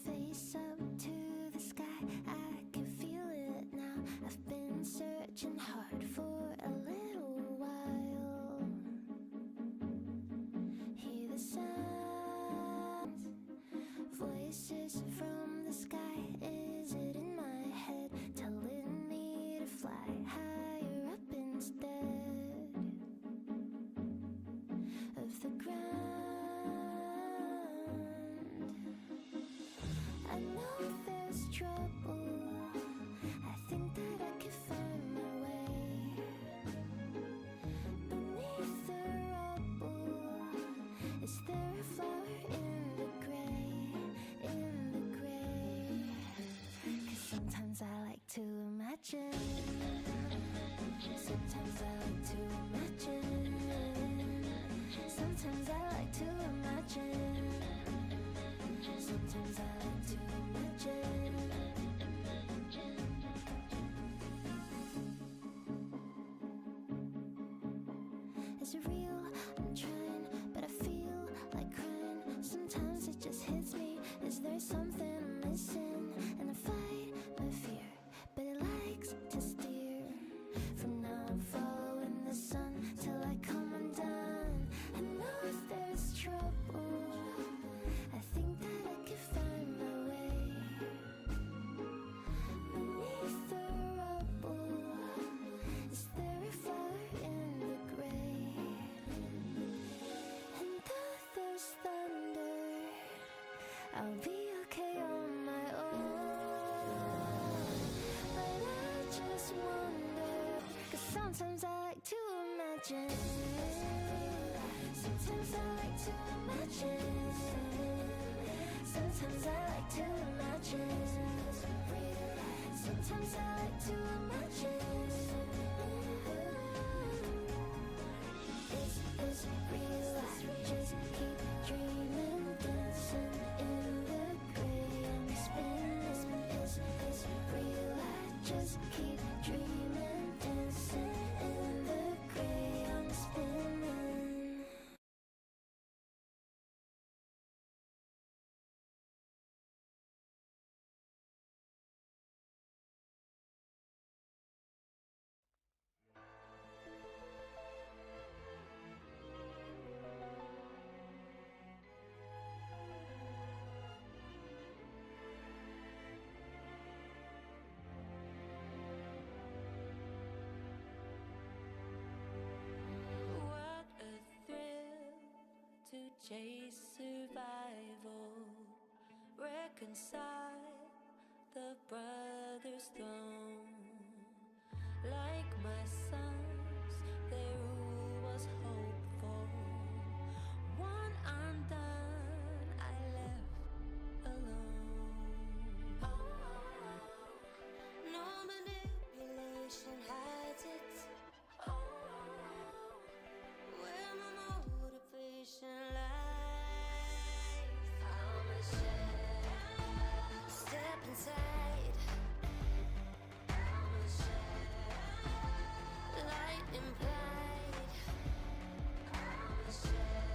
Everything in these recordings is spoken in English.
Face up to the sky, I can feel it now. I've been searching hard for a little while. Hear the sounds, voices from the sky. Is it in my head telling me to fly higher up instead of the ground? I know there's trouble. I think that I can find my way beneath the rubble. Is there a flower in the gray, in the gray? 'Cause sometimes I like to imagine. Sometimes I like to imagine. Sometimes I like to imagine. Sometimes I like to imagine. Is it real? I'm trying, but I feel like crying. Sometimes it just hits me. Is there something I'm missing? And I fight my fear, but it likes to steer. From now I'm following the sun till I come undone. I know there's trouble. I think that I can find my way beneath the rubble. Is there a flower in the gray? And though there's thunder, I'll be okay on my own. But I just wonder, 'cause sometimes I like to imagine. Sometimes I like to imagine. Sometimes I like to imagine. Sometimes I like to imagine. Is it real? I just keep dreaming, dancing in the gray. I'm spinning. Is it real? I just keep dreaming, dancing in the gray. I'm spinning. What a thrill to chase survival, reconcile the brother's throne. Like my sons, their rule was hopeful. One undone, I left alone. No manipulation hides it. Where my motivation lies, I'm a shell. Step inside, I'm a shell. Light implied, I'm a shell.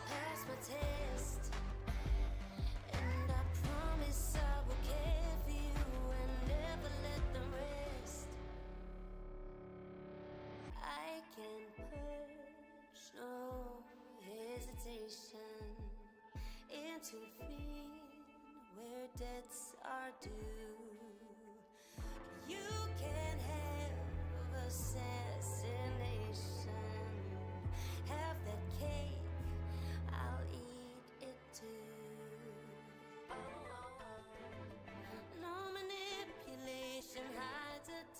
Pass my test, and I promise I will care for you and never let them rest. I can purge, no hesitation, intervene where debts are due. You can have assassination, have that cake, I'll eat it too. No manipulation hides it.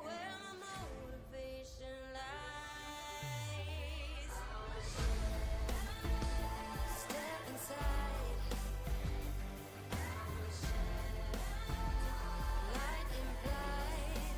Where my motivation lies, step inside, light implied,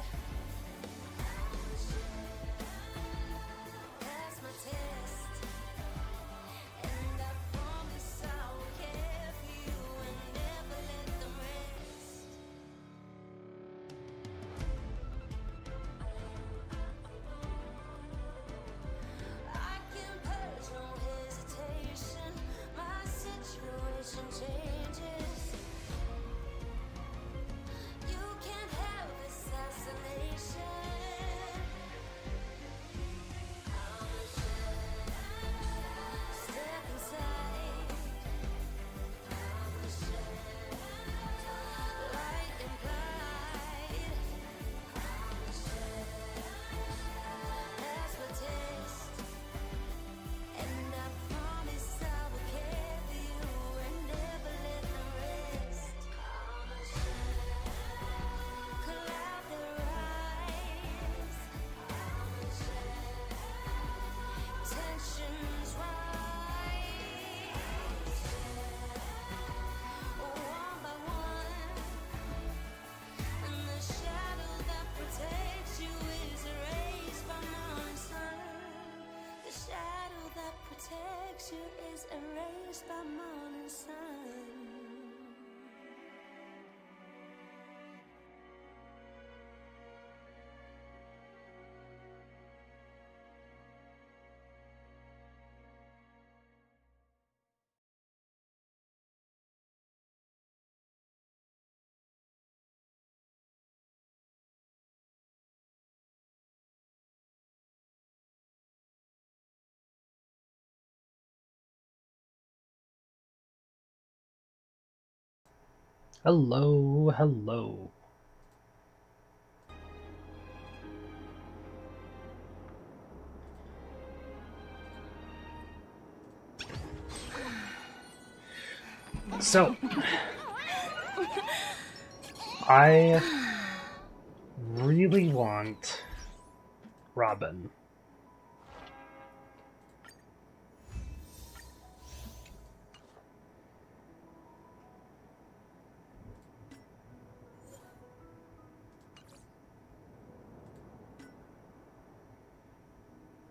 sun. Hello, hello. So, I really want Robin.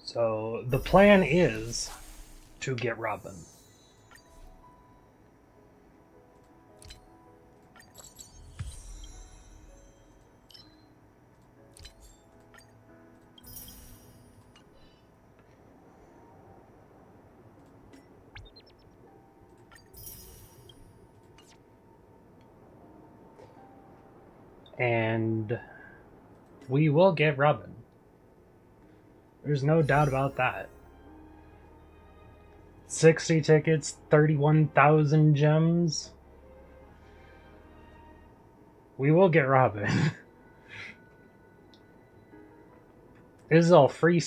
So, the plan is to get Robin. And we will get Robin. There's no doubt about that. 60 tickets, 31,000 gems. We will get Robin. This is all free,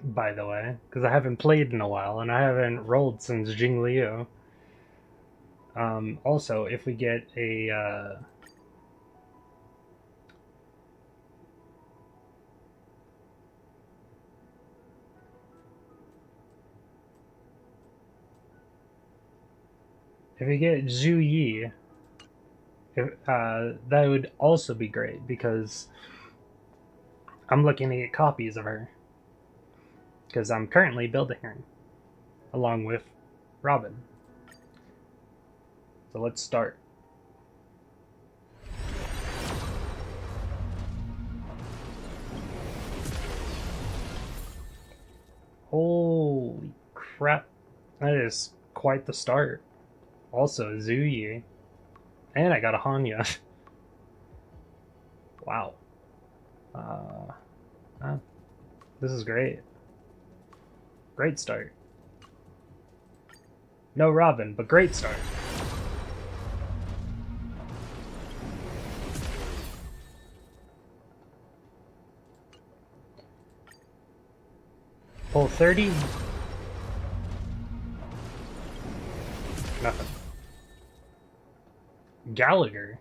by the way, because I haven't played in a while and I haven't rolled since Jingliu. Also, if we get a if we get Zhu Yi, that would also be great because I'm looking to get copies of her. Because I'm currently building her, along with Robin. So let's start. Holy crap, that is quite the start. Also, Zhu Yi. And I got a Hanya. Wow. This is great. Great start. No Robin, but great start. Pull 30. Nothing. Gallagher?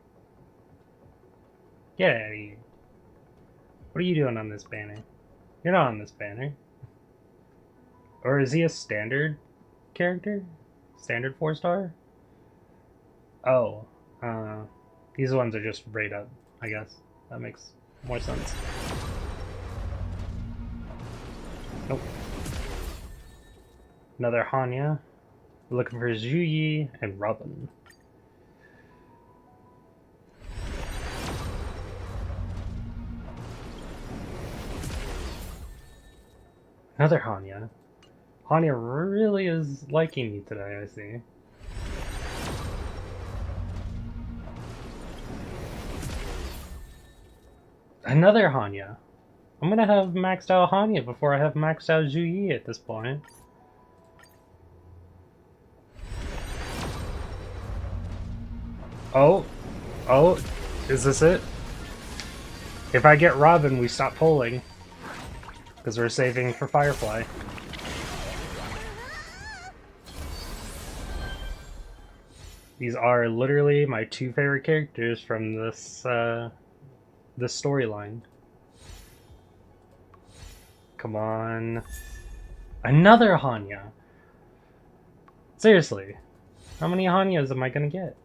Get out of here. What are you doing on this banner? You're not on this banner. Or is he a standard character? Standard 4-star? Oh. These ones are just rate up, I guess. That makes more sense. Nope. Another Hanya. We're looking for Zhu Yi and Robin. Another Hanya. Hanya really is liking you today, I see. Another Hanya. I'm gonna have maxed out Hanya before I have maxed out Zhu Yi at this point. Oh, is this it? If I get Robin, we stop pulling. Because we're saving for Firefly. These are literally my two favorite characters from this this storyline. Come on. Another Hanya! Seriously. How many Hanyas am I gonna get?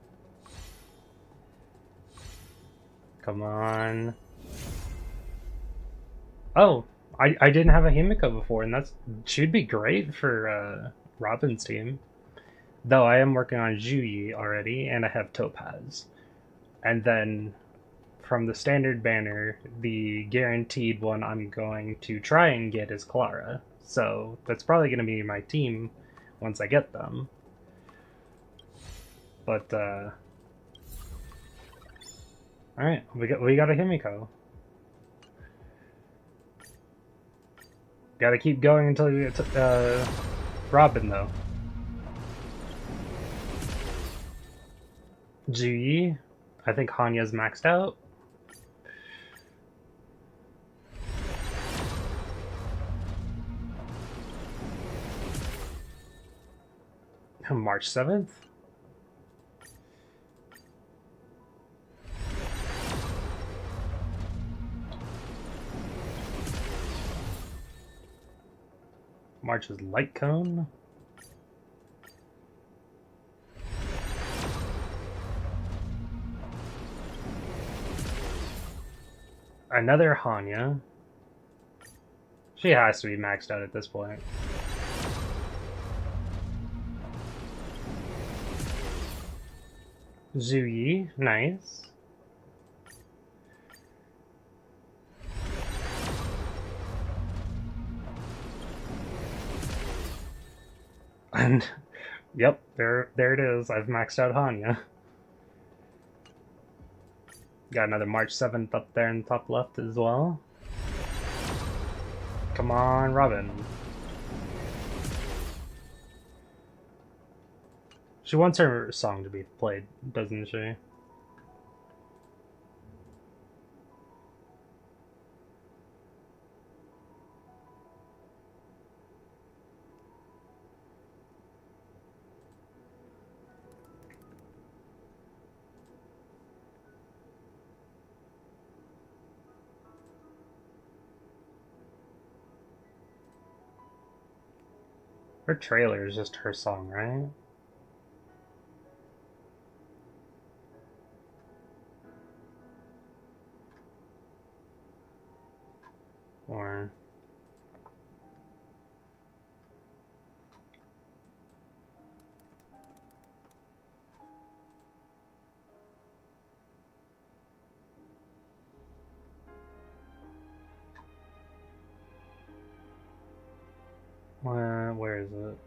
Come on. Oh, I didn't have a Himiko before, and that should be great for Robin's team. Though I am working on Juyi already, and I have Topaz. And then from the standard banner, the guaranteed one I'm going to try and get is Clara. So that's probably going to be my team once I get them. But, alright, we got a Himiko. Gotta keep going until we get to, Robin, though. Juyi, I think Hanya's maxed out. March 7th? March is Light Cone. Another Hanya. She has to be maxed out at this point. Zuyi, nice. And yep, there it is. I've maxed out Hanya. Got another March 7th up there in the top left as well. Come on, Robin. She wants her song to be played, doesn't she? Her trailer is just her song, right? Or where is it?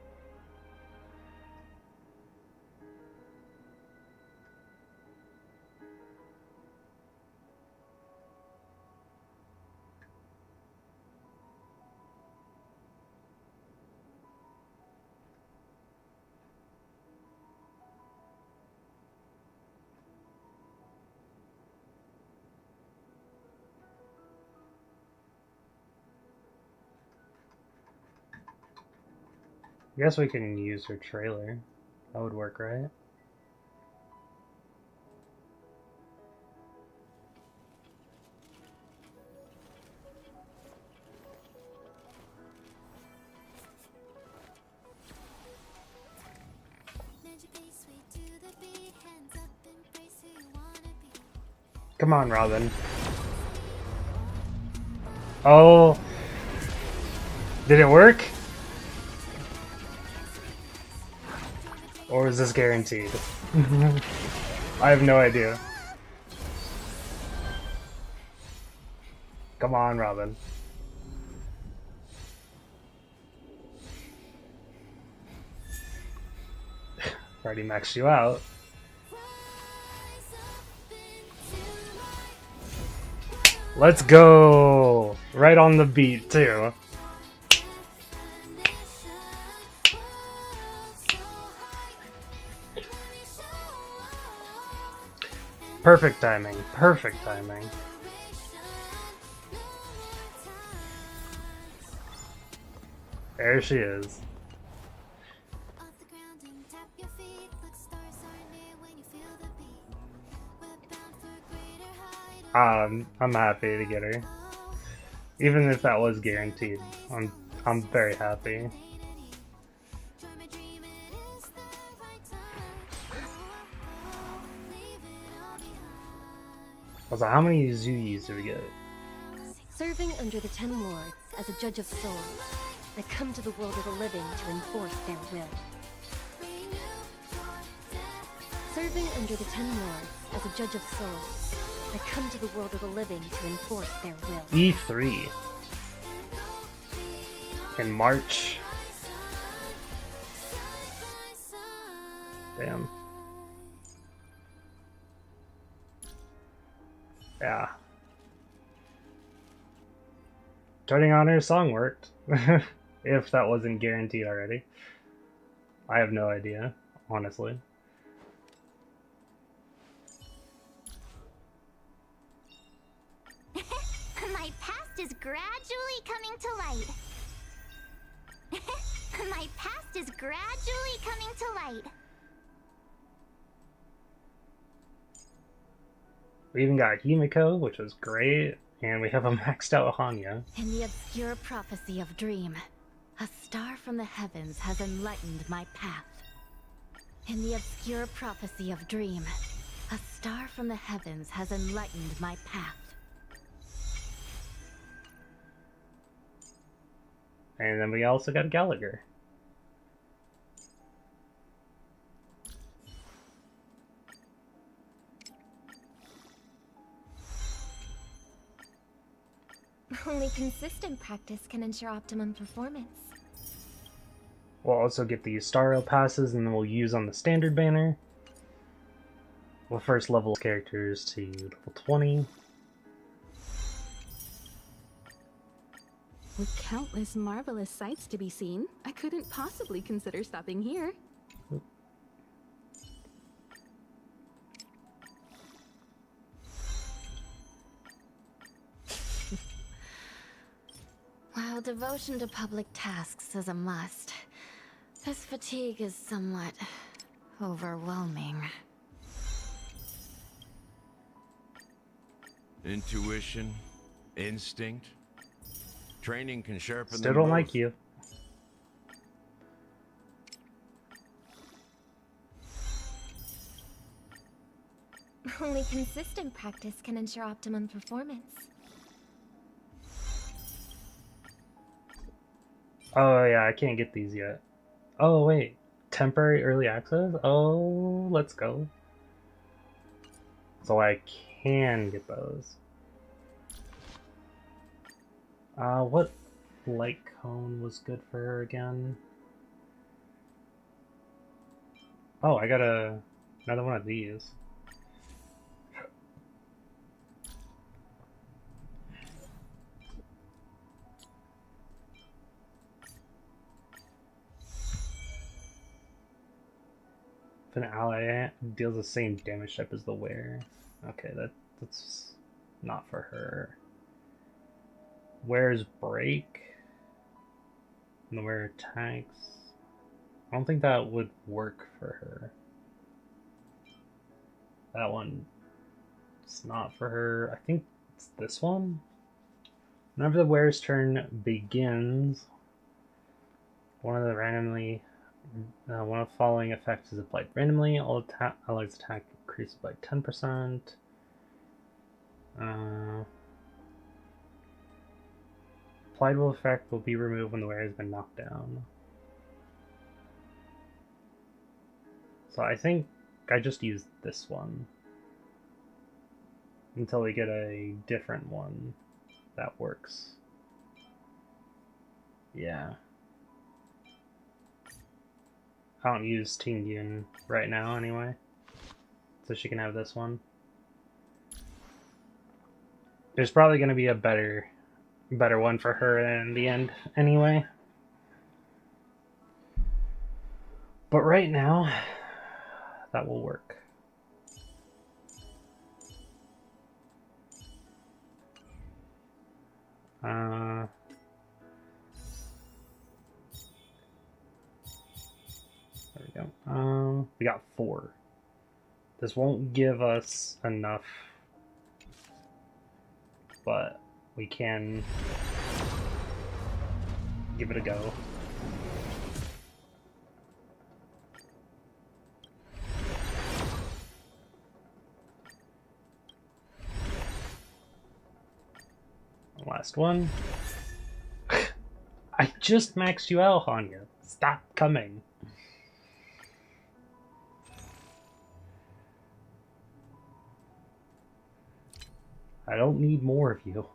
I guess we can use her trailer. That would work, right? Come on, Robin. Oh. Did it work? Or is this guaranteed? I have no idea. Come on, Robin. Already maxed you out. Let's go! Right on the beat, too. Perfect timing. Perfect timing. There she is. I'm happy to get her. Even if that was guaranteed, I'm very happy. Also, how many Zuyis do we get? Serving under the 10 Lords as a judge of souls, I come to the world of the living to enforce their will. Serving under the Ten Lords as a judge of souls, I come to the world of the living to enforce their will. E3 in March. Damn. Yeah. Turning on her song worked. If that wasn't guaranteed already. I have no idea, honestly. My past is gradually coming to light. My past is gradually coming to light. We even got Himiko, which was great, and we have a maxed out Hanya. In the obscure prophecy of Dream, a star from the heavens has enlightened my path. In the obscure prophecy of Dream, a star from the heavens has enlightened my path. And then we also got Gallagher. Only consistent practice can ensure optimum performance. We'll also get the StarRail passes, and then we'll use on the standard banner. We'll first level characters to level 20. With countless marvelous sights to be seen, I couldn't possibly consider stopping here. While devotion to public tasks is a must, this fatigue is somewhat overwhelming. Intuition, instinct. Training can sharpen Still them don't like both. you. Only consistent practice can ensure optimum performance. Oh yeah, I can't get these yet. Oh wait, temporary early access? Oh, let's go. So I can get those. What light cone was good for her again? Oh, I got another one of these. If an ally deals the same damage type as the wearer. Okay, that's not for her. Wearer's break. And the wearer attacks. I don't think that would work for her. That one it's not for her. I think it's this one. Whenever the wearer's turn begins, one of the following effects is applied randomly. All allies attack increases by 10%. Applied effect will be removed when the wearer has been knocked down. So I think I just used this one until we get a different one that works. Yeah. I don't use Tingyun right now anyway, so she can have this one. There's probably going to be a better one for her in the end anyway. But right now, that will work. There we go. We got 4. This won't give us enough, but we can give it a go. Last one. I just maxed you out, Hanya. Stop coming. I don't need more of you.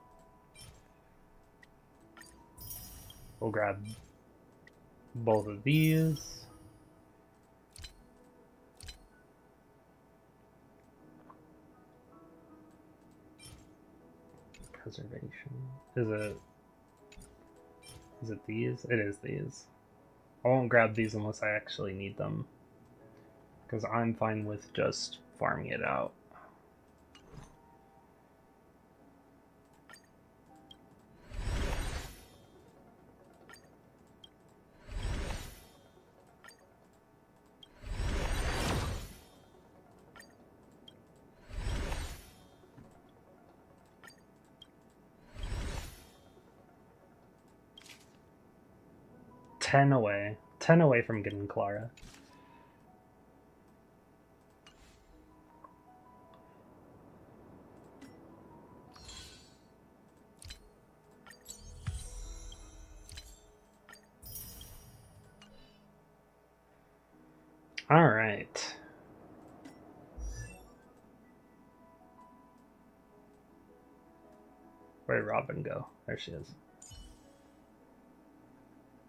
We'll grab both of these. Preservation. Is it these? It is these. I won't grab these unless I actually need them, because I'm fine with just farming it out. Ten away from getting Clara. All right. Where'd Robin go? There she is.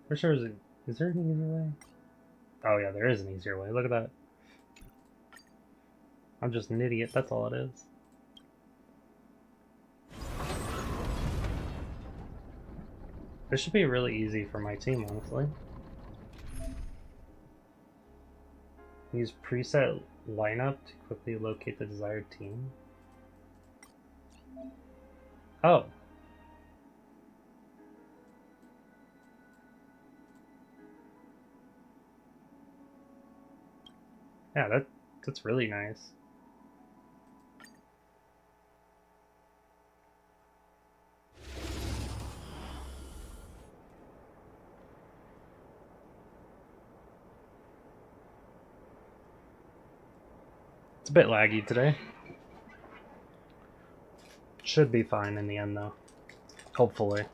For sure, is there an easier way? Oh yeah, there is an easier way. Look at that. I'm just an idiot, that's all it is. This should be really easy for my team, honestly. Use preset lineup to quickly locate the desired team. Oh. Yeah, that's really nice. It's a bit laggy today. Should be fine in the end though. Hopefully.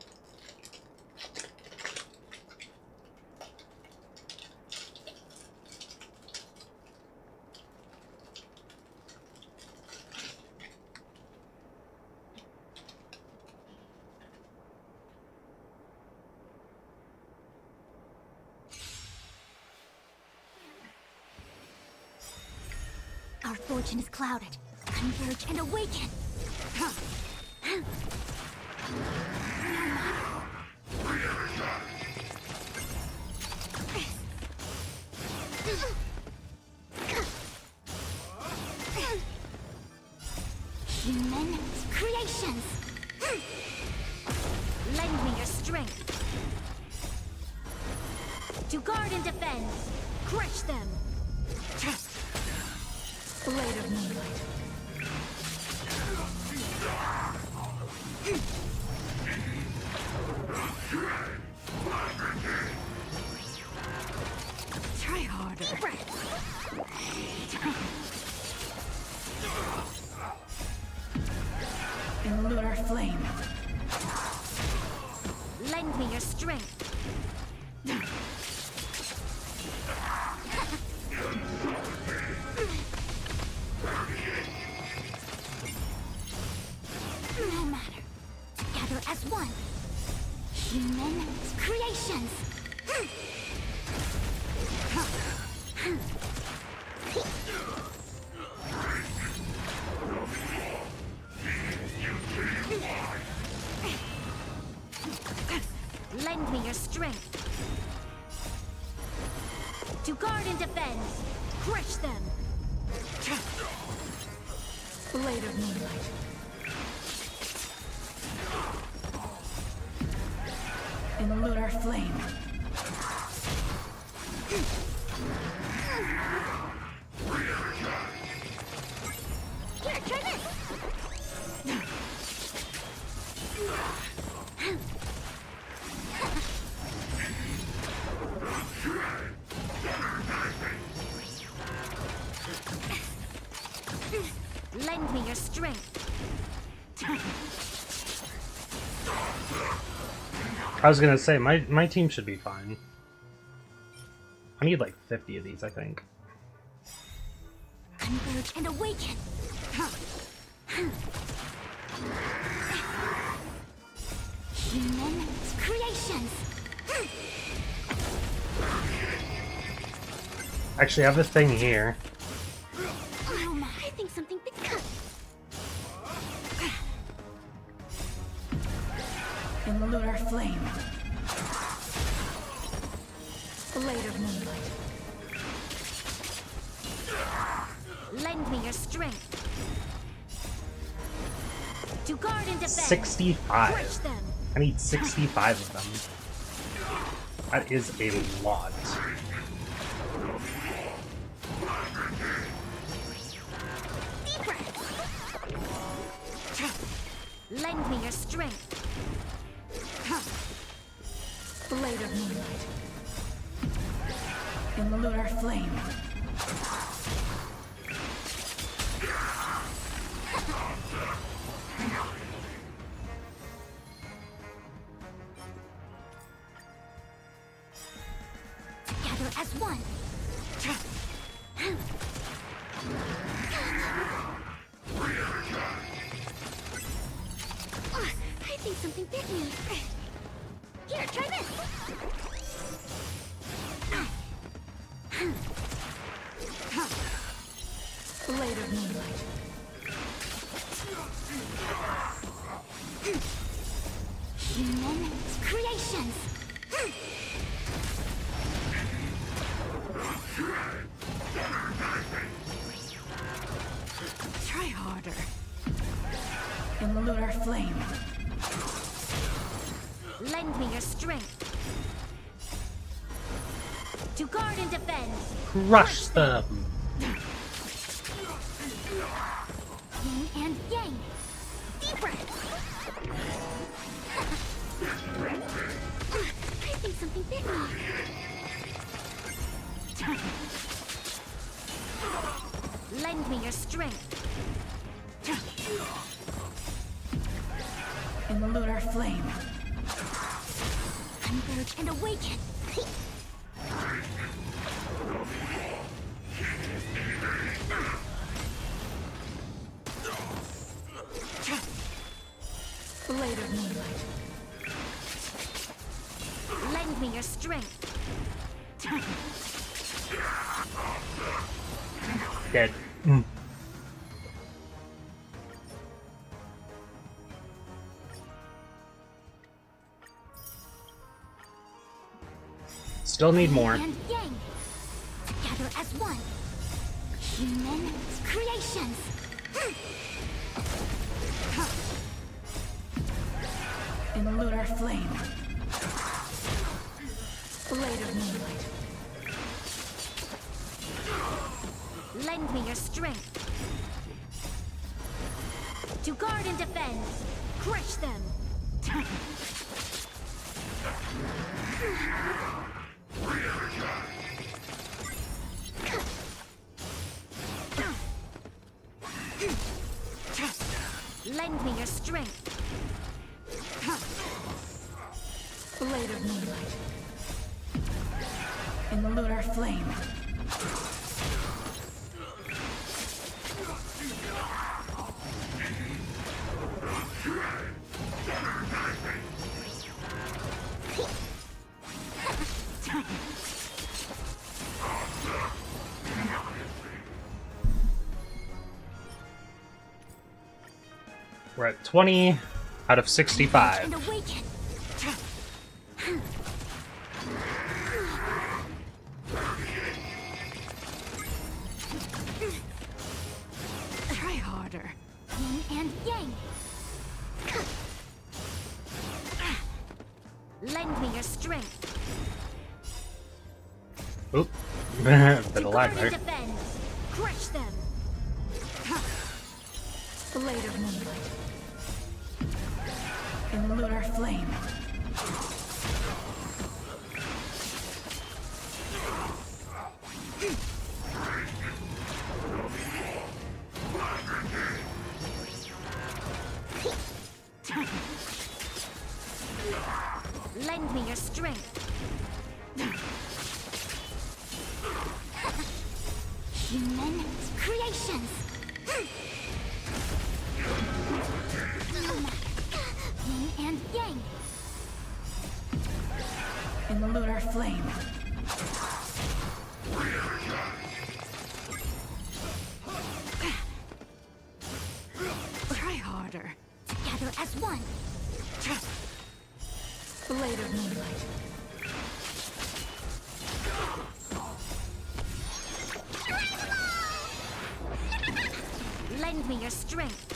Our fortune is clouded. Converge and awaken! Human creations! Lend me your strength! To guard and defend! Crush them! Blade of moonlight. Try harder. In lunar flame. Lend me your strength. No matter. Together as one. Human creations. Lend me your strength. To guard and defend. Crush them. Blade of moonlight. In lunar flame. Here, try this. Lend me your strength. I was gonna say, my team should be fine. I need like 50 of these, I think. Converge and awaken. Human creations. Actually, I have a thing here. Oh my! I think something big. In the lunar flame. Blade of moonlight. Lend me your strength. To guard and defend. 65. Crush them. I need 65 of them. That is a lot. Deep breath. Lend me your strength. Blade of moonlight. In the lunar flame. Together as one. I think something bit me. Here, try this. Blade of moonlight. Human creations. Try harder. In the lunar flame. Lend me your strength. To guard and defend. Crush them! Yin and yang. Deep breath. I think something bit me. Lend me your strength. In the lunar flame. Converge and awaken. Blade of moonlight. Lend me your strength. Dead. Still need more. And yang. Together as one. Human creations. In the lunar flame. Blade of moonlight. Lend me your strength. To guard and defend. Crush them. Lend me your strength. Blade of moonlight. In the lunar flame. We're at 20 out of 65. And awaken. Try harder. Yin and yang. Lend me your strength. Oop. Bit of To lag guard and there. defend. Crush them. Blade of moonlight. In the lunar flame. Lend me your strength. Human creations. order. Together as one. Blade of moonlight. Lend me your strength.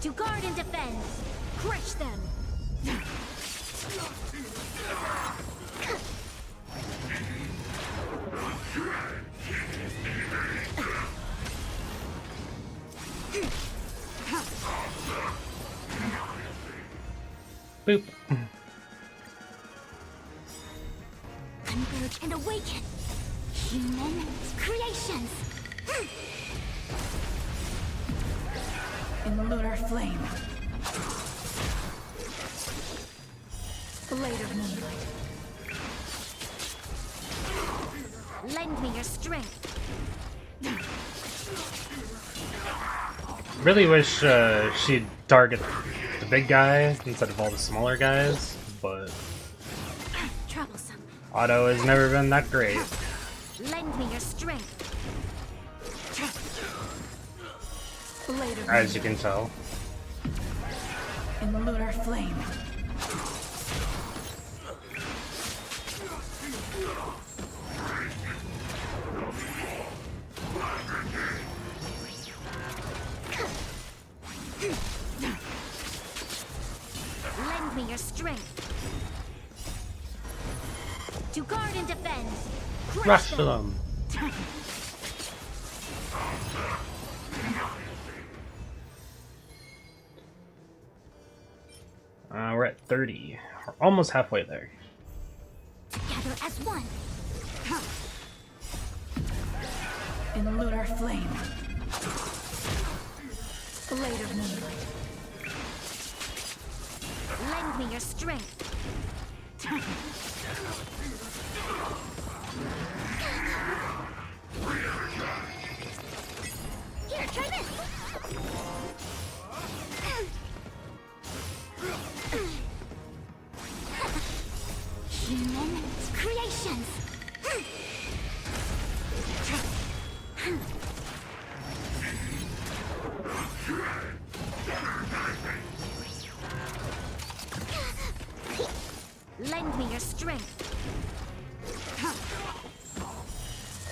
To guard and defend. Crush them. Boop. Converge and awaken. Human creations. In the lunar flame. Blade of moonlight. Lend me your strength. Really wish she'd target the big guy instead of all the smaller guys, but Troublesome. Otto has never been that great. Lend me your strength. Blade of As you can tell. in the lunar flame. Lend me your strength. To guard and defend. Rush them. We're at 30. We're almost halfway there. Together as one. In the lunar flame. Blade of moonlight. Lend me your strength. Here, try this. Human creations. Lend me your strength.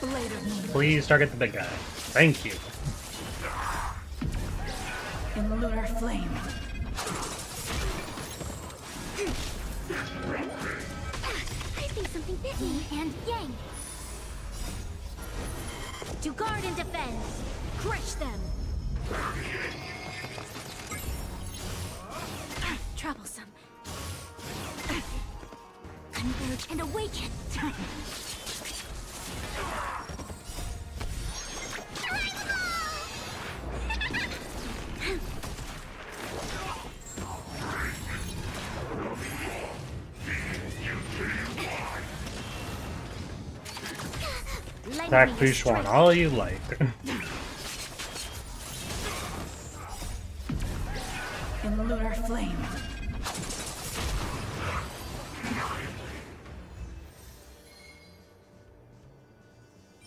Blade of moonlight. Please target the big guy. Thank you. In the lunar flame. I think something bit me. Yin and yang. To guard and defend. Crush them. Troublesome. Converge and awaken. Attack Pushwan, all you like. In the lunar flame.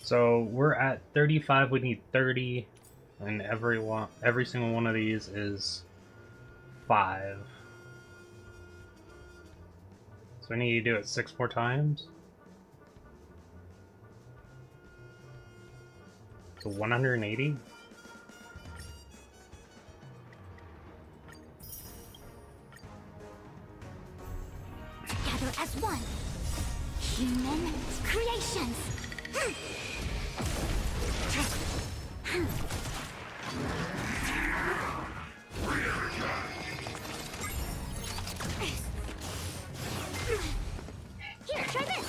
So we're at 35, we need 30, and every single one of these is 5. So we need to do it 6 more times. So 180? Together as one. Human creations. Here, try this.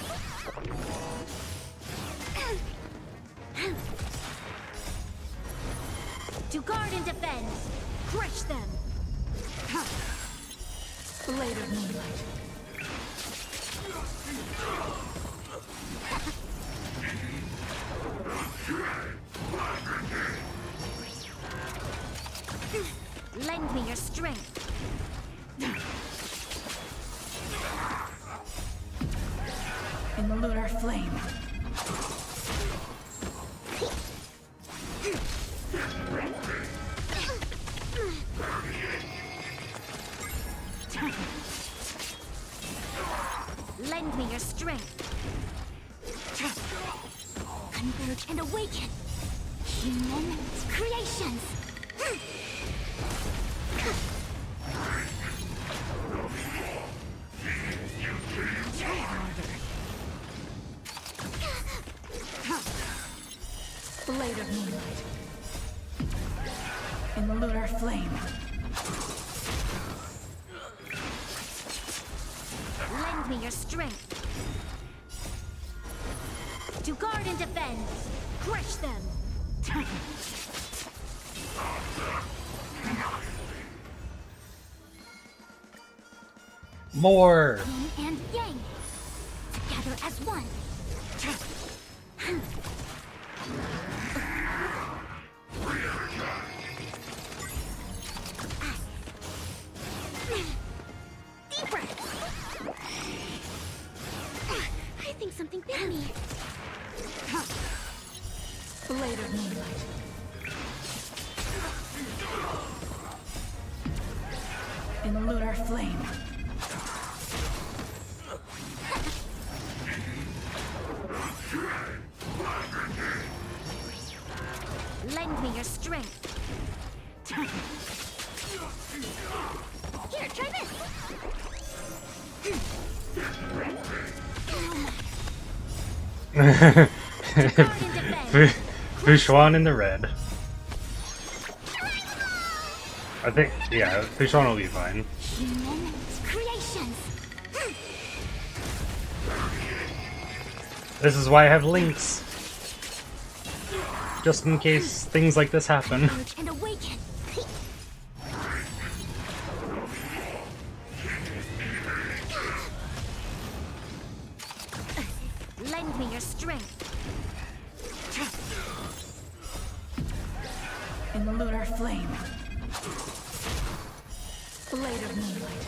To guard and defend. Crush them. Blade of moonlight. Lend me your strength. In the lunar flame. Converge and awaken. Human creations. Try harder. Blade of moonlight. In the lunar flame. Lend me your strength. To guard and defend. Crush them. More! Yin and yang. Together as one. Deeper. I think something bit me. Blade of moonlight. In the lunar flame. Lend me your strength. Here, try this. Guard and defend. Fushuan in the red. I think, yeah, Fushuan will be fine. Human creations. This is why I have links. Just in case things like this happen. Converge and awaken. Lend me your strength. In the lunar flame. Blade of moonlight.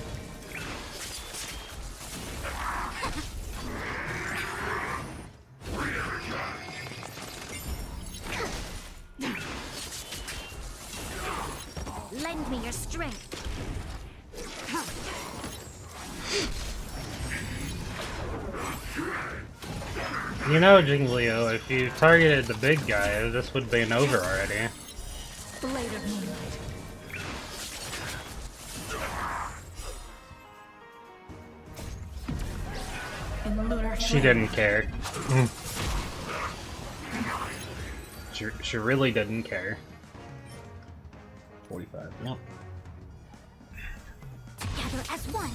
Lend me your strength. You know, Jinglio, if you targeted the big guy, this would have been over already. Blade of moonlight. In the lunar She flame. didn't care. She really didn't care. 45, no. Together as one.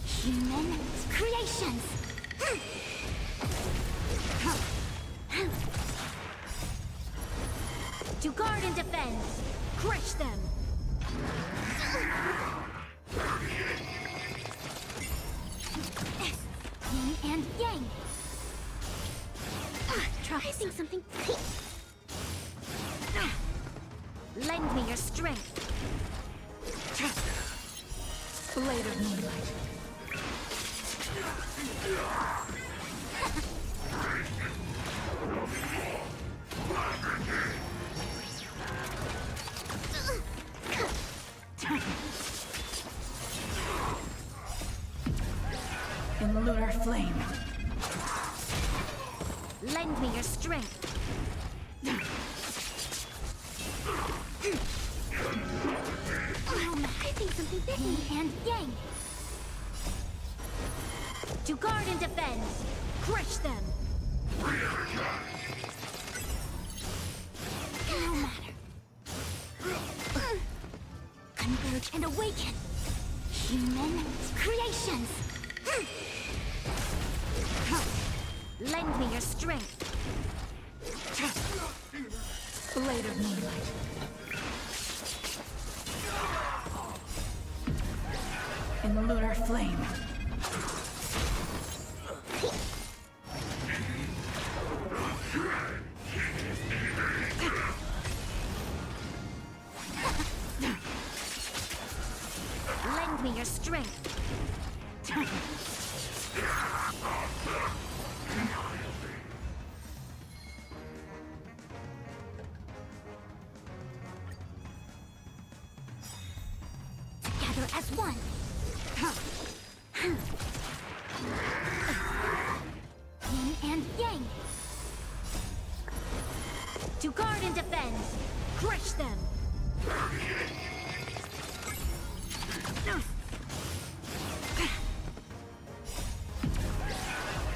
Human creations. To guard and defend. Crush them. Yin and yang. Try. I think something. Lend me your strength. Blade of moonlight. In the lunar flame. Lend me your strength. I think something bit me. Yin and yang. To guard and defend. Crush them. No matter. Converge and awaken. Human creations. Lend me your strength. Blade of moonlight. In the lunar flame. Lend me your strength. Together as one. Yin and yang. To guard and defend. Crush them.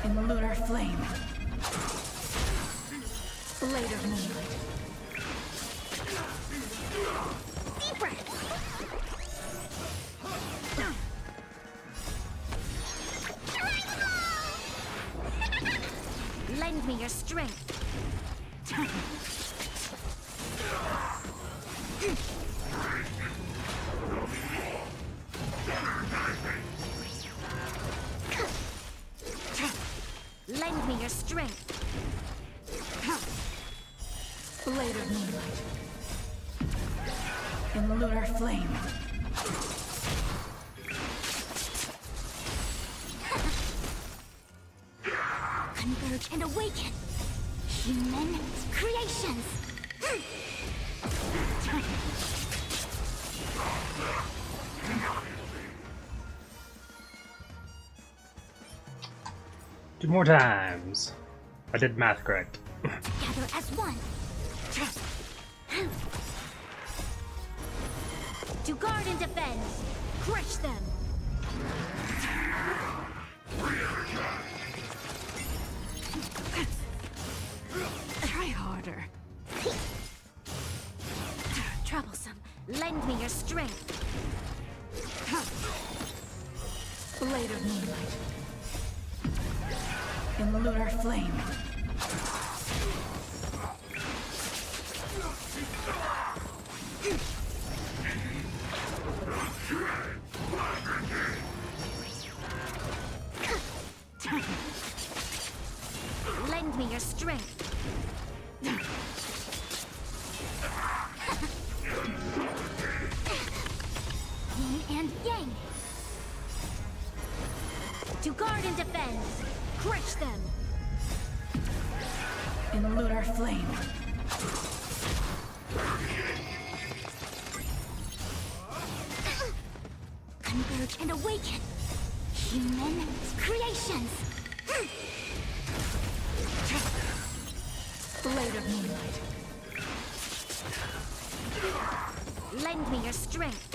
In the lunar flame. Blade of moonlight. Deep breath. Lend me your strength. Lend me your strength. Blade of moonlight. In the lunar flame. Converge and awaken. Human creations. Two more times. I did math correct. Together as one. To guard and defend. Crush them. Try harder. Troublesome. Lend me your strength. Blade of moonlight. In the lunar flame. Lend me your strength. Yin and yang. To guard and defend. Crush them. In the lunar flame. Converge and awaken. Human creations. Blade of moonlight. Lend me your strength.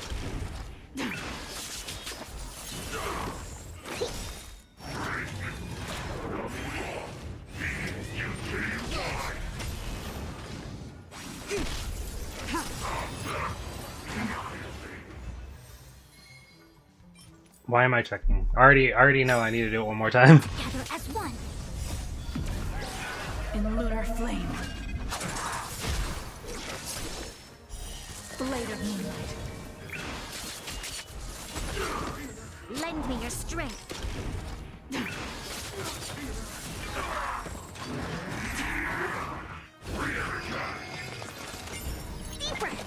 Why am I checking? Already know I need to do it one more time. Together as one. In the lunar flame. Blade of moonlight. Lend me your strength. Deep breath.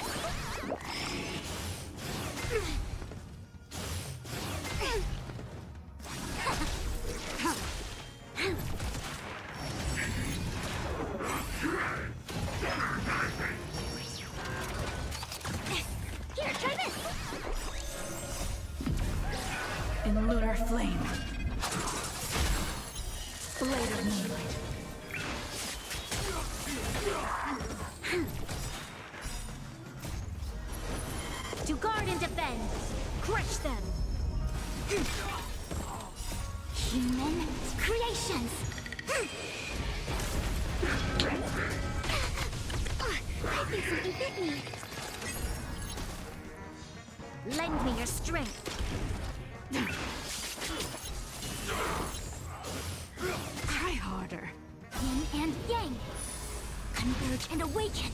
Here, try this. In the lunar flame. Blade of moonlight. To guard and defend. Crush them. Human creations. I think something bit me. Lend me your strength. Try harder. Yin and yang. Converge and awaken.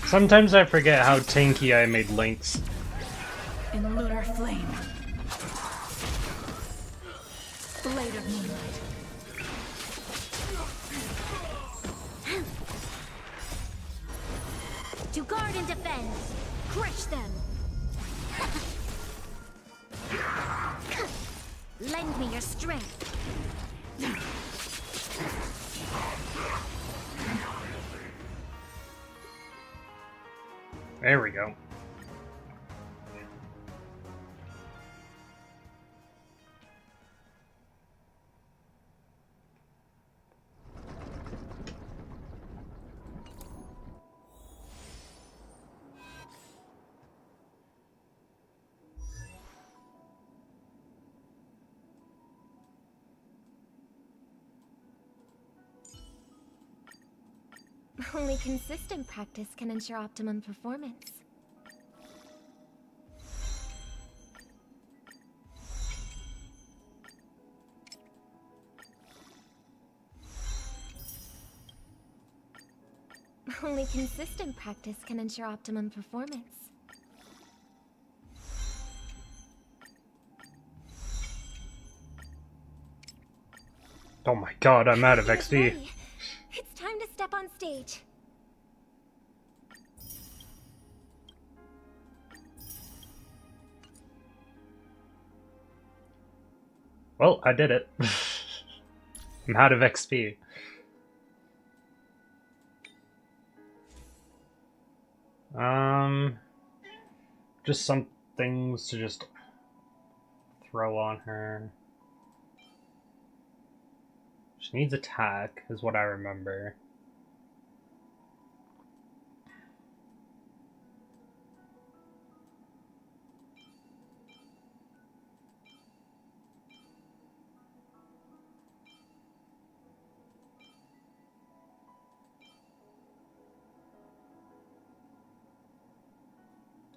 Sometimes I forget how tanky I made Links. In the lunar flame. Blade of moonlight. To guard and defend. Crush them. Lend me your strength. There we go. Only consistent practice can ensure optimum performance. Only consistent practice can ensure optimum performance. Oh my god, I'm out of He is XP. ready. It's time to step on stage. Well, I did it. I'm out of XP. Just some things to just throw on her. She needs attack, is what I remember.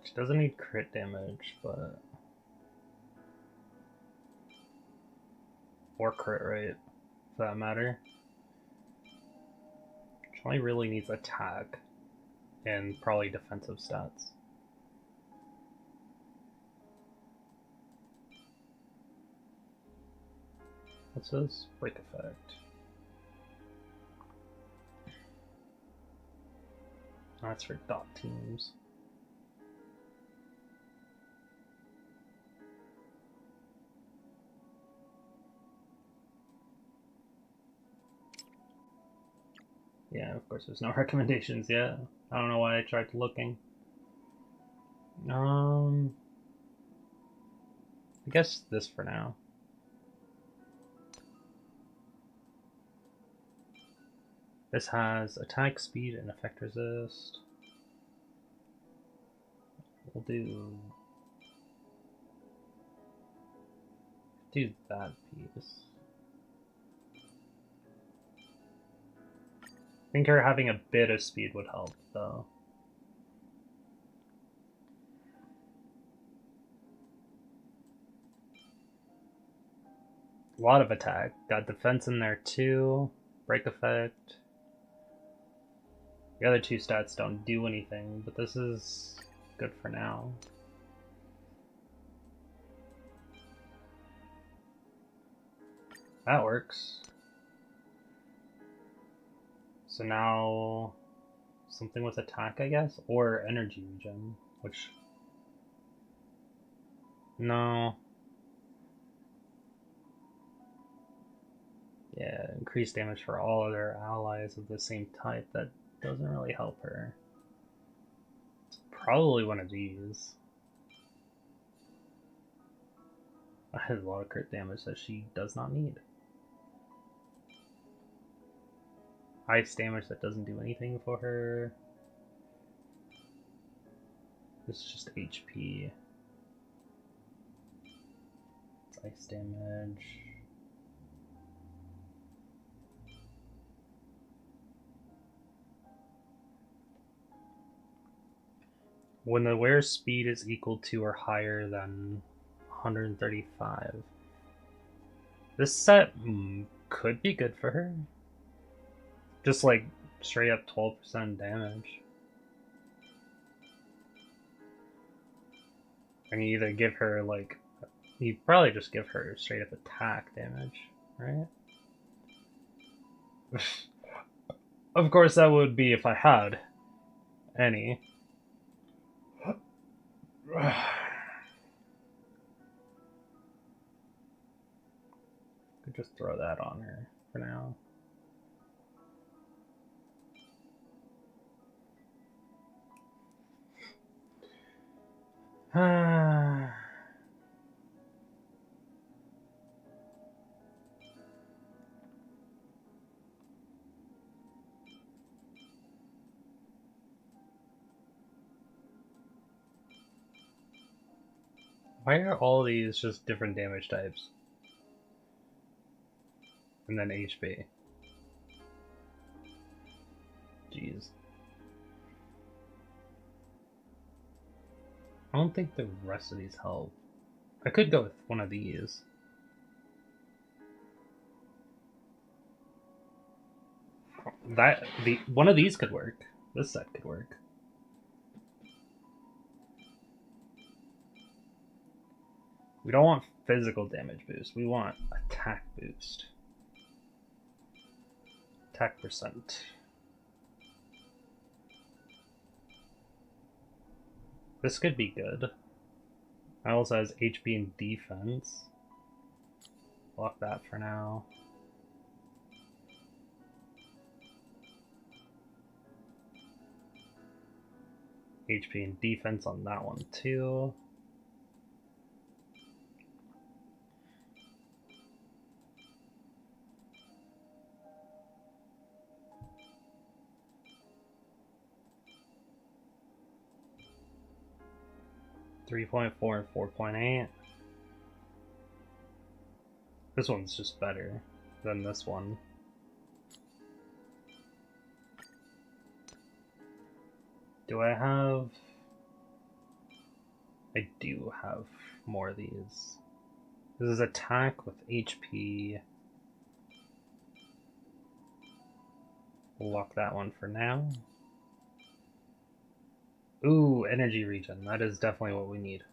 She doesn't need crit damage, but... or crit rate, for that matter. She only really needs attack, and probably defensive stats. What's this? Break effect. That's for dot teams. Yeah, of course there's no recommendations yet. I don't know why I tried looking. I guess this for now. This has attack speed and effect resist. We'll do that piece. I think her having a bit of speed would help, though. A lot of attack. Got defense in there too. Break effect. The other two stats don't do anything, but this is good for now. That works. So now something with attack, I guess, or energy regen, which no. Yeah, increased damage for all other allies of the same type. That doesn't really help her. It's probably one of these. That has a lot of crit damage that she does not need. Ice damage that doesn't do anything for her. This is just HP. It's ice damage. When the wearer's speed is equal to or higher than 135. This set could be good for her. Just like straight up 12% damage. And you either give her like, you probably just give her straight up attack damage, right? Of course that would be if I had any. Could just throw that on her for now. Why are all these just different damage types? And then HP. Jeez. I don't think the rest of these help. I could go with one of these. One of these could work. This set could work. We don't want physical damage boost. We want attack boost. Attack percent. This could be good. It also has HP and defense. Block that for now. HP and defense on that one too. .4 and 4.8. This one's just better than this one. Do I have... I do have more of these. This is attack with HP. We'll lock that one for now. Ooh, energy regen. That is definitely what we need.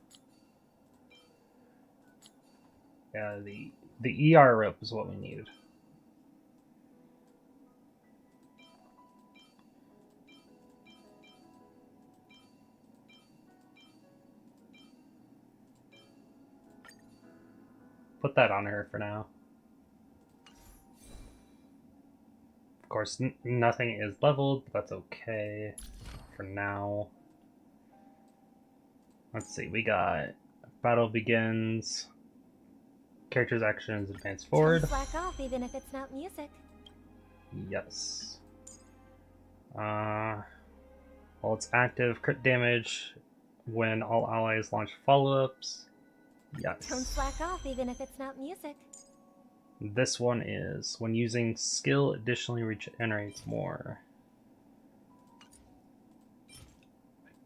Yeah, the ER rope is what we needed. Put that on her for now. Of course, nothing is leveled, but that's okay for now. Let's see, we got battle begins. Character's actions advance forward. Don't slack off even if it's not music. Yes. While it's active, crit damage when all allies launch follow-ups. Yes. Don't slack off even if it's not music. This one is when using skill additionally regenerates more.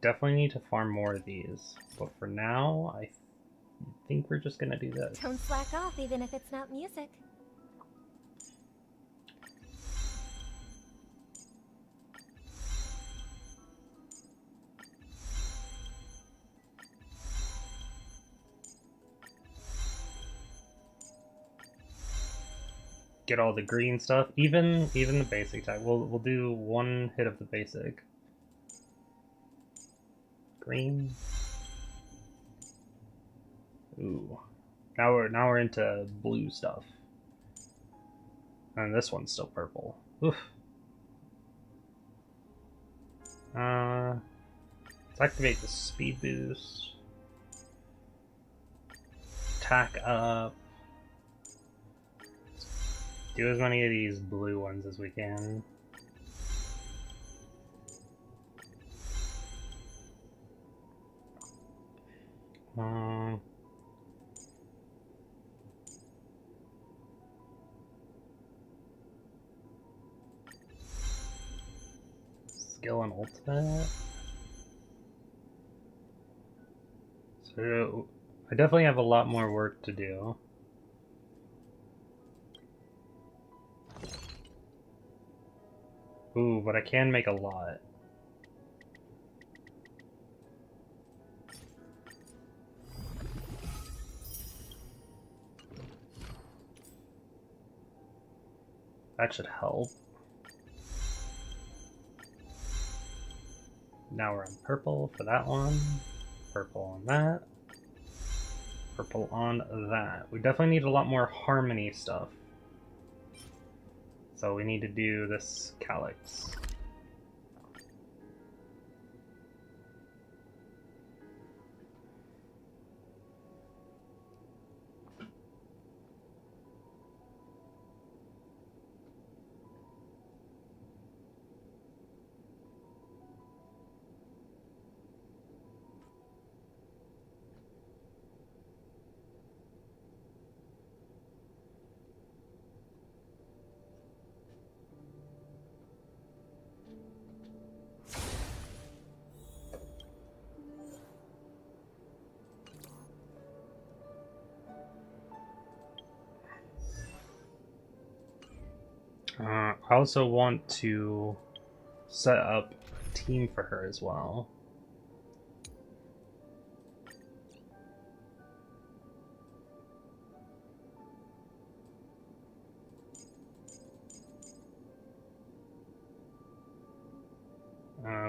Definitely need to farm more of these, but for now, I think we're just gonna do this. Don't slack off even if it's not music. Get all the green stuff, even the basic type. We'll do one hit of the basic. Green. Ooh. Now we're into blue stuff. And this one's still purple. Oof. Let's activate the speed boost. Attack up. Do as many of these blue ones as we can. Skill and ultimate. So I definitely have a lot more work to do. Ooh, but I can make a lot. That should help. Now we're on purple for that one. Purple on that. Purple on that. We definitely need a lot more harmony stuff. So we need to do this calyx. I also want to set up a team for her as well.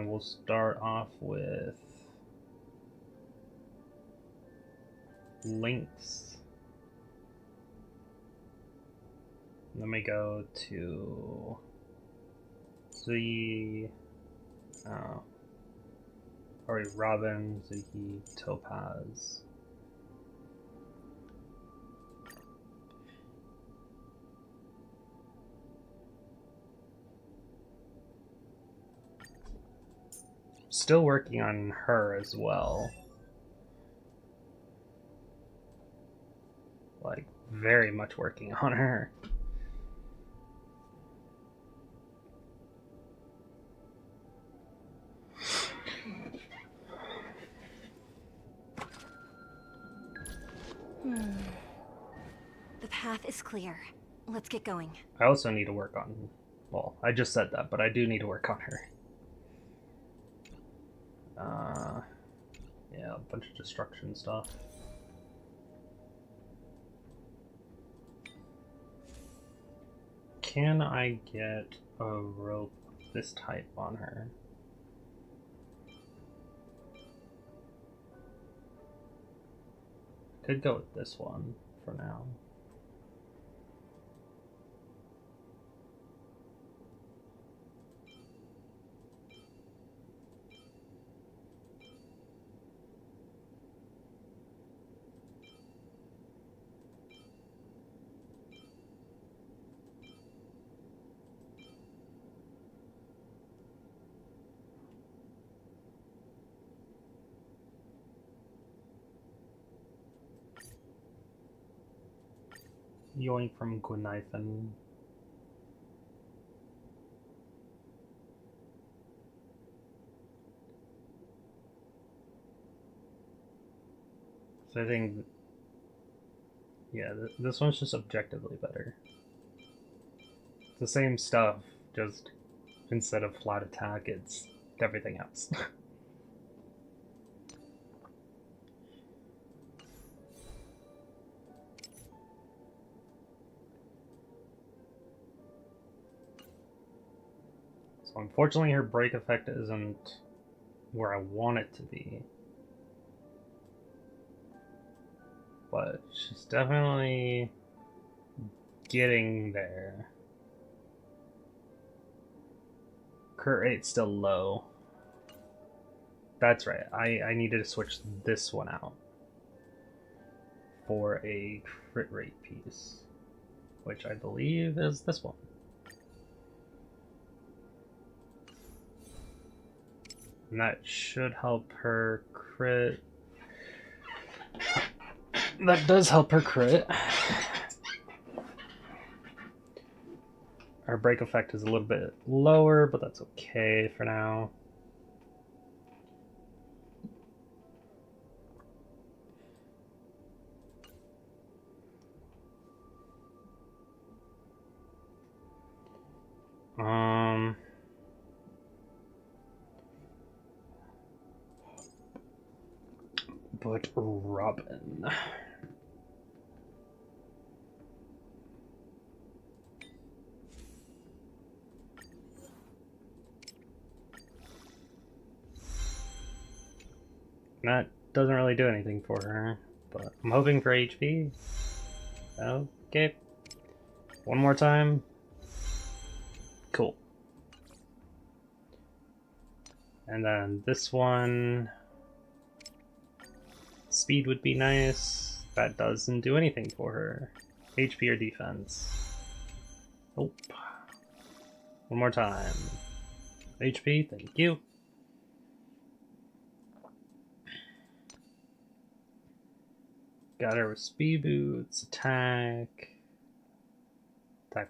We'll start off with links. Then we go to the Robin, Zuhi, Topaz. Still working on her as well. Like, very much working on her. The path is clear. Let's get going. I also need to work on... Well, I just said that, but I do need to work on her. Yeah, a bunch of destruction stuff. Can I get a rope of this type on her? Could go with this one for now. Yoink from Gwynaifen. So I think, yeah, this one's just objectively better. It's the same stuff, just instead of flat attack, it's everything else. So unfortunately her break effect isn't where I want it to be. But she's definitely getting there. Crit rate's still low. That's right, I needed to switch this one out for a crit rate piece, which I believe is this one. And that should help her crit. That does help her crit. Our break effect is a little bit lower, but that's okay for now. But Robin. That doesn't really do anything for her, but I'm hoping for HP. Okay. One more time. Cool. And then this one, speed would be nice. That doesn't do anything for her. HP or defense. Nope. One more time. HP, thank you. Got her with speed boots, attack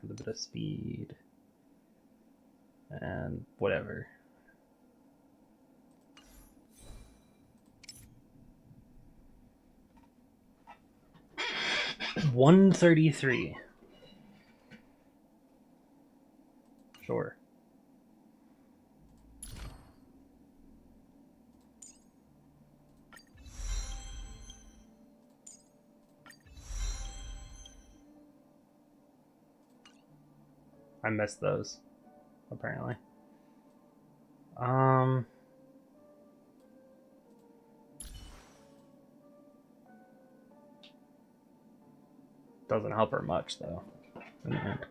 with a bit of speed, and whatever. $133. I missed those, apparently. Doesn't help her much, though. In the end.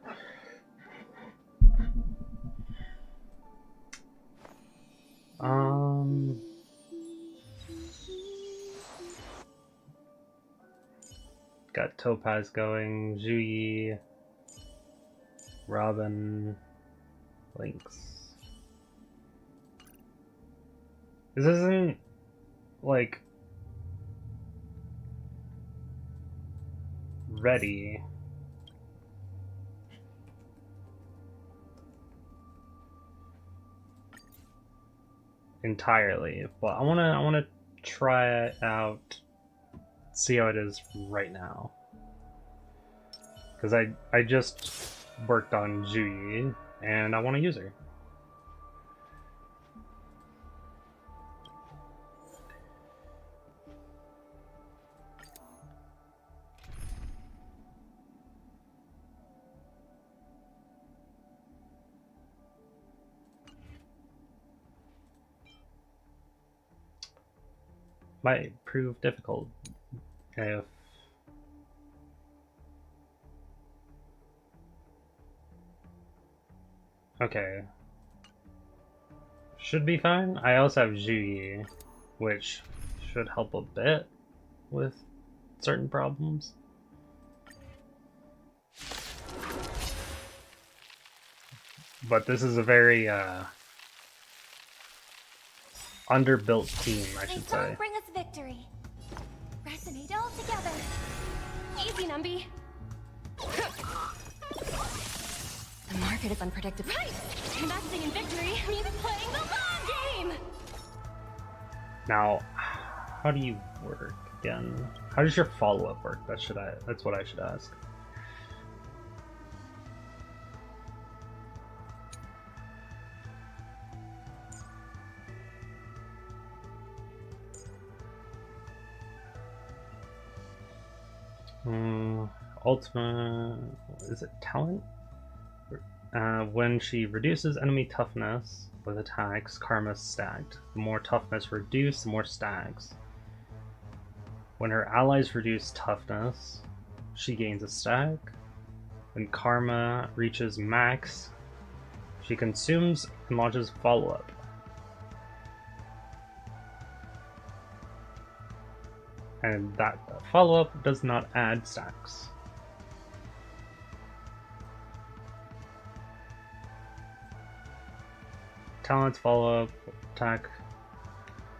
Got Topaz going, Zhuyi, Robin, Lynx. This isn't like ready. Entirely, but I wanna try it out, see how it is right now. Because I just worked on Zhuyi and I want to use her. Might prove difficult if okay. Should be fine. I also have Zhuyi, which should help a bit with certain problems. But this is a very underbuilt team, I should say. Bring us victory. Resonate all together. Easy, Numby. The market is unpredictable. Right! Investing in victory means playing the long game! Now, how do you work again? How does your follow-up work? That's what I should ask. Ultimate, is it talent? When she reduces enemy toughness with attacks, karma is stacked. The more toughness reduced, the more stacks. When her allies reduce toughness, she gains a stack. When karma reaches max, she consumes and launches follow-up. And that follow-up does not add stacks. Talent's follow-up attack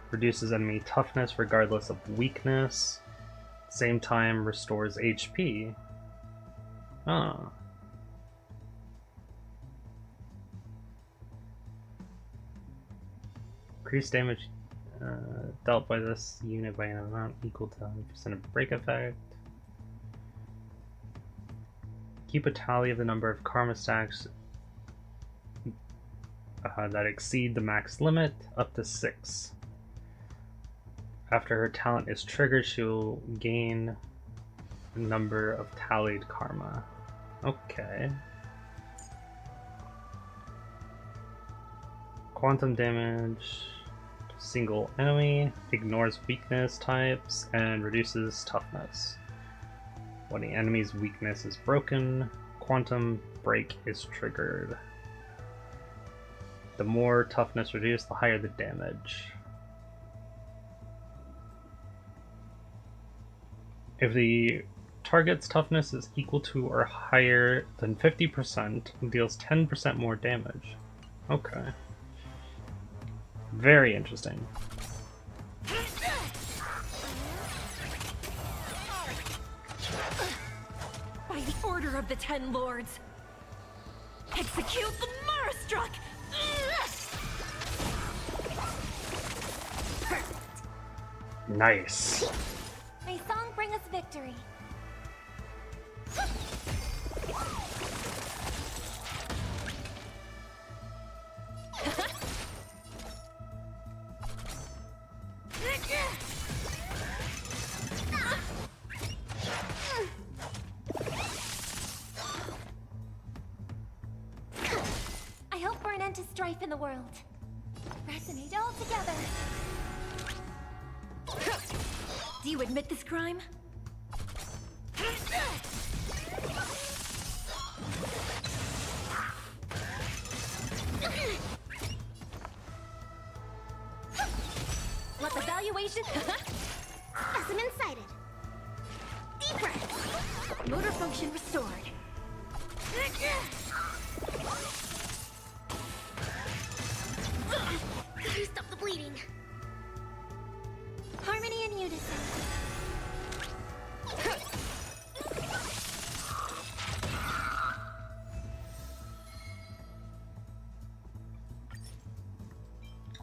reduces enemy toughness regardless of weakness. Same time restores HP. Ah. Increased damage dealt by this unit by an amount equal to 100% of break effect. Keep a tally of the number of karma stacks that exceed the max limit, up to 6. After her talent is triggered, she will gain a number of tallied karma. Okay. Quantum damage to single enemy, ignores weakness types, and reduces toughness. When the enemy's weakness is broken, quantum break is triggered. The more toughness reduced, the higher the damage. If the target's toughness is equal to or higher than 50%, it deals 10% more damage. Okay. Very interesting. By the order of the 10 lords, execute the Marastruck! Nice. May song bring us victory. in the world. Resonate all together. Do you admit this crime? Let the valuation. Specimen sighted. Deep breath. Motor function restored. Stop the bleeding. Harmony and unison.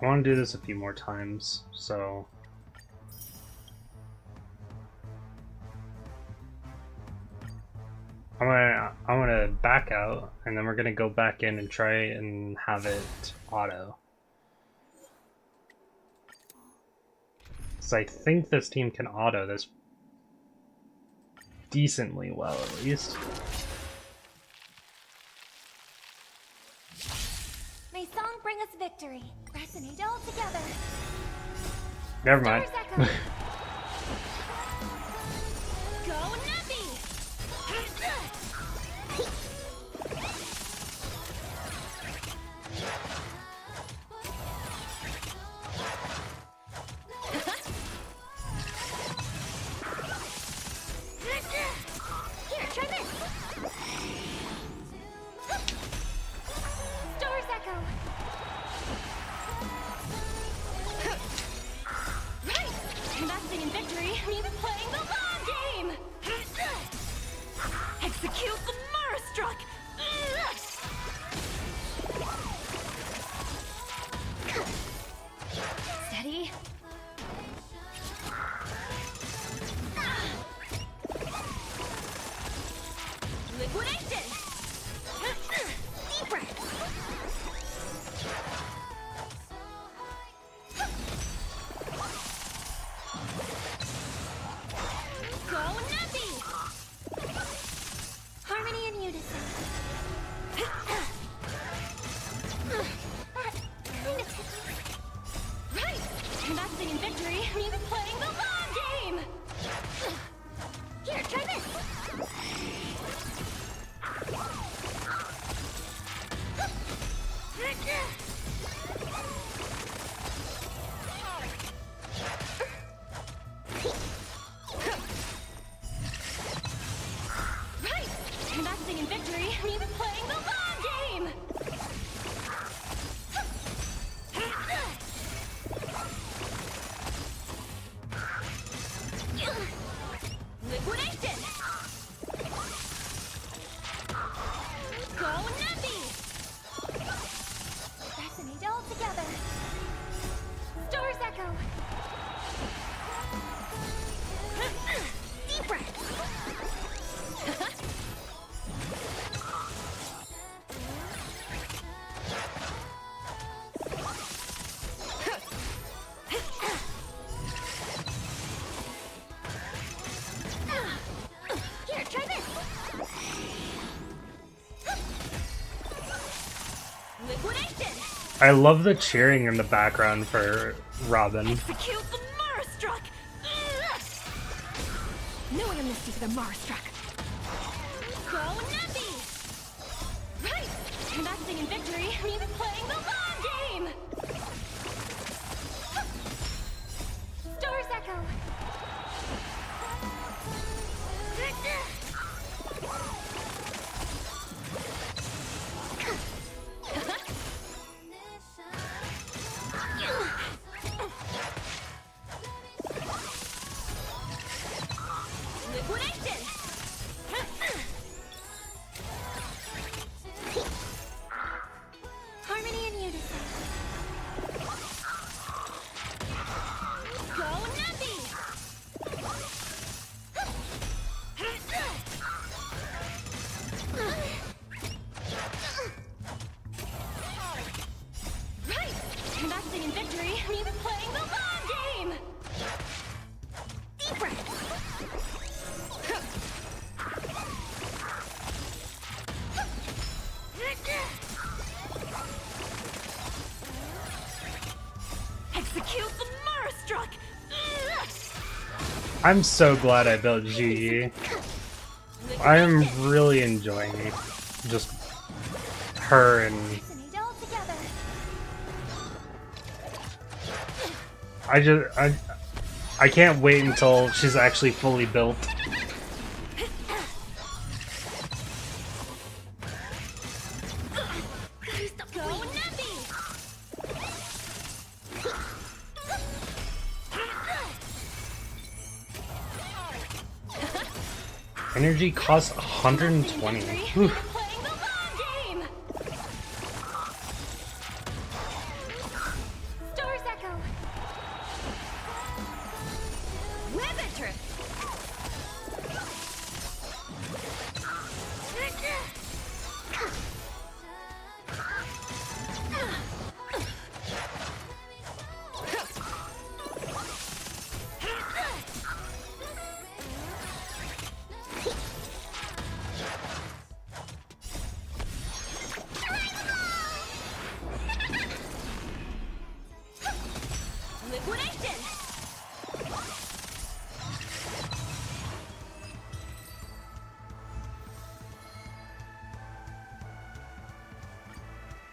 I want to do this a few more times, so I'm gonna back out, and then we're gonna go back in and try and have it auto. So I think this team can auto this decently well, at least. May song bring us victory. Resonate all together. Never mind. Stars echo. Go Nappy! Here, try this. Stars echo. Right! Investing in victory means playing the long game! Execute the Marastruck! Steady. Liquidation! Deep breath. Go Nappy! Harmony and unison. That kind of tickles. Right! Investing in victory means playing the long game! Here, try this. Right! Investing in victory means playing the long game! Liquidation! Go Nappy! Resonate all together. Stars echo. Deep breath. Here, try this. Liquidation! I love the cheering in the background for Robin. Execute the Marastruck! No amnesty for the Marastruck! Go Nappy! Right! Investing in victory means playing the long game! Stars echo. Liquidation! Harmony and I'm so glad I built GE. I am really enjoying just her and I can't wait until she's actually fully built. Energy costs 120. Whew.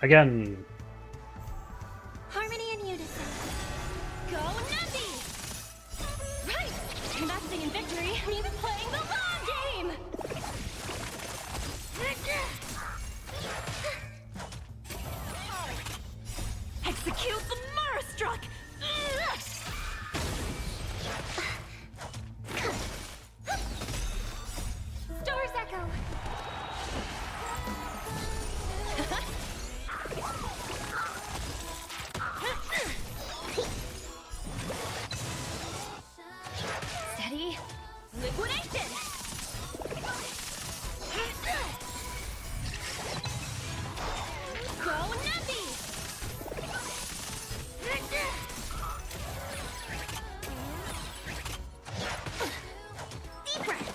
Again. Harmony and unison. Go Navi! Right! Investing in victory means playing the long game! Execute the Marastruck! Star's Echo! Steady. Liquidation! Go Navi! Deep breath.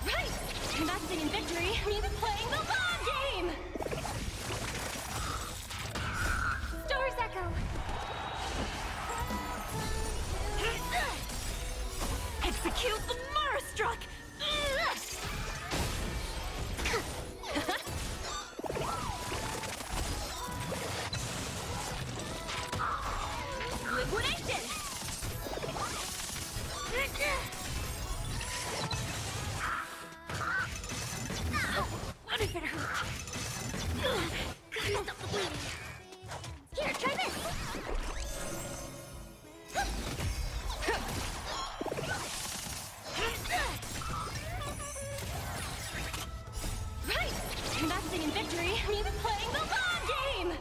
Right! Investing in victory means playing the long game! Star's Echo! Execute the Marastruck! Liquidation! What if it hurt? Gotta stop the bleeding. Here, try this! Right! Investing in victory means playing the long game!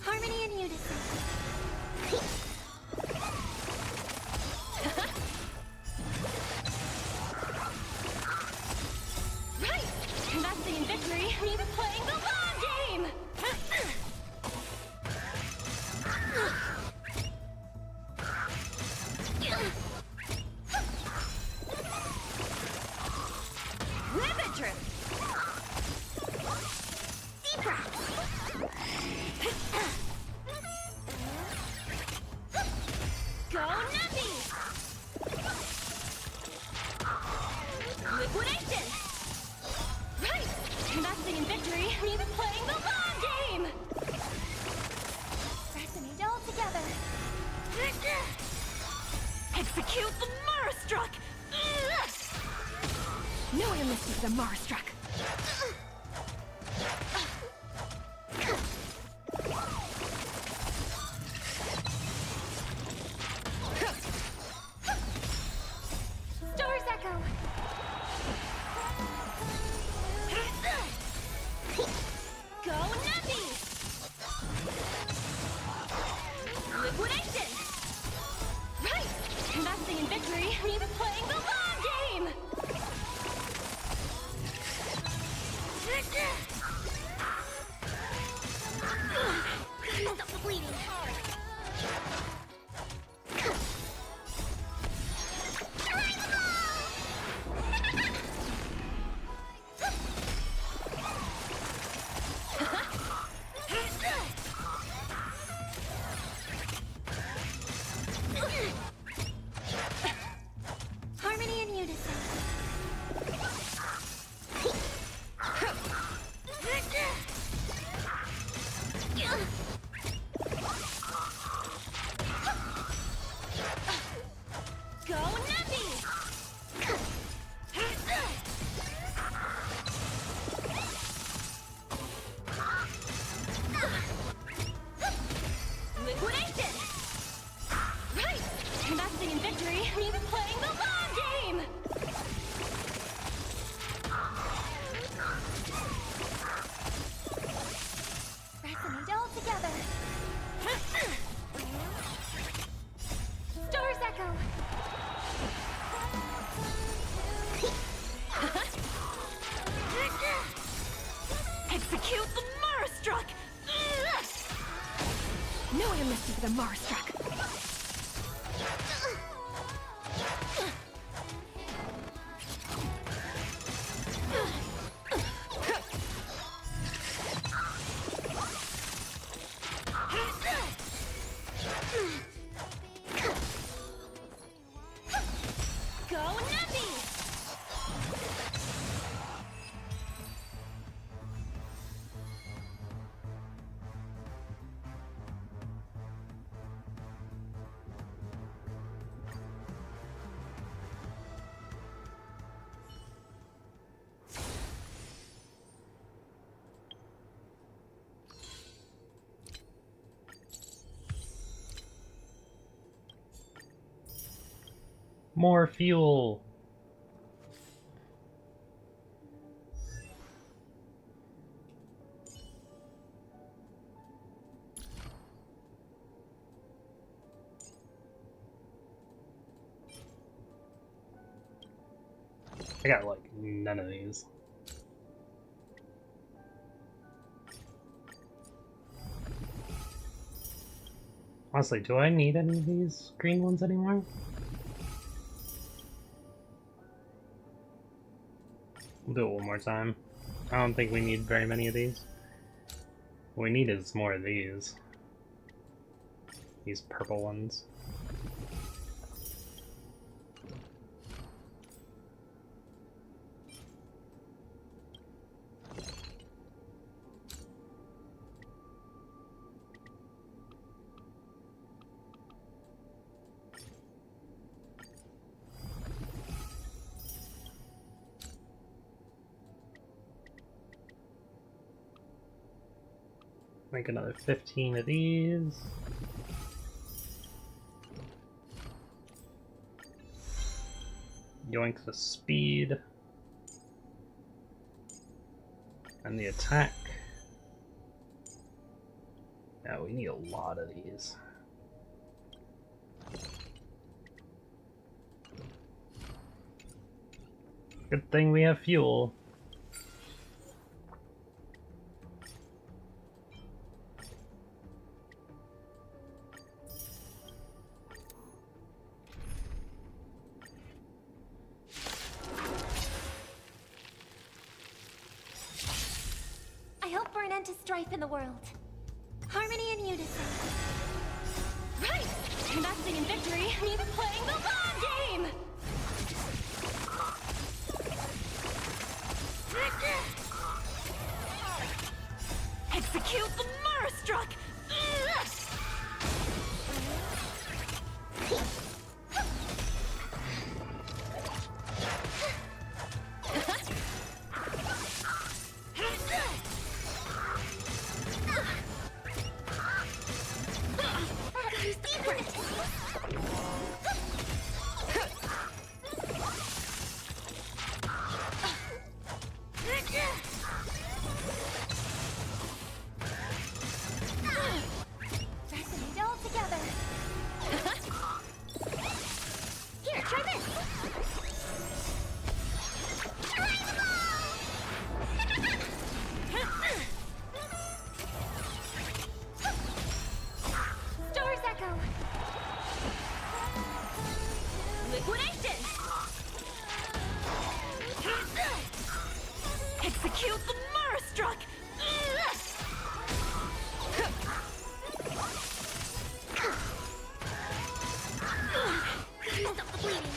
Harmony and unison. Right! Investing in victory means playing the long game! Ribbon trip! Deep breath! Go Navi! Liquidation! Right! Investing in victory means playing the long game! Resonate all together! Execute the Marastruck! No one misses the Marastruck! Star's Echo! Go Navi! Liquidation! Right! Investing in victory means playing the long game! No amnesty for the Marstruck. Go Nappy! More fuel. I got like none of these. Honestly, do I need any of these green ones anymore? We'll do it one more time. I don't think we need very many of these. What we need is more of these. These purple ones. Make another 15 of these. Yoink the speed. And the attack. Yeah, we need a lot of these. Good thing we have fuel. I hope for an end to strife in the world. Harmony and unison. Right! Investing in victory means playing the long game! Execute the Marstruck! Resonate all together. Here, try this. Star's Echo. Liquidation! Execute the Marstruck! Stop the bleeding.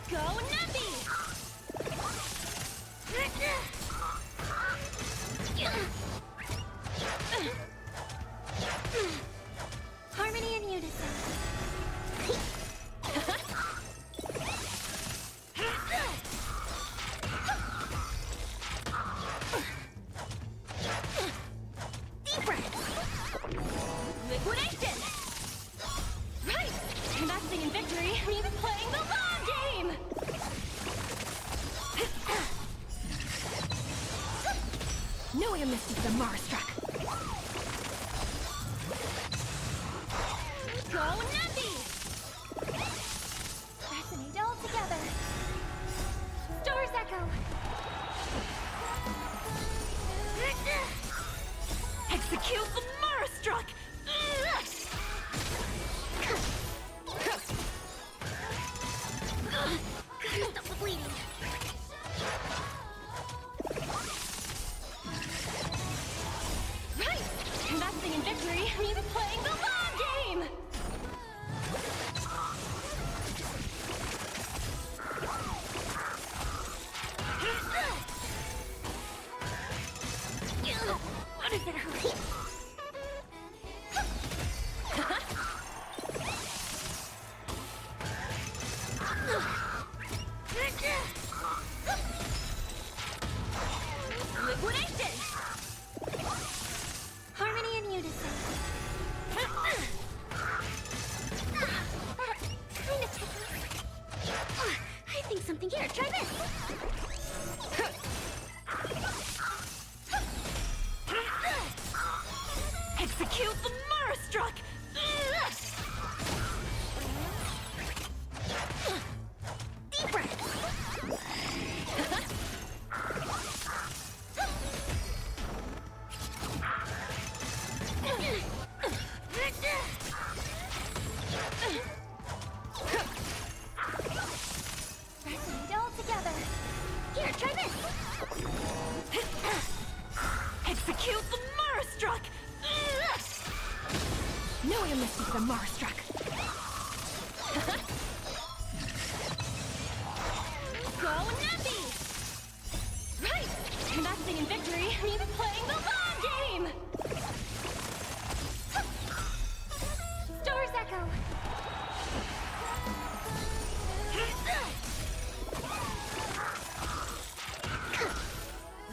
Go Nappy! Harmony and unison. Deep breath! Liquidation! Right! Investing in victory means playing the long game! No amnesty for the Marstruck! Go Nappy! Resonate all together. Star's think something here. Try this. Execute the Marastruck! Deep breath! Resonate all together. Here, try this. Execute the Marastruck! No amnesty for the Marastruck. Go Nappy! Right! Investing in victory means playing the long game! Stars Echo!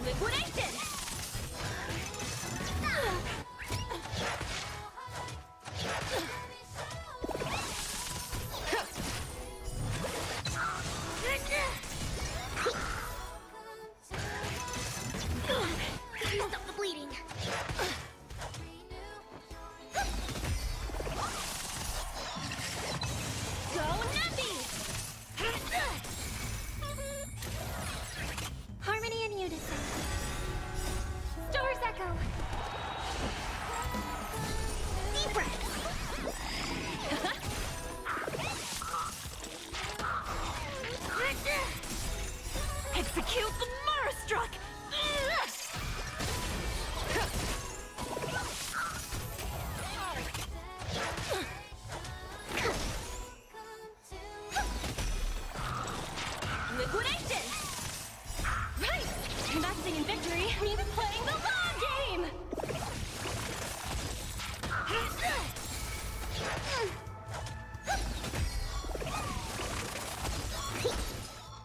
Liquidation! Stop the bleeding! Go Nappy! Harmony and unison. Stars Echo. Deep breath. Execute the Marastruck! Liquidation! Right! Investing in victory means playing the long game!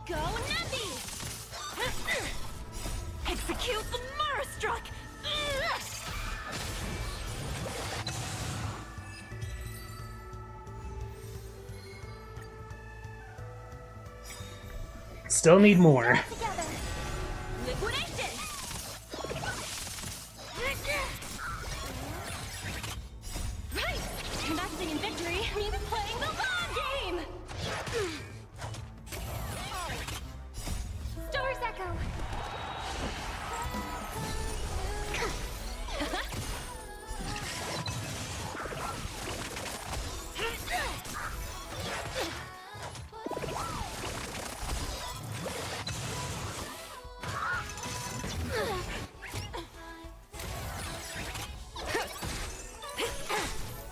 Go Nappy! Execute the Marastruck! Still need more. Together. Liquidation! Right! Investing in victory means playing the long game! Stars Echo!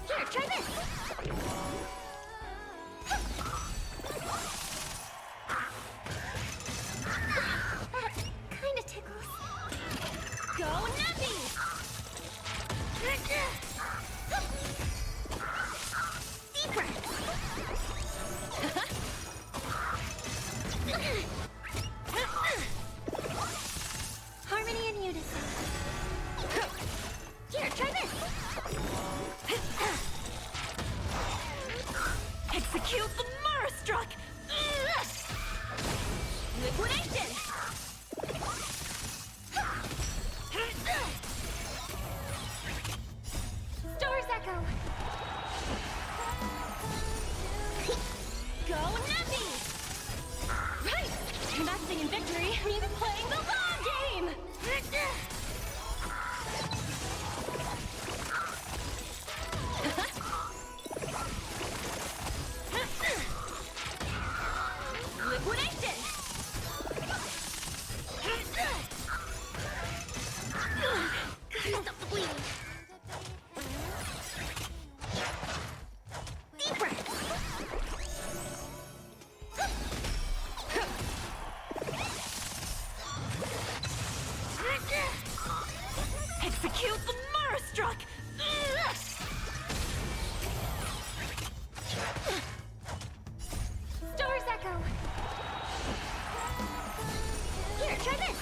Here, try this! That kinda tickles. Go Nappy! Deep breath! Harmony and unison. Here, try this! Execute the Marastruck! Liquidation! Stars Echo! Go Nappy! Right! Investing in victory means playing the long game! Liquidation! Stop the bleeding! Deep breath! Execute the Marastruck! Stars Echo! Here, try this!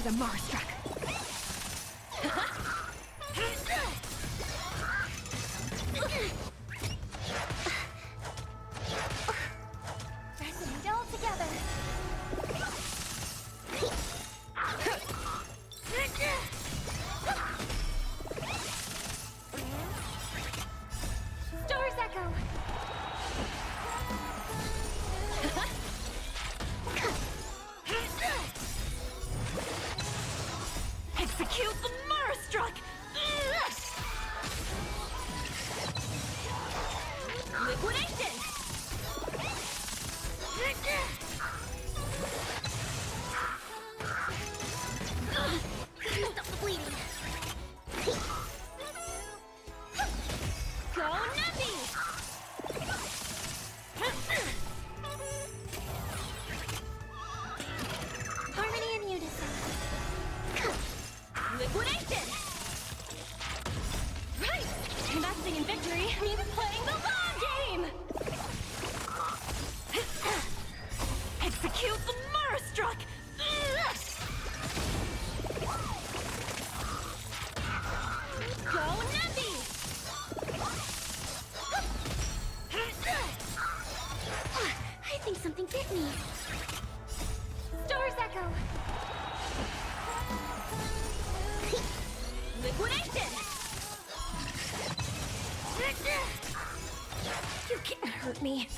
the Mars track. Resonate all together. Stars echo. Execute the Mars struck. Liquidation. Stop the bleeding. Go Navi. Harmony and unison. Liquidation. Right. Investing in victory means playing the long game. Execute the Mars struck. Go Navi. I think something bit me. Stars echo. Liquidation. You can't hurt me.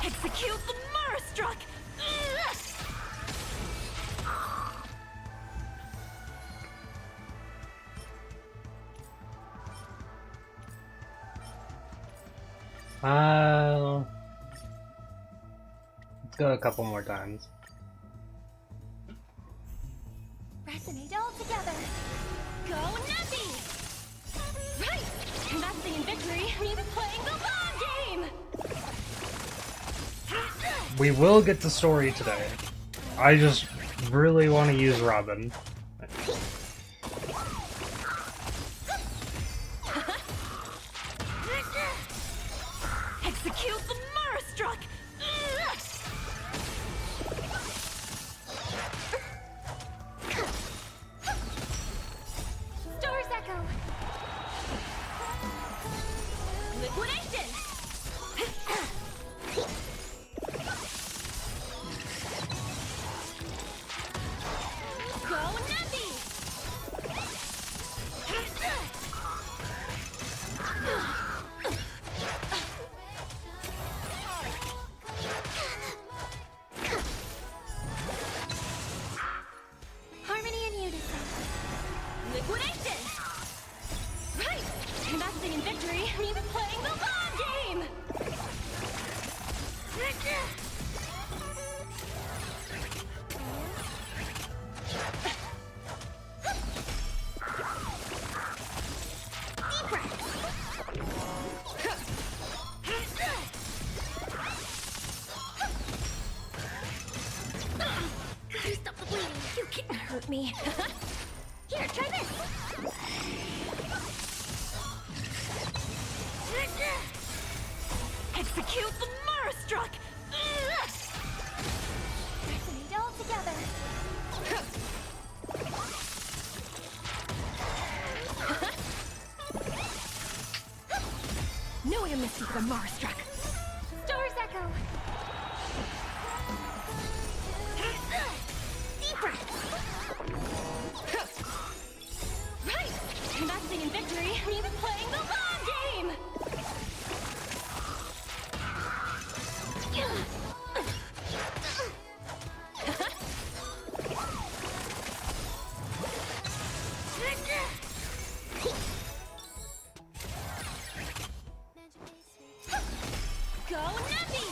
Execute the Mars struck. Let's go a couple more times. Resonate all together. Go Navi. Right. Investing in victory means playing the long game. We will get to story today. I just really want to use Robin. Execute the Mars struck. Stars echo. Liquidation. Go Navi. Harmony and unison. Liquidation. Right. Investing in victory means playing the long game. Deep breath. Gotta stop the bleeding. You can't hurt me. Here, try this. Execute the Mars struck. Resonate all together. No amnesty for the Mars struck. Stars echo. Deep breath. Right. Investing in victory means playing the long game. Go Navi.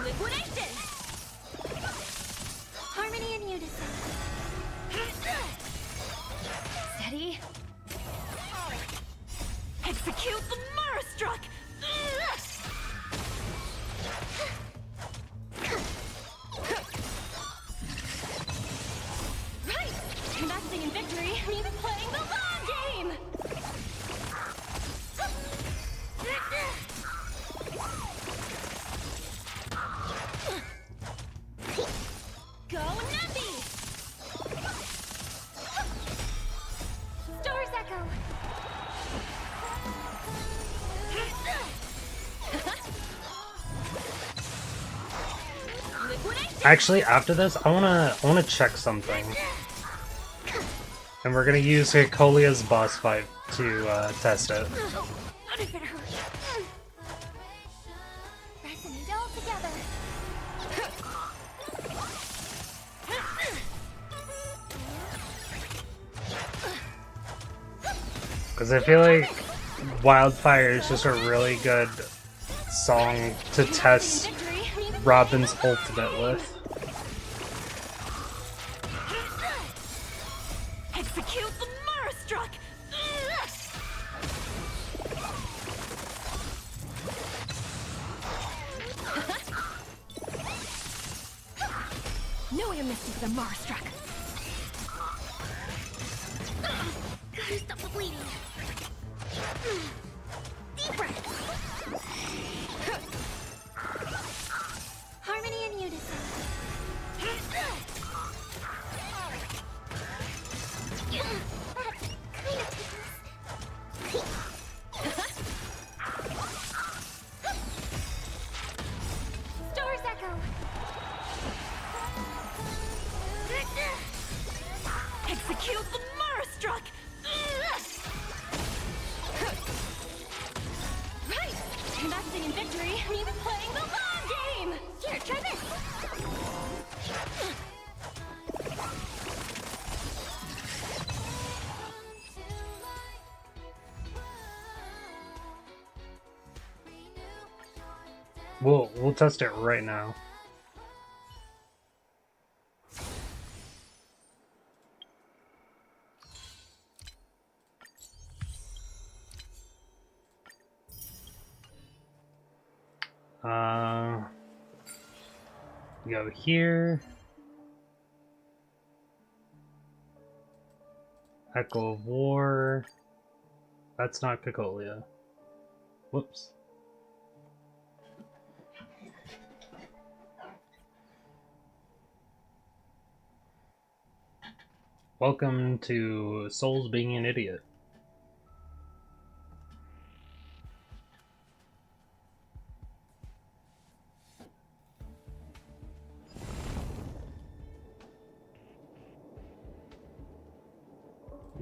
Liquidation. Harmony and unison. Steady. Execute the Mars struck. Investing in victory means playing the long game! Go Nappy! Stars Echo. Liquidation! Actually, after this, I wanna check something. And we're gonna use Hikolia's boss fight to test it. What if it hurts? Resonate all together. Because I feel like Wildfire is just a really good song to test Victory means Robin's ultimate with. execute the Marastruck! No amnesty for the Marastruck! Gotta stop the bleeding. Deep breath. Harmony and unison. That kind of tickles. Stars Echo. Execute the Marastruck! Right! Investing in victory means playing the long game! Here, try this. We'll test it right now. Go here. Echo of War. That's not Hikolia. Whoops. Welcome to Souls Being an Idiot.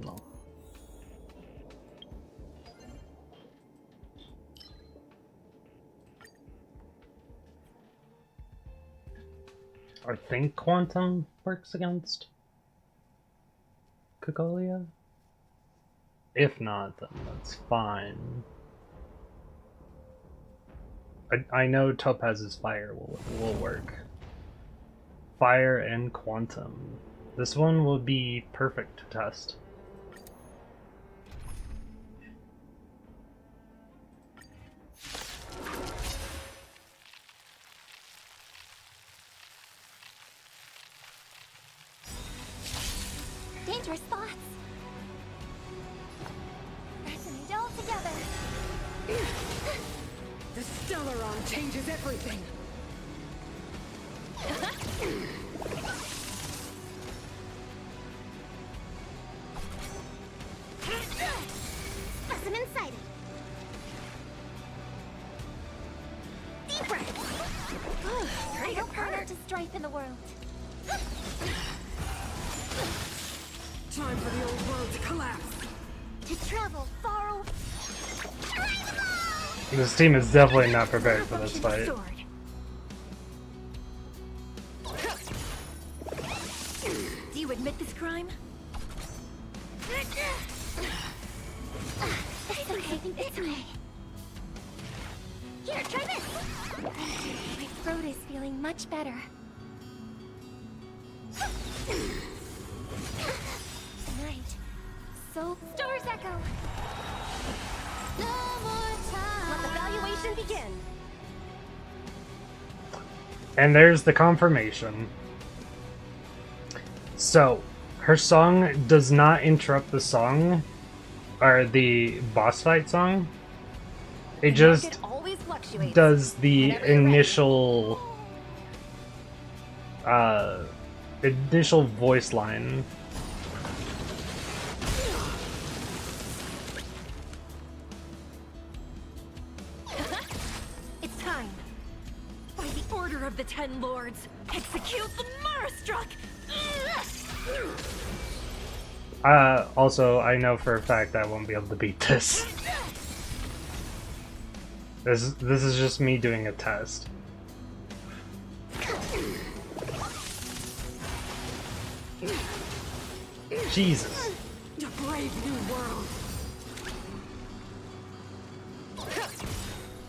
No. I think Quantum works against Hikolia? If not, then that's fine. I know Topaz's Fire will work. Fire and Quantum. This one will be perfect to test. Dangerous thoughts. Resonate all together. The Stellaron changes everything. Specimen sighted. Deep breath. I don't want there to strife in the world. Time for the old world to collapse. To travel far away. This team is definitely not prepared for this fight. Sword. Do you admit this crime? It's okay, it's okay. Here, try this. My throat is feeling much better. Tonight, so Stars Echo. No more time. Let the valuation begin. And there's the confirmation. So, Her song does not interrupt the song, or the boss fight song. It just always fluctuates. does the Whenever you're ready. initial voice line. It's time. By the order of the Ten Lords, execute the Marstruck! Also, I know for a fact that I won't be able to beat this. This is just me doing a test. Jesus. A brave new world.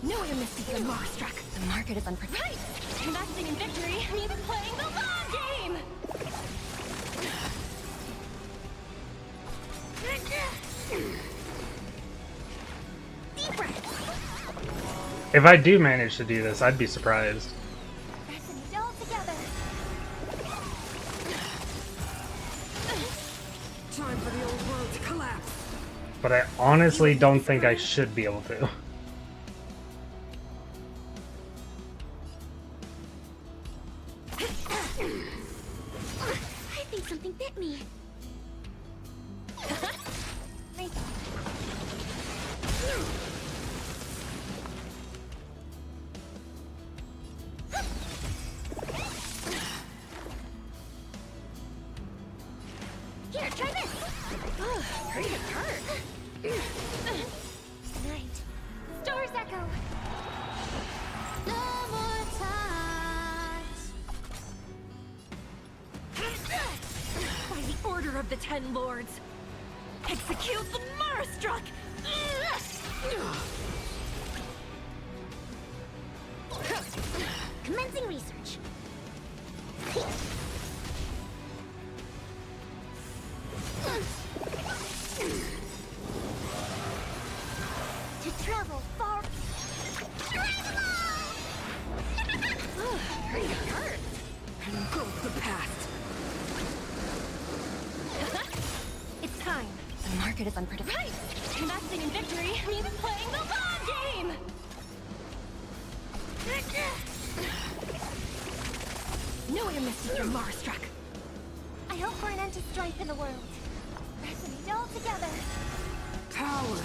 No way to mistake the Marstruck. The market is unpredictable. Right! Investing in victory means playing the long game! Deep breath. If I do manage to do this, I'd be surprised. Pressing it all together. Time for the old world to collapse. But I honestly don't think I should be able to. I think something bit me. Here, try this. Pretty hurt. Night. Stars echo. No more times. By the order of the Ten Lords, execute the Marstruck! Commencing research. To travel far. Pretty hurt. Engulf the past. It's time. The market is unpredictable. Right! Investing in victory means playing the long game! No way to mistake your Marstruck. I hope for an end to strife in the world. Resonate all together. Power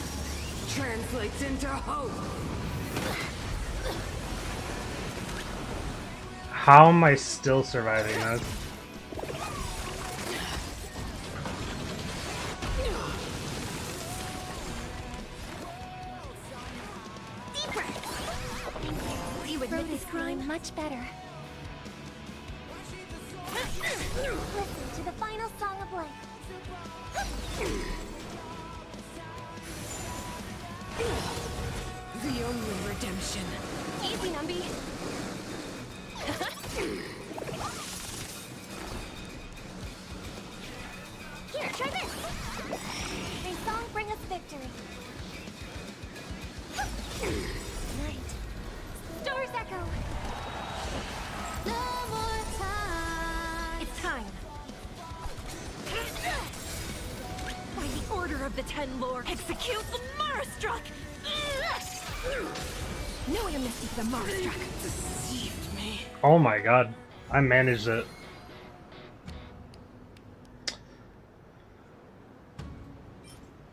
translates into hope. How am I still surviving this? Deep breath. You admit this crime? Much better. Listen to the final song of life. The only redemption. Easy, Numby. Here, try this. May song bring us victory. Night. Stars echo. No more time. It's time. By the order of the Ten Lords, execute the Marstruck! No way to mistake the Marstruck. Deceived me. Oh my god. I managed it.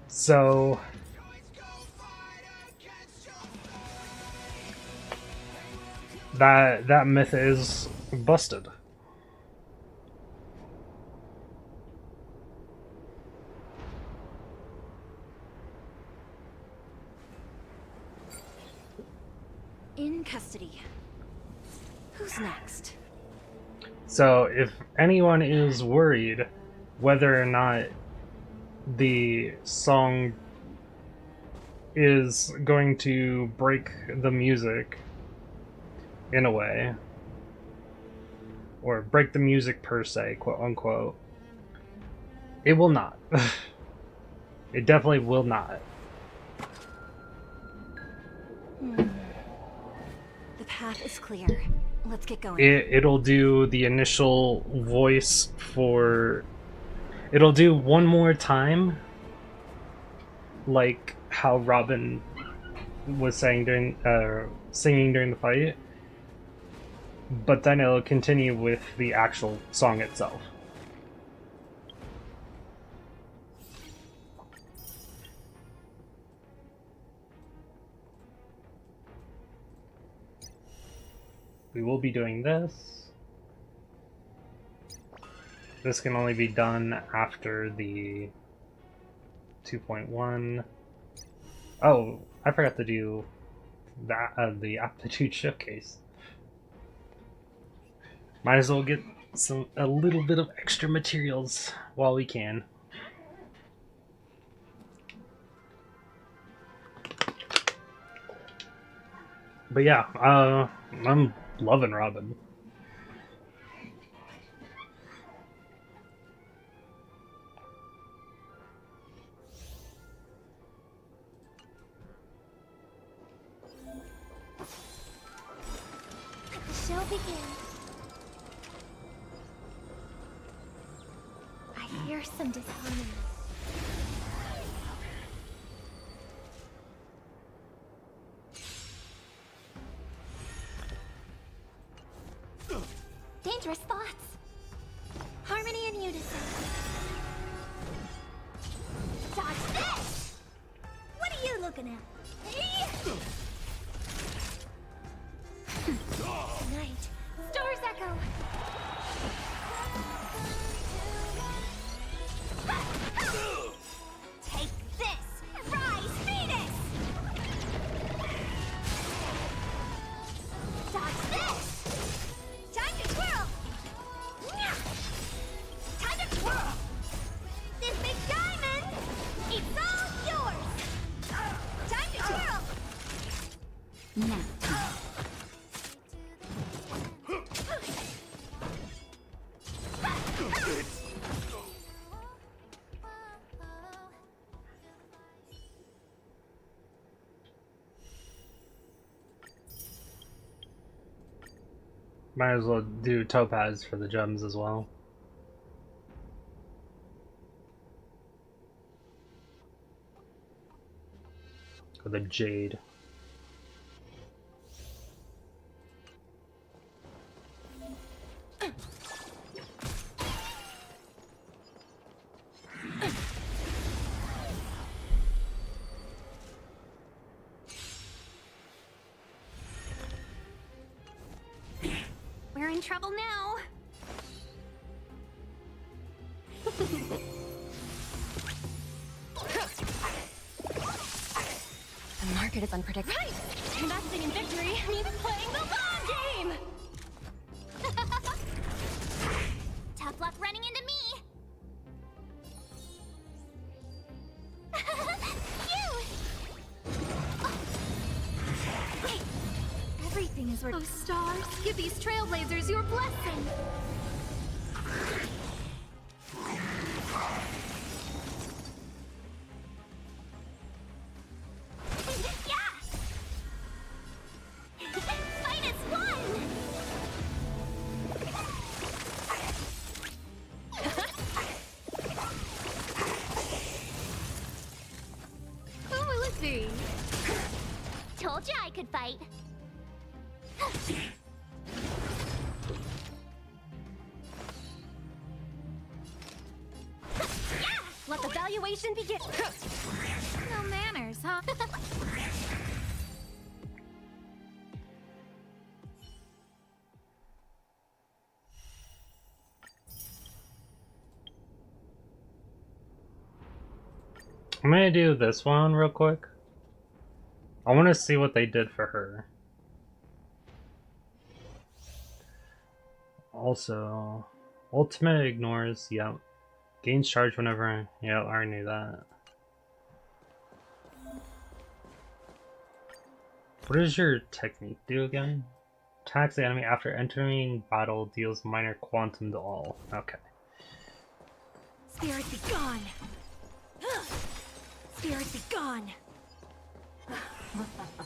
So that myth is busted. In custody. Who's next? So if anyone is worried whether or not the song is going to break the music in a way, or break the music per se, quote unquote, it will not. It definitely will not. The path is clear. Let's get going. It'll do the initial voice for It'll do one more time, like how Robin was saying during singing during the fight, but then it'll continue with the actual song itself. We will be doing this. This can only be done after the 2.1. Oh, I forgot to do that the aptitude showcase. Might as well get a little bit of extra materials while we can. But yeah, I'm loving Robin. The show begins. I hear some disharmony. Dangerous thoughts. Harmony and unison. Dodge this! What are you looking at? Night. Stars echo. Take this! Rise, Venus! Dodge this! Time to twirl! Time to twirl! This big diamond! It's all yours! Time to twirl! Now. Might as well do Topaz for the gems as well. Or the Jade. We're in trouble now. The market is unpredictable. Right! Investing in victory means playing the long game! Tough luck running into me. Everything is worth. Oh, stars, give these trailblazers your blessing. Fight is one. Who will it be? Told you I could fight. Let the valuation begin. No manners, huh? I'm gonna do this one real quick. I want to see what they did for her. Also, ultimate ignores, yep. Gains charge whenever, yep, I already knew that. What does your technique do again? Attacks the enemy after entering battle, deals minor quantum to all. Okay. Spirit be gone! Spirit be gone!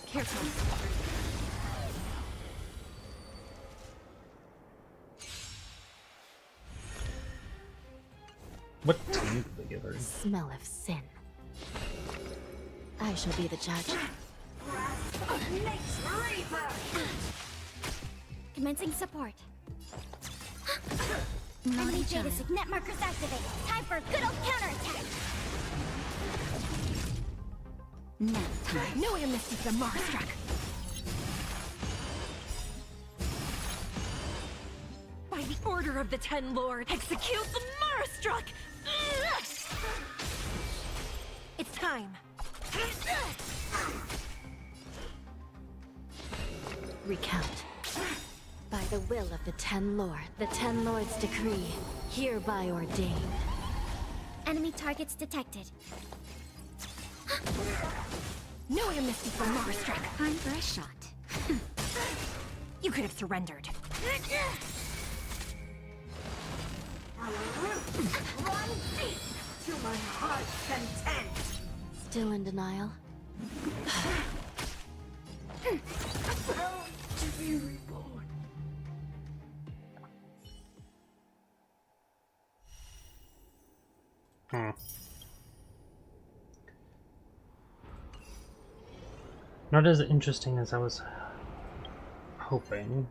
Careful. What team did they give her? Smell of sin. I shall be the judge. Commencing support. Naughty Enemy child. data signet markers activated. Time for a good old counterattack. Nap time. No amnesty for the Marstruck. By the order of the Ten Lord, execute the Marstruck! It's time. Recount. By the will of the Ten Lord, the Ten Lord's decree, hereby ordained. Enemy targets detected. No amnesty for Marstruck. Time for a shot. You could have surrendered. Run deep to my heart's content. Still in denial? To be reborn. Hmm. Not as interesting as I was hoping.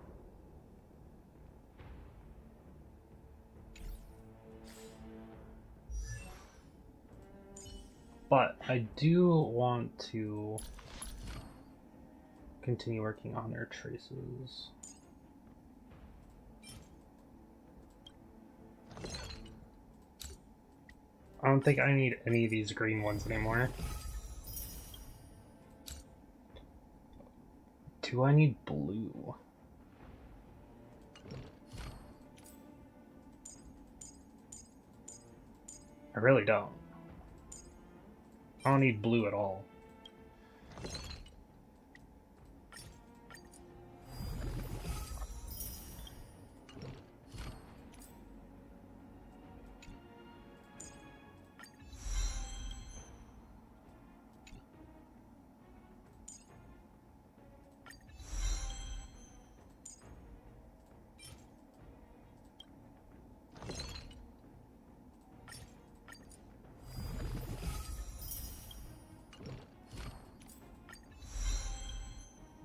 But I do want to continue working on their traces. I don't think I need any of these green ones anymore. Do I need blue? I really don't. I don't need blue at all.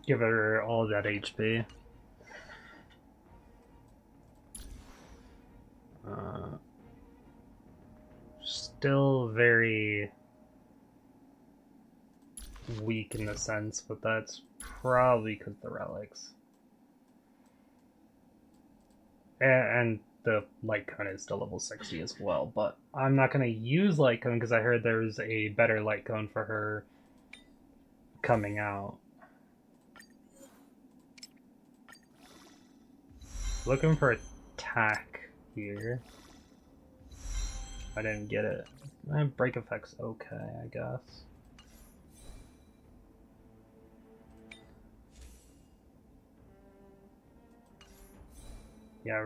Give her all that HP. Still very weak in the sense, but that's probably because the relics. And the light cone is still level 60 as well, but I'm not going to use light cone because I heard there's a better light cone for her coming out. Looking for attack here. I didn't get it. Break effect's okay, I guess. Yeah,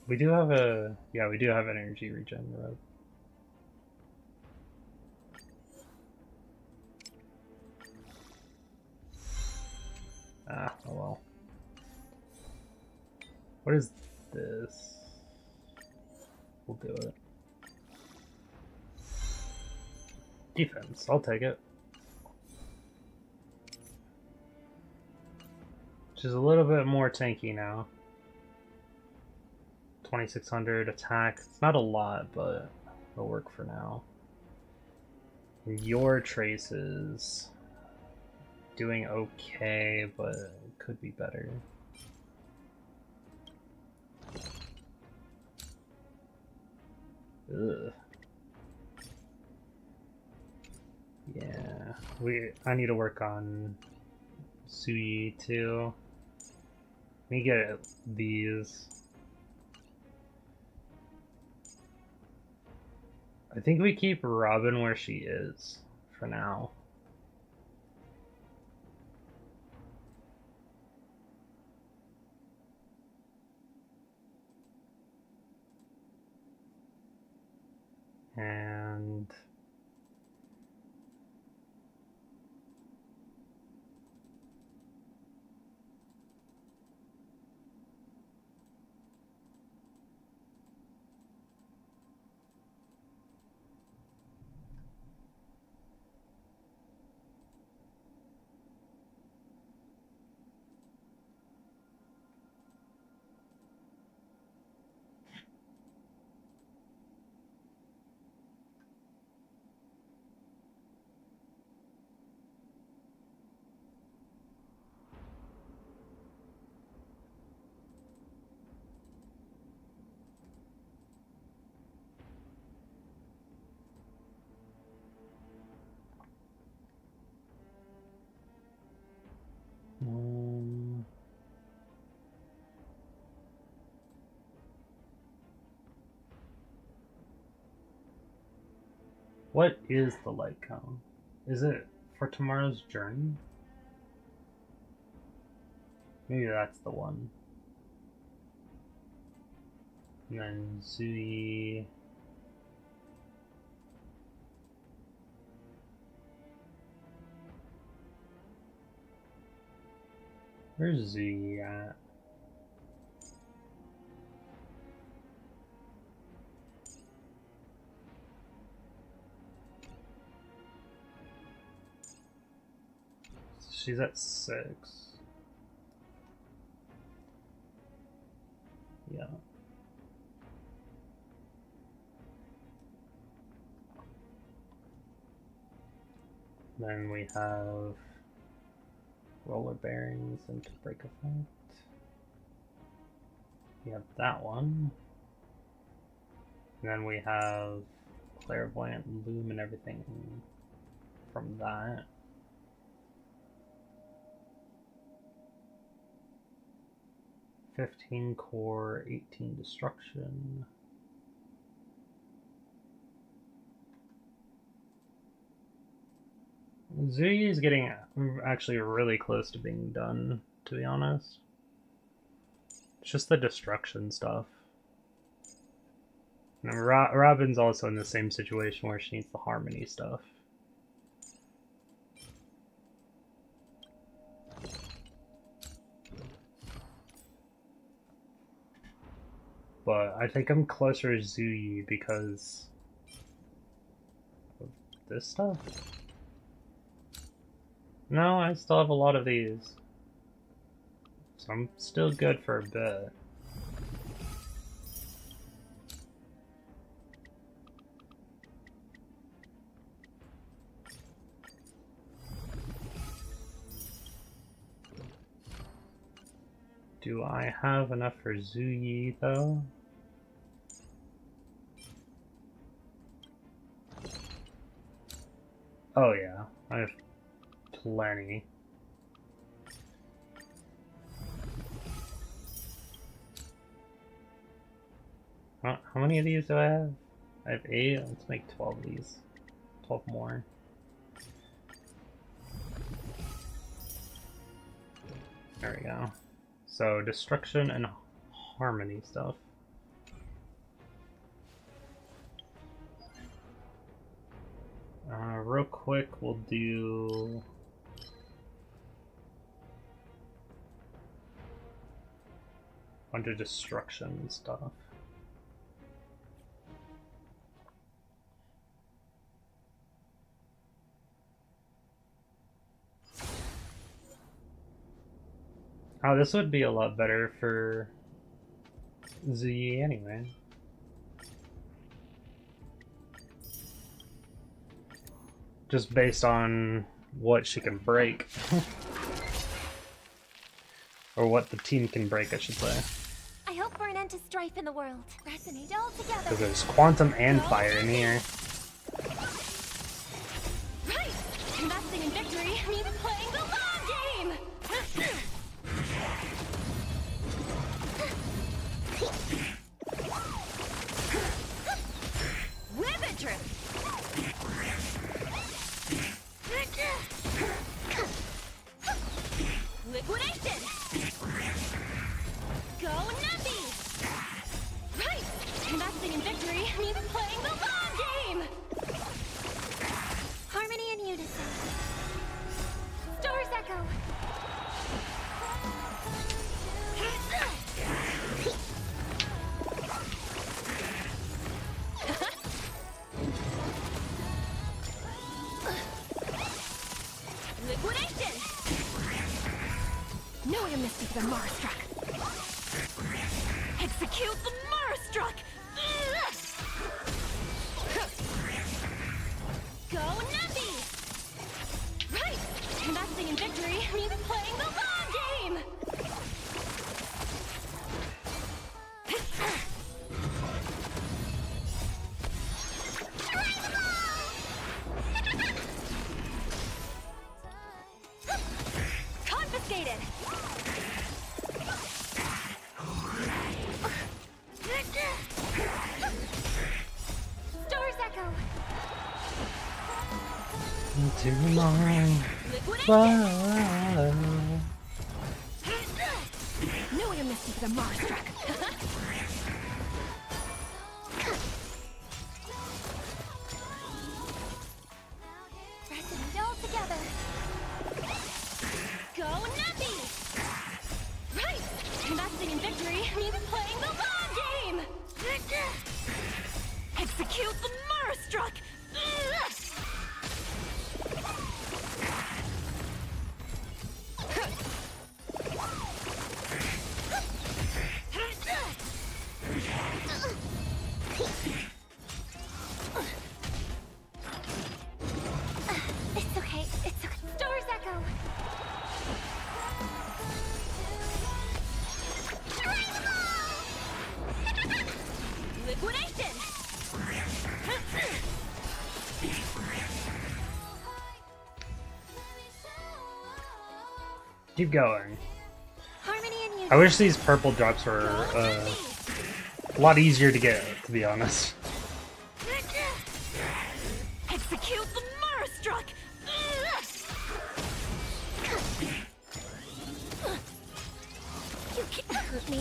we do have energy regen, right? Ah, oh well. What is this? We'll do it. Defense, I'll take it. Which is a little bit more tanky now. 2600 attack. It's not a lot, but it'll work for now. And your traces doing okay, but it could be better. Ugh. Yeah, I need to work on Sui too. Let me get these. I think we keep Robin where she is for now. And What is the light cone? Is it for tomorrow's journey? Maybe that's the one. And then Zui. Where's Zui at? She's at 6. Yeah. Then we have roller bearings into break effect. We have that one. And then we have clairvoyant loom and everything from that. $15 core, 18 destruction. Zui is getting actually really close to being done, to be honest. It's just the destruction stuff. And Robin's also in the same situation where she needs the harmony stuff. But I think I'm closer to Zui because of this stuff. No, I still have a lot of these. So I'm still good for a bit. Do I have enough for Zui though? Oh yeah, I have plenty. How many of these do I have? I have 8. Let's make 12 of these. 12 more. There we go. So destruction and harmony stuff. Real quick, we'll do a bunch of destruction and stuff. Oh, this would be a lot better for Z anyway. Just based on what she can break. Or what the team can break, I should say. I hope for an end to strife in the world. Resonate all together. Because there's quantum and fire in here. Right! Investing in victory means playing the long game! Whip trip! Liquidation! Go Nappy! Right! Investing in victory means playing the long game! Harmony and unison. Stars echo! Liquidation! No amnesty for the Marastruck! Execute the Marastruck! Go Nappy! Right! Investing in victory means playing the long game! Confiscated! Tomorrow. Liquidate Whoa. Knew I missed you for the Mars truck. Pressing it all together. Go Nappy! Right! Investing in victory means playing the long game! Execute the Mars truck! It's okay. It's okay. Stars echo. Liquidation! Keep going. Harmony and I unity. wish these purple drops were a lot easier to get, to be honest. Execute the Mars truck! You can't hurt me.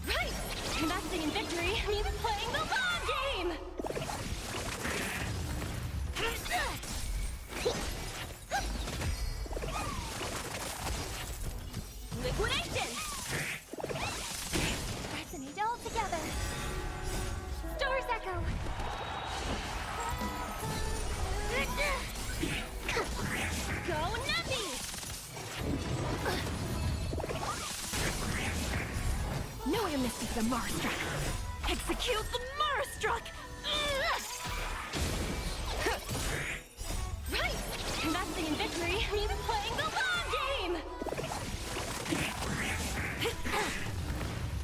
Right! Investing in victory means playing the long game! Liquidation! Resonate all together. Stars echo. Go Nappy! Knew I missed you for the Mars truck. Execute the Mars truck! Right! Investing in victory means playing the long game!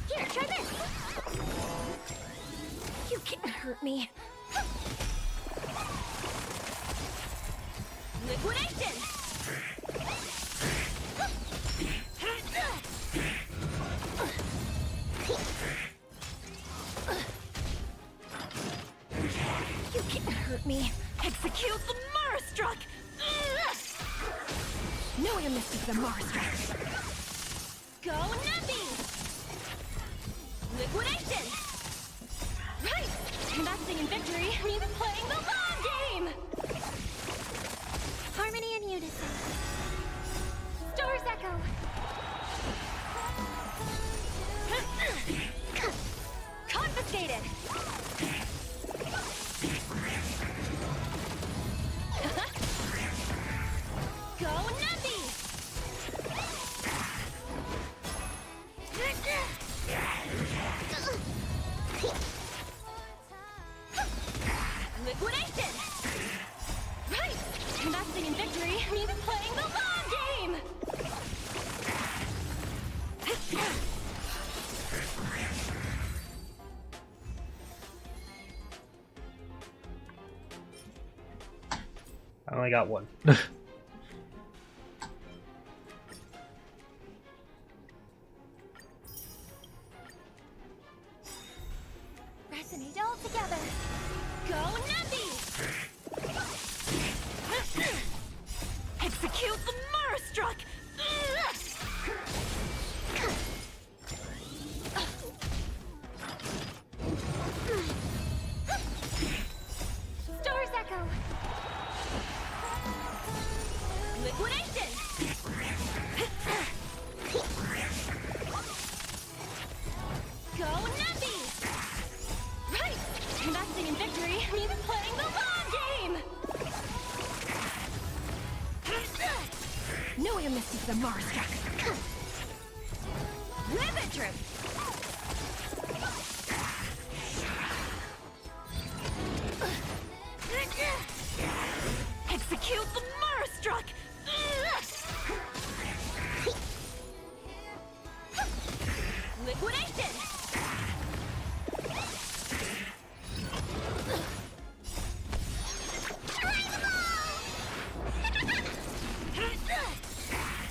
Here, try this. You can't hurt me. Liquidation! You can't hurt me. Execute the Mars truck! Knew I missed you for the Mars truck. Go Nappy! Liquidation! Right! Investing in victory means playing the long game! Harmony and unison. Stars echo. Confiscated! Go Nappy! Liquidation! Right! Investing in victory means playing the long game! I only got one. Resonate all together. Go Nappy! Execute the Mars truck! Stars echo. Liquidation! Go Nappy! Right! Investing in victory means playing the long game! Knew I missed you for the Mars truck. Ribbit trip! Execute the Mars truck! Liquidation!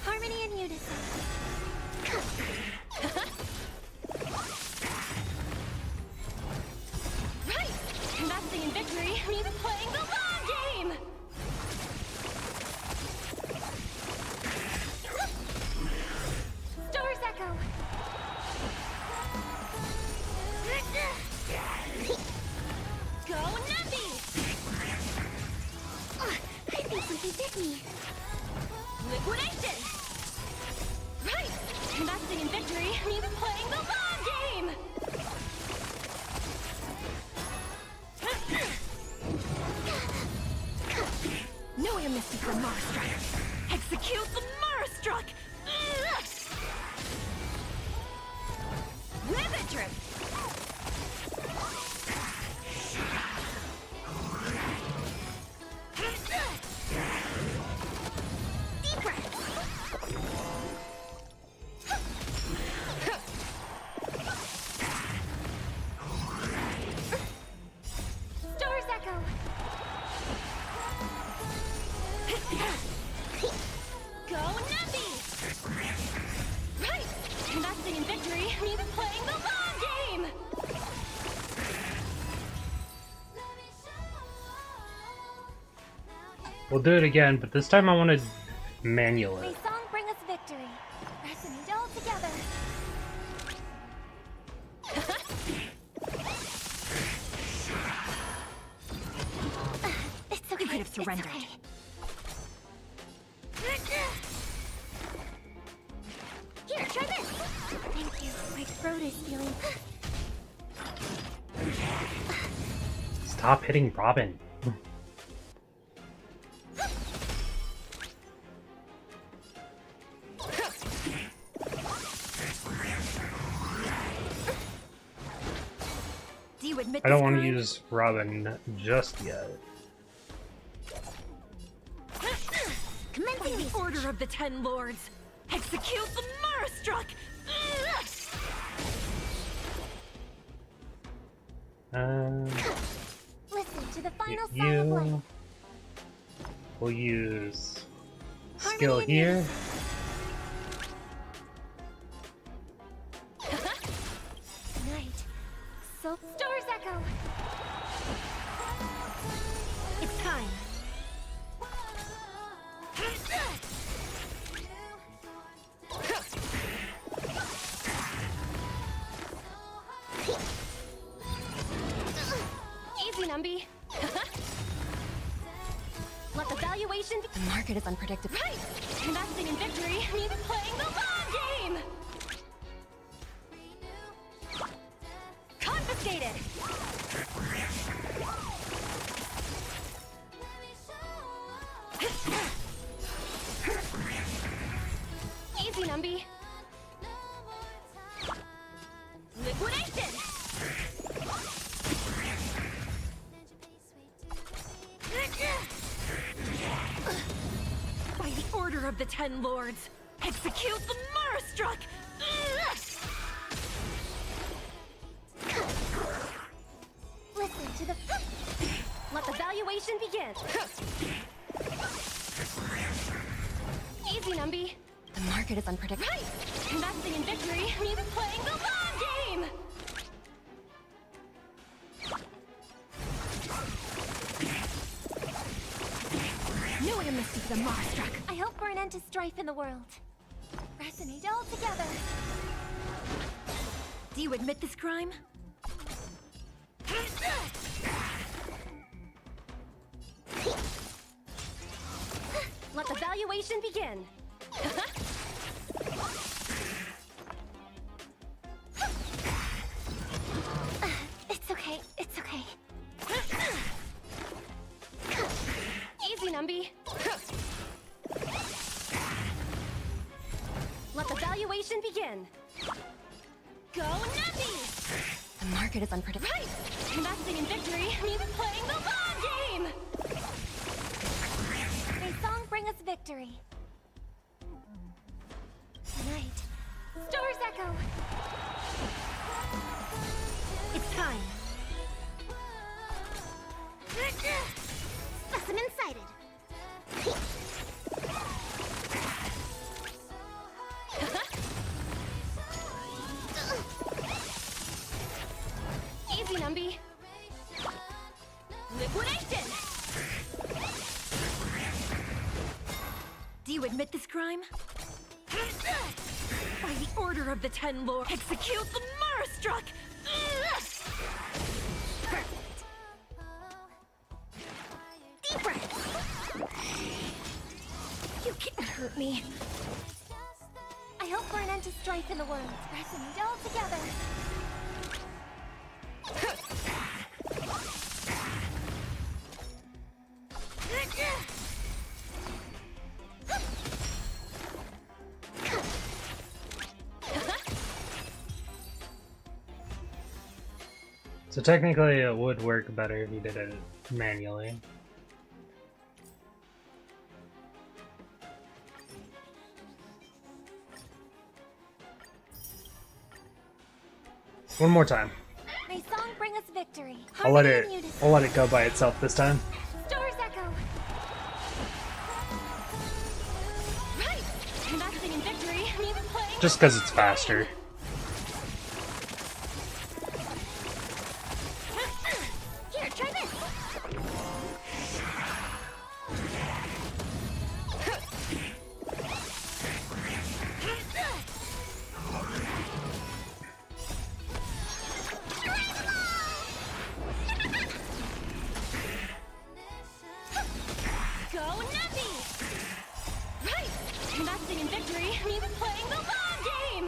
Harmony and unison. Right! Investing in victory means playing the long me. Liquidation! Right! Investing in victory means playing the long game! No amnesty for Marstruck! Execute the Marstruck! Rivet trip! Deep breath! Star's Echo! Go Nuppy! Right! Investing in victory means playing the long game! We'll do it again, but this time I want to manual May it. song bring us victory. Resonate all together. It's okay. You could have surrendered. Here, try this. Thank you. My throat is feeling. Stop hitting Robin. Do you admit I don't this want to crime? use Robin just yet. Commencing the Order of the Ten Lords. Execute the Marstruck. Listen to the final song of life. You will use skill here. Night. So Star's Echo. It's time. Easy, Numby. Let the valuation be. The market is unpredictable. Right! Investing in victory means playing the long game! Confiscated! Easy, Numby. Liquidation! By the order of the Ten Lords, execute the Marstruck! Listen to the... Let the valuation begin! Easy, Numby. The market is unpredictable. Right! Investing in victory means playing the long game! No amnesty for the Marstruck. I hope for an end to strife in the world. Resonate all together. Do you admit this crime? Let the valuation begin. It's okay. It's okay. Easy, Numby. Let the valuation begin. Go Nuppy! The market is unpredictable. Right! Investing in victory means playing the long game! May song bring us victory. Tonight, Star's Echo. It's time. Specimen sighted. Easy, Numby. Liquidation! Do you admit this crime? By the order of the Ten Lords, execute the Marstruck! Perfect. Deep breath. me. I hope for an end to strife in the world. Pressing it all together. So technically it would work better if you did it manually. One more time. May song bring us victory. I'll let Harmony it and I'll let it go by itself this time. Stars echo. Right. Investing in victory means playing. Just because it's faster. Here, try this. Go Nappy! Right! Investing in victory means playing the long game!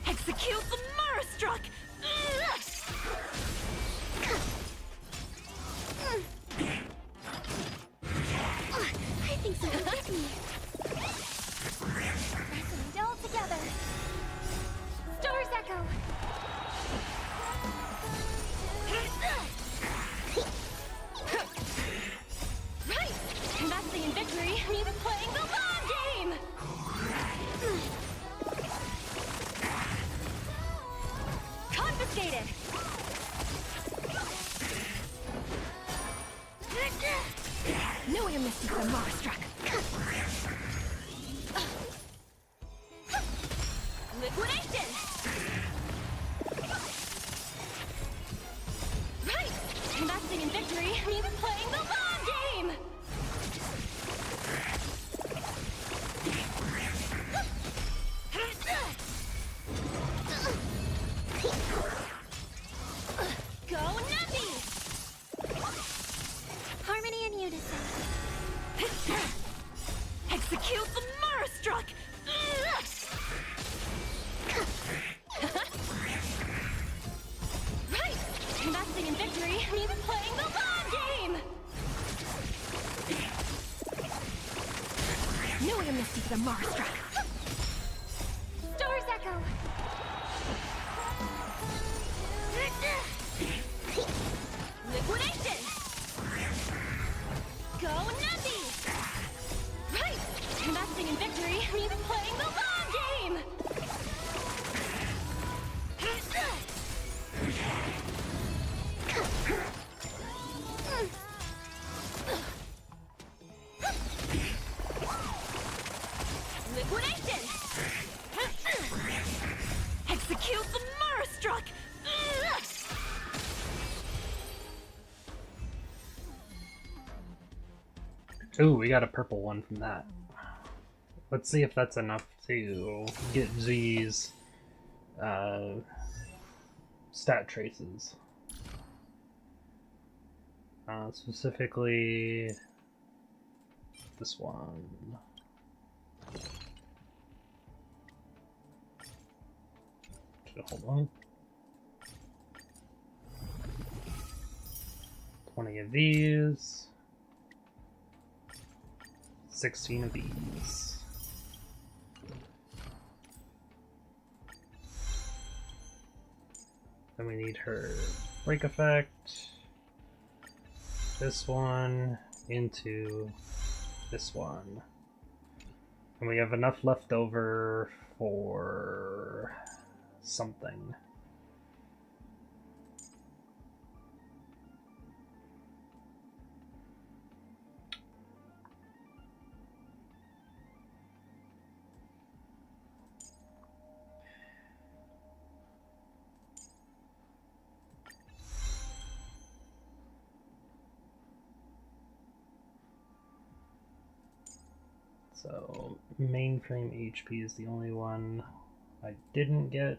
Execute the Marastruck! I think something hit me. Pressing it all together. Stars echo. Right! Investing in victory means playing the long game! Confiscated! Knew you missed the Marastruck. Liquidation! Right! Investing in victory means playing the long game! Go Nappy! Harmony and unison. Execute the Marastruck! Right! Investing in victory means playing the long game! Knew you missed the Marastruck. Stars echo. Liquidation! Go Nappy! Right! Investing in victory means playing the long game! Liquidation! Execute the Marastruck! Ooh, we got a purple one from that. Let's see if that's enough to get Z's stat traces. Specifically this one. Hold on. 20 of these. 16 of these. Then we need her break effect. This one into this one. And we have enough left over for something. So, mainframe HP is the only one I didn't get.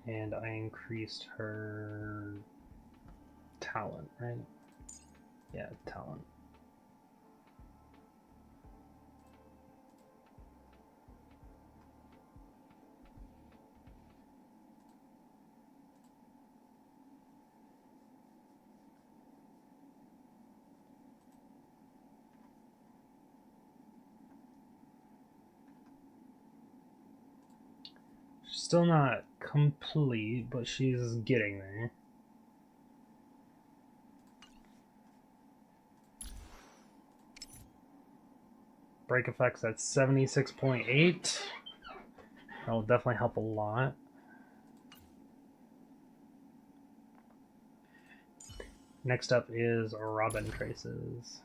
And I increased her talent, right? Yeah, talent. Still not complete, but she's getting there. Break effects at 76.8. That will definitely help a lot. Next up is Robin traces.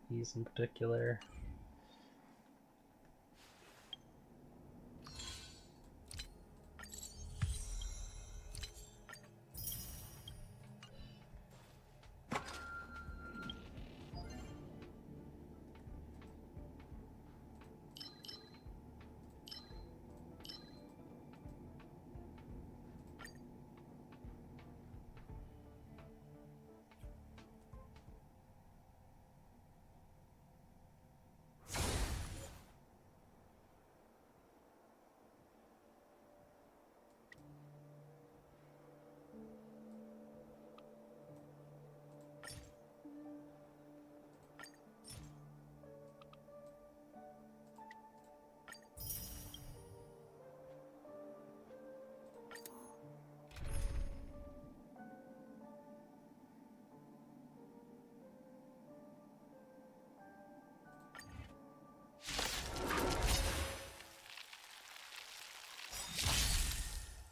These in particular.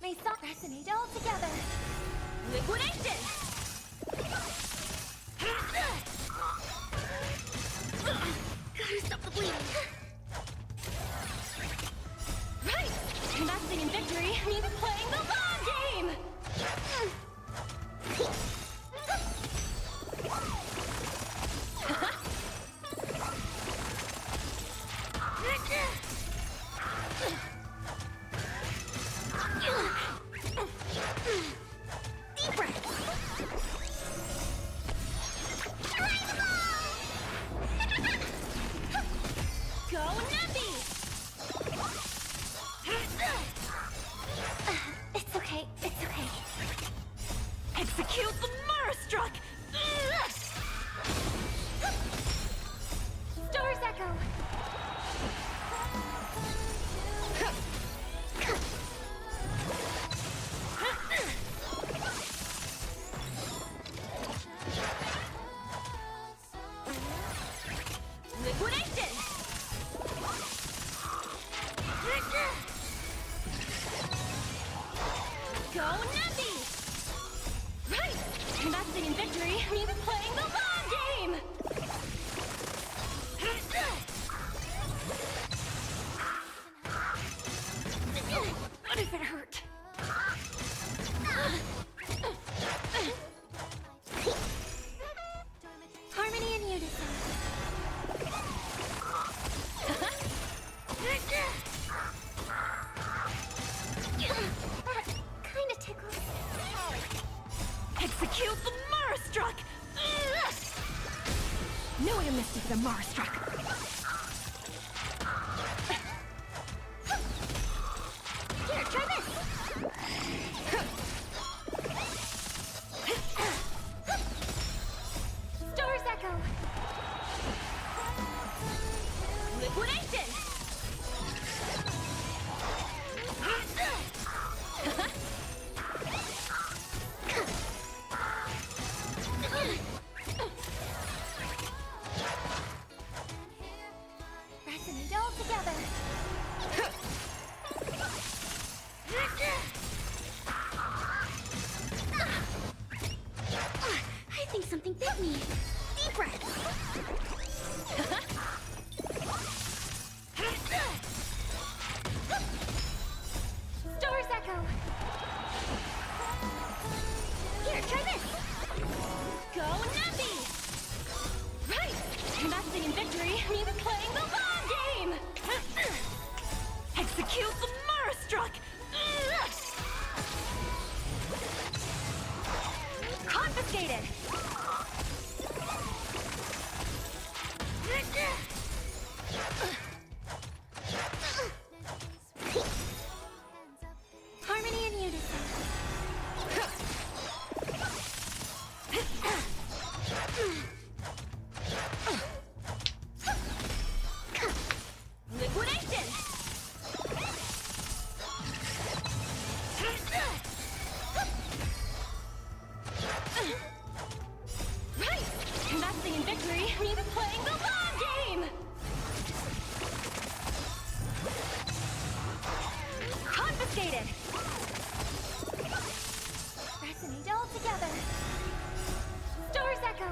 May song resonate all together. Liquidation! Gotta stop the bleeding. Right! Investing in victory means playing the long game! Deep breath. Go Nappy! It's okay, it's okay. Execute the Marastruck! Star's Echo! Liquidation! Go Nappy! Right! Investing in victory means playing the long game! What if it hurt? Harmony and unison. Kinda tickles. Execute the Marastruck! No way to mistake the Marastruck. Here, try this! Star's Echo! Liquidation! Resonate all together! I think something bit me. Deep breath. Star's Echo. Here, try this. Go Nappy. Right. Investing in victory means playing the long game. Execute the Marastruck. Confiscated! Resonate all together! Stars echo!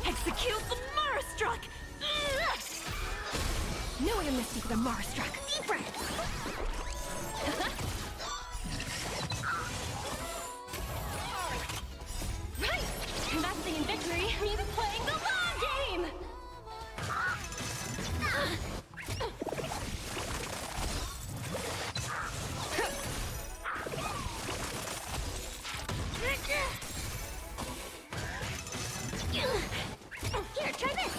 Execute the Marastruck! No one missed the Marastruck! Deep breath! Right! Investing in victory means playing the long game! Here, try this!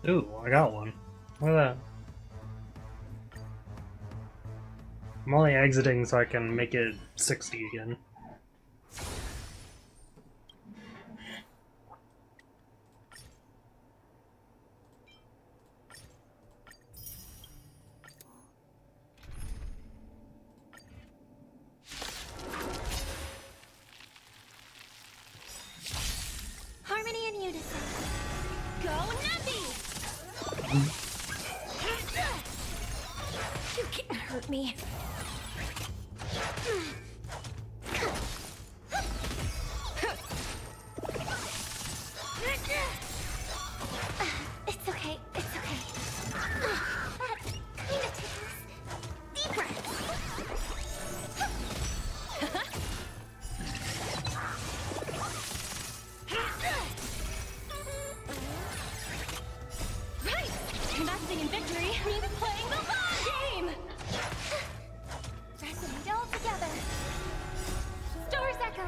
Ooh, I got one. Look at that. I'm only exiting so I can make it 60 again. Harmony and unison. Go Nappy! You can't hurt me. It's okay, it's okay. That kinda tickles. Deep breath. Right! Investing in victory means playing the long game! Resonate all together! Stars echo!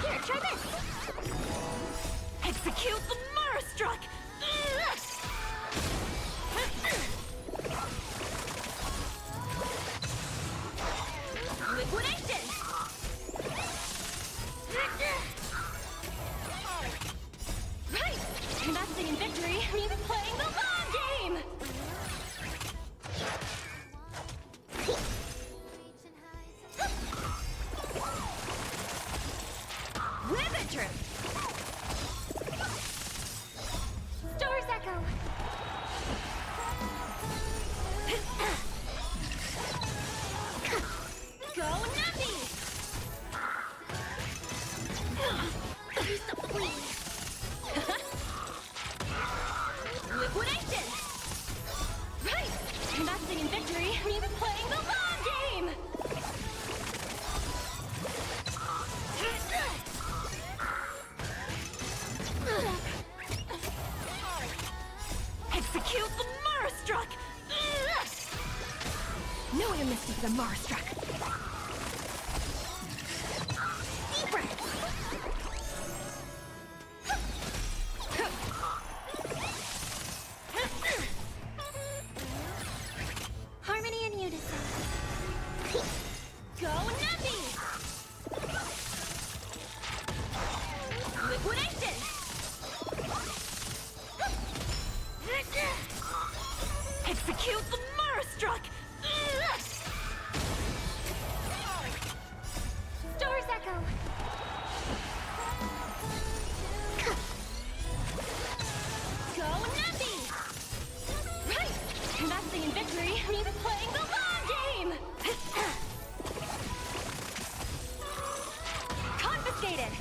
Here, try this! Execute the Marastruck! Liquidation! Right! Investing in victory means playing the long game! Whip it, Trip! Stars echo! Go Nappy! Here's the please! Liquidation! Right! Investing in victory means playing the long game! Execute the Marastruck! No one missed the Marastruck! Deep breath! Harmony and unison. Go Nappy! Liquidation! Execute the Marastruck! Stars echo! Go Nappy! Right! Investing in victory means playing the long game! Confiscated!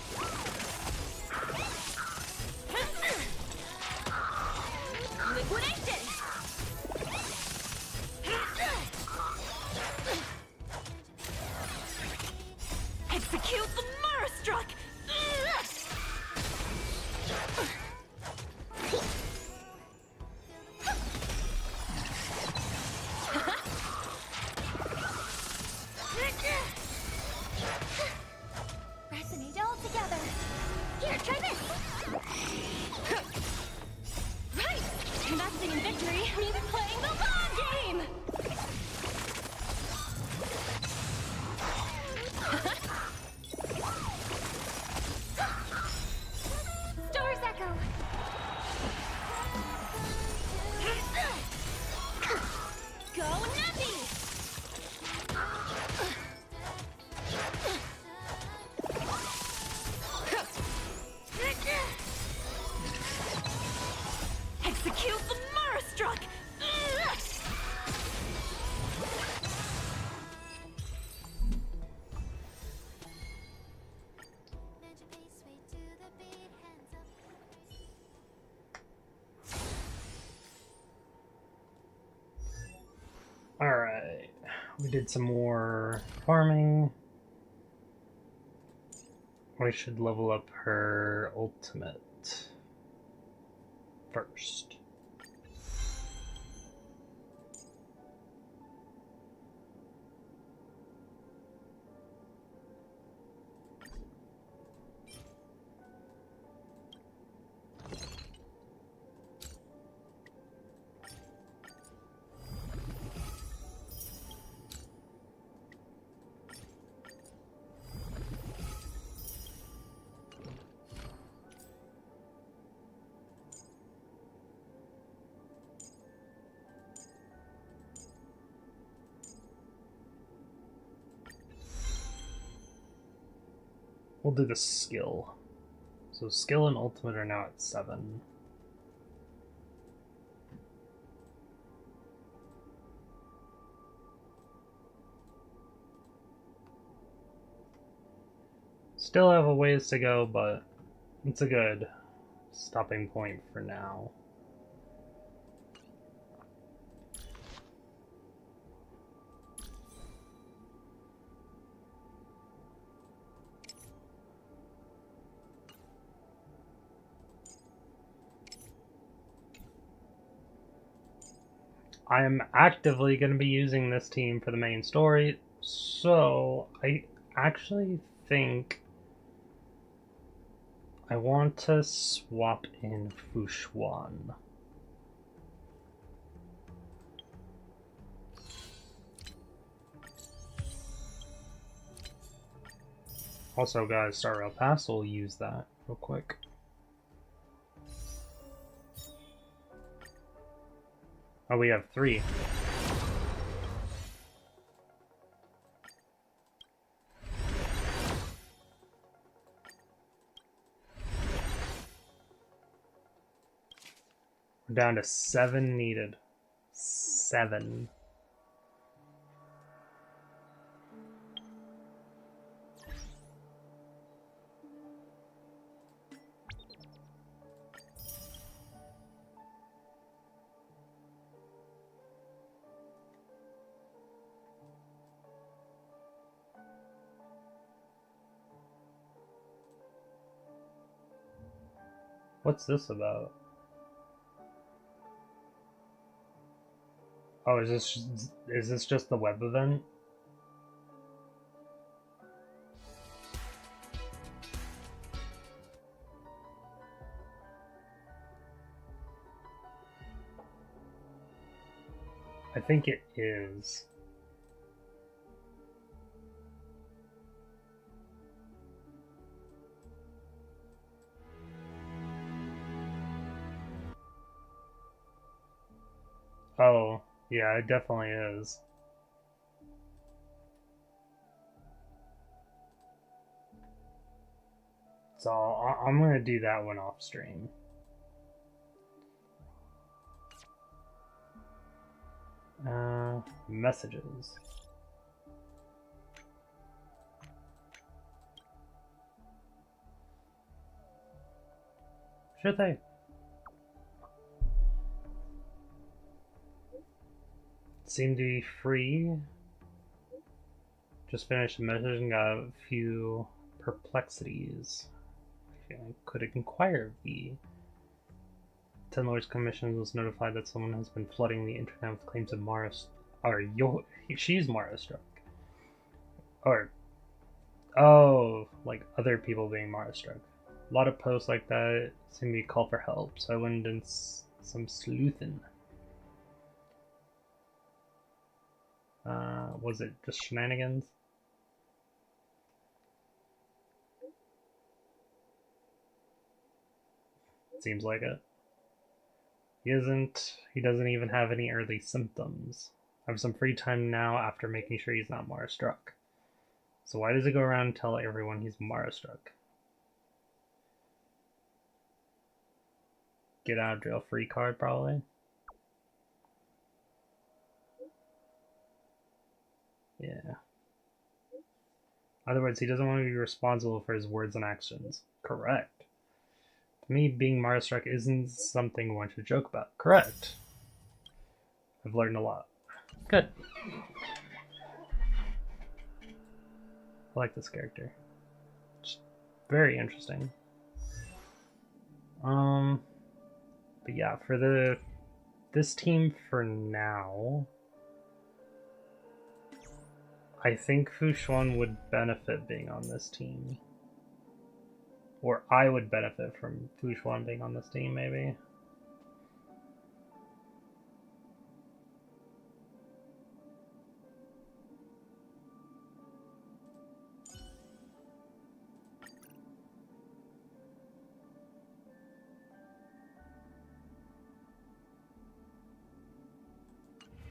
We did some more farming. We should level up her ultimate first. We'll do the skill. So skill and ultimate are now at 7. Still have a ways to go, but it's a good stopping point for now. I am actively going to be using this team for the main story, so I actually think I want to swap in Fushuan. Also, guys, HonkaiStarRail Pass, we'll use that real quick. Oh, we have 3. We're down to 7 needed. 7. What's this about? Oh, is this just the web event? I think it is. Oh, yeah, it definitely is. So I'm gonna do that one off stream. Messages. Should they? Seem to be free. Just finished a message and got a few perplexities. I could inquire of thee. 10 Lords Commission was notified that someone has been flooding the internet with claims of Mara, or she's Mara struck. Or, oh, like other people being Mara struck. A lot of posts like that seem to be call for help, so I went and did some sleuthing. Was it just shenanigans? Seems like it. He doesn't even have any early symptoms. I have some free time now after making sure he's not Mara struck. So why does he go around and tell everyone he's Mara struck? Get out of jail free card, probably. Yeah. In other words, he doesn't want to be responsible for his words and actions. Correct. To me, being Mara struck isn't something one should joke about. Correct. I've learned a lot. Good. I like this character. It's very interesting. But yeah, for this team for now, I think Fushuan would benefit being on this team. Or I would benefit from Fushuan being on this team, maybe.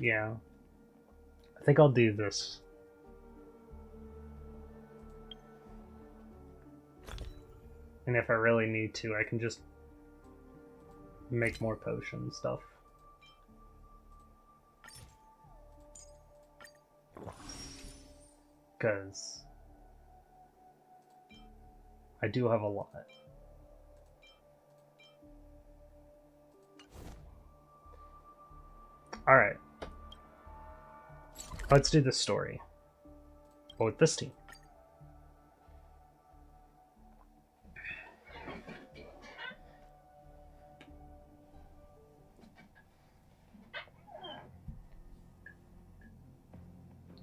Yeah. I think I'll do this. And if I really need to, I can just make more potion stuff. Because I do have a lot. Alright. Let's do the story. But with this team.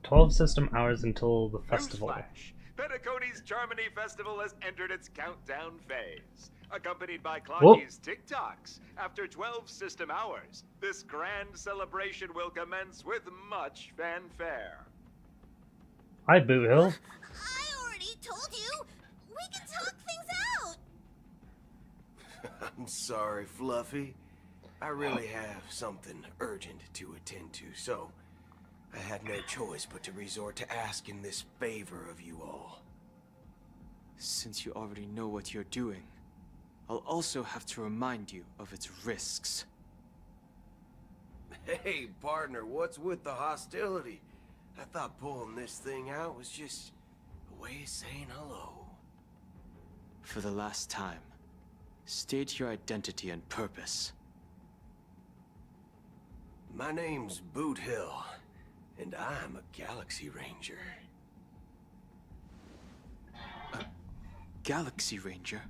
"12 system hours until the festival." Newsflash. Penacony's Germany Festival has entered its countdown phase. Accompanied by Clocky's TikToks. After 12 system hours, this grand celebration will commence with much fanfare. Hi, Boot Hill. I already told you. We can talk things out. I'm sorry, Fluffy. I really have something urgent to attend to, so I had no choice but to resort to asking this favor of you all. Since you already know what you're doing, I'll also have to remind you of its risks. Hey, partner, what's with the hostility? I thought pulling this thing out was just a way of saying hello. For the last time, state your identity and purpose. My name's Boot Hill, and I'm a Galaxy Ranger. A Galaxy Ranger?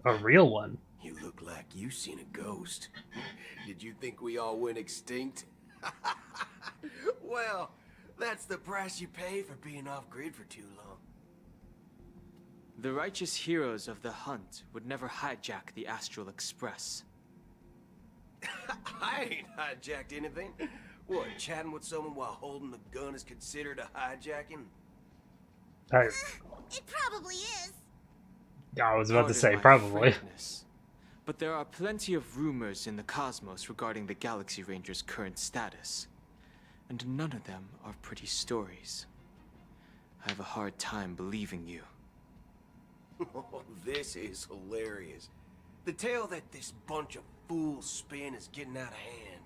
A real one. You look like you seen a ghost. Did you think we all went extinct? Well, that's the price you pay for being off-grid for too long. The righteous heroes of the hunt would never hijack the Astral Express. I ain't hijacked anything. What, chatting with someone while holding the gun is considered a hijacking? It probably is. I was about to say, Pardon my probably. frankness, but there are plenty of rumors in the cosmos regarding the Galaxy Ranger's current status, and none of them are pretty stories. I have a hard time believing you. Oh, this is hilarious. The tale that this bunch of fools spin is getting out of hand.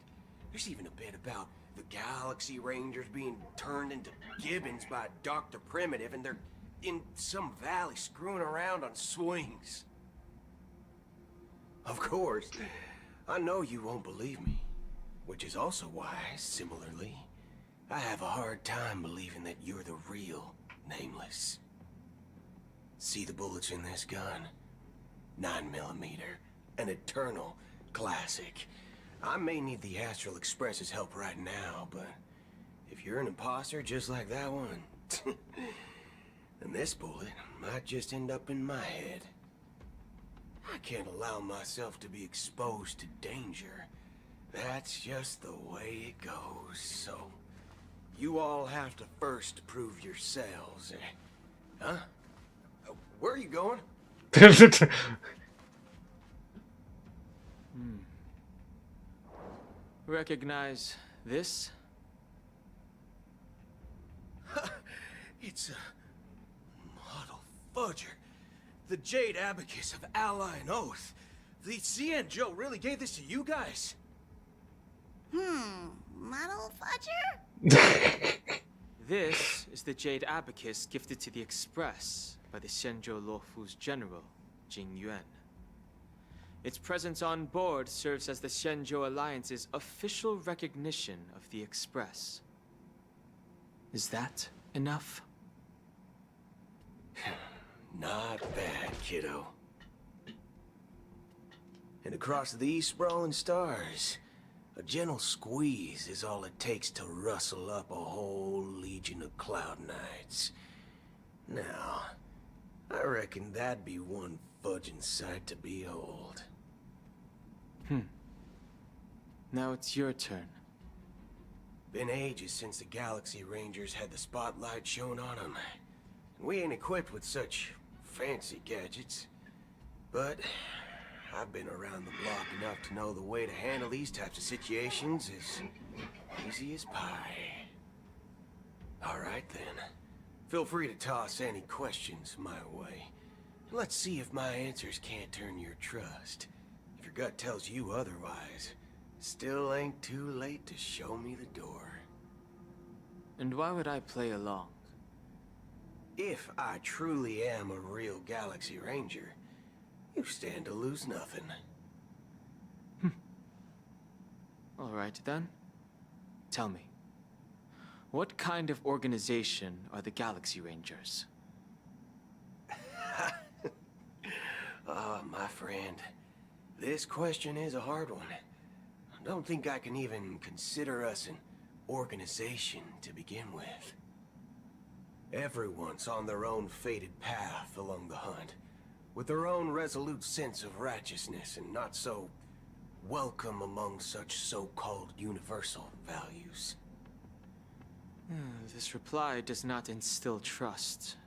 There's even a bit about the Galaxy Rangers being turned into gibbons by Dr. Primitive, and they're in some valley screwing around on swings. Of course, I know you won't believe me, which is also why, similarly, I have a hard time believing that you're the real Nameless. See the bullets in this gun? 9mm, an eternal classic. I may need the Astral Express's help right now, but if you're an imposter just like that one, then this bullet might just end up in my head. I can't allow myself to be exposed to danger. That's just the way it goes, so you all have to first prove yourselves. Huh? Where are you going? Recognize this? It's a model fudger. The Jade Abacus of Ally and Oath. The CN Joe really gave this to you guys? Model fudger? This is the Jade Abacus gifted to the Express by the Shenzhou Luofu's general, Jing Yuan. Its presence on board serves as the Shenzhou Alliance's official recognition of the Express. Is that enough? Not bad, kiddo. And across these sprawling stars, a gentle squeeze is all it takes to rustle up a whole legion of cloud knights. Now, I reckon that'd be one fudging sight to behold. Now it's your turn. Been ages since the Galaxy Rangers had the spotlight shone on them. We ain't equipped with such fancy gadgets. But I've been around the block enough to know the way to handle these types of situations is easy as pie. All right then. Feel free to toss any questions my way. Let's see if my answers can't turn your trust. If your gut tells you otherwise, still ain't too late to show me the door. And why would I play along? If I truly am a real Galaxy Ranger, you stand to lose nothing. All right then. Tell me, what kind of organization are the Galaxy Rangers? My friend, this question is a hard one. I don't think I can even consider us an organization to begin with. Everyone's on their own fated path along the hunt, with their own resolute sense of righteousness and not so welcome among such so-called universal values. This reply does not instill trust,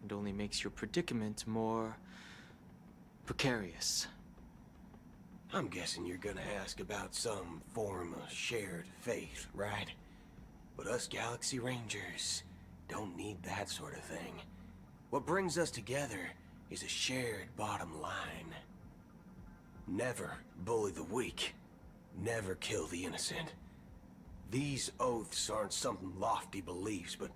and only makes your predicament more precarious. I'm guessing you're gonna ask about some form of shared faith, right? But us Galaxy Rangers don't need that sort of thing. What brings us together is a shared bottom line. Never bully the weak. Never kill the innocent. These oaths aren't some lofty beliefs, but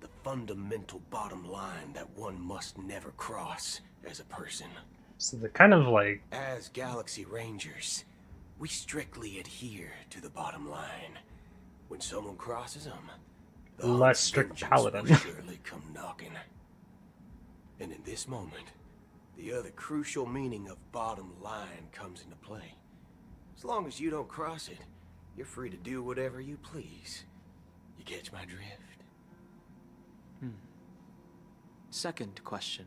the fundamental bottom line that one must never cross as a person. So they're kind of like... As Galaxy Rangers, we strictly adhere to the bottom line. When someone crosses them, the less strict paladin. will surely come knocking. And in this moment, the other crucial meaning of bottom line comes into play. As long as you don't cross it, you're free to do whatever you please. You catch my drift? Second question.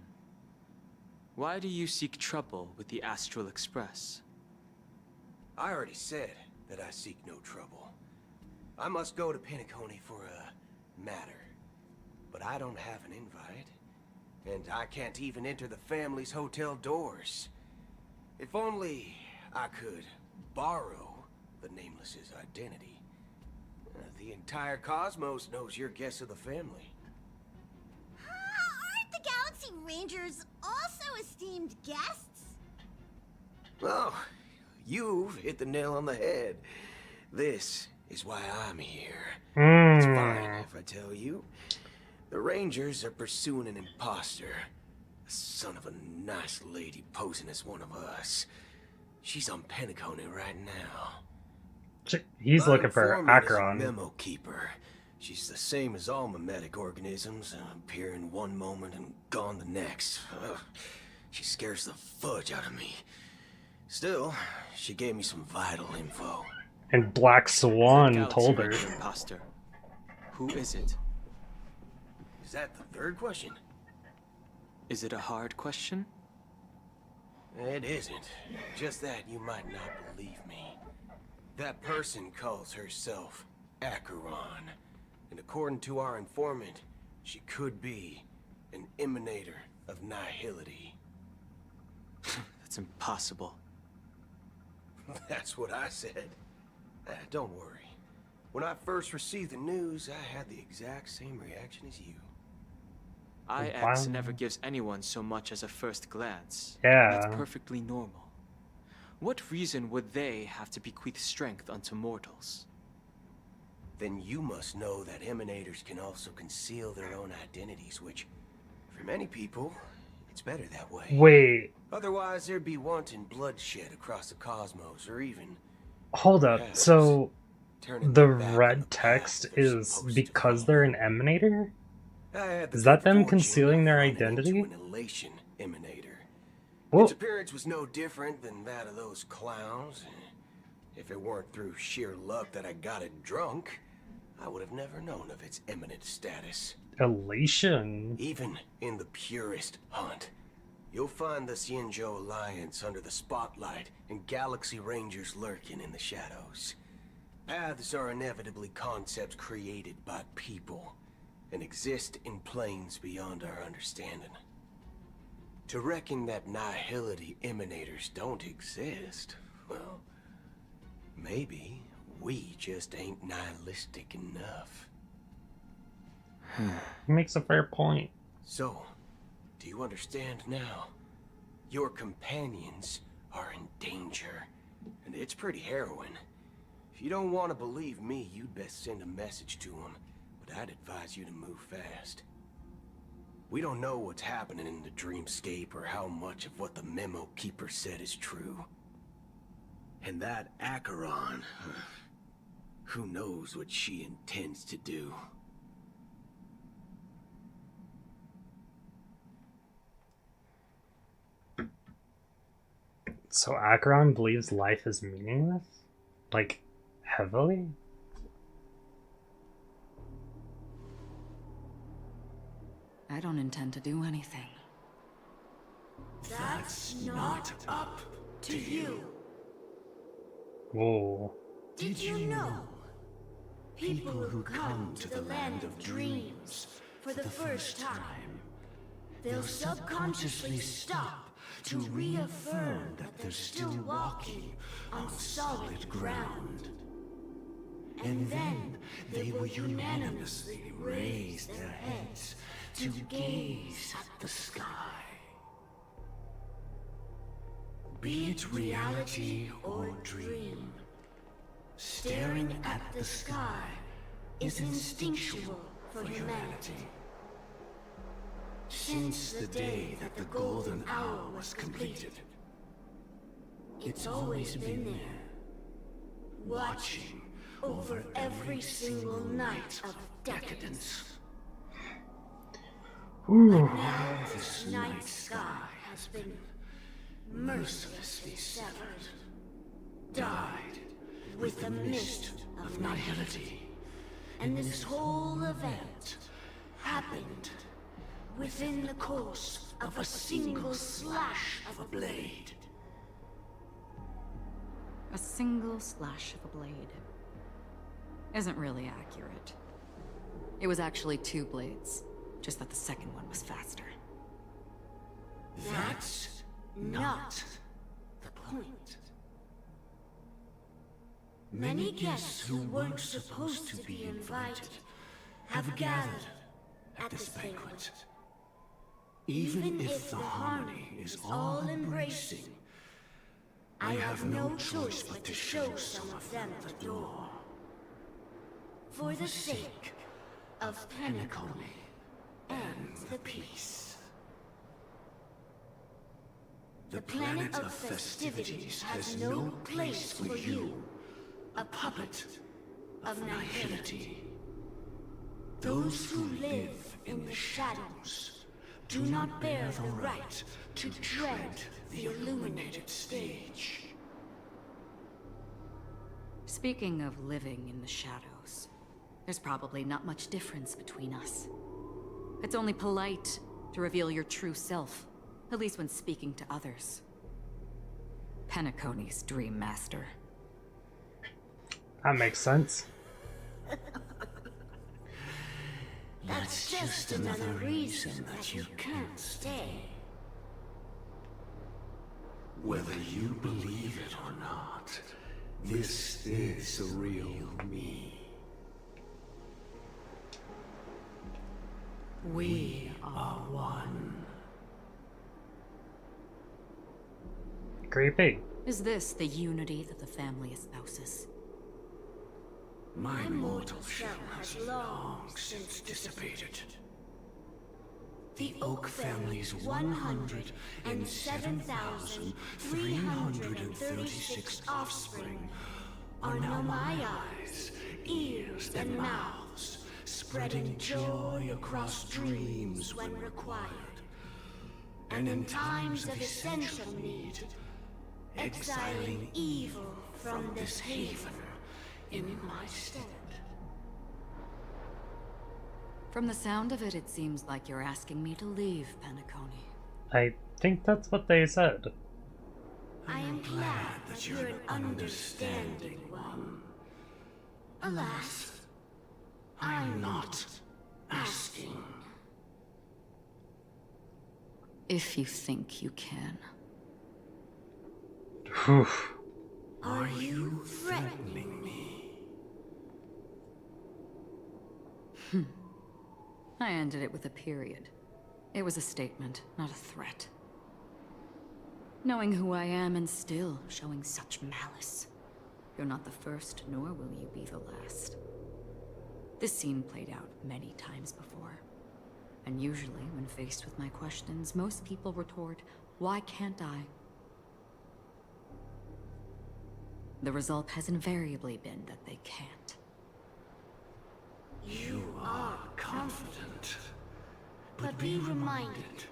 Why do you seek trouble with the Astral Express? I already said that I seek no trouble. I must go to Penacony for a matter. But I don't have an invite. And I can't even enter the family's hotel doors. If only I could borrow the Nameless's identity. The entire cosmos knows you're guests of the family. Aren't the Galaxy Rangers also esteemed guests? Oh, you've hit the nail on the head. This is why I'm here. It's fine if I tell you. The Rangers are pursuing an imposter. A son of a nice lady posing as one of us. She's on Penacony right now. He's looking for informant is a Acheron. memo keeper. She's the same as all mimetic organisms, appearing one moment and gone the next. She scares the fudge out of me. Still, she gave me some vital info. And Black Swan Galaxy told her. Ranger imposter. Who is it? Is that the third question? Is it a hard question? It isn't. Just that you might not believe me. That person calls herself Acheron. And according to our informant, she could be an emanator of nihility. That's impossible. That's what I said. Don't worry. When I first received the news, I had the exact same reaction as you. IX never gives anyone so much as a first glance. Yeah. That's perfectly normal. What reason would they have to bequeath strength unto mortals? Then you must know that emanators can also conceal their own identities, which, for many people, it's better that way. Wait, Otherwise, there'd be wanton bloodshed across the cosmos, or even... hold up. perhaps So turning the their back on red the path text they're is supposed to because follow. they're an emanator? I had the Is that good them fortune concealing of their running identity? into an elation emanator. Whoa. Its appearance was no different than that of those clowns. If it weren't through sheer luck that I got it drunk, I would have never known of its eminent status. Elation. Even in the purest hunt, you'll find the Xianzhou Alliance under the spotlight and Galaxy Rangers lurking in the shadows. Paths are inevitably concepts created by people and exist in planes beyond our understanding. To reckon that nihility emanators don't exist, well, maybe we just ain't nihilistic enough. He makes a fair point. So, do you understand now? Your companions are in danger, and it's pretty harrowing. If you don't want to believe me, you'd best send a message to them, but I'd advise you to move fast. We don't know what's happening in the dreamscape or how much of what the memo keeper said is true. And that Acheron, who knows what she intends to do. So Acheron believes life is meaningless? Like, heavily? I don't intend to do anything. That's not up to you. Whoa. Did you know? People who come to the land of dreams for the first time, they'll subconsciously stop to reaffirm that they're still walking on solid ground. And then they will unanimously raise their heads to gaze at the sky. Be it reality or dream, staring at the sky is instinctual for humanity. Since the day that the golden hour was completed, it's always been there, watching over every single night of decadence. But now this night sky has been mercilessly severed, dyed with the mist of nihility. And this whole event happened within the course of a single slash of a blade. A single slash of a blade isn't really accurate. It was actually 2 blades, just that the second one was faster. That's not the point. Many guests who weren't supposed to be invited have gathered at this banquet. Even if the harmony is all-embracing, I have no choice but to show some of them the door. For the sake of Penacony and the peace. The planet of festivities has no place for you, a puppet of nihility. Those who live in the shadows do not bear the right to tread the illuminated stage. Speaking of living in the shadows, there's probably not much difference between us. It's only polite to reveal your true self, at least when speaking to others. Penacony's Dream Master. That makes sense. That's just another reason that you can't stay. Whether you believe it or not, this is the real me. We are one. Creepy. Is this the unity that the family espouses? My mortal shell has long since dissipated. The Oak family's 107,336 offspring are now my eyes, ears, and mouths, spreading joy across dreams when required. And in times of essential need, exiling evil from this haven in my stead. From the sound of it, it seems like you're asking me to leave, Penacony. I think that's what they said. I am glad that you're an understanding one. Alas, I'm not asking. If you think you can. Whew. Are you threatening me? I ended it with a period. It was a statement, not a threat. Knowing who I am and still showing such malice. You're not the first, nor will you be the last. This scene played out many times before. And usually, when faced with my questions, most people retort, "Why can't I?" The result has invariably been that they can't. You are confident, but be reminded,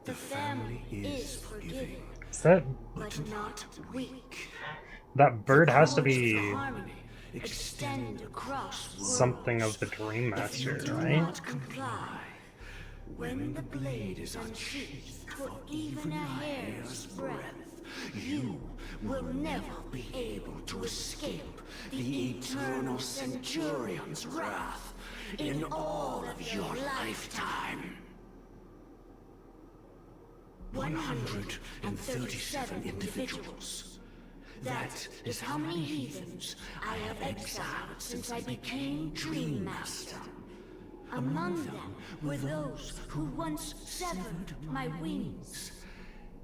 the family is forgiving, Is that but not weak. that bird has to Cords of be harmony extend across something worlds. of the Dream If you Master, do right? not comply, when the blade is unsheathed for even a hair's breadth, you will never be able to escape the eternal Centurion's wrath in all of your lifetime. 137 individuals. That is how many heathens I have exiled since I became Dream Master. Among them were those who once severed my wings,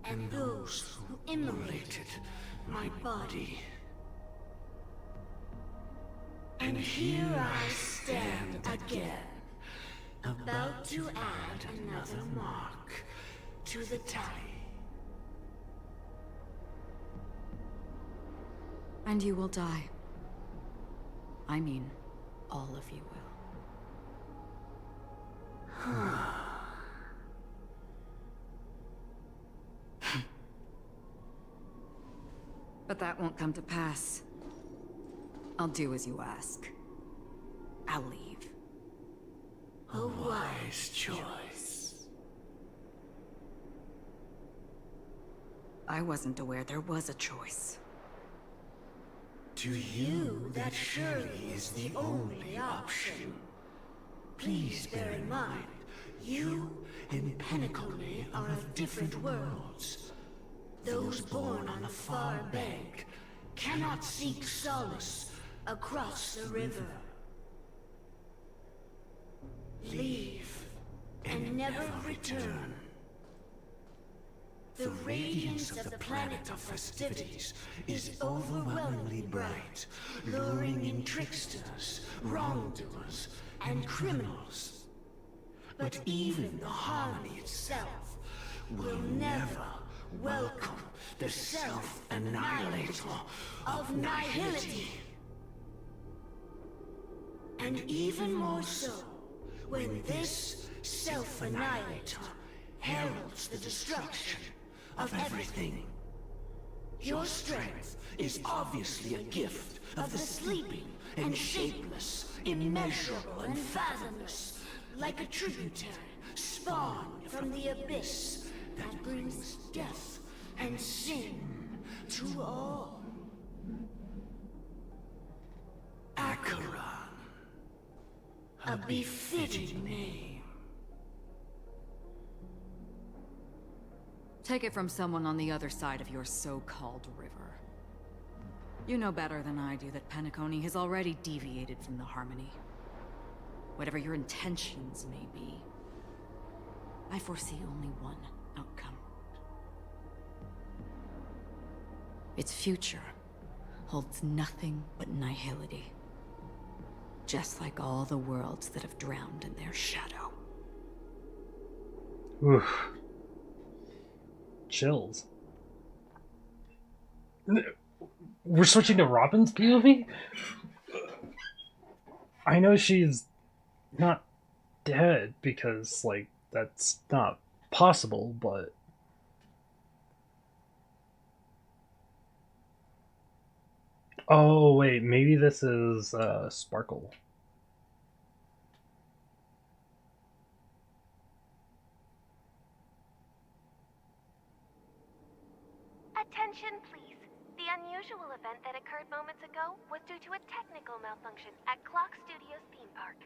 and those who immolated my body. And here I stand again, about to add another mark to the tally. And you will die. I mean, all of you will. But that won't come to pass. I'll do as you ask. I'll leave. A wise choice. I wasn't aware there was a choice. To you, that surely is the only option. Please bear in mind, you and Penacony are of different worlds. Those born on the far bank cannot seek solace across the river. Leave and never return. The radiance of the planet of festivities is overwhelmingly bright, luring in tricksters, wrongdoers, and criminals. But even the harmony itself will never welcome the self-annihilator of nihility. And even more so, when this self-annihilator heralds the destruction of everything. Your strength is obviously a gift of the sleeping and shapeless, immeasurable and fathomless, like a tributary spawned from the abyss that brings death and sin to all. Acheron, a befitting name. Take it from someone on the other side of your so-called river. You know better than I do that Penacony has already deviated from the harmony. Whatever your intentions may be, I foresee only one outcome. Its future holds nothing but nihility. Just like all the worlds that have drowned in their shadow. Oof. Chills. We're switching to Robin's POV? I know she's not dead, because, like, that's not possible, but... Oh, wait, maybe this is, Sparkle. Attention, please. The unusual event that occurred moments ago was due to a technical malfunction at Clock Studios theme park.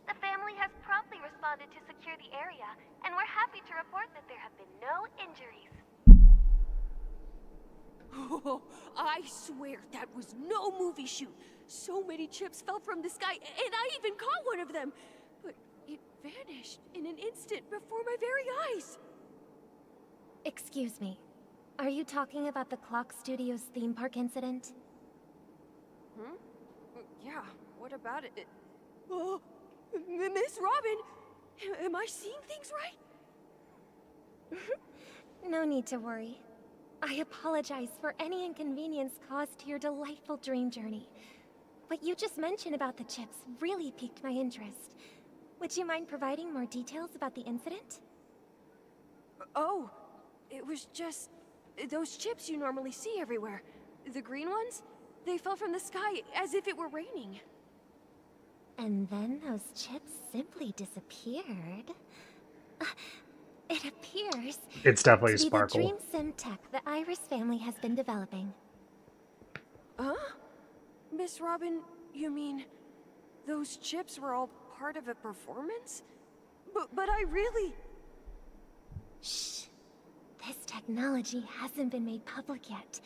The family has promptly responded to secure the area, and we're happy to report that there have been no injuries. Oh, I swear that was no movie shoot. So many chips fell from the sky, and I even caught one of them. But it vanished in an instant before my very eyes. Excuse me. Are you talking about the Clock Studios theme park incident? Hmm? Yeah, what about it? Oh, Miss Robin! Am I seeing things right? No need to worry. I apologize for any inconvenience caused to your delightful dream journey. What you just mentioned about the chips really piqued my interest. Would you mind providing more details about the incident? Oh, it was just... those chips you normally see everywhere. The green ones? They fell from the sky as if it were raining. And then those chips simply disappeared. It appears It's definitely to be Sparkle. the dream sim tech the Iris family has been developing. Huh? Miss Robin, you mean those chips were all part of a performance? But I really... Shh. This technology hasn't been made public yet.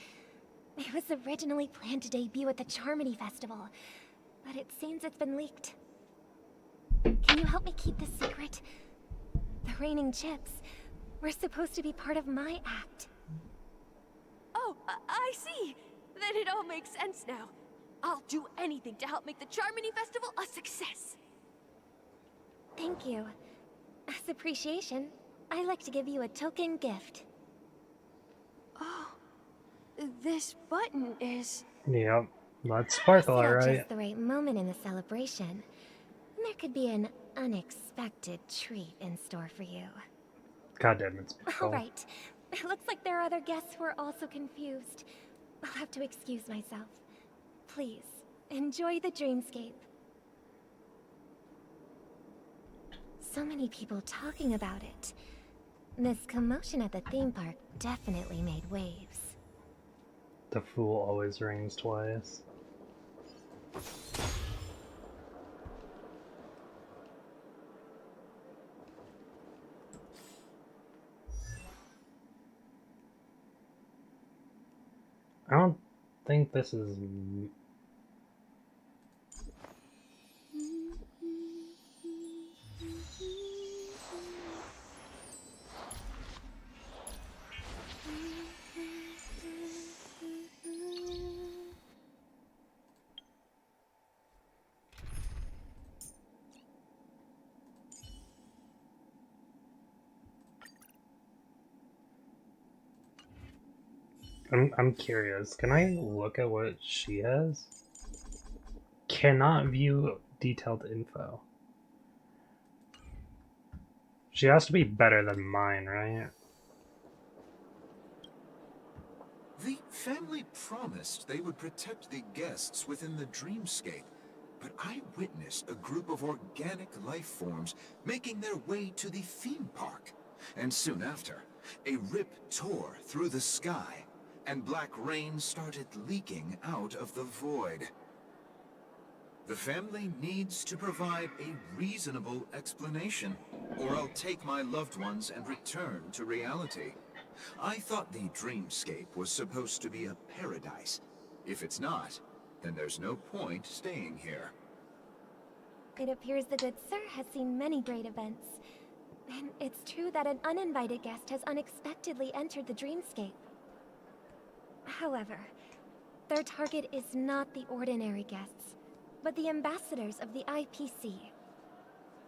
It was originally planned to debut at the Charmony Festival, but it seems it's been leaked. Can you help me keep this secret? The raining chips were supposed to be part of my act. Oh, I see. Then it all makes sense now. I'll do anything to help make the Charmony Festival a success. Thank you. As appreciation, I'd like to give you a token gift. Oh, this button is... Yep, that's Sparkle, I feel alright. just the right moment in the celebration. There could be an unexpected treat in store for you. God damn it, Sparkle. Alright. It looks like there are other guests who are also confused. I'll have to excuse myself. Please, enjoy the dreamscape. So many people talking about it. This commotion at the theme park definitely made waves. The fool always rings twice. I don't think this is... I'm curious. Can I look at what she has? Cannot view detailed info. She has to be better than mine, right? The family promised they would protect the guests within the dreamscape, but I witnessed a group of organic life forms making their way to the theme park. And soon after, a rip tore through the sky, and black rain started leaking out of the void. The family needs to provide a reasonable explanation, or I'll take my loved ones and return to reality. I thought the dreamscape was supposed to be a paradise. If it's not, then there's no point staying here. It appears the good sir has seen many great events. And it's true that an uninvited guest has unexpectedly entered the dreamscape. However, their target is not the ordinary guests, but the ambassadors of the IPC.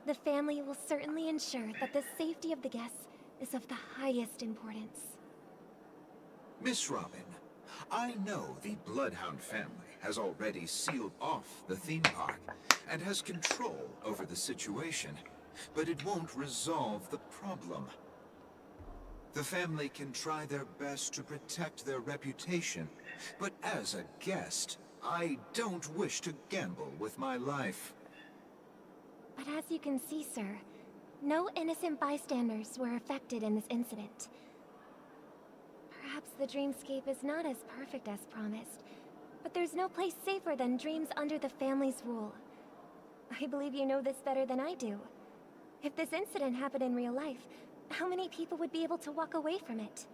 The family will certainly ensure that the safety of the guests is of the highest importance. Miss Robin, I know the Bloodhound family has already sealed off the theme park and has control over the situation, but it won't resolve the problem. The family can try their best to protect their reputation, but as a guest, I don't wish to gamble with my life. But as you can see, sir, no innocent bystanders were affected in this incident. Perhaps the dreamscape is not as perfect as promised, but there's no place safer than dreams under the family's rule. I believe you know this better than I do. If this incident happened in real life, how many people would be able to walk away from it?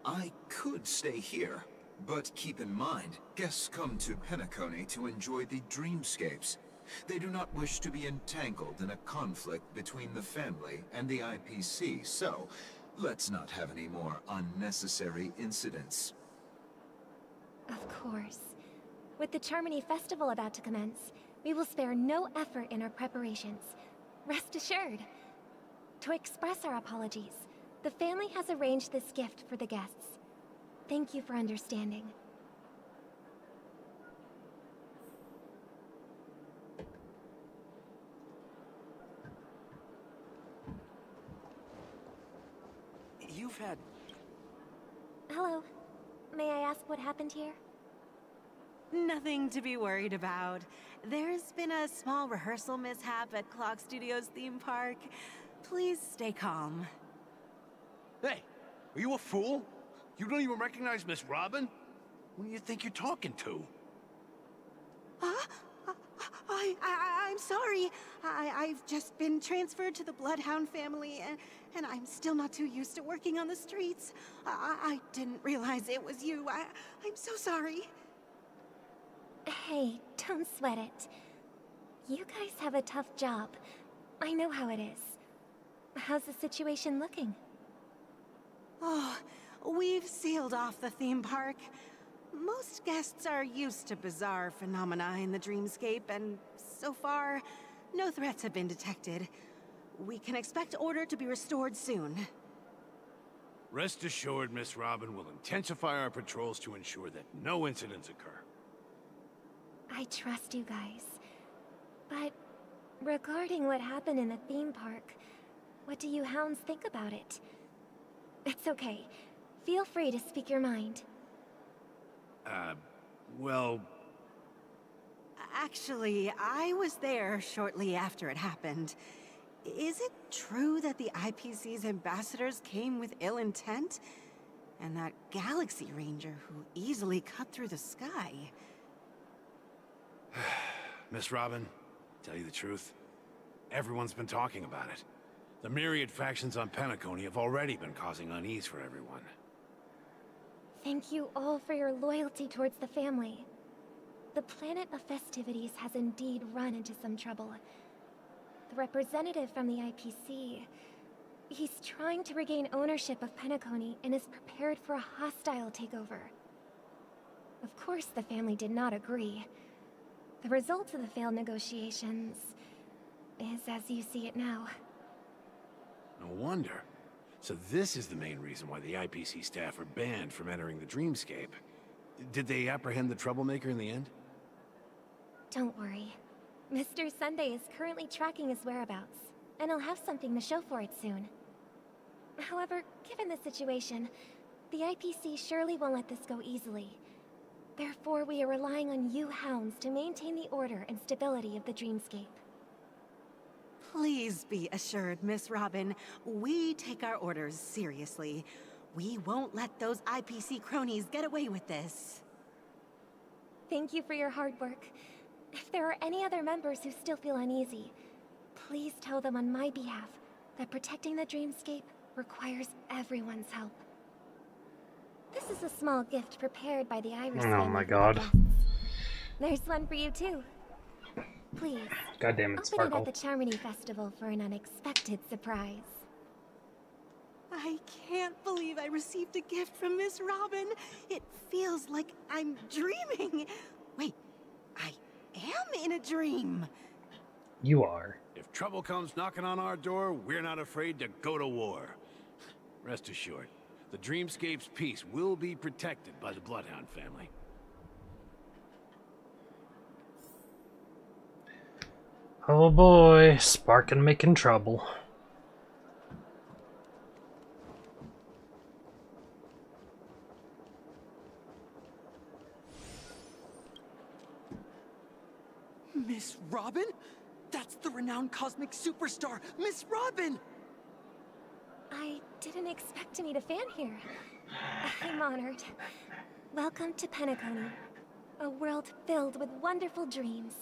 I could stay here, but keep in mind, guests come to Penacony to enjoy the dreamscapes. They do not wish to be entangled in a conflict between the family and the IPC, so let's not have any more unnecessary incidents. Of course. With the Charmony Festival about to commence, we will spare no effort in our preparations. Rest assured. To express our apologies, the family has arranged this gift for the guests. Thank you for understanding. You've had... Hello. May I ask what happened here? Nothing to be worried about. There's been a small rehearsal mishap at Clock Studios theme park. Please stay calm. Hey, are you a fool? You don't even recognize Miss Robin? Who do you think you're talking to? I'm sorry. I've just been transferred to the Bloodhound family, and I'm still not too used to working on the streets. I didn't realize it was you. I'm so sorry. Hey, don't sweat it. You guys have a tough job. I know how it is. How's the situation looking? Oh, we've sealed off the theme park. Most guests are used to bizarre phenomena in the dreamscape, and so far, no threats have been detected. We can expect order to be restored soon. Rest assured, Miss Robin will intensify our patrols to ensure that no incidents occur. I trust you guys. But regarding what happened in the theme park, what do you hounds think about it? It's okay. Feel free to speak your mind. Well... Actually, I was there shortly after it happened. Is it true that the IPC's ambassadors came with ill intent? And that Galaxy Ranger who easily cut through the sky? Miss Robin, tell you the truth, everyone's been talking about it. The myriad factions on Penacony have already been causing unease for everyone. Thank you all for your loyalty towards the family. The planet of festivities has indeed run into some trouble. The representative from the IPC, he's trying to regain ownership of Penacony and is prepared for a hostile takeover. Of course, the family did not agree. The result of the failed negotiations is as you see it now. No wonder. So this is the main reason why the IPC staff are banned from entering the dreamscape. Did they apprehend the troublemaker in the end? Don't worry. Mr. Sunday is currently tracking his whereabouts, and he'll have something to show for it soon. However, given the situation, the IPC surely won't let this go easily. Therefore, we are relying on you hounds to maintain the order and stability of the dreamscape. Please be assured, Miss Robin, we take our orders seriously. We won't let those IPC cronies get away with this. Thank you for your hard work. If there are any other members who still feel uneasy, please tell them on my behalf that protecting the dreamscape requires everyone's help. This is a small gift prepared by the Iris family. Oh my god. There's one for you too. Please, God damn it, open Sparkle. it at the Charmony Festival for an unexpected surprise. I can't believe I received a gift from Miss Robin. It feels like I'm dreaming. Wait, I am in a dream. You are. If trouble comes knocking on our door, we're not afraid to go to war. Rest assured, The Dreamscape's peace will be protected by the Bloodhound family. Oh boy, Sparkin making trouble. Miss Robin? That's the renowned cosmic superstar, Miss Robin! I didn't expect to meet a fan here. I'm honored. Welcome to Penacony, a world filled with wonderful dreams.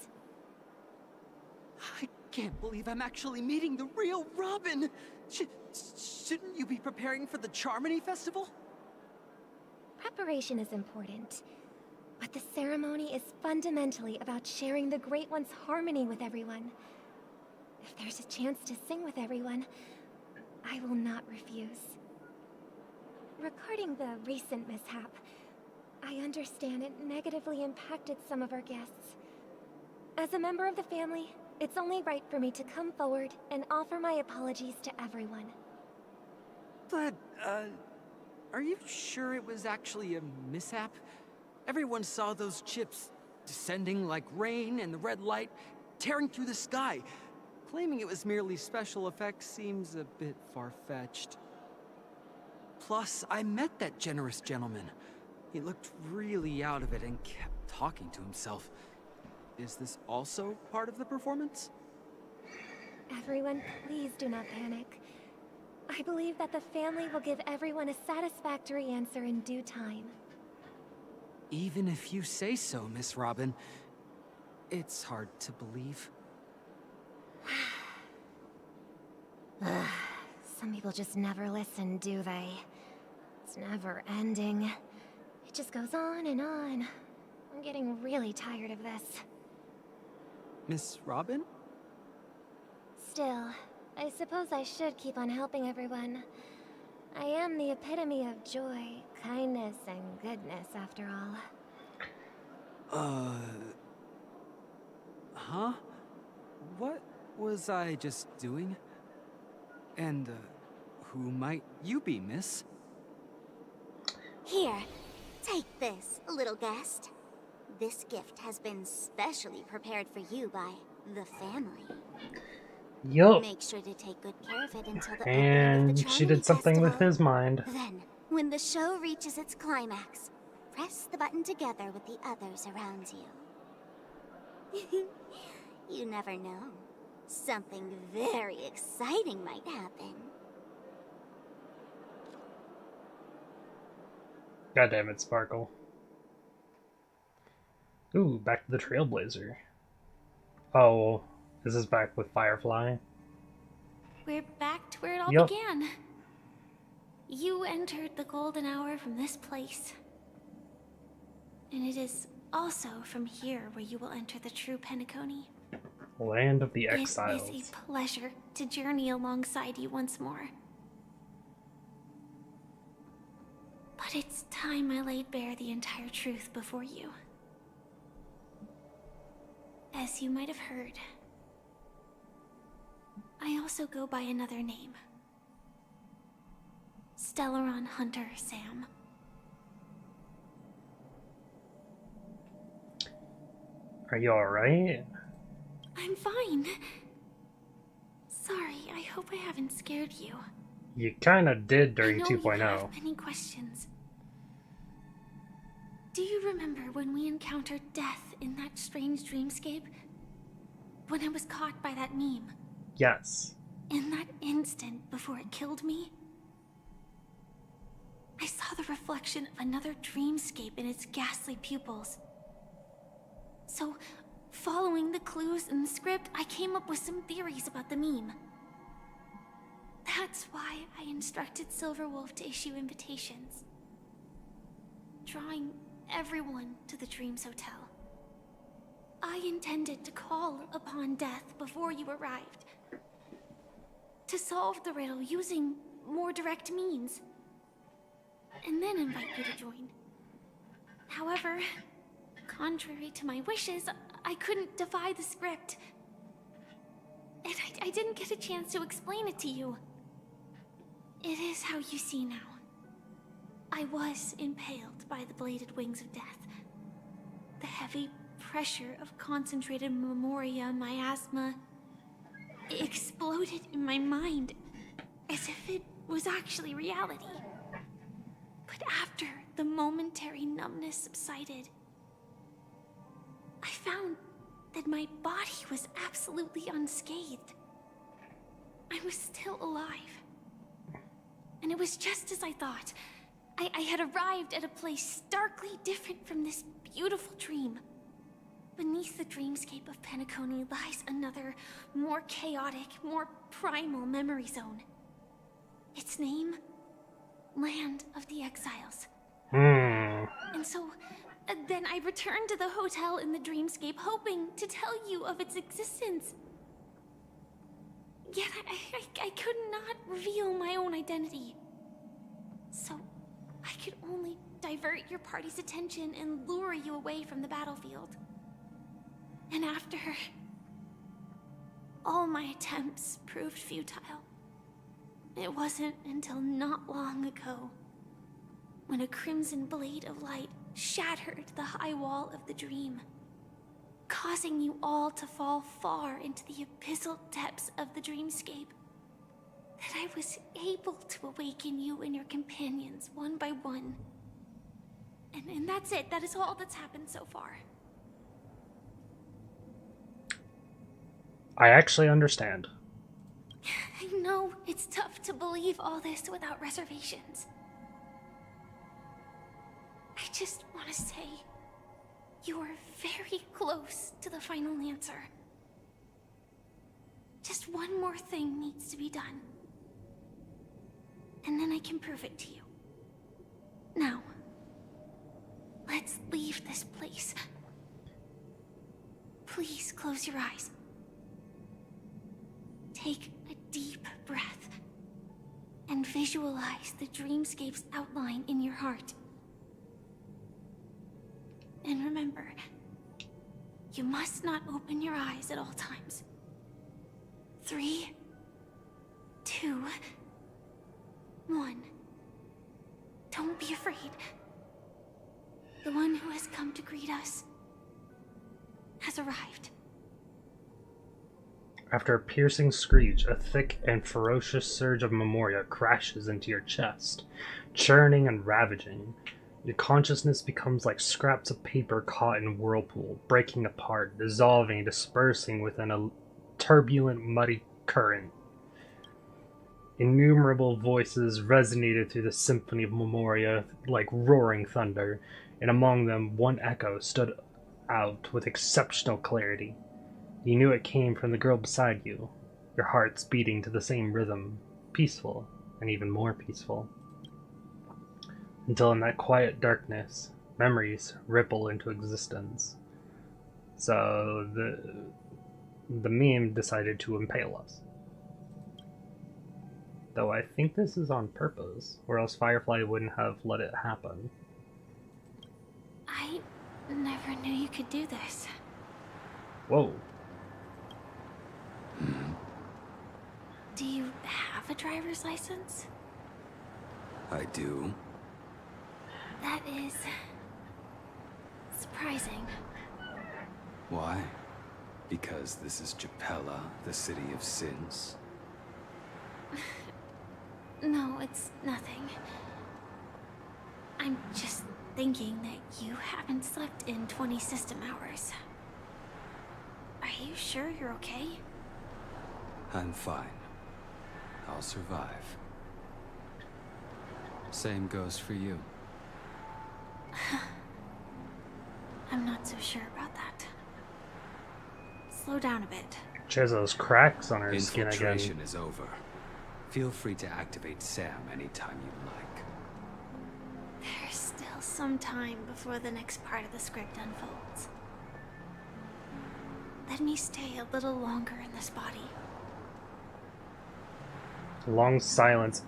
I can't believe I'm actually meeting the real Robin! Shouldn't you be preparing for the Charmony Festival? Preparation is important, but the ceremony is fundamentally about sharing the Great One's harmony with everyone. If there's a chance to sing with everyone, I will not refuse. Regarding the recent mishap, I understand it negatively impacted some of our guests. As a member of the family, it's only right for me to come forward and offer my apologies to everyone. But, are you sure it was actually a mishap? Everyone saw those chips descending like rain and the red light tearing through the sky. Claiming it was merely special effects seems a bit far-fetched. Plus, I met that generous gentleman. He looked really out of it and kept talking to himself. Is this also part of the performance? Everyone, please do not panic. I believe that the family will give everyone a satisfactory answer in due time. Even if you say so, Miss Robin, it's hard to believe. Some people just never listen, do they? It's never ending. It just goes on and on. I'm getting really tired of this. Miss Robin? Still, I suppose I should keep on helping everyone. I am the epitome of joy, kindness, and goodness, after all. Huh? What was I just doing? And, who might you be, miss? Here, take this, little guest. This gift has been specially prepared for you by the family. Yup. Make sure to take good care of it until the And opening of the she did Charmony something with Festival. his mind. Then, when the show reaches its climax, press the button together with the others around you. You never know. Something very exciting might happen. God damn it, Sparkle. Ooh, back to the Trailblazer. Oh, this is back with Firefly. We're back to where it all Yep. began. You entered the golden hour from this place. And it is also from here where you will enter the true Penacony. Land of the Exiles. It is a pleasure to journey alongside you once more. But it's time I laid bare the entire truth before you. As you might have heard, I also go by another name. Stellaron Hunter Sam. Are you alright? I'm fine. Sorry, I hope I haven't scared you. You kinda did during I know 2.0. you have many questions. Do you remember when we encountered death in that strange dreamscape? When I was caught by that meme? Yes. In that instant before it killed me? I saw the reflection of another dreamscape in its ghastly pupils. So, following the clues in the script, I came up with some theories about the meme. That's why I instructed Silverwolf to issue invitations, drawing everyone to the Dreams Hotel. I intended to call upon death before you arrived, to solve the riddle using more direct means, and then invite you to join. However, contrary to my wishes, I couldn't defy the script. And I didn't get a chance to explain it to you. It is how you see now. I was impaled by the bladed wings of death. The heavy pressure of concentrated memoria miasma exploded in my mind as if it was actually reality. But after the momentary numbness subsided, I found that my body was absolutely unscathed. I was still alive. And it was just as I thought. I had arrived at a place starkly different from this beautiful dream. Beneath the dreamscape of Penacony lies another, more chaotic, more primal memory zone. Its name? Land of the Exiles. And so, then I returned to the hotel in the dreamscape, hoping to tell you of its existence. Yet I could not reveal my own identity. So, I could only divert your party's attention and lure you away from the battlefield. And after all my attempts proved futile, it wasn't until not long ago when a crimson blade of light shattered the high wall of the dream, causing you all to fall far into the abyssal depths of the dreamscape, that I was able to awaken you and your companions one by one. And that's it. That is all that's happened so far. I actually understand. I know it's tough to believe all this without reservations. I just want to say, you are very close to the final answer. Just one more thing needs to be done. And then I can prove it to you. Now, let's leave this place. Please close your eyes. Take a deep breath and visualize the dreamscape's outline in your heart. And remember, you must not open your eyes at all times. 3, 2, 1. Don't be afraid. The one who has come to greet us has arrived. After a piercing screech, a thick and ferocious surge of memoria crashes into your chest, churning and ravaging. Your consciousness becomes like scraps of paper caught in a whirlpool, breaking apart, dissolving, dispersing within a turbulent, muddy current. Innumerable voices resonated through the symphony of memoria like roaring thunder, and among them one echo stood out with exceptional clarity. You knew it came from the girl beside you, your hearts beating to the same rhythm, peaceful and even more peaceful. Until in that quiet darkness, memories ripple into existence. So the meme decided to impale us. Though I think this is on purpose, or else Firefly wouldn't have let it happen. I never knew you could do this. Whoa. Do you have a driver's license? I do. That is surprising. Why? Because this is Japella, the city of sins? No, it's nothing. I'm just thinking that you haven't slept in 20 system hours. Are you sure you're okay? I'm fine. I'll survive. Same goes for you. I'm not so sure about that. Slow down a bit. She has those cracks on her skin again. Infiltration is over. Feel free to activate Sam anytime you like. There's still some time before the next part of the script unfolds. Let me stay a little longer in this body. A long silence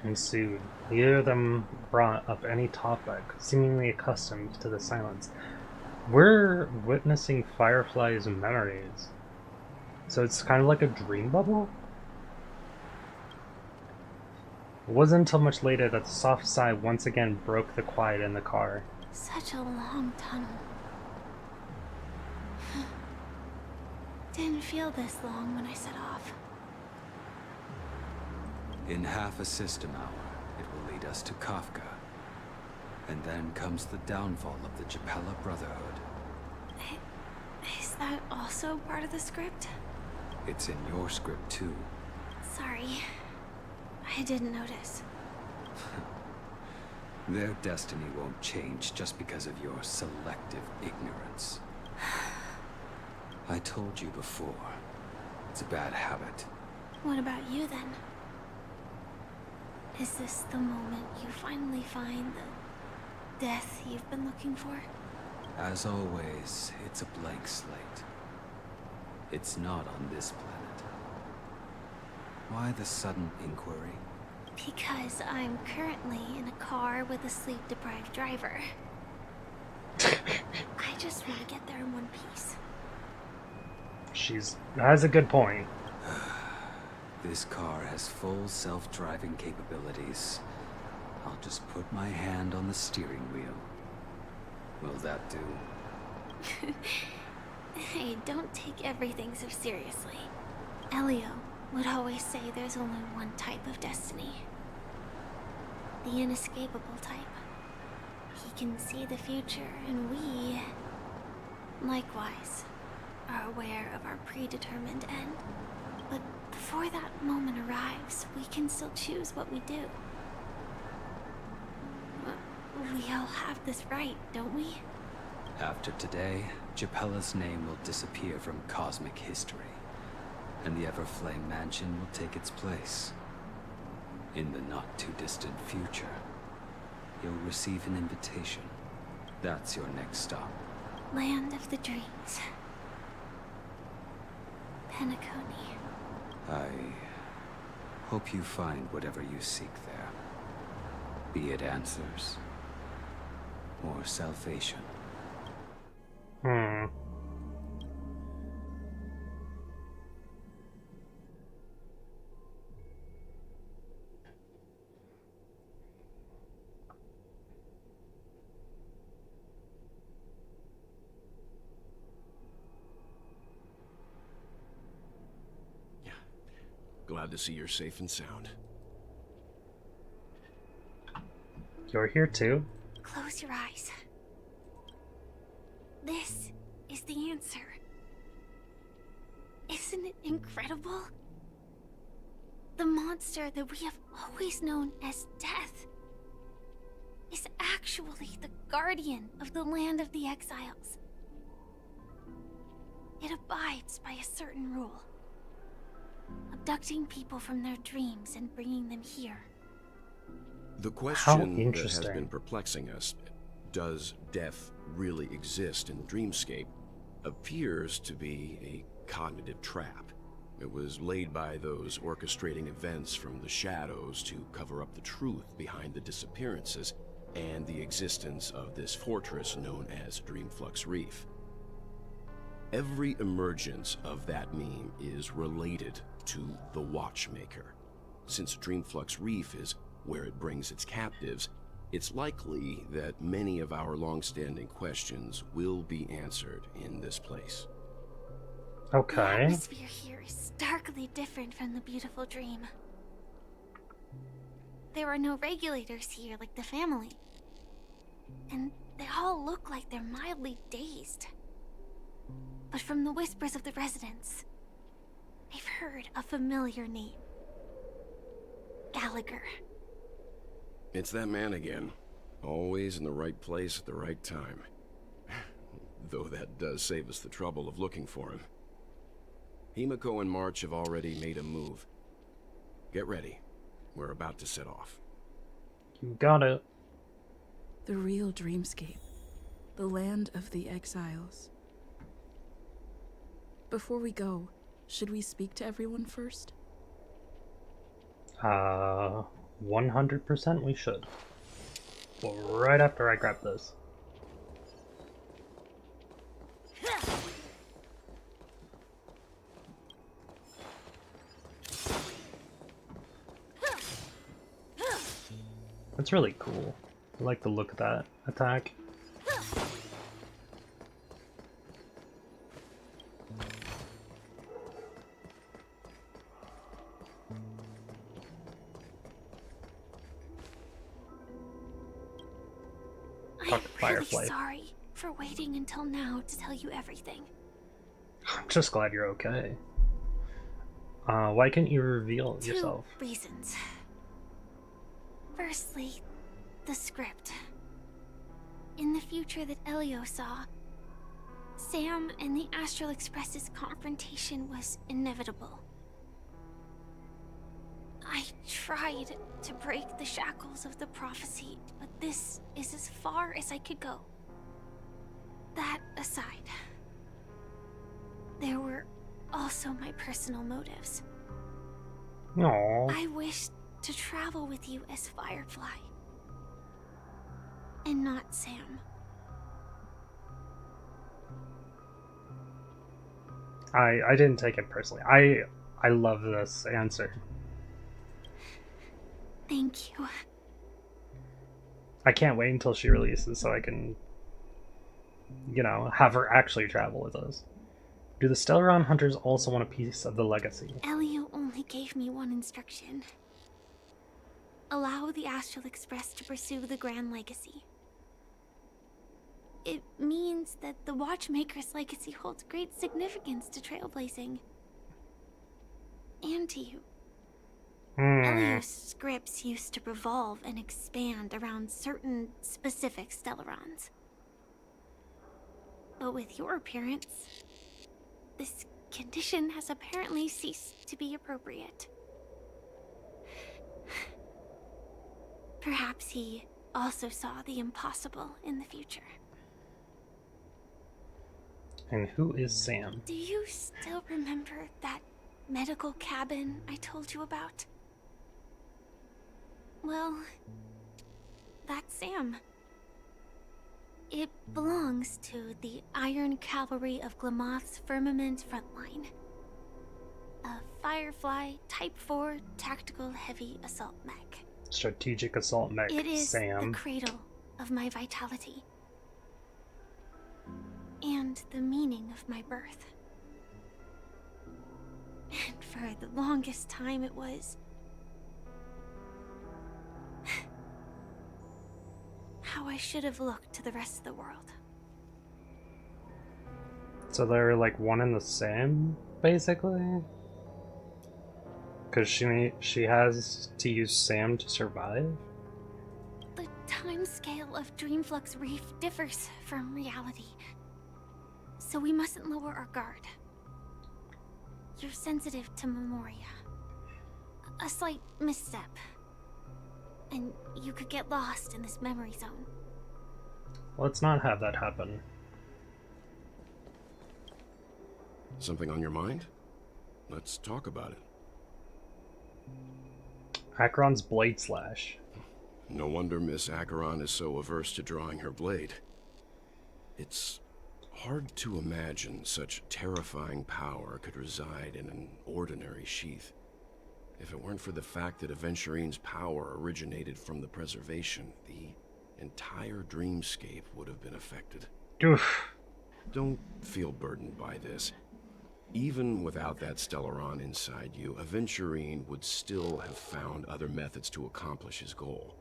ensued. Neither of them brought up any topic, seemingly accustomed to the silence. We're witnessing Firefly's memories. So it's kind of like a dream bubble? It wasn't until much later that the soft sigh once again broke the quiet in the car. Such a long tunnel. Didn't feel this long when I set off. In half a system hour, it will lead us to Kafka. And then comes the downfall of the Japella Brotherhood. Is that also part of the script? It's in your script too. Sorry. I didn't notice. Their destiny won't change just because of your selective ignorance. I told you before, it's a bad habit. What about you then? Is this the moment you finally find the death you've been looking for? As always, it's a blank slate. It's not on this planet. Why the sudden inquiry? Because I'm currently in a car with a sleep-deprived driver. I just want to get there in one piece. Has a good point. This car has full self-driving capabilities. I'll just put my hand on the steering wheel. Will that do? Hey, don't take everything so seriously. Elio would always say there's only one type of destiny. The inescapable type. He can see the future, and we, likewise, are aware of our predetermined end. But before that moment arrives, we can still choose what we do. We all have this right, don't we? After today, Japella's name will disappear from cosmic history, and the Everflame Mansion will take its place. In the not-too-distant future, you'll receive an invitation. That's your next stop. Land of the Dreams. Penacony. I hope you find whatever you seek there. Be it answers or salvation. Glad to see you're safe and sound. You're here too? Close your eyes. This is the answer. Isn't it incredible? The monster that we have always known as Death is actually the guardian of the land of the exiles. It abides by a certain rule. Abducting people from their dreams and bringing them here. The question that has been perplexing us, does death really exist in the dreamscape, appears to be a cognitive trap. It was laid by those orchestrating events from the shadows to cover up the truth behind the disappearances and the existence of this fortress known as Dreamflux Reef. Every emergence of that meme is related to the Watchmaker. Since Dreamflux Reef is where it brings its captives, it's likely that many of our long-standing questions will be answered in this place. Okay. The atmosphere here is starkly different from the beautiful dream. There are no regulators here like the family. And they all look like they're mildly dazed. But from the whispers of the residents, I've heard a familiar name. Gallagher. It's that man again. Always in the right place at the right time. Though that does save us the trouble of looking for him. Himiko and March have already made a move. Get ready. We're about to set off. You got it. The real dreamscape. The land of the exiles. Before we go, should we speak to everyone first? 100% we should. Well, right after I grab this. That's really cool. I like the look of that attack. I'm really sorry for waiting until now to tell you everything. I'm just glad you're okay. Why can't you reveal yourself? 2 reasons. Firstly, the script. In the future that Elio saw, Sam and the Astral Express's confrontation was inevitable. I tried to break the shackles of the prophecy, but this is as far as I could go. That aside, there were also my personal motives. Aww. I wished to travel with you as Firefly, and not Sam. I didn't take it personally. I love this answer. Thank you. I can't wait until she releases so I can, you know, have her actually travel with us. Do the Stellaron Hunters also want a piece of the legacy? Elio only gave me one instruction. Allow the Astral Express to pursue the Grand Legacy. It means that the Watchmaker's legacy holds great significance to trailblazing. And to you. Elio's scripts used to revolve and expand around certain specific Stellarons. But with your appearance, this condition has apparently ceased to be appropriate. Perhaps he also saw the impossible in the future. And who is Sam? Do you still remember that medical cabin I told you about? Well, that's Sam. It belongs to the Iron Cavalry of Glamoth's Firmament Frontline. A Firefly Type 4 tactical heavy assault mech. Strategic assault mech, It is Sam. the cradle of my vitality. And the meaning of my birth. And for the longest time it was how I should have looked to the rest of the world. So they're like one and the same, basically? Because she has to use Sam to survive? The time scale of Dreamflux Reef differs from reality. So we mustn't lower our guard. You're sensitive to Memoria. A slight misstep, and you could get lost in this memory zone. Let's not have that happen. Something on your mind? Let's talk about it. Acheron's Blade Slash. No wonder Miss Acheron is so averse to drawing her blade. It's hard to imagine such terrifying power could reside in an ordinary sheath. If it weren't for the fact that Aventurine's power originated from the preservation, the entire dreamscape would have been affected. Oof. Don't feel burdened by this. Even without that Stellaron inside you, Aventurine would still have found other methods to accomplish his goal.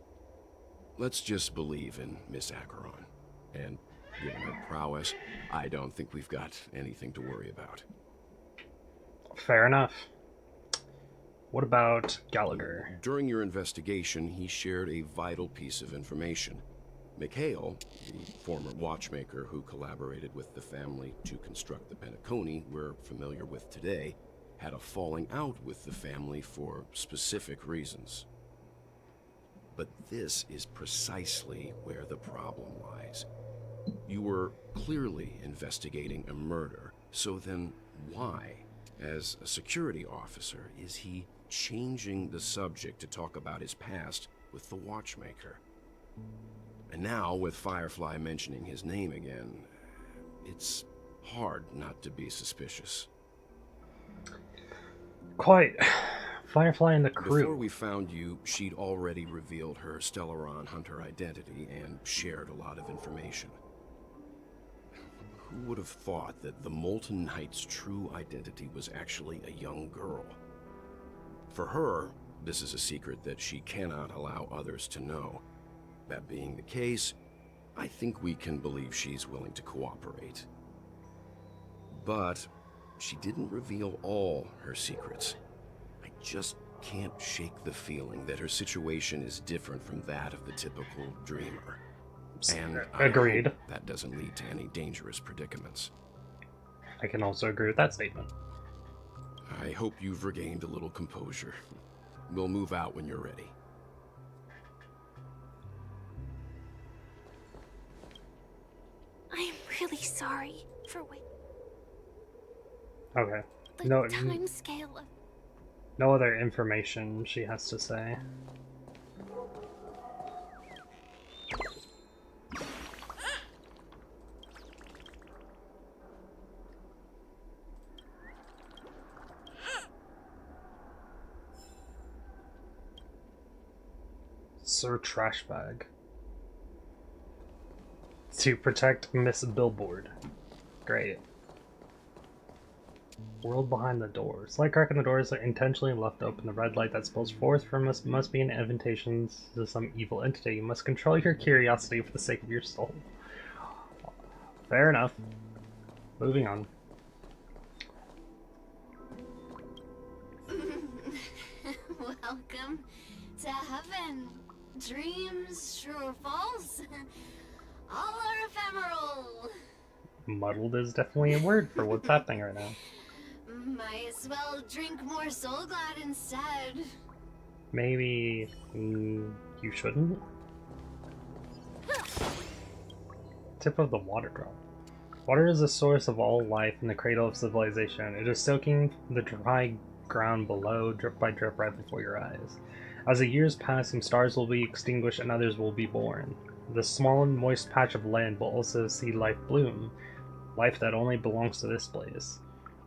Let's just believe in Miss Acheron. And given her prowess, I don't think we've got anything to worry about. Fair enough. What about Gallagher? During your investigation, he shared a vital piece of information. Mikhail, the former watchmaker who collaborated with the family to construct the Penacony we're familiar with today, had a falling out with the family for specific reasons. But this is precisely where the problem lies. You were clearly investigating a murder, so then why, as a security officer, is he changing the subject to talk about his past with the watchmaker? And now, with Firefly mentioning his name again, it's hard not to be suspicious. Quite Firefly and the crew. Before we found you, she'd already revealed her Stellaron hunter identity and shared a lot of information. Who would have thought that the Molten Knight's true identity was actually a young girl? For her, this is a secret that she cannot allow others to know. That being the case, I think we can believe she's willing to cooperate. But she didn't reveal all her secrets. I just can't shake the feeling that her situation is different from that of the typical dreamer. And agreed. I hope that doesn't lead to any dangerous predicaments. I can also agree with that statement. I hope you've regained a little composure. We'll move out when you're ready. I am really sorry for waiting. Okay. The No, time scale of... no other information she has to say. Sir Trashbag. To protect Miss Billboard. Great. World behind the doors. Light crack in the doors are intentionally left open. The red light that spills forth from us must be an invitation to some evil entity. You must control your curiosity for the sake of your soul. Fair enough. Moving on. Welcome to heaven. Dreams, true or false, all are ephemeral. Muddled is definitely a word for what's happening right now. Might as well drink more Soul Glad instead. Maybe you shouldn't? Tip of the water drop. Water is the source of all life and the cradle of civilization. It is soaking the dry ground below, drip by drip, right before your eyes. As the years pass, some stars will be extinguished and others will be born. The small and moist patch of land will also see life bloom, life that only belongs to this place.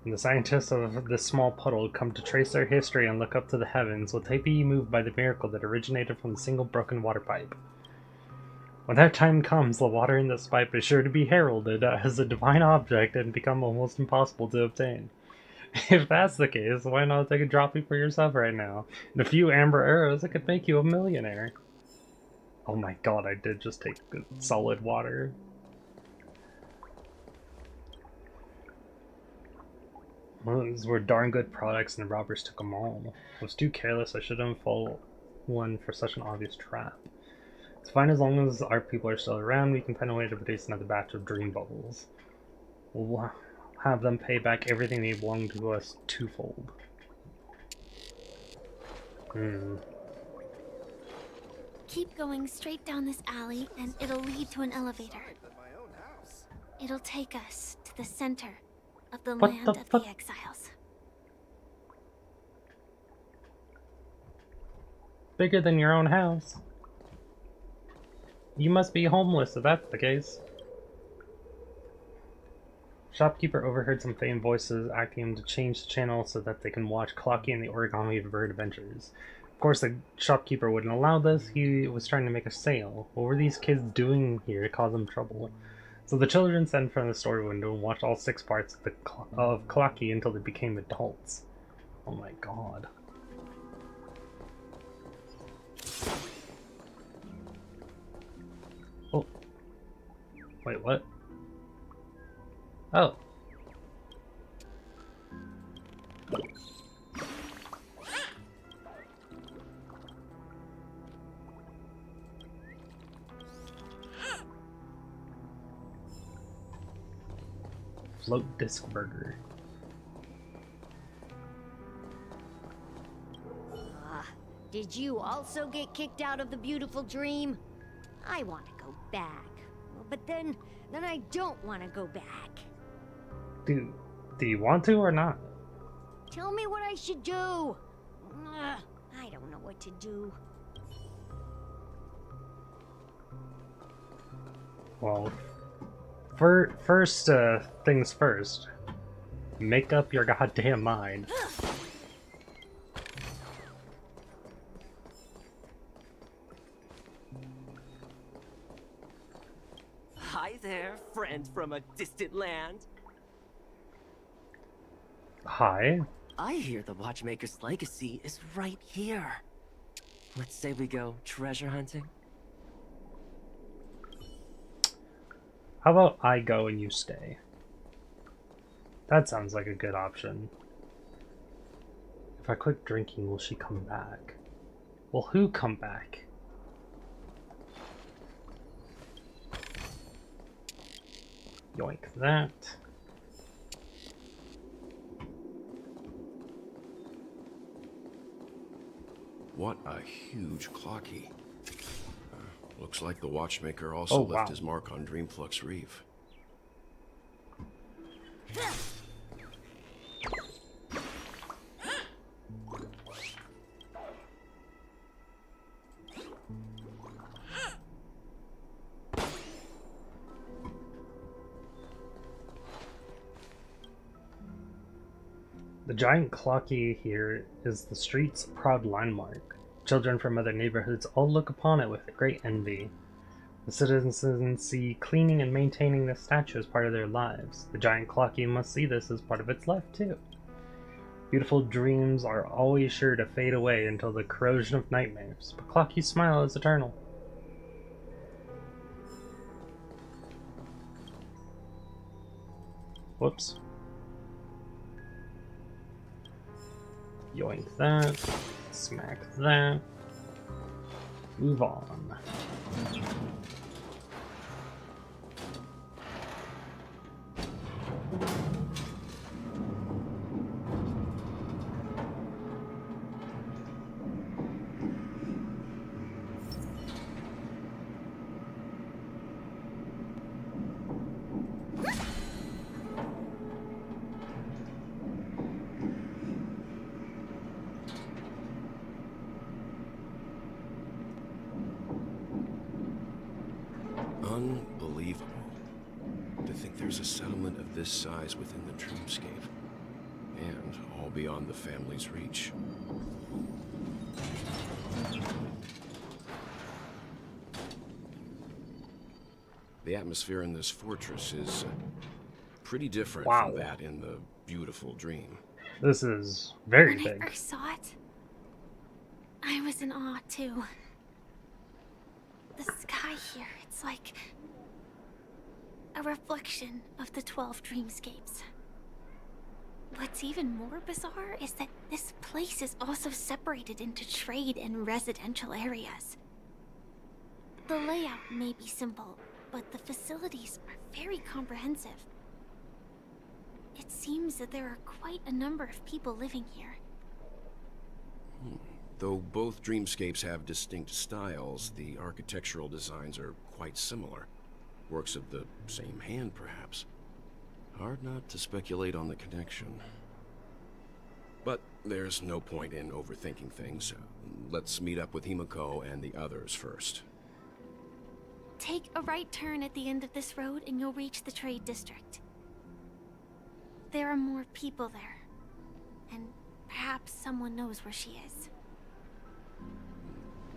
When the scientists of this small puddle come to trace their history and look up to the heavens, will they be moved by the miracle that originated from a single broken water pipe? When that time comes, the water in this pipe is sure to be heralded as a divine object and become almost impossible to obtain. If that's the case, why not take a dropping for yourself right now? And a few amber arrows that could make you a millionaire. Oh my god, I did just take good solid water. Well, these were darn good products and the robbers took them all. I was too careless, I shouldn't have fallen for such an obvious trap. It's fine as long as our people are still around, we can find a way to produce another batch of dream bubbles. We'll have them pay back everything they belong to us twofold. Keep going straight down this alley and it'll lead to an elevator. It'll take us to the center of the land of the exiles. Bigger than your own house. You must be homeless if that's the case. Shopkeeper overheard some faint voices asking him to change the channel so that they can watch Clocky and the Origami Bird Adventures. Of course, the shopkeeper wouldn't allow this. He was trying to make a sale. What were these kids doing here to cause them trouble? So the children sat in front of the store window and watched all 6 parts of Clocky until they became adults. Oh my god. Oh. Wait, what? Oh. Float disc burger. Did you also get kicked out of the beautiful dream? I want to go back, but then I don't want to go back. Do you want to or not? Tell me what I should do. I don't know what to do. Well, first things first. Make up your goddamn mind. Hi there, friend from a distant land. Hi. I hear the Watchmaker's legacy is right here. Let's say we go treasure hunting. How about I go and you stay? That sounds like a good option. If I quit drinking, will she come back? Will who come back? Yoink that. What a huge clocky. Looks like the watchmaker also left his mark on Dreamflux Reef. The giant clocky here is the street's proud landmark. Children from other neighborhoods all look upon it with great envy. The citizens see cleaning and maintaining this statue as part of their lives. The giant clocky must see this as part of its life too. Beautiful dreams are always sure to fade away until the corrosion of nightmares, but Clocky's smile is eternal. Whoops. Yoink that. Smack that. Move on. Unbelievable. To think there's a settlement of this size within the dreamscape. And all beyond the family's reach. The atmosphere in this fortress is pretty different from that in the beautiful dream. This is very big. When I first saw it, I was in awe too. The sky here, it's like a reflection of the 12 dreamscapes. What's even more bizarre is that this place is also separated into trade and residential areas. The layout may be simple, but the facilities are very comprehensive. It seems that there are quite a number of people living here. Though both dreamscapes have distinct styles, the architectural designs are quite similar. Works of the same hand, perhaps. Hard not to speculate on the connection. But there's no point in overthinking things. Let's meet up with Himiko and the others first. Take a right turn at the end of this road and you'll reach the trade district. There are more people there. And perhaps someone knows where she is.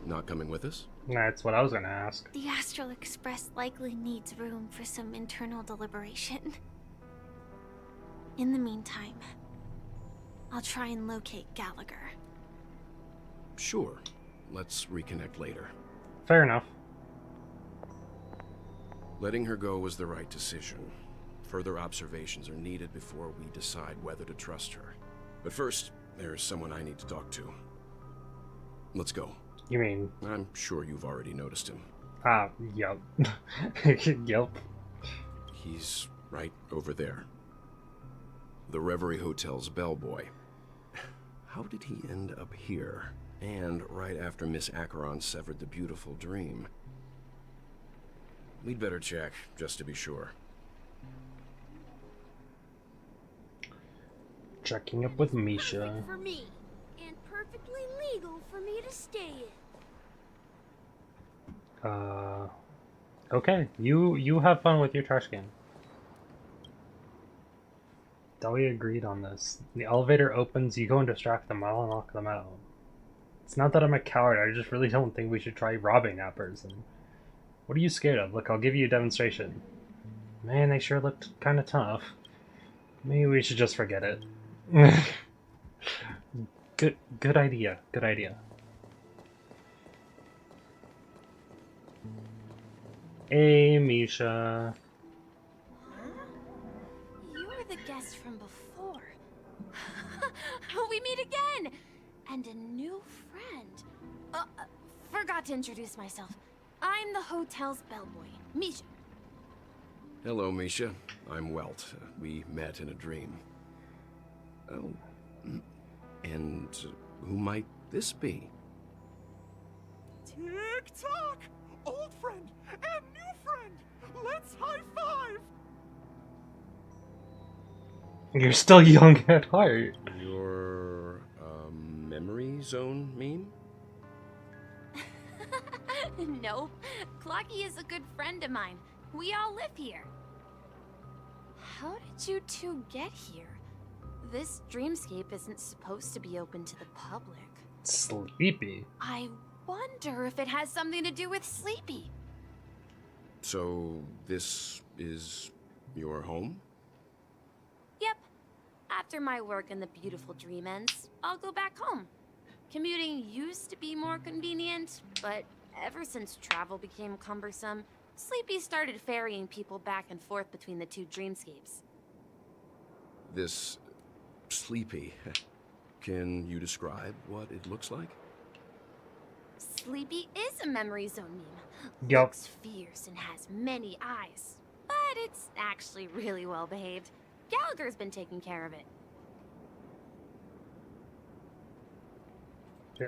Not coming with us? That's what I was gonna ask. The Astral Express likely needs room for some internal deliberation. In the meantime, I'll try and locate Gallagher. Sure. Let's reconnect later. Fair enough. Letting her go was the right decision. Further observations are needed before we decide whether to trust her. But first, there's someone I need to talk to. Let's go. You mean? I'm sure you've already noticed him. Yep. Yep. He's right over there. The Reverie Hotel's bellboy. How did he end up here? And right after Miss Acheron severed the beautiful dream. We'd better check, just to be sure. Checking up with Misha. Perfect for me, and perfectly legal for me to stay in. Okay. You have fun with your trash can. Thought we agreed on this. The elevator opens, you go and distract them, I'll knock them out. It's not that I'm a coward, I just really don't think we should try robbing that person. What are you scared of? Look, I'll give you a demonstration. Man, they sure looked kind of tough. Maybe we should just forget it. Good idea. Good idea. Hey, Misha. You're the guest from before. We meet again! And a new friend. Forgot to introduce myself. I'm the hotel's bellboy, Misha. Hello, Misha. I'm Welt. We met in a dream. Oh. And who might this be? Tick-tock! Old friend and new friend! Let's high-five! You're still young at heart. Your, memory zone meme? Nope. Clocky is a good friend of mine. We all live here. How did you two get here? This dreamscape isn't supposed to be open to the public. Sleepy. I wonder if it has something to do with Sleepy. So, this is your home? Yep. After my work in the beautiful dream ends, I'll go back home. Commuting used to be more convenient, but ever since travel became cumbersome, Sleepy started ferrying people back and forth between the two dreamscapes. This Sleepy. Can you describe what it looks like? Sleepy is a memory zone meme. Yup. Looks fierce and has many eyes. But it's actually really well behaved. Gallagher's been taking care of it.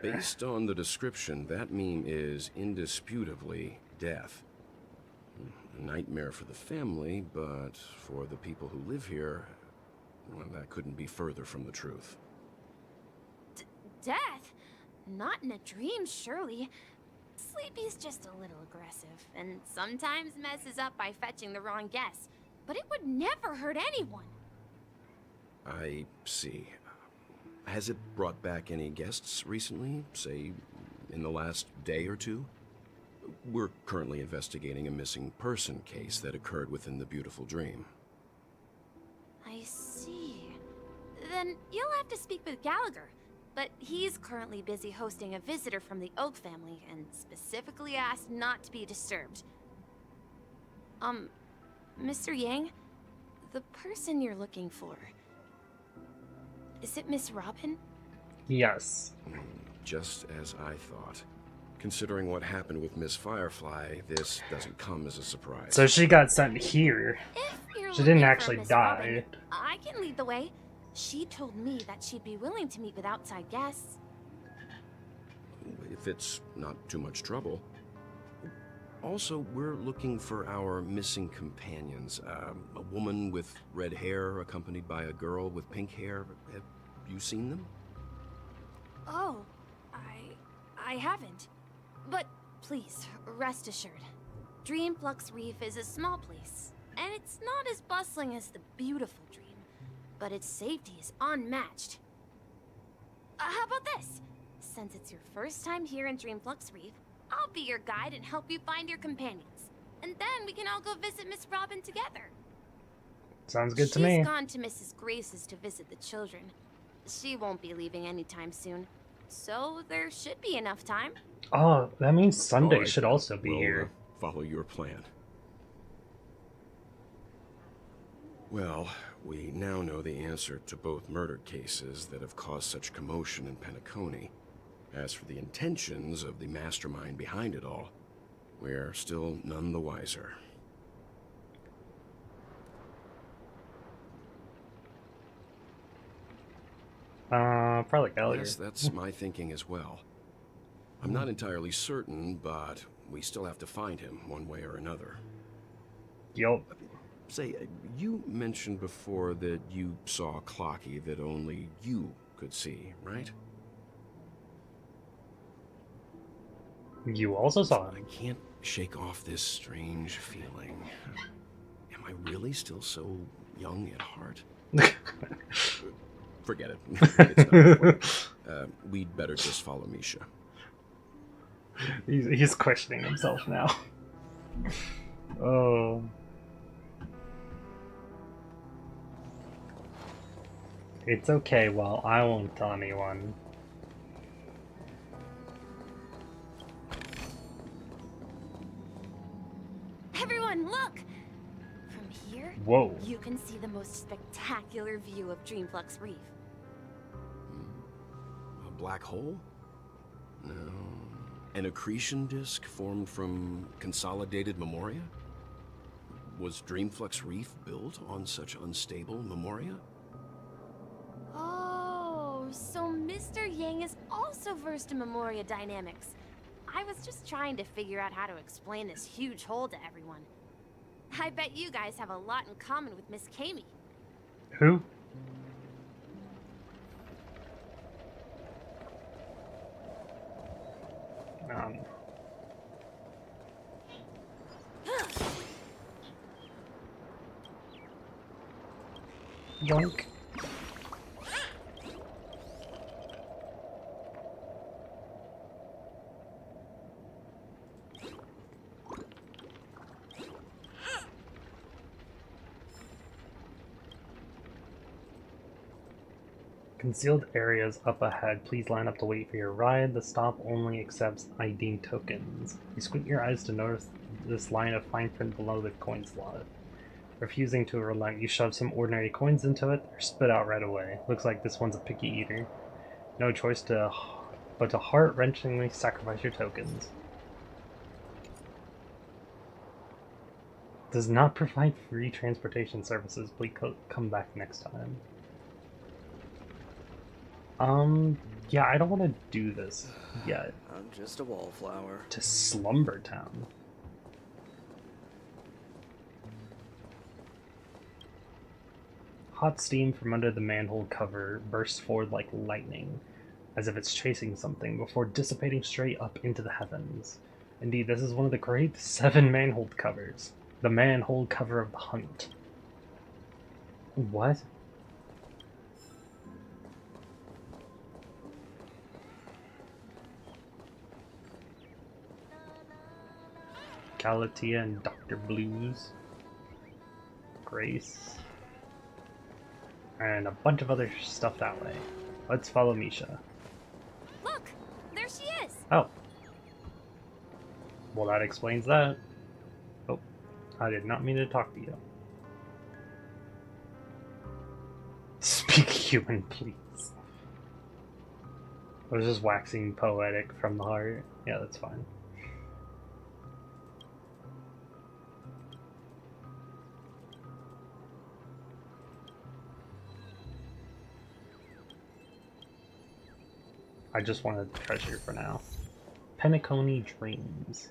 Based on the description, that meme is indisputably death. A nightmare for the family, but for the people who live here, well, that couldn't be further from the truth. Death? Not in a dream, surely. Sleepy's just a little aggressive, and sometimes messes up by fetching the wrong guess. But it would never hurt anyone. I see. Has it brought back any guests recently, say, in the last day or two? We're currently investigating a missing person case that occurred within the beautiful dream. I see. Then you'll have to speak with Gallagher. But he's currently busy hosting a visitor from the Oak family and specifically asked not to be disturbed. Mr. Yang? The person you're looking for... Is it Miss Robin? Yes. Just as I thought. Considering what happened with Miss Firefly, this doesn't come as a surprise. So she got sent here. She didn't actually die. Robin, I can lead the way. She told me that she'd be willing to meet with outside guests. If it's not too much trouble. Also, we're looking for our missing companions. A woman with red hair accompanied by a girl with pink hair. Have you seen them? Oh, I haven't. But please, rest assured. Dreamflux Reef is a small place, and it's not as bustling as the beautiful dream, but its safety is unmatched. How about this? Since it's your first time here in Dreamflux Reef, I'll be your guide and help you find your companions. And then we can all go visit Miss Robin together. Sounds good to me. She's gone to Mrs. Grace's to visit the children. She won't be leaving anytime soon. So there should be enough time. Oh, that means Sunday Right. should also be We'll, here. Follow your plan. Well, we now know the answer to both murder cases that have caused such commotion in Penacony. As for the intentions of the mastermind behind it all, we're still none the wiser. Probably Gallagher. Yes, that's my thinking as well. I'm not entirely certain, but we still have to find him one way or another. Yup. Say, you mentioned before that you saw a Clocky that only you could see, right? You also saw him. I can't shake off this strange feeling. Am I really still so young at heart? Forget it. It's not important. We'd better just follow Misha. He's questioning himself now. Oh. It's okay, well, I won't tell anyone. Everyone, look! From here, Whoa. you can see the most spectacular view of Dreamflux Reef. A black hole? No. An accretion disk formed from consolidated memoria? Was Dreamflux Reef built on such unstable memoria? Oh, so Mr. Yang is also versed in Memoria dynamics. I was just trying to figure out how to explain this huge hole to everyone. I bet you guys have a lot in common with Miss Kami. Who? Yoink. Concealed areas up ahead. Please line up to wait for your ride. The stop only accepts ID tokens. You squint your eyes to notice this line of fine print below the coin slot. Refusing to relent, you shove some ordinary coins into it. They're spit out right away. Looks like this one's a picky eater. No choice but to heart-wrenchingly sacrifice your tokens. Does not provide free transportation services. Please come back next time. Yeah, I don't want to do this yet. I'm just a wallflower. To Slumber Town. Hot steam from under the manhole cover bursts forward like lightning, as if it's chasing something, before dissipating straight up into the heavens. Indeed, this is one of the great 7 manhole covers. The manhole cover of the hunt. What? Galatea and Dr. Blues. Grace. And a bunch of other stuff that way. Let's follow Misha. Look! There she is! Oh. Well, that explains that. Oh, I did not mean to talk to you. Speak human, please. I was just waxing poetic from the heart. Yeah, that's fine. I just wanted the treasure for now. Penacony Dreams.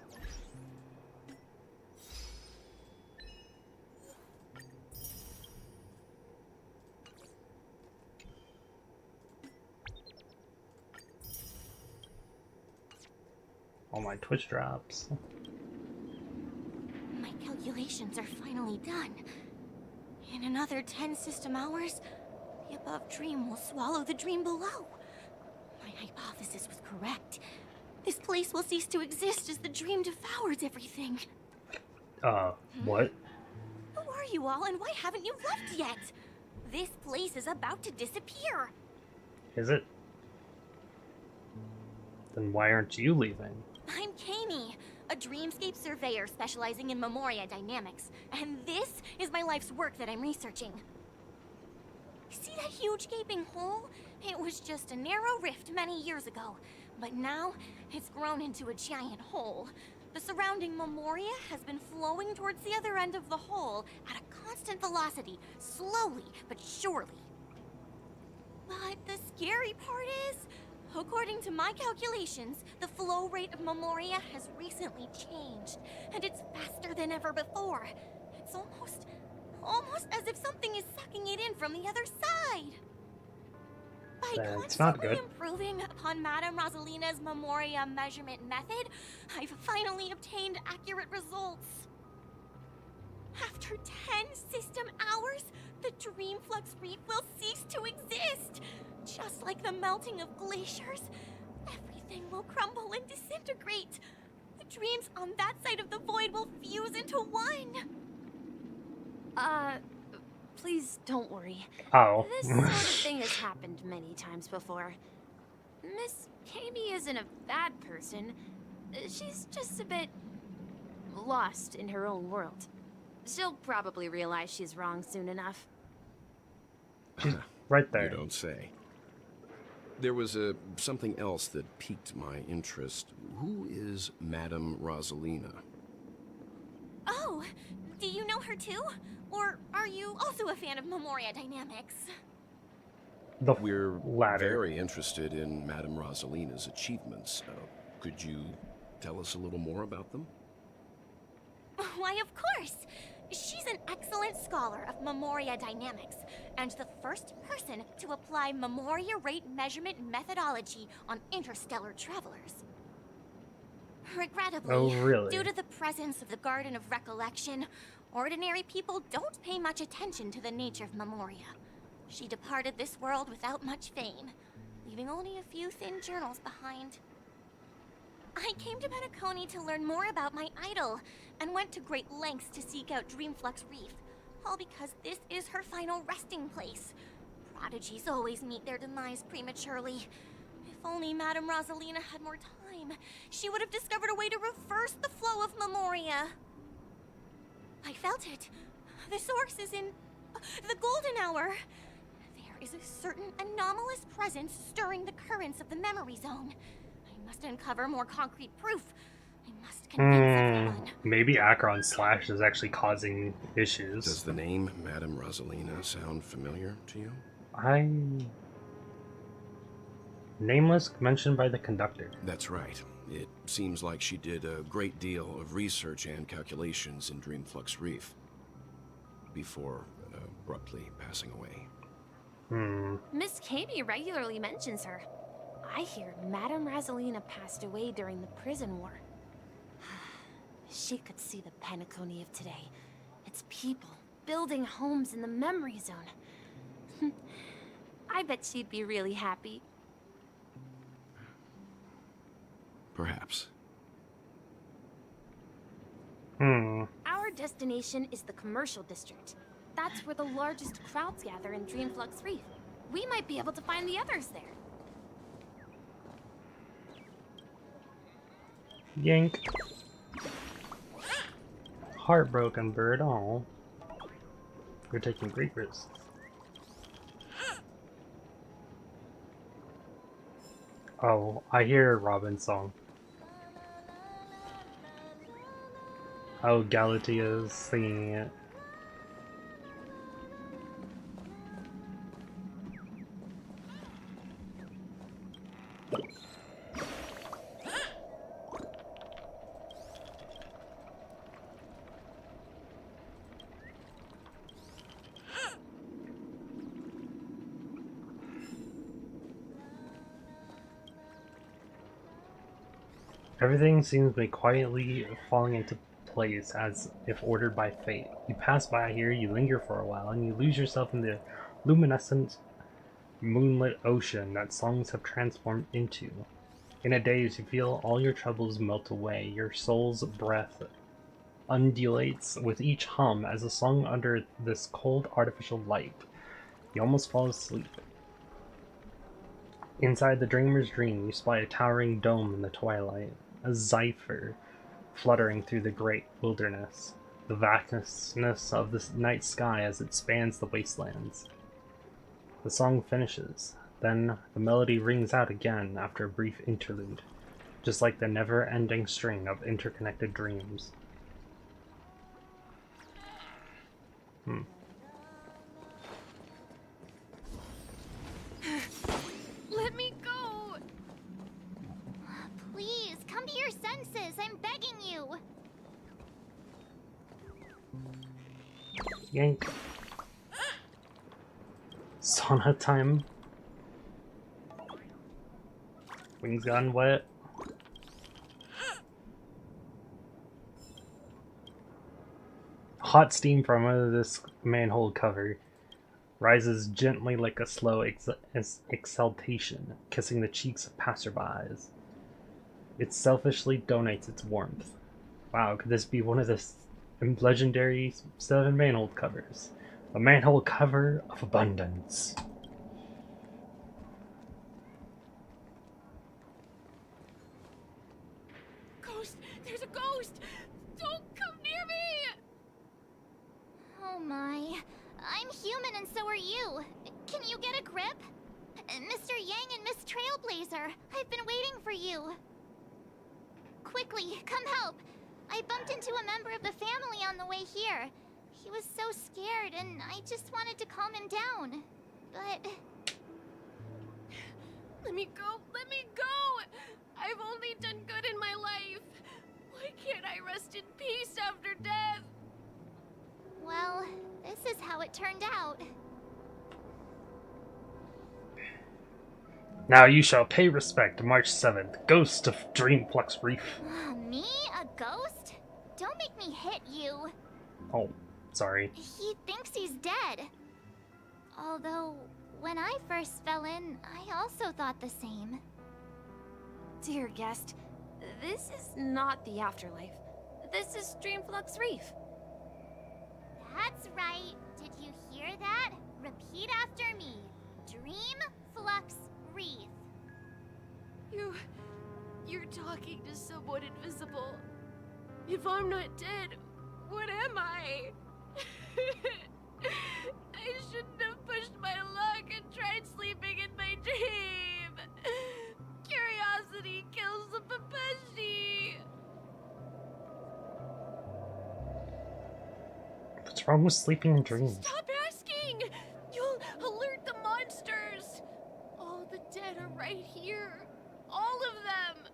All my Twitch drops. My calculations are finally done. In another 10 system hours, the above dream will swallow the dream below. My hypothesis was correct. This place will cease to exist as the dream devours everything. What? Who are you all, and why haven't you left yet? This place is about to disappear. Is it? Then why aren't you leaving? I'm Kami, a dreamscape surveyor specializing in Memoria dynamics, and this is my life's work that I'm researching. See that huge gaping hole? It was just a narrow rift many years ago, but now it's grown into a giant hole. The surrounding Memoria has been flowing towards the other end of the hole at a constant velocity, slowly but surely. But the scary part is, according to my calculations, the flow rate of Memoria has recently changed, and it's faster than ever before. It's almost as if something is sucking it in from the other side. By constantly improving upon Madame Rosalina's Memoria measurement method, I've finally obtained accurate results. After 10 system hours, the Dreamflux Reef will cease to exist. Just like the melting of glaciers, everything will crumble and disintegrate. The dreams on that side of the void will fuse into one. please don't worry. Oh. This sort of thing has happened many times before. Miss Kami isn't a bad person. She's just a bit lost in her own world. She'll probably realize she's wrong soon enough. Right there. You don't say. There was something else that piqued my interest. Who is Madame Rosalina? Oh, do you know her too? Or are you also a fan of Memoria Dynamics? We're latter. Very interested in Madame Rosalina's achievements. Could you tell us a little more about them? Why, of course! She's an excellent scholar of Memoria Dynamics, and the first person to apply Memoria rate measurement methodology on interstellar travelers. Regrettably, Oh, really? due to the presence of the Garden of Recollection, ordinary people don't pay much attention to the nature of Memoria. She departed this world without much fame, leaving only a few thin journals behind. I came to Penacony to learn more about my idol, and went to great lengths to seek out Dreamflux Reef, all because this is her final resting place. Prodigies always meet their demise prematurely. If only Madame Rosalina had more time, she would have discovered a way to reverse the flow of Memoria. I felt it. The source is in the Golden Hour. There is a certain anomalous presence stirring the currents of the memory zone. I must uncover more concrete proof. I must convince everyone. Maybe Acheron Slash is actually causing issues. Does the name Madame Rosalina sound familiar to you? Nameless, mentioned by the conductor. That's right. It seems like she did a great deal of research and calculations in Dreamflux Reef before abruptly passing away. Miss Kami regularly mentions her. I hear Madame Rosalina passed away during the prison war. She could see the Penacony of today. Its people building homes in the memory zone. I bet she'd be really happy. Perhaps. Our destination is the commercial district. That's where the largest crowds gather in Dreamflux Reef. We might be able to find the others there. Yank. Heartbroken bird, oh. You're taking great risks. Oh, I hear Robin's song. Oh, Galatea's singing it. Everything seems to be quietly falling into place as if ordered by fate. You pass by here, you linger for a while, and you lose yourself in the luminescent, moonlit ocean that songs have transformed into. In a daze, you feel all your troubles melt away. Your soul's breath undulates with each hum as a song under this cold artificial light. You almost fall asleep. Inside the dreamer's dream, you spy a towering dome in the twilight, a zephyr fluttering through the great wilderness, the vastness of the night sky as it spans the wastelands. The song finishes, then the melody rings out again after a brief interlude, just like the never-ending string of interconnected dreams. Let me go! Please, come to your senses. I'm begging you. Yank. Sauna time. Wings gone wet. Hot steam from under this manhole cover rises gently like a slow exhalation, kissing the cheeks of passerbys. It selfishly donates its warmth. Wow, could this be one of the legendary 7 manhole covers? A manhole cover of abundance. Ghost! There's a ghost! Don't come near me! Oh my. I'm human and so are you. Can you get a grip? Mr. Yang and Miss Trailblazer, I've been waiting for you. Quickly, come help. I bumped into a member of the family on the way here. He was so scared and I just wanted to calm him down. But... Let me go! Let me go! I've only done good in my life. Why can't I rest in peace after death? Well, this is how it turned out. Now you shall pay respect, March 7th, Ghost of Dreamflux Reef. Me? A ghost? Don't make me hit you. Oh, sorry. He thinks he's dead. Although, when I first fell in, I also thought the same. Dear guest, this is not the afterlife. This is Dreamflux Reef. That's right. Did you hear that? Repeat after me. Dreamflux Reef. You're talking to someone invisible. If I'm not dead, what am I? I shouldn't have pushed my luck and tried sleeping in my dream. Curiosity kills the papashi. What's wrong with sleeping in dreams? Stop asking! You'll alert the monsters. All the dead are right here. All of them.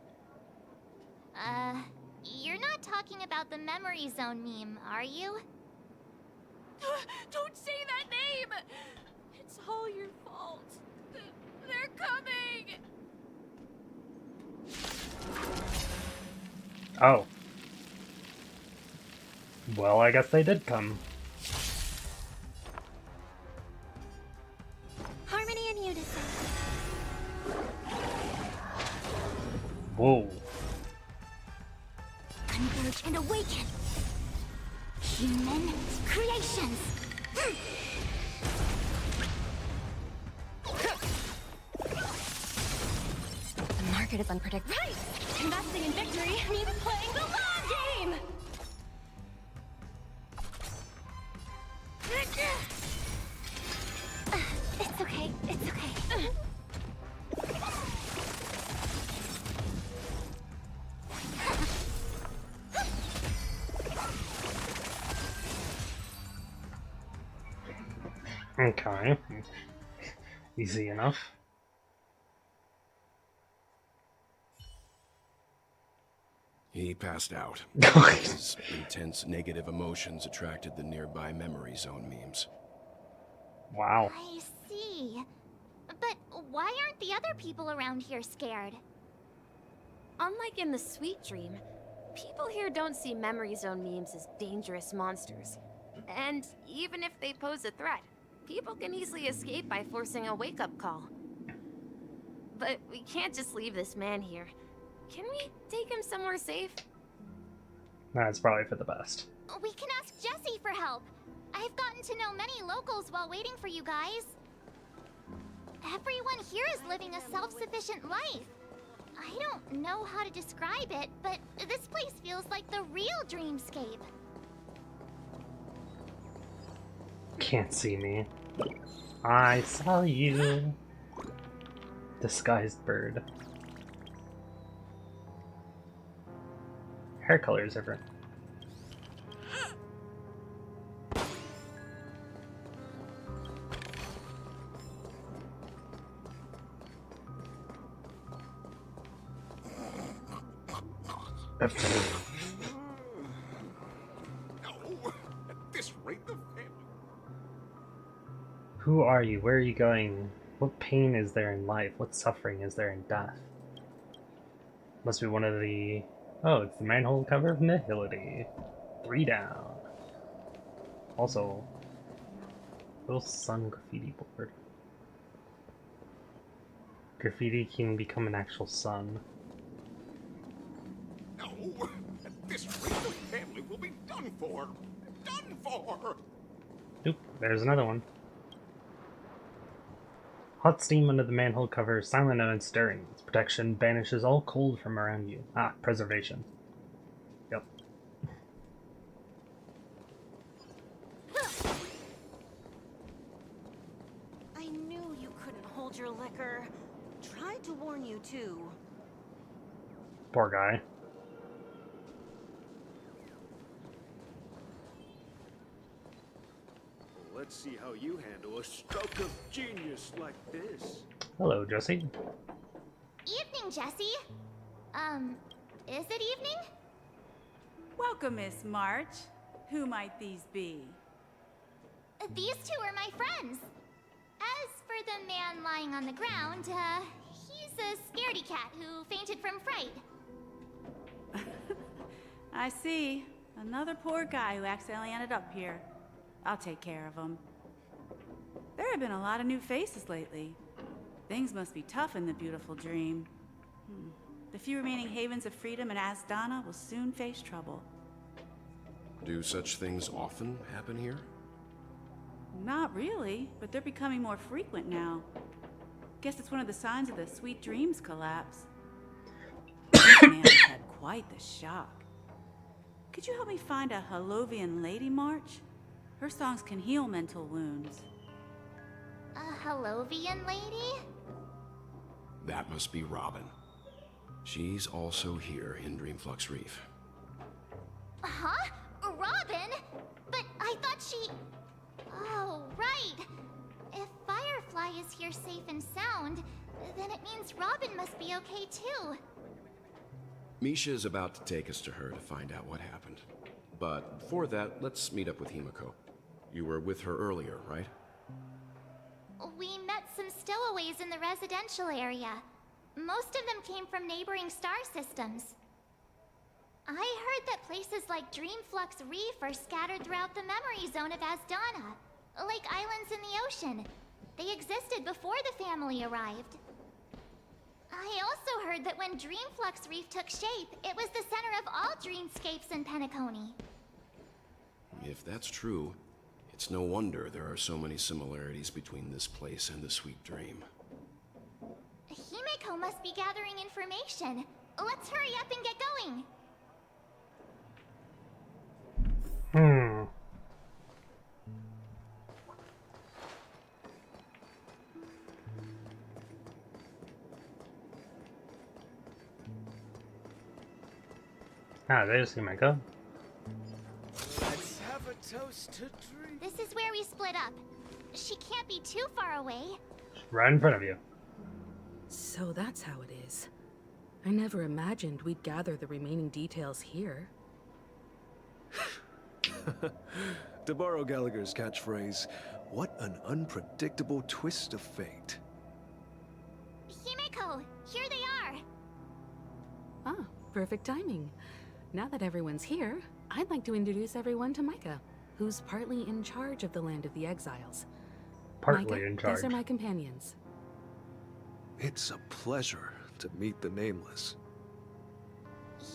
You're not talking about the memory zone meme, are you? Don't say that name! It's all your fault. They're coming! Oh. Well, I guess they did come. Harmony and unison. Whoa. Converge and awaken. Human creations. The market is unpredictable. Right! Investing in victory means playing the long game! It's okay. It's okay. Okay. Easy enough. He passed out. His intense negative emotions attracted the nearby memory zone memes. Wow. I see. But why aren't the other people around here scared? Unlike in the Sweet Dream, people here don't see memory zone memes as dangerous monsters. And even if they pose a threat, people can easily escape by forcing a wake-up call. But we can't just leave this man here. Can we take him somewhere safe? That's probably for the best. We can ask Jessie for help. I've gotten to know many locals while waiting for you guys. Everyone here is living a self-sufficient life. I don't know how to describe it, but this place feels like the real dreamscape. Can't see me. I saw you. Disguised bird. Hair color is different. At this rate, the family. Who are you? Where are you going? What pain is there in life? What suffering is there in death? Must be one of the... Oh, it's the manhole cover of Nihility. 3 down. Also, little sun graffiti board. Graffiti can become an actual sun. No, at this rate, the family will be done for. Done for. Oop, there's another one. Hot steam under the manhole cover, silent and unstirring. Its protection banishes all cold from around you. Ah, preservation. Yep. I knew you couldn't hold your liquor. Tried to warn you too. Poor guy. Let's see how you handle a stroke of genius like this. Hello, Jesse. Evening, Jesse. Is it evening? Welcome, Miss March. Who might these be? These two are my friends. As for the man lying on the ground, he's a scaredy cat who fainted from fright. I see. Another poor guy who accidentally ended up here. I'll take care of him. There have been a lot of new faces lately. Things must be tough in the beautiful dream. The few remaining havens of freedom in Asdana will soon face trouble. Do such things often happen here? Not really, but they're becoming more frequent now. Guess it's one of the signs of the Sweet Dreams collapse. This man has had quite the shock. Could you help me find a Halovian lady, March? Her songs can heal mental wounds. A Halovian lady? That must be Robin. She's also here in Dreamflux Reef. Huh? Robin? But I thought she... Oh, right. If Firefly is here safe and sound, then it means Robin must be okay too. Misha is about to take us to her to find out what happened. But before that, let's meet up with Himiko. You were with her earlier, right? We met some stowaways in the residential area. Most of them came from neighboring star systems. I heard that places like Dreamflux Reef are scattered throughout the memory zone of Asdana, like islands in the ocean. They existed before the family arrived. I also heard that when Dreamflux Reef took shape, it was the center of all dreamscapes in Penacony. If that's true, it's no wonder there are so many similarities between this place and the Sweet Dream. Himiko must be gathering information. Let's hurry up and get going. Ah, there's Himiko. Let's have a toast to dream. This is where we split up. She can't be too far away. Right in front of you. So that's how it is. I never imagined we'd gather the remaining details here. To borrow Gallagher's catchphrase, what an unpredictable twist of fate. Himiko, here they are. Ah, perfect timing. Now that everyone's here, I'd like to introduce everyone to Micah, who's partly in charge of the Land of the Exiles. Partly Micah, in charge. These are my companions. It's a pleasure to meet the Nameless.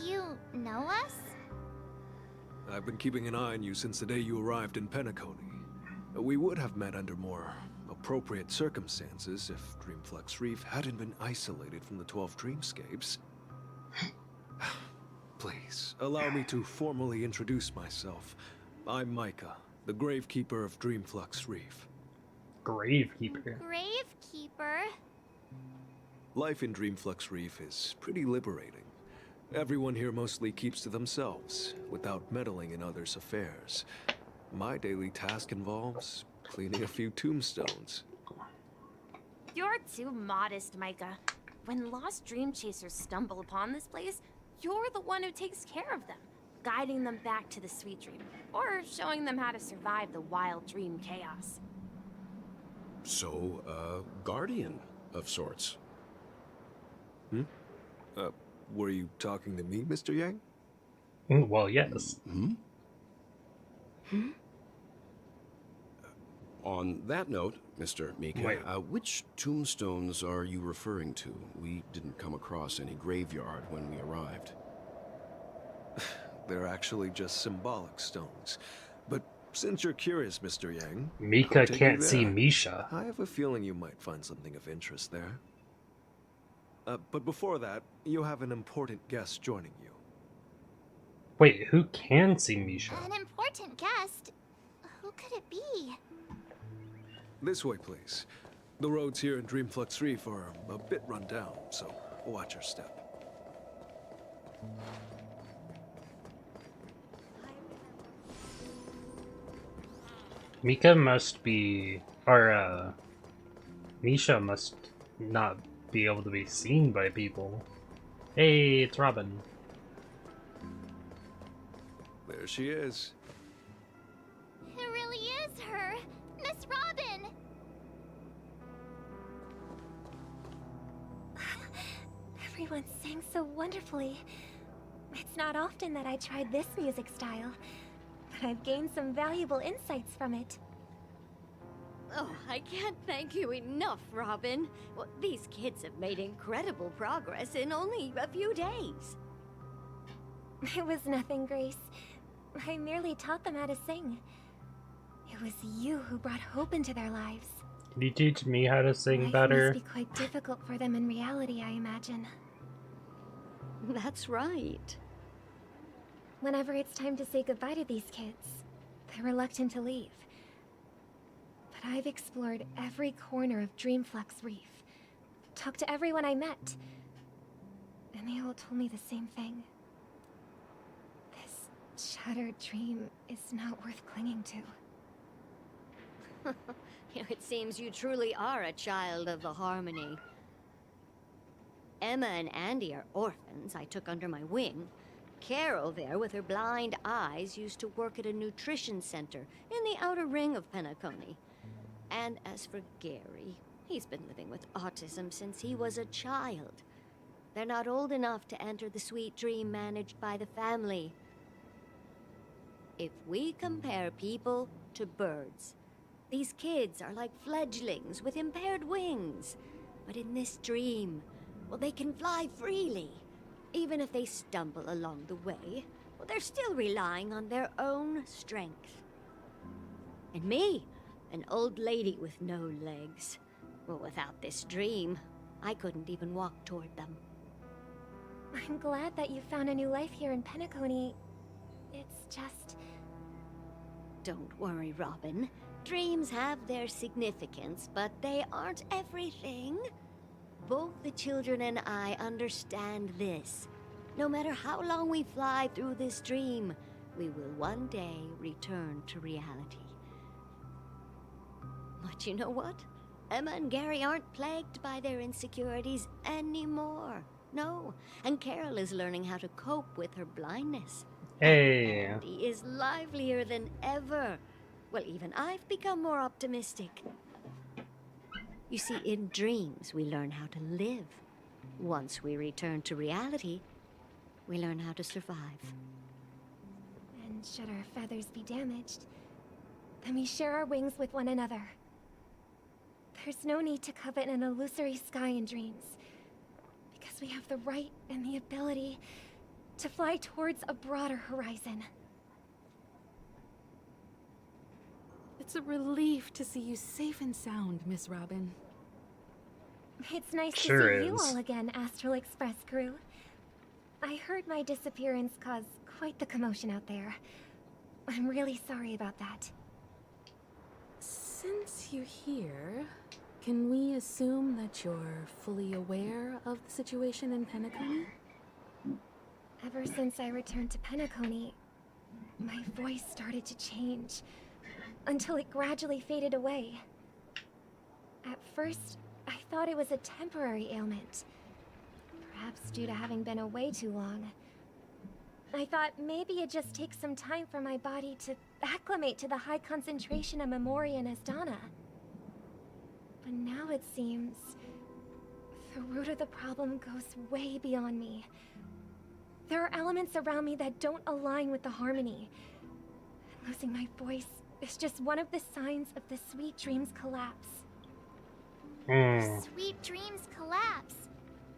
You know us? I've been keeping an eye on you since the day you arrived in Penacony. We would have met under more appropriate circumstances if Dreamflux Reef hadn't been isolated from the 12 Dreamscapes. Please, allow me to formally introduce myself. I'm Micah, the Gravekeeper of Dreamflux Reef. Gravekeeper? Gravekeeper? Life in Dreamflux Reef is pretty liberating. Everyone here mostly keeps to themselves, without meddling in others' affairs. My daily task involves cleaning a few tombstones. You're too modest, Micah. When lost dream chasers stumble upon this place, you're the one who takes care of them, guiding them back to the sweet dream, or showing them how to survive the wild dream chaos. So, a guardian of sorts. Were you talking to me, Mr. Yang? Well, yes. On that note, Mr. Mika, which tombstones are you referring to? We didn't come across any graveyard when we arrived. They're actually just symbolic stones. But Since you're curious, Mr. Yang, Mika I'll take can't you see there. Misha. I have a feeling you might find something of interest there. But before that, you have an important guest joining you. Wait, who can see Misha? An important guest? Who could it be? This way, please. The roads here in Dreamflux Reef are a bit run down, so watch your step. Mika must be, or Misha must not be able to be seen by people. Hey, it's Robin. There she is. It really is her! Miss Robin! Everyone sang so wonderfully. It's not often that I tried this music style, but I've gained some valuable insights from it. Oh, I can't thank you enough, Robin. Well, these kids have made incredible progress in only a few days. It was nothing, Grace. I merely taught them how to sing. It was you who brought hope into their lives. Can you teach me how to sing Life better? must be quite difficult for them in reality, I imagine. That's right. Whenever it's time to say goodbye to these kids, they're reluctant to leave. But I've explored every corner of Dreamflux Reef, talked to everyone I met, and they all told me the same thing. This shattered dream is not worth clinging to. It seems you truly are a child of the Harmony. Emma and Andy are orphans I took under my wing. Carol there, with her blind eyes, used to work at a nutrition center in the outer ring of Penacony. And as for Gary, he's been living with autism since he was a child. They're not old enough to enter the sweet dream managed by the family. If we compare people to birds, these kids are like fledglings with impaired wings. But in this dream, well, they can fly freely. Even if they stumble along the way, well, they're still relying on their own strength. And me, an old lady with no legs. Well, without this dream, I couldn't even walk toward them. I'm glad that you found a new life here in Penacony. It's just... Don't worry, Robin. Dreams have their significance, but they aren't everything. Both the children and I understand this. No matter how long we fly through this dream, we will one day return to reality. But you know what? Emma and Gary aren't plagued by their insecurities anymore. No, and Carol is learning how to cope with her blindness. Hey. And Andy is livelier than ever. Well, even I've become more optimistic. You see, in dreams, we learn how to live. Once we return to reality, we learn how to survive. And should our feathers be damaged, then we share our wings with one another. There's no need to covet an illusory sky in dreams, because we have the right and the ability to fly towards a broader horizon. It's a relief to see you safe and sound, Miss Robin. It's nice Sure to see you is. all again, Astral Express crew. I heard my disappearance caused quite the commotion out there. I'm really sorry about that. Since you're here, can we assume that you're fully aware of the situation in Penacony? Ever since I returned to Penacony, my voice started to change, until it gradually faded away. At first, I thought it was a temporary ailment, perhaps due to having been away too long. I thought maybe it just takes some time for my body to acclimate to the high concentration of Memoria and Asdana. But now it seems the root of the problem goes way beyond me. There are elements around me that don't align with the harmony. Losing my voice is just one of the signs of the Sweet Dreams collapse. Sweet Dreams collapse.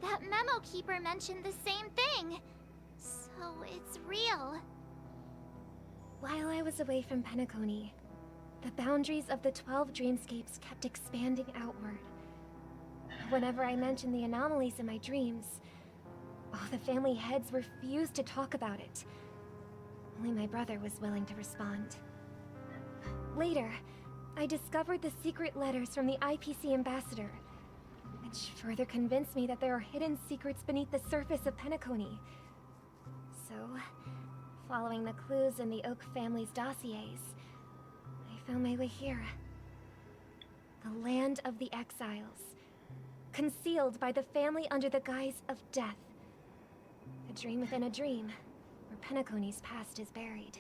That memo keeper mentioned the same thing. So it's real. While I was away from Penacony, the boundaries of the 12 dreamscapes kept expanding outward. Whenever I mentioned the anomalies in my dreams, all the family heads refused to talk about it. Only my brother was willing to respond. Later, I discovered the secret letters from the IPC ambassador, which further convinced me that there are hidden secrets beneath the surface of Penacony. So, following the clues in the Oak family's dossiers, I found my way here. The land of the exiles, concealed by the family under the guise of death. A dream within a dream, where Penacony's past is buried.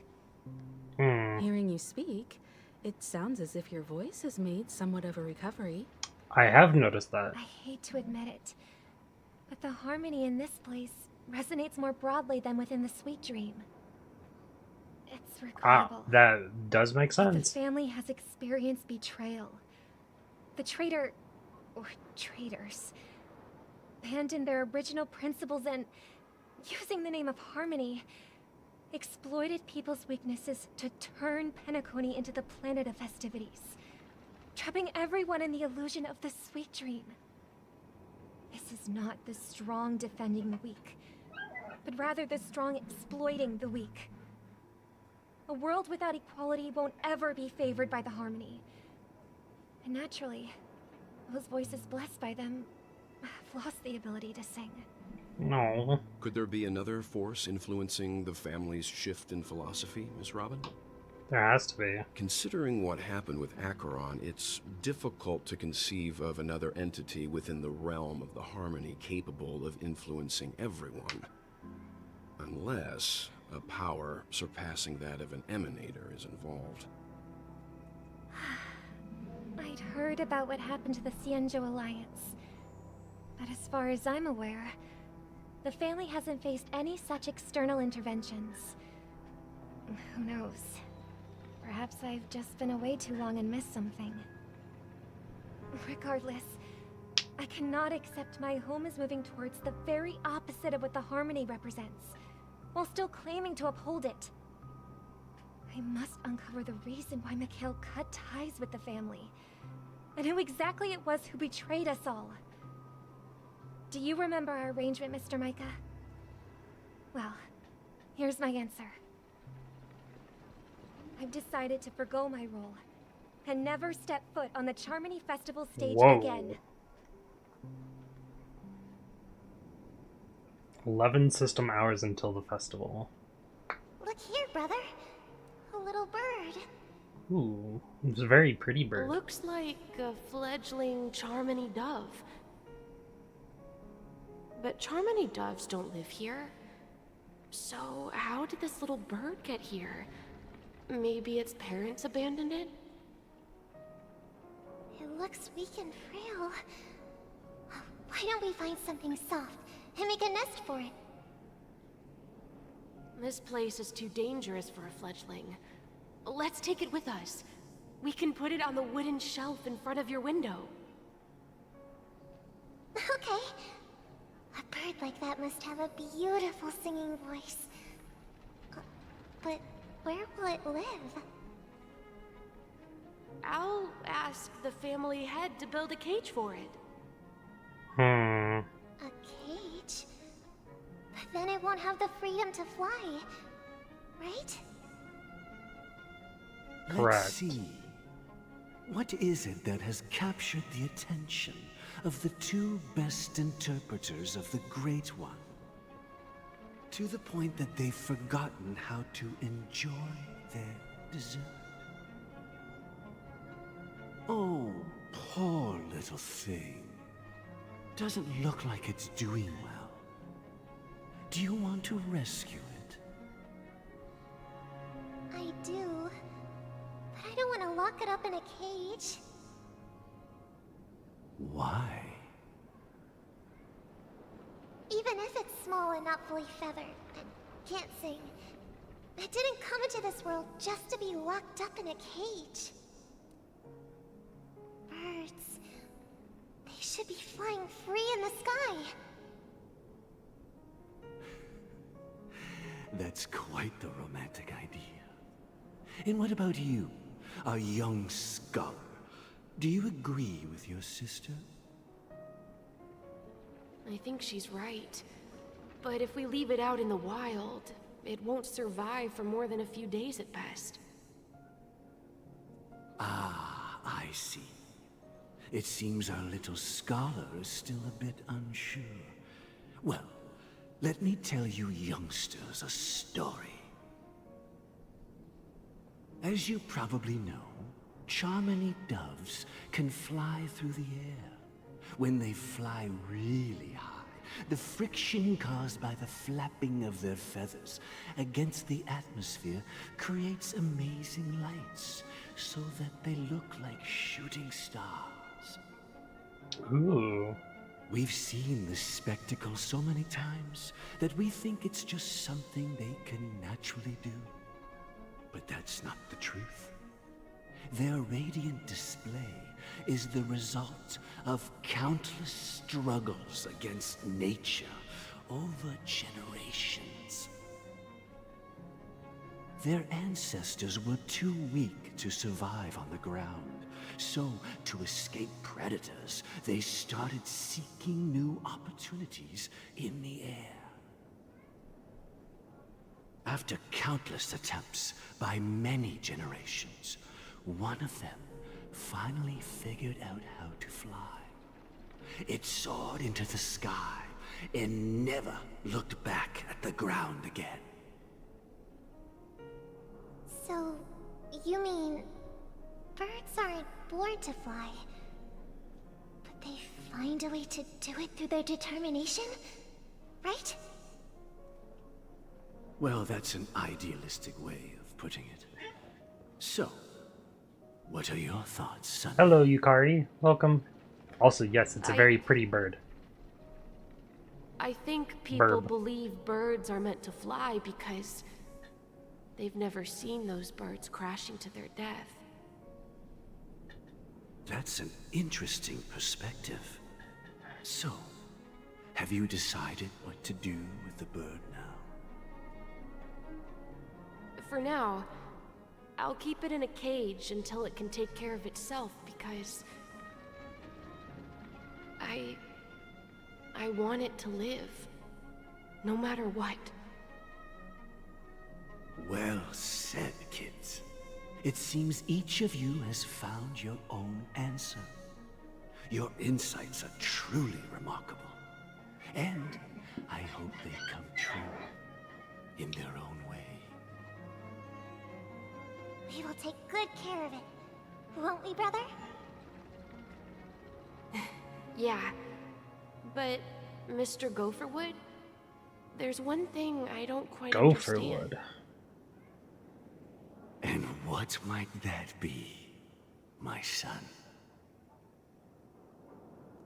Hearing you speak, it sounds as if your voice has made somewhat of a recovery. I have noticed that. I hate to admit it, but the harmony in this place resonates more broadly than within the Sweet Dream. It's regrettable. That does make sense. The family has experienced betrayal. The traitor, or traitors, abandoned their original principles and, using the name of harmony, exploited people's weaknesses to turn Penacony into the planet of festivities, trapping everyone in the illusion of the Sweet Dream. This is not the strong defending the weak, but rather the strong exploiting the weak. A world without equality won't ever be favored by the harmony. And naturally, those voices blessed by them have lost the ability to sing. No. Could there be another force influencing the family's shift in philosophy, Miss Robin? There has to be. Considering what happened with Acheron, it's difficult to conceive of another entity within the realm of the harmony capable of influencing everyone. Unless a power surpassing that of an emanator is involved. I'd heard about what happened to the Xianzhou Alliance, but as far as I'm aware, the family hasn't faced any such external interventions. Who knows? Perhaps I've just been away too long and missed something. Regardless, I cannot accept my home is moving towards the very opposite of what the harmony represents, while still claiming to uphold it. I must uncover the reason why Mikhail cut ties with the family, and who exactly it was who betrayed us all. Do you remember our arrangement, Mr. Micah? Well, here's my answer. I've decided to forgo my role, and never step foot on the Charmony Festival stage again. 11 system hours until the festival. Look here, brother. A little bird. Ooh, it's a very pretty bird. Looks like a fledgling Charmony dove. But Charmony doves don't live here. So how did this little bird get here? Maybe its parents abandoned it? It looks weak and frail. Why don't we find something soft and make a nest for it? This place is too dangerous for a fledgling. Let's take it with us. We can put it on the wooden shelf in front of your window. Okay. A bird like that must have a beautiful singing voice. But where will it live? I'll ask the family head to build a cage for it. A cage? But then it won't have the freedom to fly, right? Correct. Let's see. What is it that has captured the attention of the two best interpreters of the Great One? To the point that they've forgotten how to enjoy their dessert. Oh, poor little thing. Doesn't look like it's doing well. Do you want to rescue it? I do. But I don't want to lock it up in a cage. Why? Even if it's small and not fully feathered, and can't sing, it didn't come into this world just to be locked up in a cage. Birds, they should be flying free in the sky. That's quite the romantic idea. And what about you, a young scholar? Do you agree with your sister? I think she's right. But if we leave it out in the wild, it won't survive for more than a few days at best. Ah, I see. It seems our little scholar is still a bit unsure. Well, let me tell you youngsters a story. As you probably know, Charmony doves can fly through the air. When they fly really high, the friction caused by the flapping of their feathers against the atmosphere creates amazing lights, so that they look like shooting stars. Ooh. We've seen this spectacle so many times that we think it's just something they can naturally do. But that's not the truth. Their radiant display is the result of countless struggles against nature over generations. Their ancestors were too weak to survive on the ground, so to escape predators, they started seeking new opportunities in the air. After countless attempts by many generations, one of them finally figured out how to fly. It soared into the sky and never looked back at the ground again. So, you mean birds aren't born to fly, but they find a way to do it through their determination, right? Well, that's an idealistic way of putting it. So, what are your thoughts, son? Hello, Yukari. Welcome. Also, yes, it's a very pretty bird. I think people Burb. believe birds are meant to fly because they've never seen those birds crashing to their death. That's an interesting perspective. So, have you decided what to do with the bird now? For now, I'll keep it in a cage until it can take care of itself because I want it to live, no matter what. Well said, kids. It seems each of you has found your own answer. Your insights are truly remarkable. And I hope they come true in their own way. We will take good care of it. Won't we, brother? Yeah, but Mr. Gopherwood, there's one thing I don't quite understand. Gopherwood. And what might that be, my son?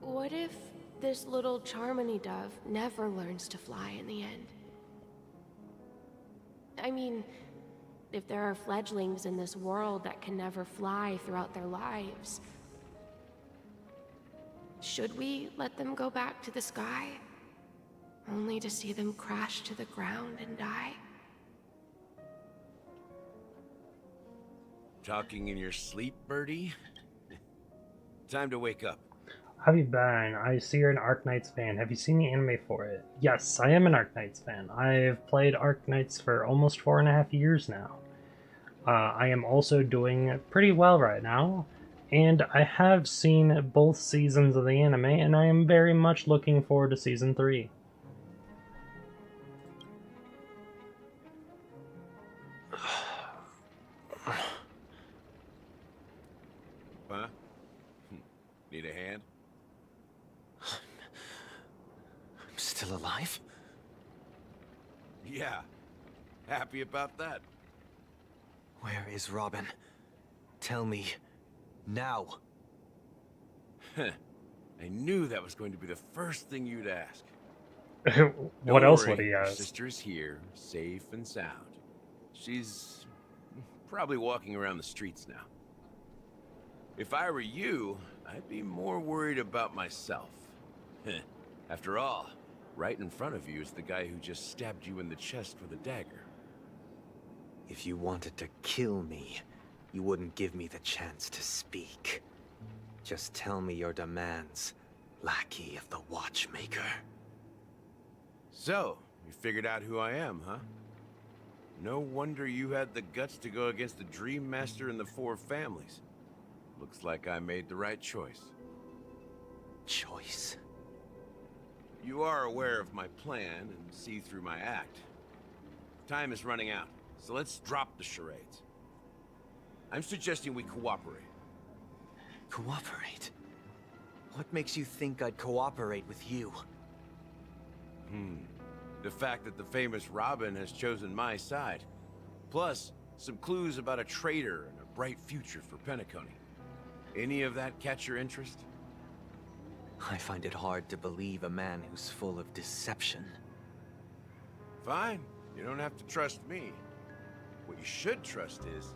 What if this little Charmony dove never learns to fly in the end? I mean, if there are fledglings in this world that can never fly throughout their lives, should we let them go back to the sky, only to see them crash to the ground and die? Talking in your sleep, Birdie? Time to wake up. How have you been? I see you're an Arknights fan. Have you seen the anime for it? Yes, I am an Arknights fan. I've played Arknights for almost 4.5 years now. I am also doing pretty well right now, and I have seen both seasons of the anime, and I am very much looking forward to season 3. Huh? Need a hand? I'm still alive? Yeah. Happy about that. Where is Robin? Tell me. Now. I knew that was going to be the first thing you'd ask. What Don't else worry, would he your ask? sister's here, safe and sound. She's probably walking around the streets now. If I were you, I'd be more worried about myself. After all, right in front of you is the guy who just stabbed you in the chest with a dagger. If you wanted to kill me, you wouldn't give me the chance to speak. Just tell me your demands, lackey of the Watchmaker. So, you figured out who I am, huh? No wonder you had the guts to go against the Dream Master and the Four Families. Looks like I made the right choice. Choice? You are aware of my plan and see through my act. Time is running out, so let's drop the charades. I'm suggesting we cooperate. Cooperate? What makes you think I'd cooperate with you? The fact that the famous Robin has chosen my side. Plus, some clues about a traitor and a bright future for Penacony. Any of that catch your interest? I find it hard to believe a man who's full of deception. Fine. You don't have to trust me. What you should trust is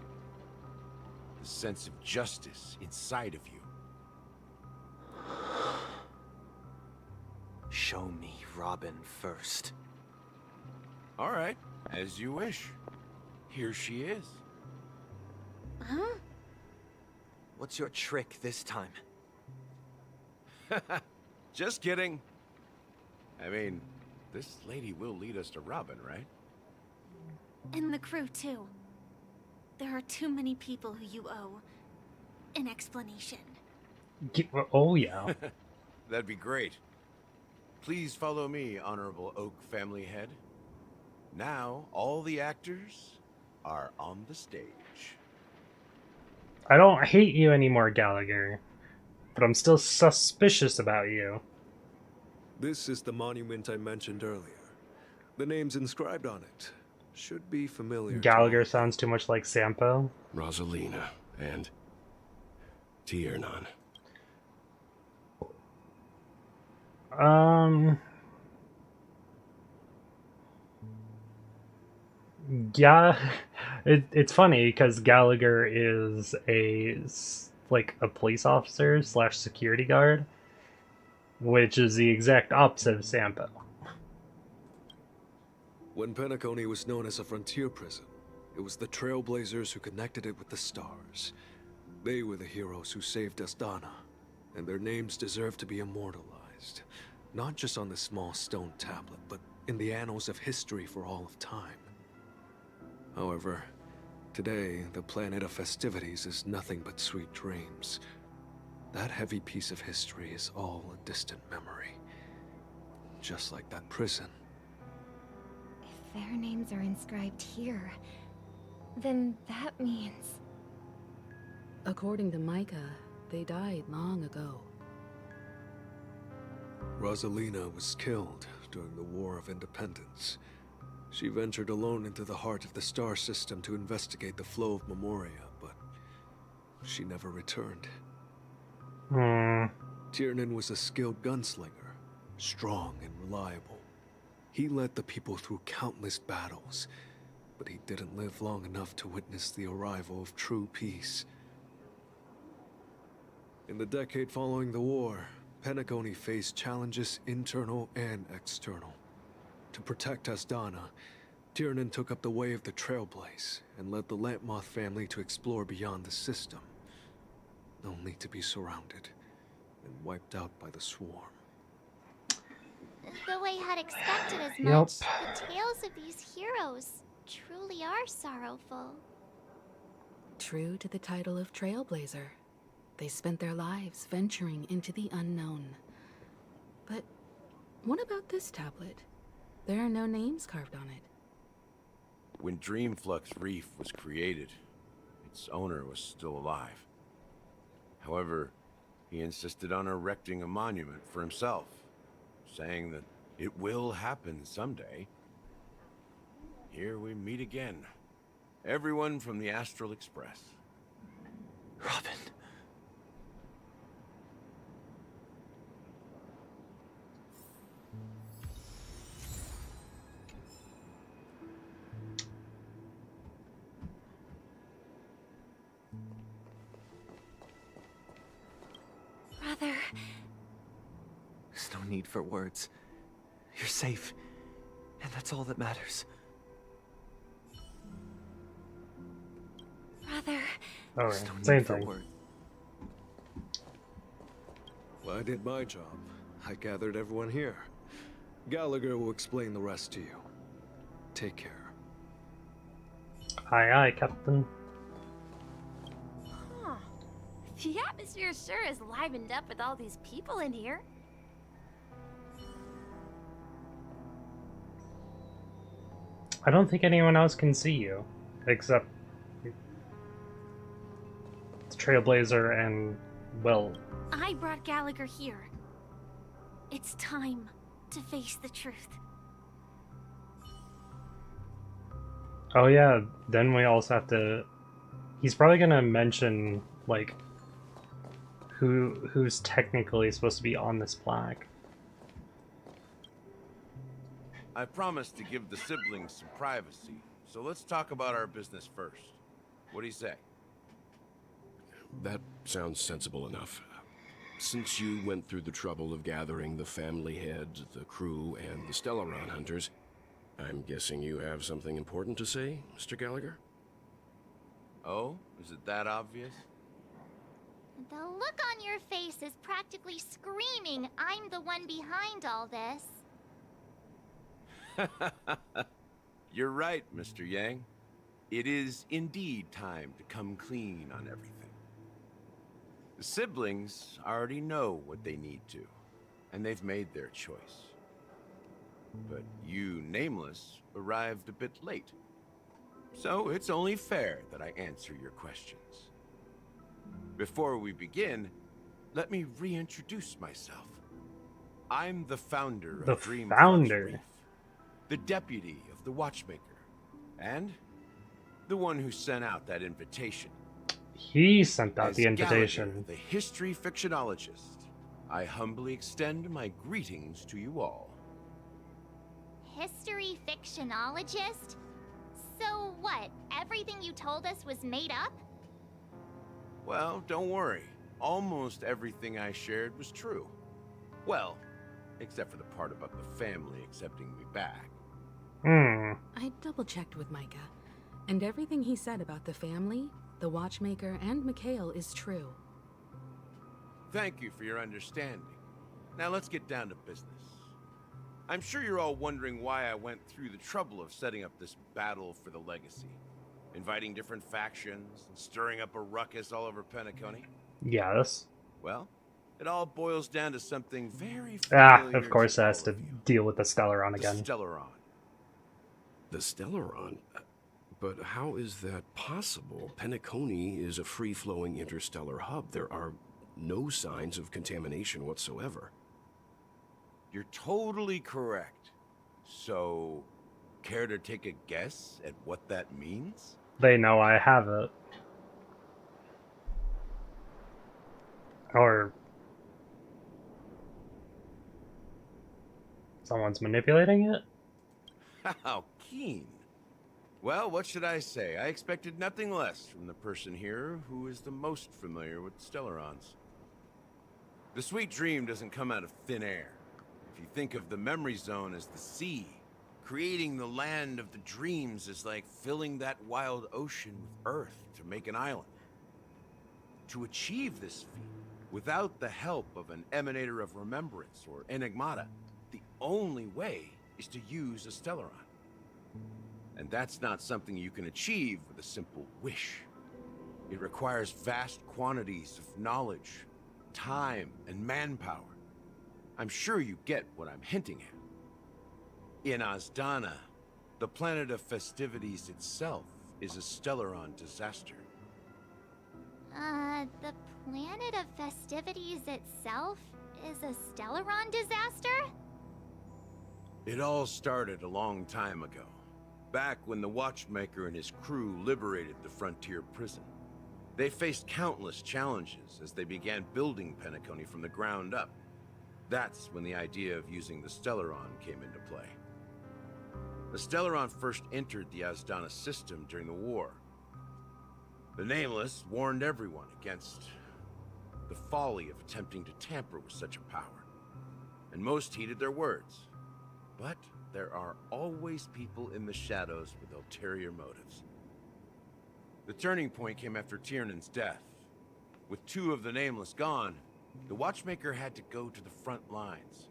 the sense of justice inside of you. Show me Robin first. All right, as you wish. Here she is. Huh? What's your trick this time? Just kidding. I mean, this lady will lead us to Robin, right? And the crew, too. There are too many people who you owe an explanation. Oh, yeah. That'd be great. Please follow me, Honorable Oak Family Head. Now, all the actors are on the stage. I don't hate you anymore, Gallagher, but I'm still suspicious about you. This is the monument I mentioned earlier. The names inscribed on it should be familiar. Gallagher sounds too much like Sampo. Rosalina and Tiernan. Yeah, it's funny because Gallagher is like a police officer / security guard, which is the exact opposite of Sampo. When Penacony was known as a frontier prison, it was the Trailblazers who connected it with the stars. They were the heroes who saved Astana, and their names deserve to be immortalized, not just on this small stone tablet, but in the annals of history for all of time. However, today, the planet of festivities is nothing but sweet dreams. That heavy piece of history is all a distant memory. Just like that prison. If their names are inscribed here, then that means... According to Micah, they died long ago. Rosalina was killed during the War of Independence. She ventured alone into the heart of the star system to investigate the flow of Memoria, but she never returned. Tiernan was a skilled gunslinger, strong and reliable. He led the people through countless battles, but he didn't live long enough to witness the arrival of true peace. In the decade following the war, Penacony faced challenges internal and external. To protect Astana, Tiernan took up the way of the Trailblaze and led the Lampmoth family to explore beyond the system, only to be surrounded and wiped out by the swarm. Though I had expected as much, the tales of these heroes truly are sorrowful. True to the title of Trailblazer, they spent their lives venturing into the unknown. But what about this tablet? There are no names carved on it. When Dreamflux Reef was created, its owner was still alive. However, he insisted on erecting a monument for himself, saying that it will happen someday. Here we meet again. Everyone from the Astral Express. Robin. Brother. There's no need for words. You're safe, and that's all that matters. Oh, There's no same need for thing. words. Well, I did my job. I gathered everyone here. Gallagher will explain the rest to you. Take care. Aye, aye, Captain. Huh. The atmosphere sure is livened up with all these people in here. I don't think anyone else can see you, except the Trailblazer and Will. I brought Gallagher here. It's time to face the truth. Oh yeah, then we also have to... He's probably gonna mention, like, who's technically supposed to be on this plaque. I promised to give the siblings some privacy, so let's talk about our business first. What do you say? That sounds sensible enough. Since you went through the trouble of gathering the family heads, the crew, and the Stellaron hunters, I'm guessing you have something important to say, Mr. Gallagher? Oh? Is it that obvious? The look on your face is practically screaming, I'm the one behind all this. You're right, Mr. Yang. It is indeed time to come clean on everything. The siblings already know what they need to, and they've made their choice. But you, Nameless, arrived a bit late. So it's only fair that I answer your questions. Before we begin, let me reintroduce myself. I'm the founder of Dream Flux Reef, the deputy of the Watchmaker, and the one who sent out that invitation. He sent out As the invitation. Gallagher, the history fictionologist, I humbly extend my greetings to you all. History fictionologist? So what, everything you told us was made up? Well, don't worry. Almost everything I shared was true. Well, except for the part about the family accepting me back. I double-checked with Micah, and everything he said about the family, the Watchmaker, and Mikhail is true. Thank you for your understanding. Now let's get down to business. I'm sure you're all wondering why I went through the trouble of setting up this battle for the legacy. Inviting different factions and stirring up a ruckus all over Penacony. Yes. Well, it all boils down to something very familiar. Of course it has to deal with the Stellaron again. The Stellaron. The Stellaron? But how is that possible? Penacony is a free-flowing interstellar hub. There are no signs of contamination whatsoever. You're totally correct. So, care to take a guess at what that means? They know I have it. Or... someone's manipulating it? How keen. Well, what should I say? I expected nothing less from the person here who is the most familiar with Stellarons. The sweet dream doesn't come out of thin air. If you think of the memory zone as the sea, creating the land of the dreams is like filling that wild ocean with earth to make an island. To achieve this feat, without the help of an emanator of remembrance or enigmata, the only way is to use a Stellaron. And that's not something you can achieve with a simple wish. It requires vast quantities of knowledge, time, and manpower. I'm sure you get what I'm hinting at. In Azdana, the planet of festivities itself is a Stellaron disaster. The planet of festivities itself is a Stellaron disaster? It all started a long time ago, back when the Watchmaker and his crew liberated the frontier prison. They faced countless challenges as they began building Penacony from the ground up. That's when the idea of using the Stellaron came into play. The Stellaron first entered the Azdana system during the war. The Nameless warned everyone against the folly of attempting to tamper with such a power, and most heeded their words. But there are always people in the shadows with ulterior motives. The turning point came after Tiernan's death. With 2 of the Nameless gone, the Watchmaker had to go to the front lines.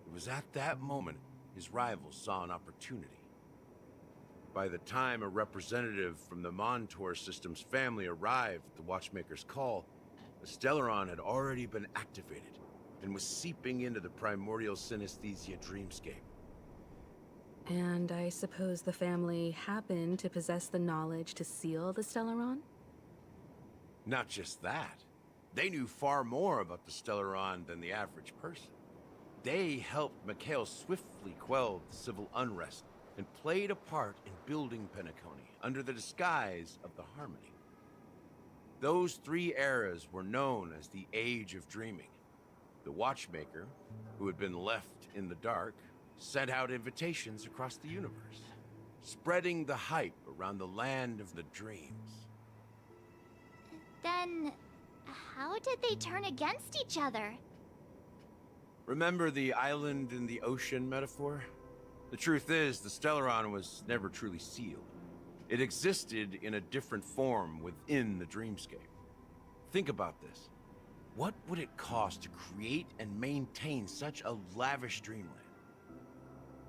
It was at that moment his rivals saw an opportunity. By the time a representative from the Montour Systems family arrived at the Watchmaker's call, the Stellaron had already been activated and was seeping into the primordial synesthesia dreamscape. And I suppose the family happened to possess the knowledge to seal the Stellaron? Not just that. They knew far more about the Stellaron than the average person. They helped Mikhail swiftly quell the civil unrest and played a part in building Penacony under the disguise of the Harmony. Those 3 eras were known as the Age of Dreaming. The Watchmaker, who had been left in the dark, sent out invitations across the universe, spreading the hype around the land of the dreams. Then, how did they turn against each other? Remember the island in the ocean metaphor? The truth is, the Stellaron was never truly sealed. It existed in a different form within the dreamscape. Think about this. What would it cost to create and maintain such a lavish dreamland?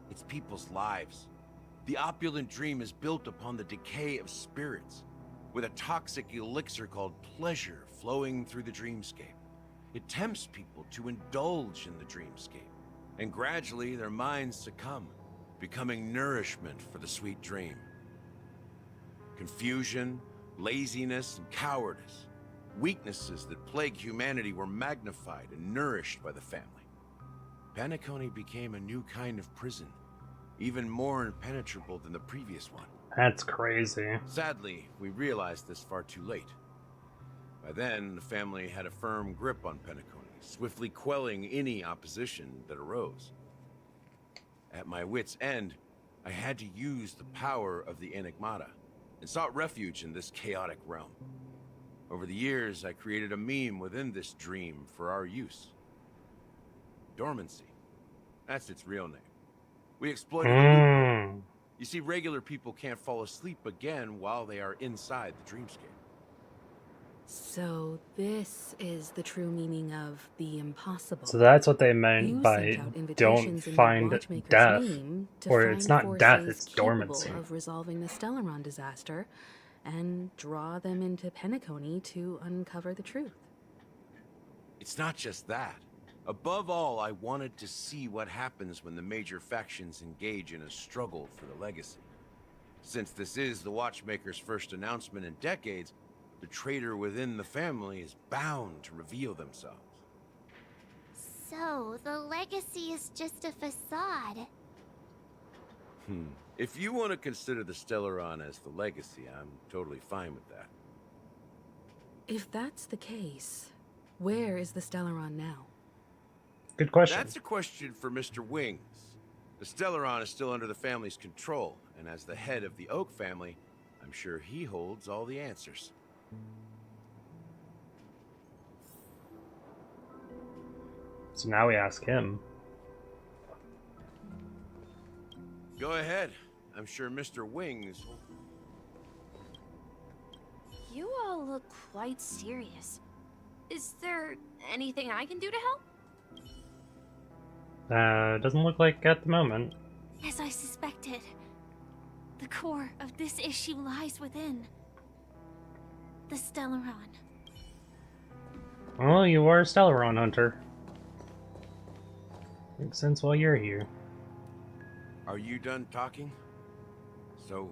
It's people's lives. The opulent dream is built upon the decay of spirits, with a toxic elixir called pleasure flowing through the dreamscape. It tempts people to indulge in the dreamscape, and gradually their minds succumb, becoming nourishment for the sweet dream. Confusion, laziness, and cowardice, weaknesses that plague humanity, were magnified and nourished by the family. Penacony became a new kind of prison, even more impenetrable than the previous one. That's crazy. Sadly, we realized this far too late. By then, the family had a firm grip on Penacony, swiftly quelling any opposition that arose. At my wit's end, I had to use the power of the Enigmata, and sought refuge in this chaotic realm. Over the years, I created a meme within this dream for our use. Dormancy. That's its real name. We exploited a loophole. You see, regular people can't fall asleep again while they are inside the dreamscape. So this is the true meaning of the impossible. So that's what they meant by don't find death. Or it's not death, it's dormancy. Of resolving the Stellaron disaster and draw them into Penacony to uncover the truth. It's not just that. Above all, I wanted to see what happens when the major factions engage in a struggle for the legacy. Since this is the Watchmaker's first announcement in decades, the traitor within the family is bound to reveal themselves. So, the legacy is just a facade. If you want to consider the Stellaron as the legacy, I'm totally fine with that. If that's the case, where is the Stellaron now? Good question. That's a question for Mr. Wings. The Stellaron is still under the family's control, and as the head of the Oak family, I'm sure he holds all the answers. So now we ask him. Go ahead. I'm sure Mr. Wings... You all look quite serious. Is there anything I can do to help? Doesn't look like at the moment. As I suspected, the core of this issue lies within the Stellaron. Well, you are a Stellaron hunter. Makes sense while you're here. Are you done talking? So,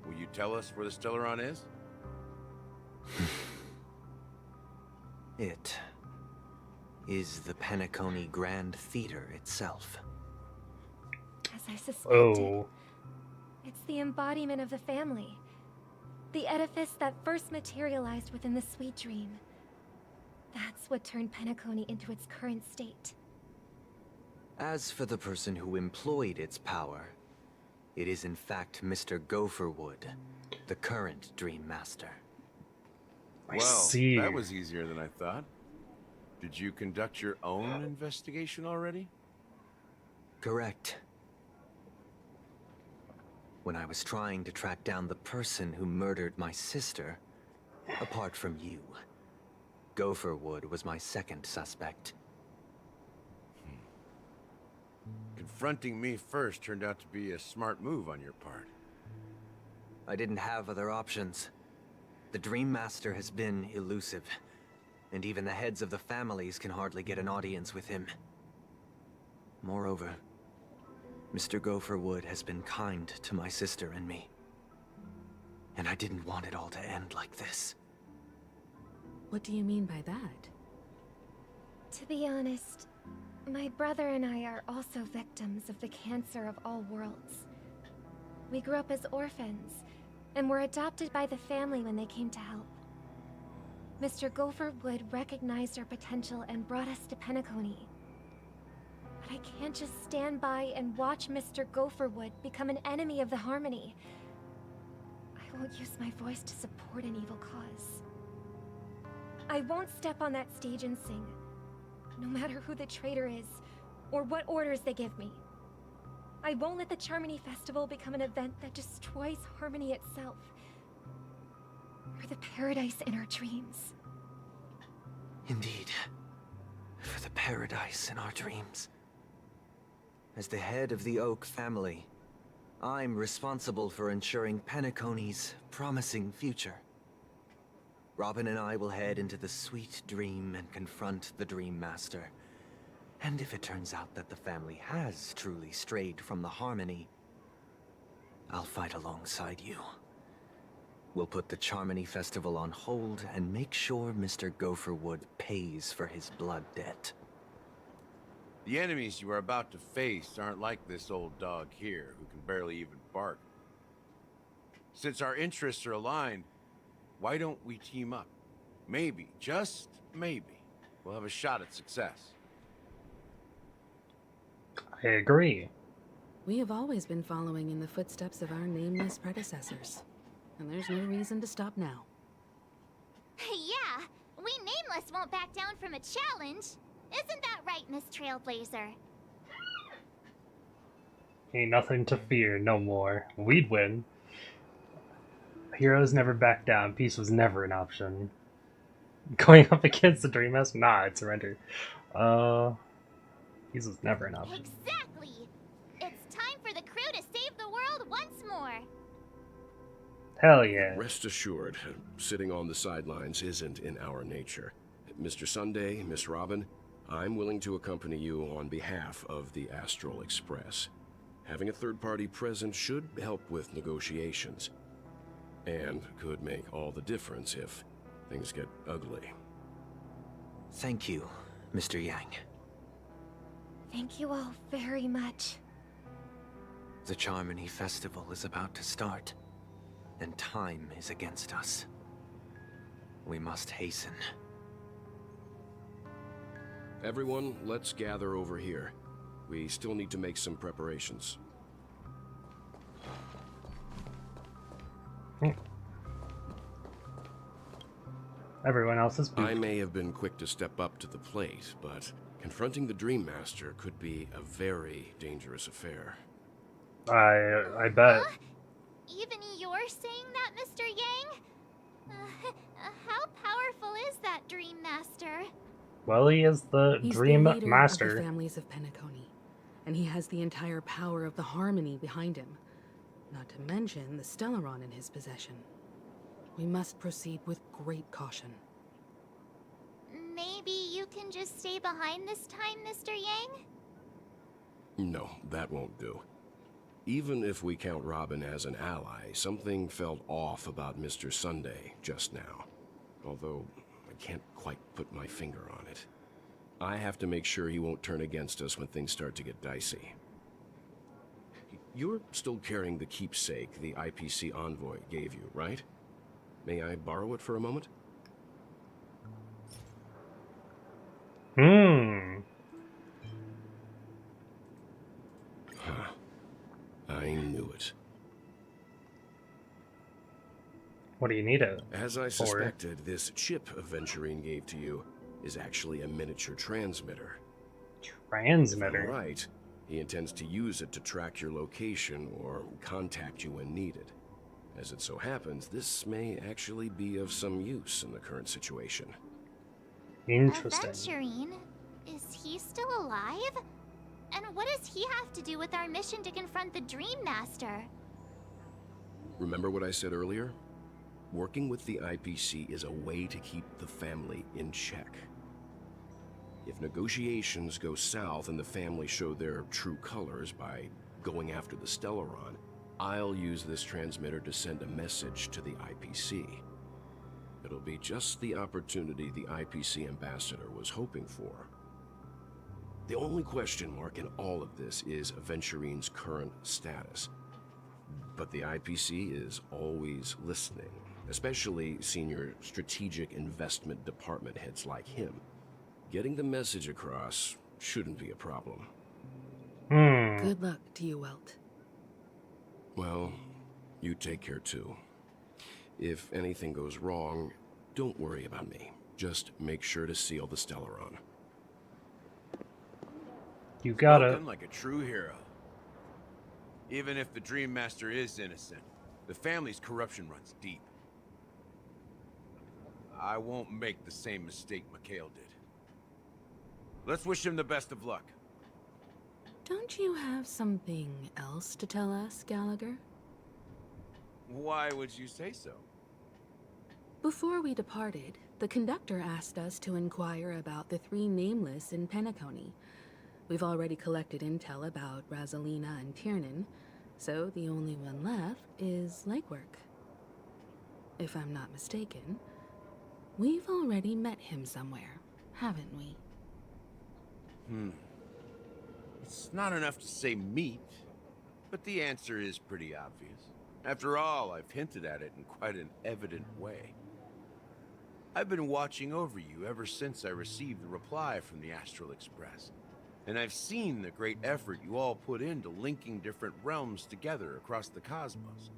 will you tell us where the Stellaron is? It is the Penacony Grand Theater itself. As I suspected. Oh. It's the embodiment of the family. The edifice that first materialized within the Sweet Dream. That's what turned Penacony into its current state. As for the person who employed its power, it is in fact Mr. Gopherwood, the current Dream Master. I see. That was easier than I thought. Did you conduct your own investigation already? Correct. when I was trying to track down the person who murdered my sister, apart from you. Gopherwood was my second suspect. Confronting me first turned out to be a smart move on your part. I didn't have other options. The Dream Master has been elusive, and even the heads of the families can hardly get an audience with him. Moreover, Mr. Gopherwood has been kind to my sister and me. And I didn't want it all to end like this. What do you mean by that? To be honest, my brother and I are also victims of the cancer of all worlds. We grew up as orphans, and were adopted by the family when they came to help. Mr. Gopherwood recognized our potential and brought us to Penacony. But I can't just stand by and watch Mr. Gopherwood become an enemy of the Harmony. I won't use my voice to support an evil cause. I won't step on that stage and sing, no matter who the traitor is, or what orders they give me. I won't let the Charmony Festival become an event that destroys Harmony itself, or the paradise in our dreams. Indeed. For the paradise in our dreams. As the head of the Oak family, I'm responsible for ensuring Penacony's promising future. Robin and I will head into the Sweet Dream and confront the Dream Master. And if it turns out that the family has truly strayed from the Harmony, I'll fight alongside you. We'll put the Charmony Festival on hold and make sure Mr. Gopherwood pays for his blood debt. The enemies you are about to face aren't like this old dog here, who can barely even bark. Since our interests are aligned, why don't we team up? Maybe, just maybe, we'll have a shot at success. I agree. We have always been following in the footsteps of our nameless predecessors, and there's no reason to stop now. Yeah, we Nameless won't back down from a challenge. Isn't that right, Miss Trailblazer? Ain't nothing to fear no more. We'd win. Heroes never back down. Peace was never an option. Going up against the Dream Master? Nah, I'd surrender. Peace was never an option. Exactly! It's time for the crew to save the world once more! Hell yeah. Rest assured, sitting on the sidelines isn't in our nature. Mr. Sunday, Miss Robin, I'm willing to accompany you on behalf of the Astral Express. Having a third party present should help with negotiations, and could make all the difference if things get ugly. Thank you, Mr. Yang. Thank you all very much. The Charmony Festival is about to start, and time is against us. We must hasten. Everyone, let's gather over here. We still need to make some preparations. Everyone else is pooped. I may have been quick to step up to the plate, but confronting the Dream Master could be a very dangerous affair. I bet. Even you're saying that, Mr. Yang? How powerful is that Dream Master? Well, he is the He's Dream the leader Master. Of the families of Penacony, and he has the entire power of the Harmony behind him. Not to mention the Stellaron in his possession. We must proceed with great caution. Maybe you can just stay behind this time, Mr. Yang? No, that won't do. Even if we count Robin as an ally, something felt off about Mr. Sunday just now. Although, I can't quite put my finger on it. I have to make sure he won't turn against us when things start to get dicey. You're still carrying the keepsake the IPC envoy gave you, right? May I borrow it for a moment? Huh. I knew it. What do you need it As I for? suspected, this chip Aventurine gave to you is actually a miniature transmitter. Transmitter? Right. He intends to use it to track your location or contact you when needed. As it so happens, this may actually be of some use in the current situation. Interesting. Aventurine? Is he still alive? And what does he have to do with our mission to confront the Dream Master? Remember what I said earlier? Working with the IPC is a way to keep the family in check. If negotiations go south and the family show their true colors by going after the Stellaron, I'll use this transmitter to send a message to the IPC. It'll be just the opportunity the IPC ambassador was hoping for. The only question mark in all of this is Aventurine's current status. But the IPC is always listening, especially senior strategic investment department heads like him. Getting the message across shouldn't be a problem. Good luck to you, Welt. Well, you take care too. If anything goes wrong, don't worry about me. Just make sure to seal the Stellaron. You got it. Spoken like a true hero. Even if the Dream Master is innocent, the family's corruption runs deep. I won't make the same mistake Mikhail did. Let's wish him the best of luck. Don't you have something else to tell us, Gallagher? Why would you say so? Before we departed, the conductor asked us to inquire about the 3 nameless in Penacony. We've already collected intel about Rosalina and Tiernan, so the only one left is Legwork. If I'm not mistaken, we've already met him somewhere, haven't we? It's not enough to say meet, but the answer is pretty obvious. After all, I've hinted at it in quite an evident way. I've been watching over you ever since I received the reply from the Astral Express. And I've seen the great effort you all put into linking different realms together across the cosmos.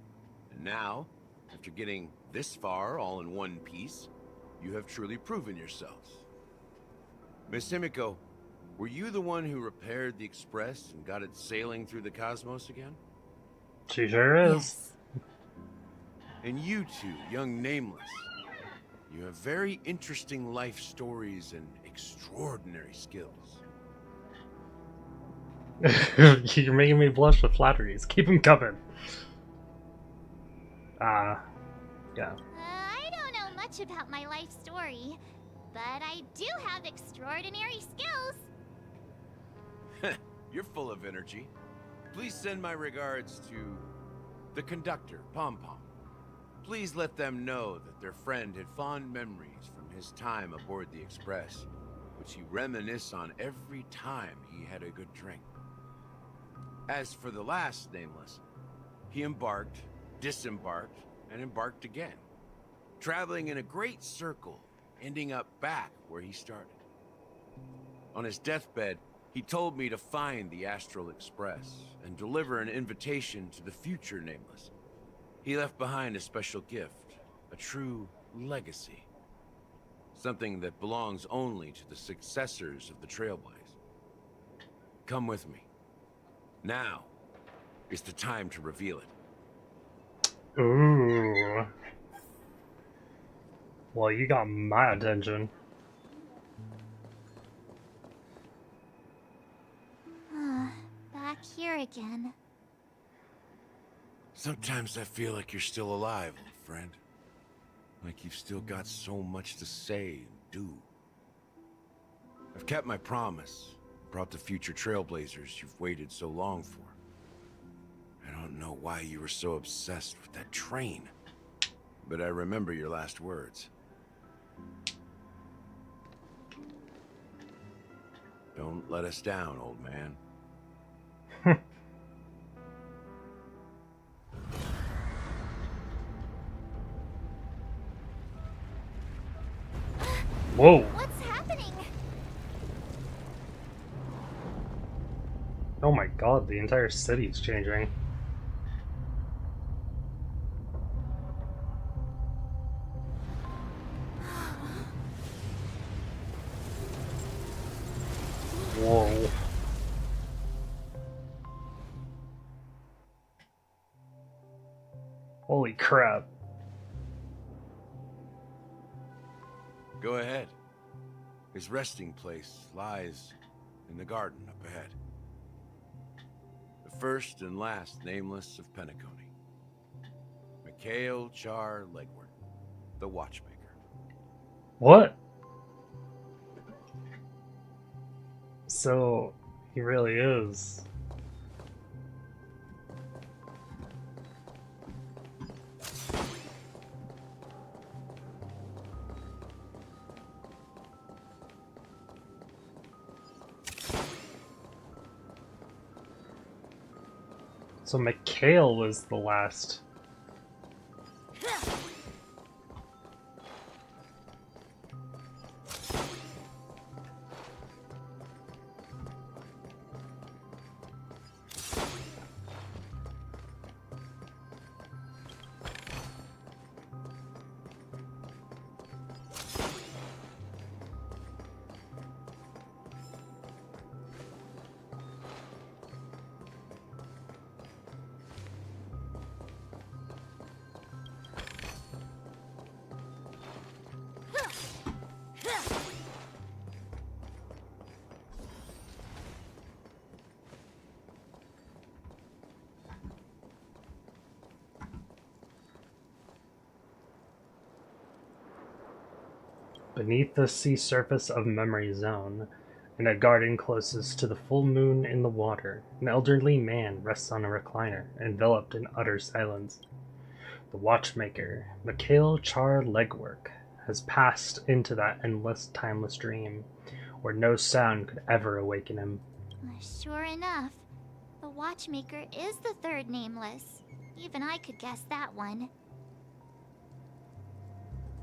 And now, after getting this far all in one piece, you have truly proven yourselves. Miss Himiko, were you the one who repaired the Express and got it sailing through the cosmos again? She sure is. Yes. And you two, young Nameless, you have very interesting life stories and extraordinary skills. You're making me blush with flatteries. Keep them coming. Yeah. I don't know much about my life story, but I do have extraordinary skills. You're full of energy. Please send my regards to the conductor, Pom Pom. Please let them know that their friend had fond memories from his time aboard the Express, which he reminisced on every time he had a good drink. As for the last Nameless, he embarked, disembarked, and embarked again, traveling in a great circle, ending up back where he started. On his deathbed, he told me to find the Astral Express and deliver an invitation to the future Nameless. He left behind a special gift, a true legacy. Something that belongs only to the successors of the Trailblaze. Come with me. Now is the time to reveal it. Ooh. Well, you got my attention. Back here again. Sometimes I feel like you're still alive, old friend. Like you've still got so much to say and do. I've kept my promise. Brought the future Trailblazers you've waited so long for. I don't know why you were so obsessed with that train. But I remember your last words. Don't let us down, old man. Whoa. What's happening? Oh my god, the entire city's changing. Whoa. Holy crap. Go ahead. His resting place lies in the garden up ahead. The first and last nameless of Penacony. Mikhail Char Legward, the watchmaker. What? So, he really is. So Mikhail was the last. Beneath the sea surface of Memory Zone, in a garden closest to the full moon in the water, an elderly man rests on a recliner, enveloped in utter silence. The watchmaker, Mikhail Char Legwork, has passed into that endless, timeless dream, where no sound could ever awaken him. Sure enough, the watchmaker is the third nameless. Even I could guess that one.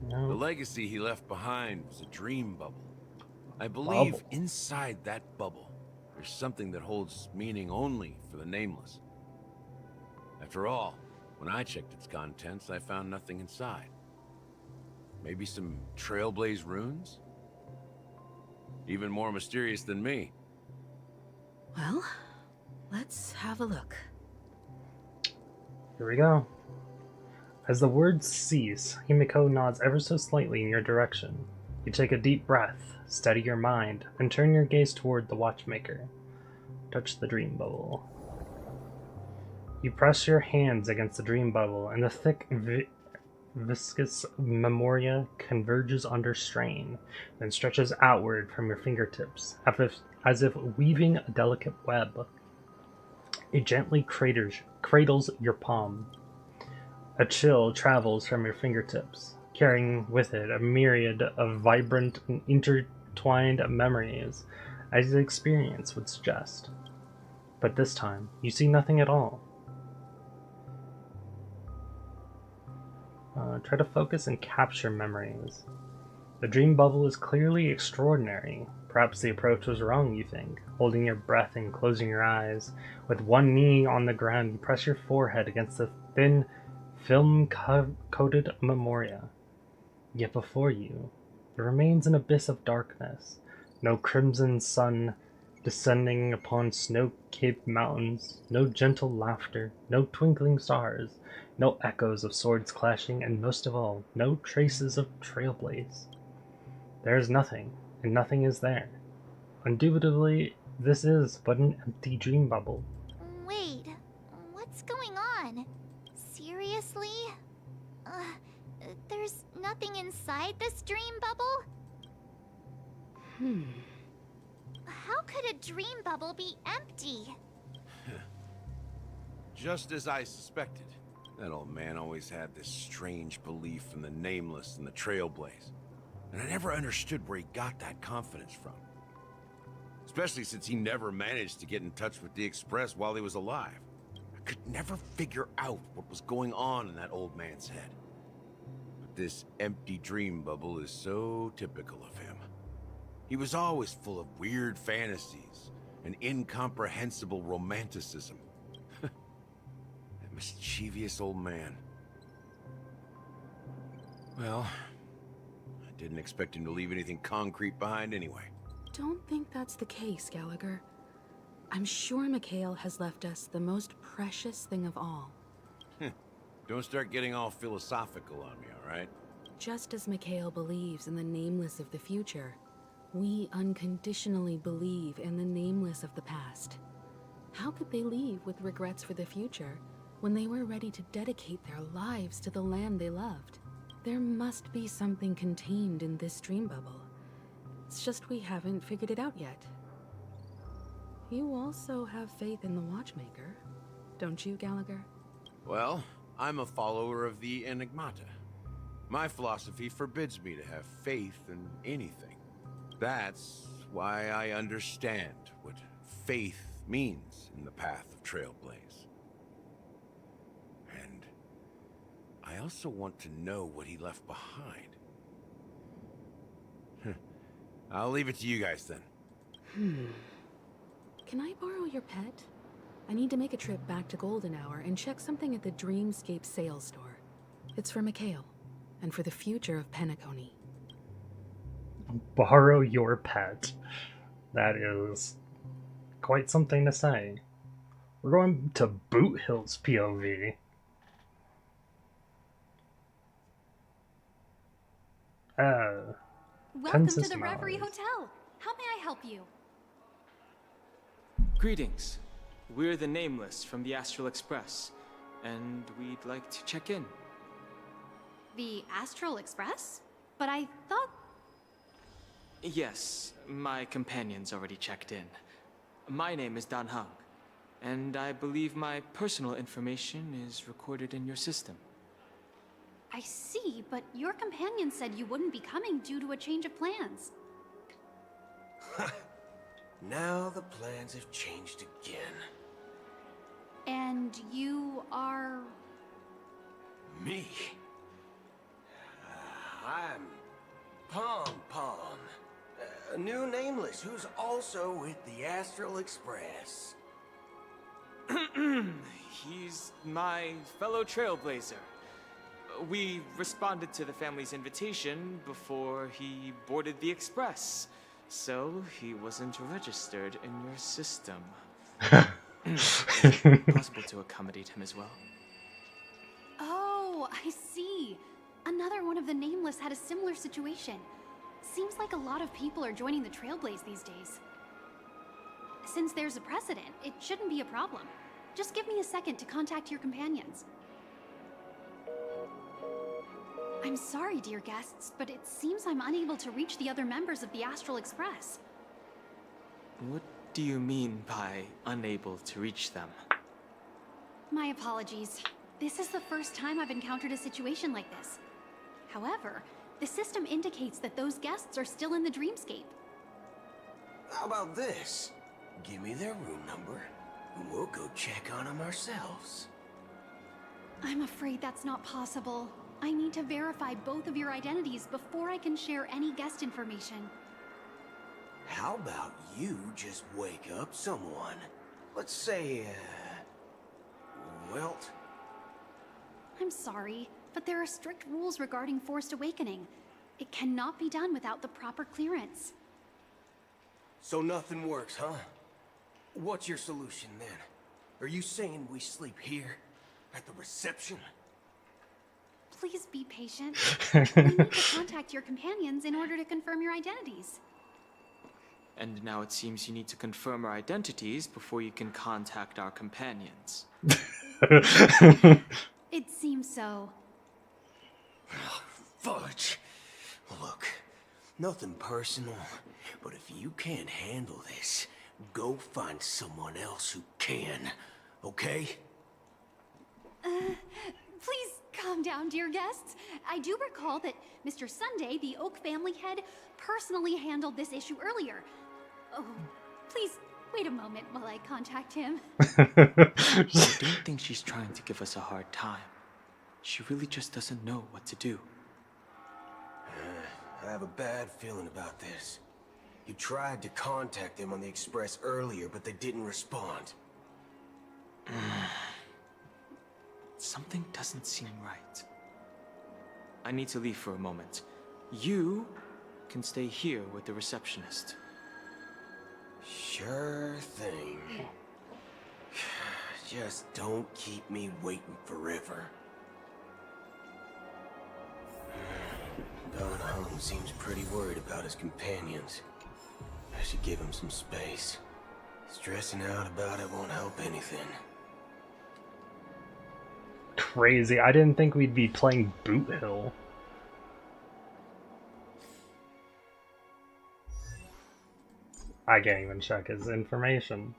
No. The legacy he left behind was a dream bubble. I believe inside that bubble, there's something that holds meaning only for the nameless. After all, when I checked its contents, I found nothing inside. Maybe some Trailblaze runes? Even more mysterious than me. Well, let's have a look. Here we go. As the words cease, Himiko nods ever so slightly in your direction. You take a deep breath, steady your mind, and turn your gaze toward the watchmaker. Touch the dream bubble. You press your hands against the dream bubble, and the thick, viscous memoria converges under strain, then stretches outward from your fingertips, as if weaving a delicate web. It gently cradles your palm. A chill travels from your fingertips, carrying with it a myriad of vibrant and intertwined memories, as the experience would suggest. But this time, you see nothing at all. Try to focus and capture memories. The dream bubble is clearly extraordinary. Perhaps the approach was wrong, you think. Holding your breath and closing your eyes, with one knee on the ground, you press your forehead against the thin, film-coated memoria. Yet before you, there remains an abyss of darkness. No crimson sun descending upon snow-capped mountains, no gentle laughter, no twinkling stars, no echoes of swords clashing, and most of all, no traces of Trailblaze. There is nothing, and nothing is there. Indubitably, this is but an empty dream bubble. Wait, what's going on? Seriously? There's nothing inside this dream bubble? How could a dream bubble be empty? Just as I suspected. That old man always had this strange belief in the nameless and the Trailblaze. And I never understood where he got that confidence from. Especially since he never managed to get in touch with the Express while he was alive. I could never figure out what was going on in that old man's head. But this empty dream bubble is so typical of him. He was always full of weird fantasies and incomprehensible romanticism. That mischievous old man. Well, I didn't expect him to leave anything concrete behind anyway. Don't think that's the case, Gallagher. I'm sure Mikhail has left us the most precious thing of all. Don't start getting all philosophical on me, all right? Just as Mikhail believes in the nameless of the future, we unconditionally believe in the nameless of the past. How could they leave with regrets for the future when they were ready to dedicate their lives to the land they loved? There must be something contained in this dream bubble. It's just we haven't figured it out yet. You also have faith in the Watchmaker, don't you, Gallagher? Well, I'm a follower of the Enigmata. My philosophy forbids me to have faith in anything. That's why I understand what faith means in the path of Trailblaze. And I also want to know what he left behind. I'll leave it to you guys then. Can I borrow your pet? I need to make a trip back to Golden Hour and check something at the Dreamscape sales store. It's for Mikhail, and for the future of Penacony. Borrow your pet. That is quite something to say. We're going to Boot Hill's POV. Welcome to the Reverie Hotel. How may I help you? Greetings. We're the Nameless from the Astral Express, and we'd like to check in. The Astral Express? But I thought... Yes, my companion's already checked in. My name is Dan Hung, and I believe my personal information is recorded in your system. I see, but your companion said you wouldn't be coming due to a change of plans. Now the plans have changed again. And you are... Me? I'm Pom Pom, a new Nameless who's also with the Astral Express. He's my fellow Trailblazer. We responded to the family's invitation before he boarded the Express, so he wasn't registered in your system. Is it possible to accommodate him as well? Oh, I see. Another one of the Nameless had a similar situation. Seems like a lot of people are joining the Trailblaze these days. Since there's a precedent, it shouldn't be a problem. Just give me a second to contact your companions. I'm sorry, dear guests, but it seems I'm unable to reach the other members of the Astral Express. What do you mean by unable to reach them? My apologies. This is the first time I've encountered a situation like this. However, the system indicates that those guests are still in the Dreamscape. How about this? Give me their room number, and we'll go check on them ourselves. I'm afraid that's not possible. I need to verify both of your identities before I can share any guest information. How about you just wake up someone? Let's say, Welt? I'm sorry, but there are strict rules regarding forced awakening. It cannot be done without the proper clearance. So nothing works, huh? What's your solution then? Are you saying we sleep here? At the reception? Please be patient. We need to contact your companions in order to confirm your identities. And now it seems you need to confirm our identities before you can contact our companions. It seems so. Fudge! Look, nothing personal, but if you can't handle this, go find someone else who can, okay? Please calm down, dear guests. I do recall that Mr. Sunday, the Oak family head, personally handled this issue earlier. Oh, please wait a moment while I contact him. I don't think she's trying to give us a hard time. She really just doesn't know what to do. I have a bad feeling about this. You tried to contact them on the Express earlier, but they didn't respond. Something doesn't seem right. I need to leave for a moment. You can stay here with the receptionist. Sure thing. Just don't keep me waiting forever. Don Hung seems pretty worried about his companions. I should give him some space. Stressing out about it won't help anything. Crazy. I didn't think we'd be playing Boot Hill. I can't even check his information.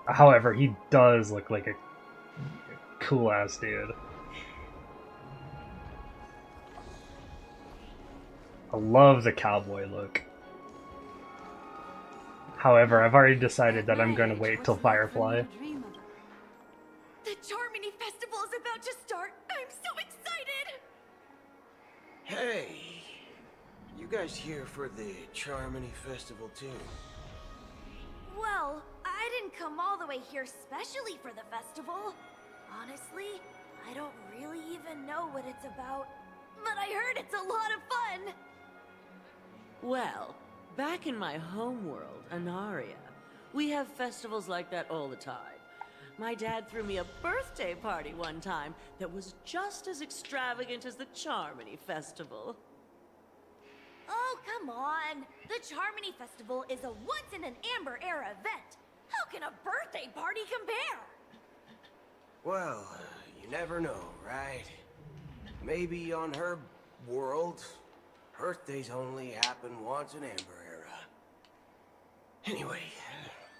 However, he does look like a cool-ass dude. I love the cowboy look. However, I've already decided that I'm going to wait till Firefly. The Charmony Festival is about to start! I'm so excited! Hey! You guys here for the Charmony Festival too? Well, I didn't come all the way here specially for the festival. Honestly, I don't really even know what it's about. But I heard it's a lot of fun! Well, back in my homeworld, Anaria, we have festivals like that all the time. My dad threw me a birthday party one time that was just as extravagant as the Charmony Festival. Oh, come on! The Charmony Festival is a once-in-an-Amber-era event! How can a birthday party compare? Well, you never know, right? Maybe on her world, birthdays only happen once in Amber Era. Anyway,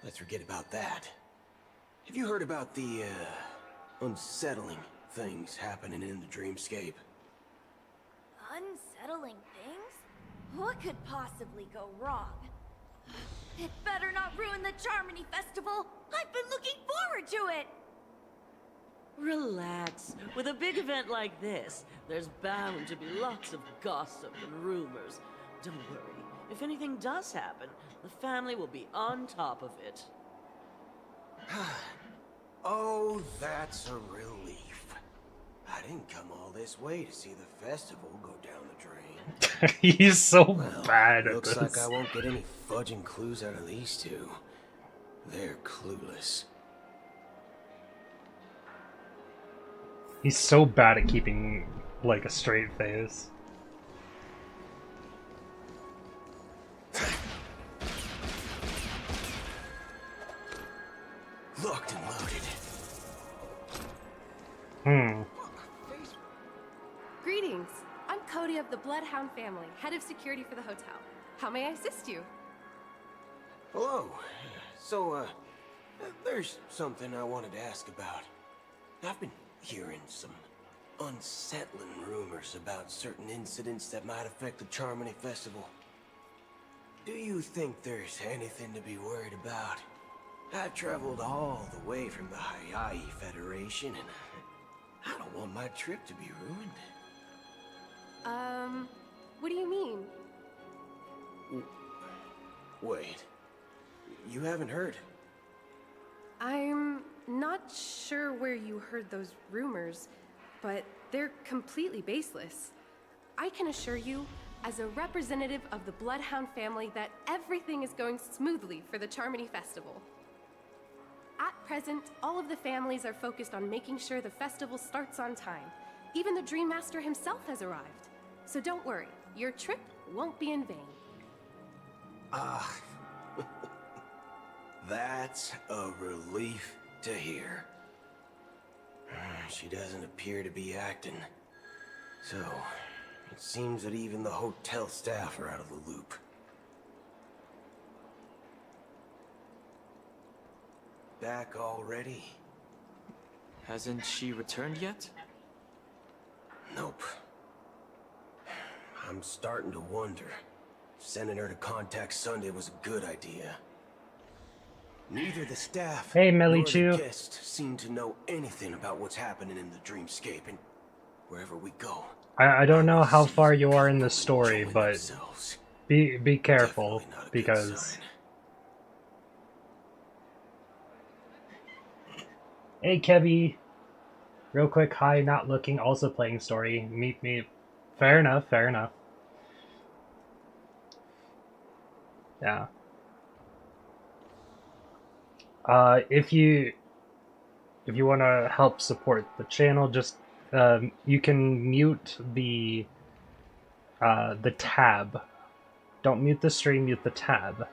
let's forget about that. Have you heard about the, unsettling things happening in the dreamscape? Unsettling things? What could possibly go wrong? It better not ruin the Charmony Festival! I've been looking forward to it! Relax. With a big event like this, there's bound to be lots of gossip and rumors. Don't worry. If anything does happen, the family will be on top of it. Oh, that's a relief. I didn't come all this way to see the festival go down the drain. He's so Well, bad at looks this. like I won't get any fudging clues out of these two. They're clueless. He's so bad at keeping, like, a straight face. Locked and loaded. Greetings. I'm Cody of the Bloodhound family, head of security for the hotel. How may I assist you? Hello. So, there's something I wanted to ask about. I've been hearing some unsettling rumors about certain incidents that might affect the Charmony Festival. Do you think there's anything to be worried about? I've traveled all the way from the Hayahi Federation, and I don't want my trip to be ruined. What do you mean? Wait. You haven't heard? I'm not sure where you heard those rumors, but they're completely baseless. I can assure you, as a representative of the Bloodhound family, that everything is going smoothly for the Charmony Festival. At present, all of the families are focused on making sure the festival starts on time. Even the Dream Master himself has arrived. So don't worry, your trip won't be in vain. That's a relief to hear. She doesn't appear to be acting. So, it seems that even the hotel staff are out of the loop. Back already? Hasn't she returned yet? Nope. I'm starting to wonder if sending her to contact Sunday was a good idea. Neither the staff Hey, nor the Melichu. guests seem to know anything about what's happening in the dreamscape, and wherever we go. I don't know how far you are in the story, but be careful, because... Hey, Kebby! Real quick, hi, not looking, also playing story. Meet me. Fair enough, fair enough. Yeah. If you want to help support the channel, just you can mute the tab. Don't mute the stream, mute the tab.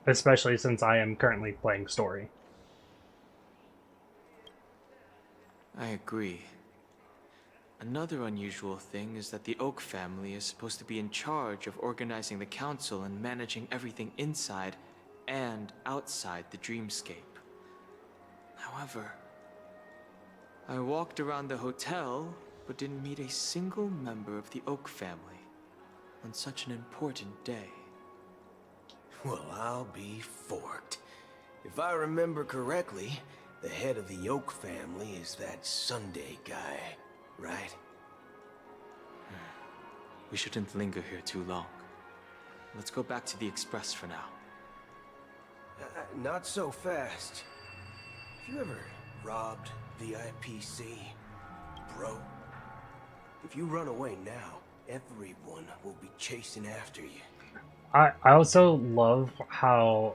Especially since I am currently playing story. I agree. Another unusual thing is that the Oak family is supposed to be in charge of organizing the council and managing everything inside and outside the dreamscape. However, I walked around the hotel, but didn't meet a single member of the Oak family on such an important day. Well, I'll be forked. If I remember correctly, the head of the Oak family is that Sunday guy, right? We shouldn't linger here too long. Let's go back to the Express for now. Not so fast. Have you ever robbed VIPC, bro? If you run away now, everyone will be chasing after you. I also love how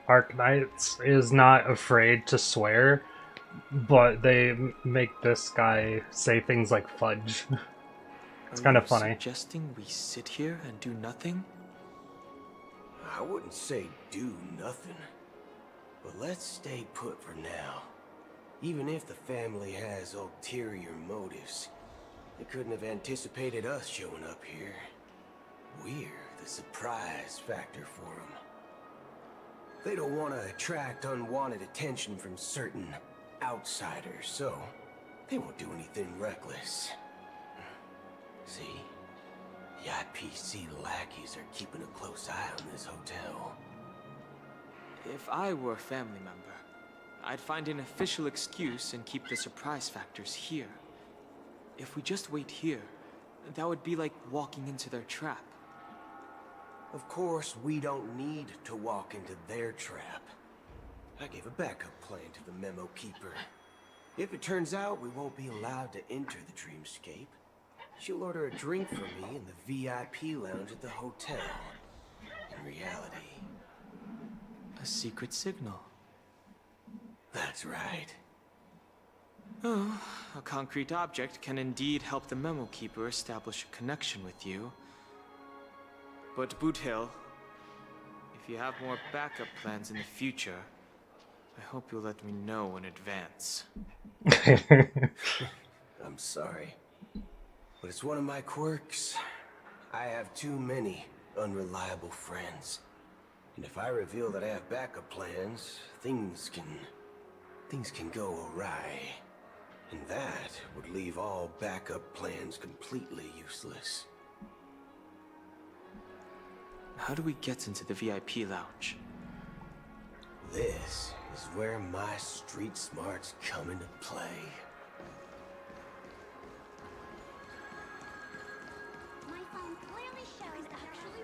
Arknights is not afraid to swear, but they make this guy say things like fudge. It's kind of funny. Suggesting we sit here and do nothing? I wouldn't say do nothing, but let's stay put for now. Even if the family has ulterior motives, they couldn't have anticipated us showing up here. We're the surprise factor for them. They don't want to attract unwanted attention from certain outsiders, so they won't do anything reckless. See? The IPC lackeys are keeping a close eye on this hotel. If I were a family member, I'd find an official excuse and keep the surprise factors here. If we just wait here, that would be like walking into their trap. Of course, we don't need to walk into their trap. I gave a backup plan to the memo keeper. If it turns out we won't be allowed to enter the dreamscape, she'll order a drink for me in the VIP lounge at the hotel. In reality, a secret signal. That's right. Oh, a concrete object can indeed help the memo keeper establish a connection with you. But Boot Hill, if you have more backup plans in the future, I hope you'll let me know in advance. I'm sorry, but it's one of my quirks. I have too many unreliable friends. And if I reveal that I have backup plans, things can go awry. And that would leave all backup plans completely useless. How do we get into the VIP lounge? This is where my street smarts come into play. My phone clearly shows actually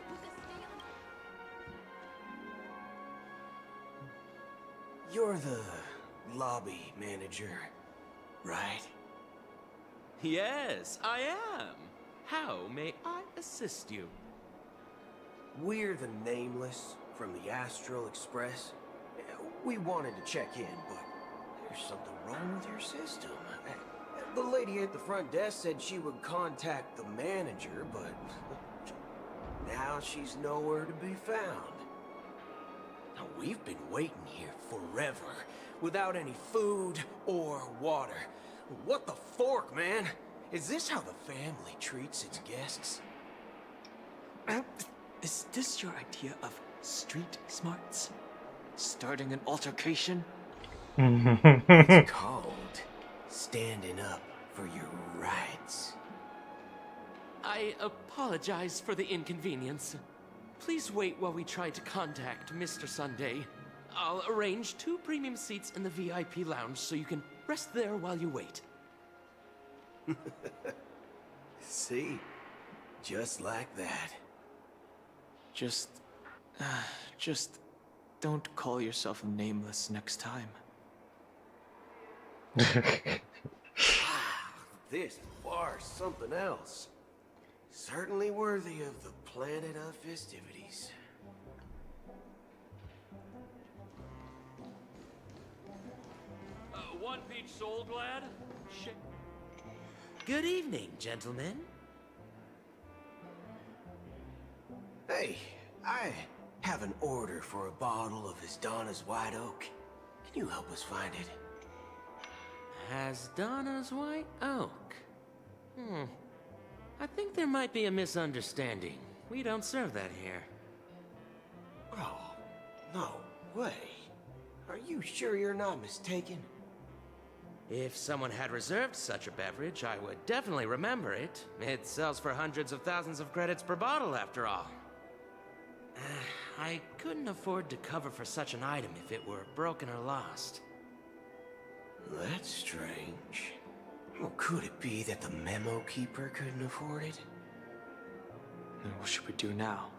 You're the lobby manager, right? Yes, I am. How may I assist you? We're the Nameless from the Astral Express. We wanted to check in, but there's something wrong with your system. The lady at the front desk said she would contact the manager, but now she's nowhere to be found. Now, we've been waiting here forever, without any food or water. What the fork, man? Is this how the family treats its guests? Is this your idea of street smarts? Starting an altercation? It's called standing up for your rights. I apologize for the inconvenience. Please wait while we try to contact Mr. Sunday. I'll arrange 2 premium seats in the VIP lounge so you can rest there while you wait. See? Just like that. Just don't call yourself Nameless next time. This bar's something else. Certainly worthy of the planet of festivities. one peach soul glad. Shit. Good evening, gentlemen. Hey, I have an order for a bottle of Donna's White Oak. Can you help us find it? Donna's White Oak? I think there might be a misunderstanding. We don't serve that here. Oh, no way. Are you sure you're not mistaken? If someone had reserved such a beverage, I would definitely remember it. It sells for hundreds of thousands of credits per bottle, after all. I couldn't afford to cover for such an item if it were broken or lost. That's strange. Well, could it be that the memo keeper couldn't afford it? Then what should we do now?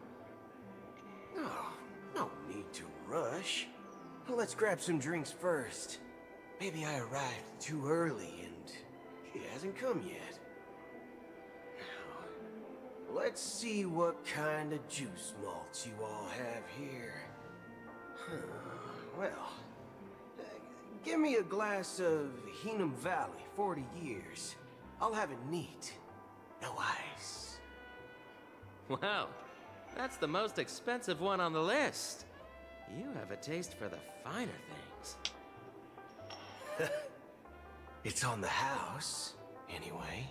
Oh, no need to rush. Well, let's grab some drinks first. Maybe I arrived too early and she hasn't come yet. Now, let's see what kind of juice malts you all have here. Well, give me a glass of Heenum Valley, 40 years. I'll have it neat. No ice. Wow, that's the most expensive one on the list. You have a taste for the finer things. It's on the house, anyway.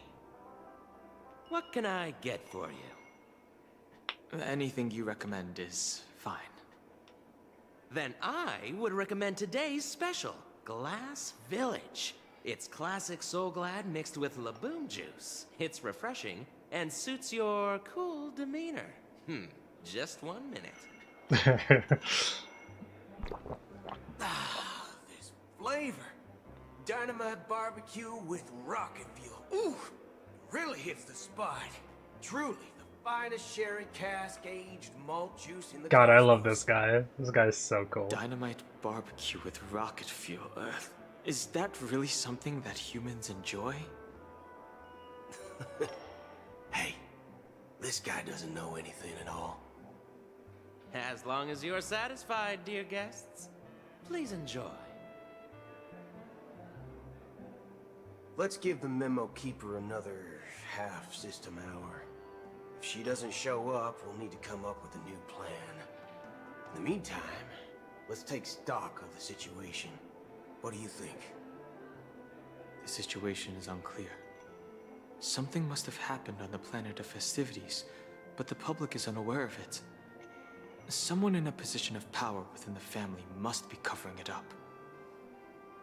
What can I get for you? Anything you recommend is fine. Then I would recommend today's special, Glass Village. It's classic Soul Glad mixed with Laboom juice. It's refreshing and suits your cool demeanor. Just 1 minute. This flavor. Dynamite barbecue with rocket fuel. Ooh, really hits the spot. Truly the finest sherry cask-aged malt juice in the God, I cosmos. love this guy. This guy's so cool. Dynamite barbecue with rocket fuel. Is that really something that humans enjoy? Hey, this guy doesn't know anything at all. As long as you're satisfied, dear guests, please enjoy. Let's give the memo keeper another half-system hour. If she doesn't show up, we'll need to come up with a new plan. In the meantime, let's take stock of the situation. What do you think? The situation is unclear. Something must have happened on the planet of festivities, but the public is unaware of it. Someone in a position of power within the family must be covering it up.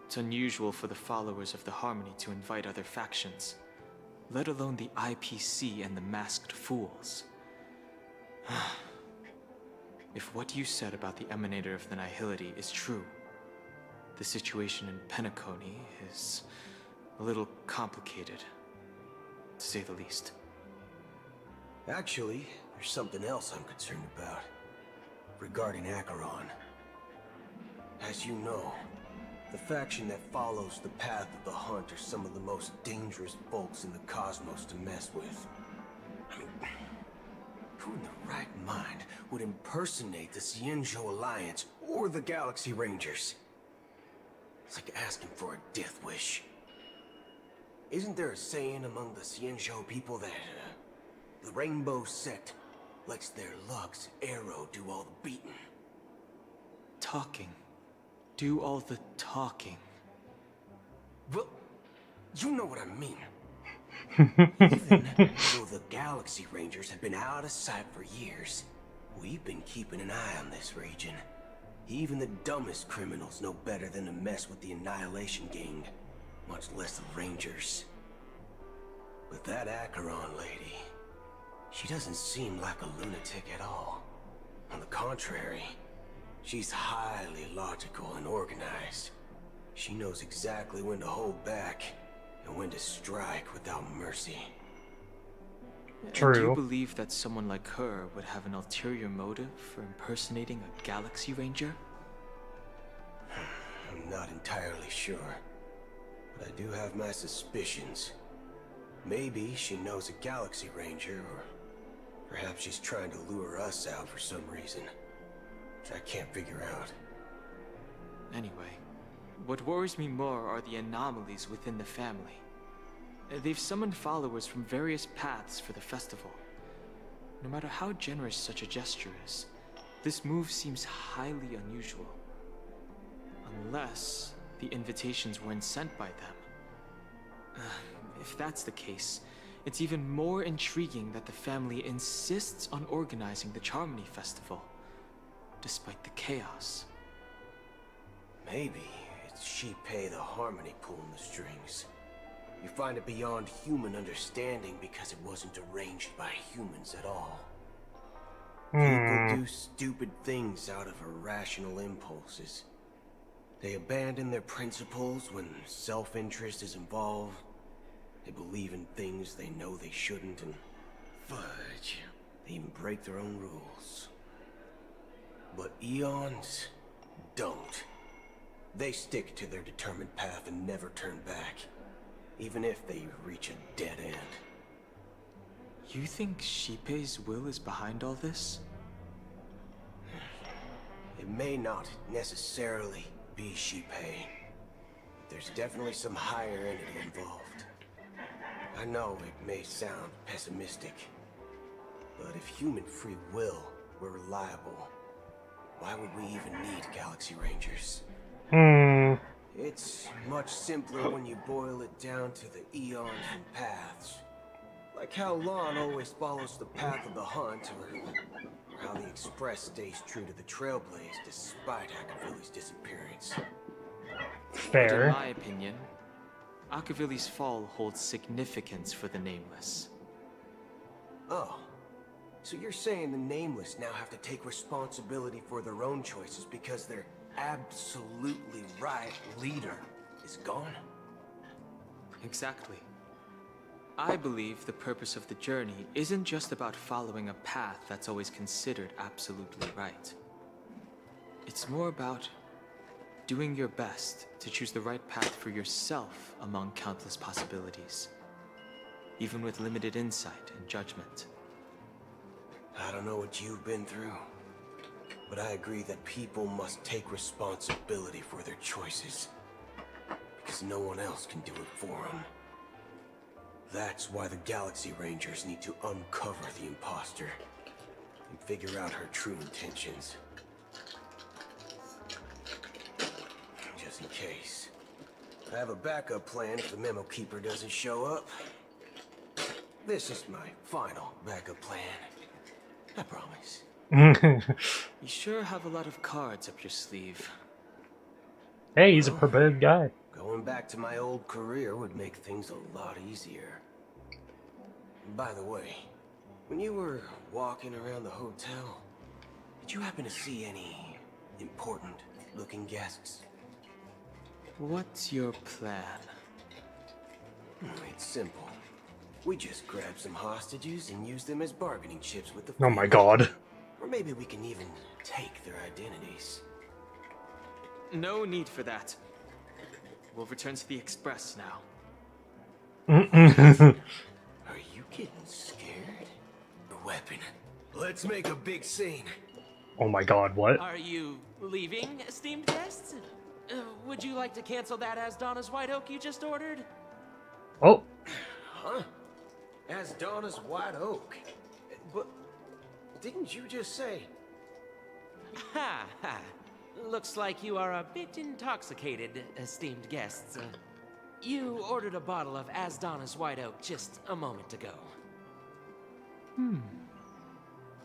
It's unusual for the followers of the Harmony to invite other factions, let alone the IPC and the Masked Fools. If what you said about the Emanator of the Nihility is true, the situation in Penacony is a little complicated, to say the least. Actually, there's something else I'm concerned about. Regarding Acheron. As you know, the faction that follows the path of the Hunt are some of the most dangerous folks in the cosmos to mess with. I mean, who in the right mind would impersonate the Xianzhou Alliance or the Galaxy Rangers? It's like asking for a death wish. Isn't there a saying among the Xianzhou people that the Rainbow Sect lets their Lux Arrow do all the beating? Talking. Do all the talking. Well, you know what I mean. Even though the Galaxy Rangers have been out of sight for years, we've been keeping an eye on this region. Even the dumbest criminals know better than to mess with the Annihilation Gang, much less the Rangers. But that Acheron lady, she doesn't seem like a lunatic at all. On the contrary, she's highly logical and organized. She knows exactly when to hold back and when to strike without mercy. True. And do you believe that someone like her would have an ulterior motive for impersonating a Galaxy Ranger? I'm not entirely sure, but I do have my suspicions. Maybe she knows a Galaxy Ranger, or perhaps she's trying to lure us out for some reason, which I can't figure out. Anyway, What worries me more are the anomalies within the family. They've summoned followers from various paths for the festival. No matter how generous such a gesture is, this move seems highly unusual. Unless the invitations weren't sent by them. If that's the case, it's even more intriguing that the family insists on organizing the Charmony Festival, despite the chaos. Maybe it's Shipei the Harmony pulling the strings. You find it beyond human understanding because it wasn't arranged by humans at all. People do stupid things out of irrational impulses. They abandon their principles when self-interest is involved. They believe in things they know they shouldn't, and fudge, they even break their own rules. But Eons don't. They stick to their determined path and never turn back, even if they reach a dead end. You think Shipei's will is behind all this? It may not necessarily be Shipei. There's definitely some higher entity involved. I know it may sound pessimistic, but if human free will were reliable, why would we even need Galaxy Rangers? It's much simpler when you boil it down to the eons and paths. Like how Lon always follows the path of the hunt, or how the Express stays true to the Trailblaze despite Akavilli's disappearance. But in my opinion, Akavilli's fall holds significance for the Nameless. Oh, so you're saying the Nameless now have to take responsibility for their own choices because their absolutely right leader is gone? Exactly. I believe the purpose of the journey isn't just about following a path that's always considered absolutely right. It's more about doing your best to choose the right path for yourself among countless possibilities, even with limited insight and judgment. I don't know what you've been through, but I agree that people must take responsibility for their choices, because no one else can do it for them. That's why the Galaxy Rangers need to uncover the imposter and figure out her true intentions. Just in case. I have a backup plan if the Memo Keeper doesn't show up. This is my final backup plan. I promise. You sure have a lot of cards up your sleeve. Hey, he's a prepared guy. Going back to my old career would make things a lot easier. By the way, when you were walking around the hotel, did you happen to see any important looking guests? What's your plan? It's simple. We just grab some hostages and use them as bargaining chips with the Oh my god. Or maybe we can even take their identities. No need for that. We'll return to the Express now. Are you getting scared? A weapon. Let's make a big scene. Oh my god, what? Are you leaving, esteemed guests? Would you like to cancel that Asdana's White Oak you just ordered? Oh. Huh? Asdana's White Oak? But didn't you just say? Ha ha. Looks like you are a bit intoxicated, esteemed guests. You ordered a bottle of Asdana's White Oak just a moment ago.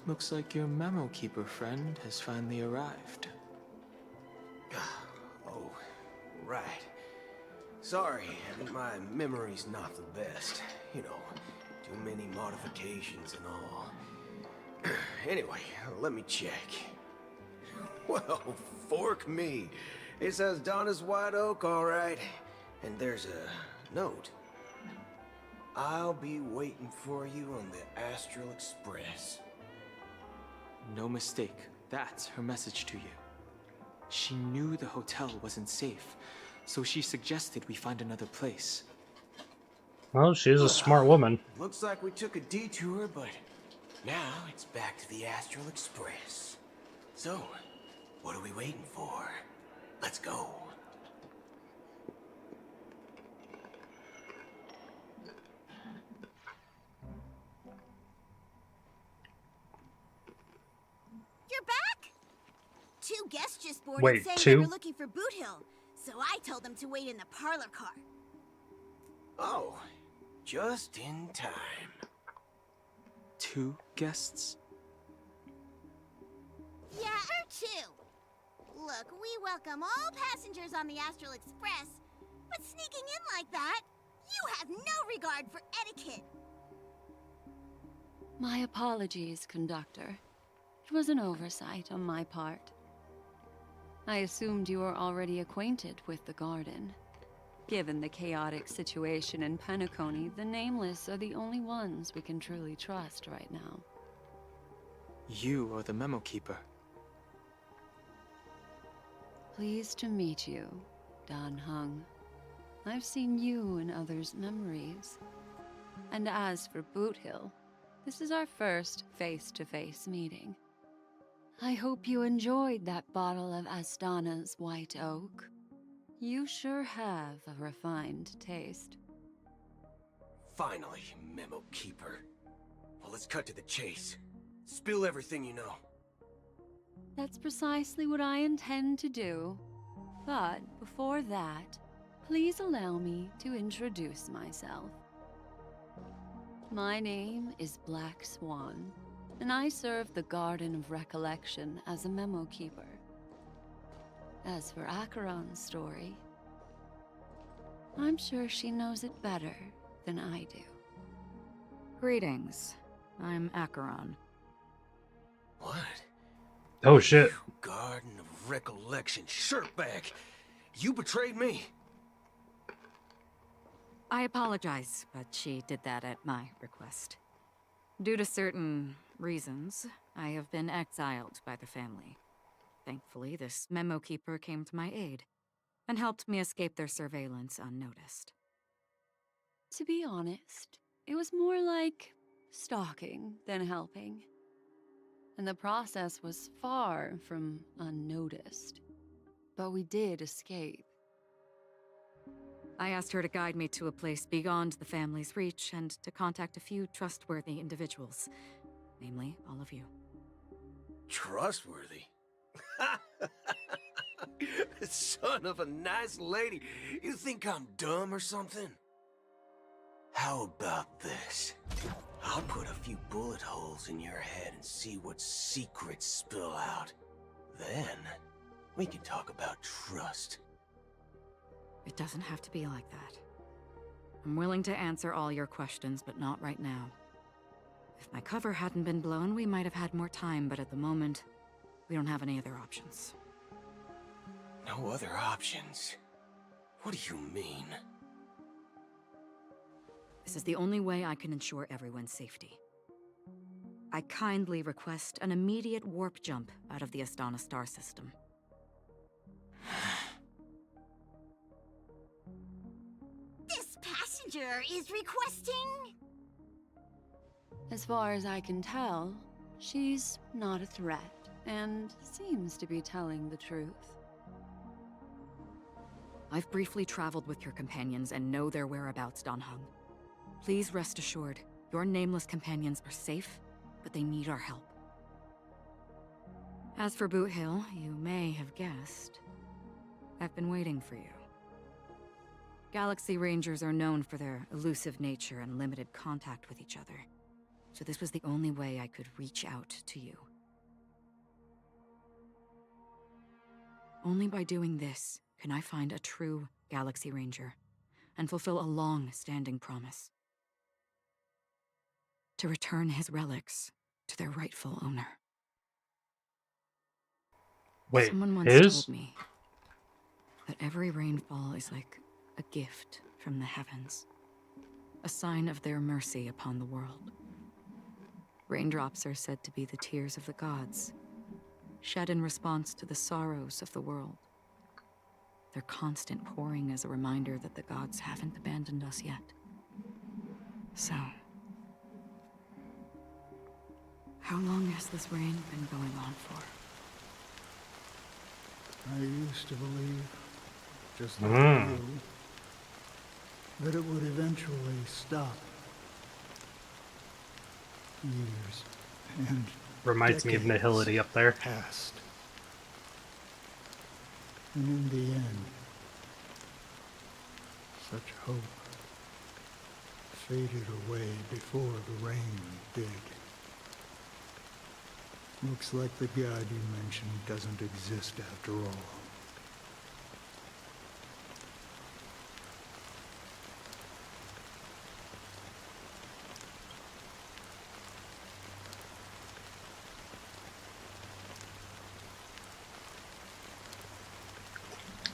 Looks like your Memo Keeper friend has finally arrived. Oh, right. Sorry, my memory's not the best. You know, too many modifications and all. Anyway, let me check. Well, fork me. It says Donna's White Oak, all right. And there's a note. I'll be waiting for you on the Astral Express. No mistake. That's her message to you. She knew the hotel wasn't safe, so she suggested we find another place. Well, she's a smart woman. Looks like we took a detour, but now it's back to the Astral Express. So, what are we waiting for? Let's go. 2 guests just boarded Wait, saying 2? they were looking for Boot Hill, so I told them to wait in the parlor car. Oh, just in time. 2 guests? Yeah, 2. Look, we welcome all passengers on the Astral Express, but sneaking in like that, you have no regard for etiquette. My apologies, conductor. It was an oversight on my part. I assumed you were already acquainted with the garden. Given the chaotic situation in Penacony, the Nameless are the only ones we can truly trust right now. You are the memo keeper. Pleased to meet you, Dan Hung. I've seen you in others' memories. And as for Boot Hill, this is our first face-to-face meeting. I hope you enjoyed that bottle of Astana's White Oak. You sure have a refined taste. Finally, Memo Keeper. Well, let's cut to the chase. Spill everything you know. That's precisely what I intend to do. But before that, please allow me to introduce myself. My name is Black Swan, and I serve the Garden of Recollection as a memo keeper. As for Acheron's story, I'm sure she knows it better than I do. Greetings. I'm Acheron. What? Oh shit. You Garden of Recollection shirtbag! You betrayed me! I apologize, but she did that at my request. Due to certain reasons, I have been exiled by the family. Thankfully, this memo keeper came to my aid and helped me escape their surveillance unnoticed. To be honest, it was more like stalking than helping. And the process was far from unnoticed. But we did escape. I asked her to guide me to a place beyond the family's reach and to contact a few trustworthy individuals, namely all of you. Trustworthy? Son of a nice lady. You think I'm dumb or something? How about this? I'll put a few bullet holes in your head and see what secrets spill out. Then, we can talk about trust. It doesn't have to be like that. I'm willing to answer all your questions, but not right now. If my cover hadn't been blown, we might have had more time, but at the moment, we don't have any other options. No other options? What do you mean? This is the only way I can ensure everyone's safety. I kindly request an immediate warp jump out of the Astana star system. This passenger is requesting... As far as I can tell, she's not a threat, and seems to be telling the truth. I've briefly traveled with your companions and know their whereabouts, Dan Hung. Please rest assured, your nameless companions are safe, but they need our help. As for Boot Hill, you may have guessed. I've been waiting for you. Galaxy Rangers are known for their elusive nature and limited contact with each other, so this was the only way I could reach out to you. Only by doing this can I find a true Galaxy Ranger and fulfill a long-standing promise. To return his relics to their rightful owner. Wait, someone once told me that every rainfall is like a gift from the heavens, a sign of their mercy upon the world. Raindrops are said to be the tears of the gods, shed in response to the sorrows of the world. Their constant pouring is a reminder that the gods haven't abandoned us yet. So, how long has this rain been going on for? I used to believe, just like you, that it would eventually stop. Years and reminds me of Nihility up there. Past. And in the end, such hope faded away before the rain did. Looks like the God you mentioned doesn't exist after all.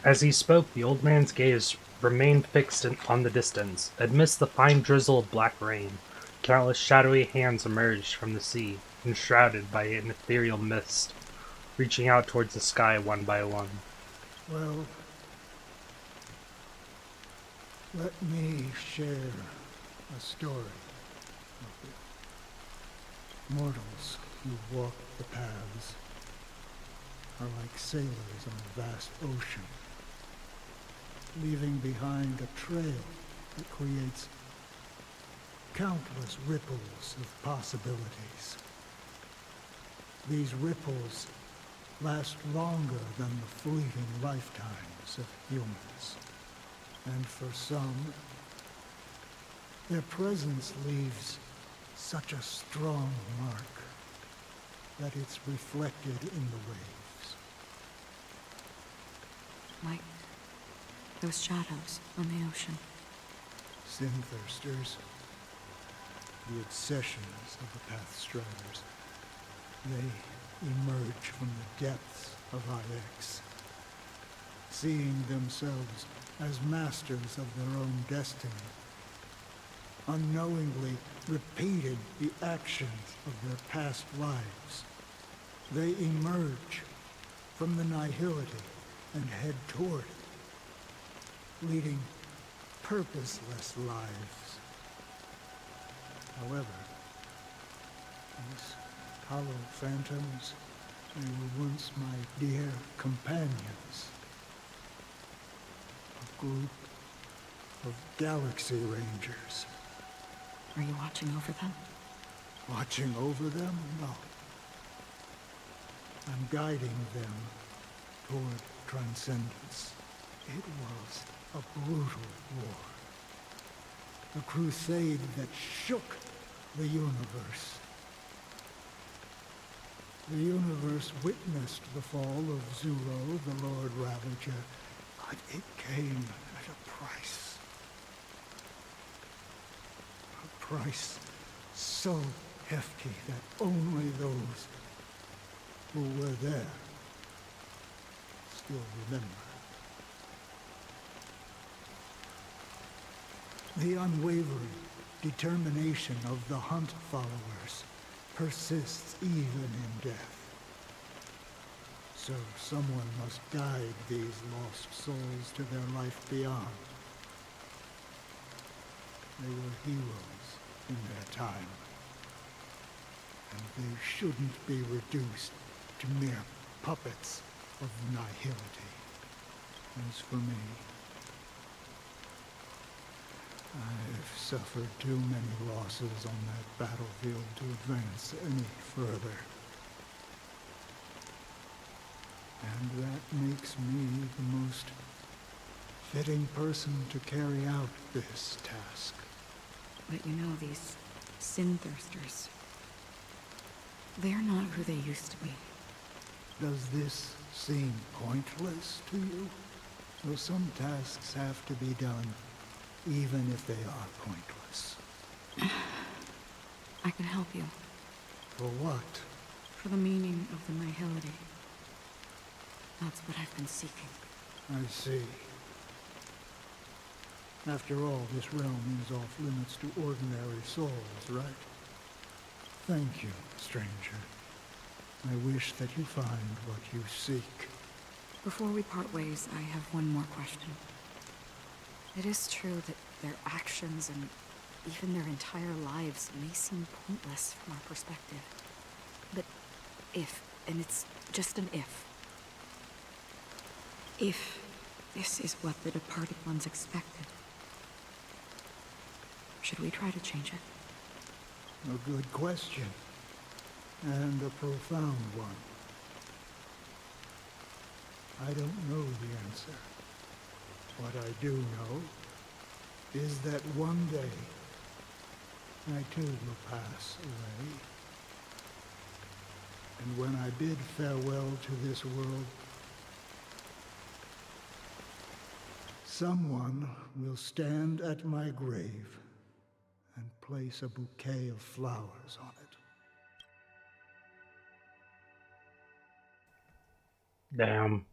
As he spoke, the old man's gaze remained fixed on the distance. Amidst the fine drizzle of black rain, countless shadowy hands emerged from the sea, enshrouded by an ethereal mist, reaching out towards the sky one by one. Well, let me share a story of it. Mortals who walk the paths are like sailors on a vast ocean, leaving behind a trail that creates countless ripples of possibilities. These ripples last longer than the fleeting lifetimes of humans. And for some, their presence leaves such a strong mark that it's reflected in the waves. Like those shadows on the ocean. Sin-thirsters, the obsessions of the Pathstriders, they emerge from the depths of IX, seeing themselves as masters of their own destiny, unknowingly repeated the actions of their past lives. They emerge from the nihility and head toward it, leading purposeless lives. However, these hollow phantoms, they were once my dear companions. A group of Galaxy Rangers. Are you watching over them? Watching over them? No. I'm guiding them toward transcendence. It was a brutal war. A crusade that shook the universe. The universe witnessed the fall of Zuro, the Lord Ravager, but it came at a price. A price so hefty that only those who were there still remember. The unwavering determination of the Hunt followers persists even in death. So someone must guide these lost souls to their life beyond. They were heroes in their time, and they shouldn't be reduced to mere puppets of nihility. As for me, I've suffered too many losses on that battlefield to advance any further. And that makes me the most fitting person to carry out this task. But you know, these sin-thirsters, they're not who they used to be. Does this seem pointless to you? Well, some tasks have to be done, even if they are pointless. I can help you. For what? For the meaning of the nihility. That's what I've been seeking. I see. After all, this realm is off limits to ordinary souls, right? Thank you, stranger. I wish that you find what you seek. Before we part ways, I have one more question. It is true that their actions and even their entire lives may seem pointless from our perspective. But if, and it's just an if this is what the departed ones expected, should we try to change it? A good question. And a profound one. I don't know the answer. What I do know is that one day, I too will pass away. And when I bid farewell to this world, someone will stand at my grave and place a bouquet of flowers on it. Damn.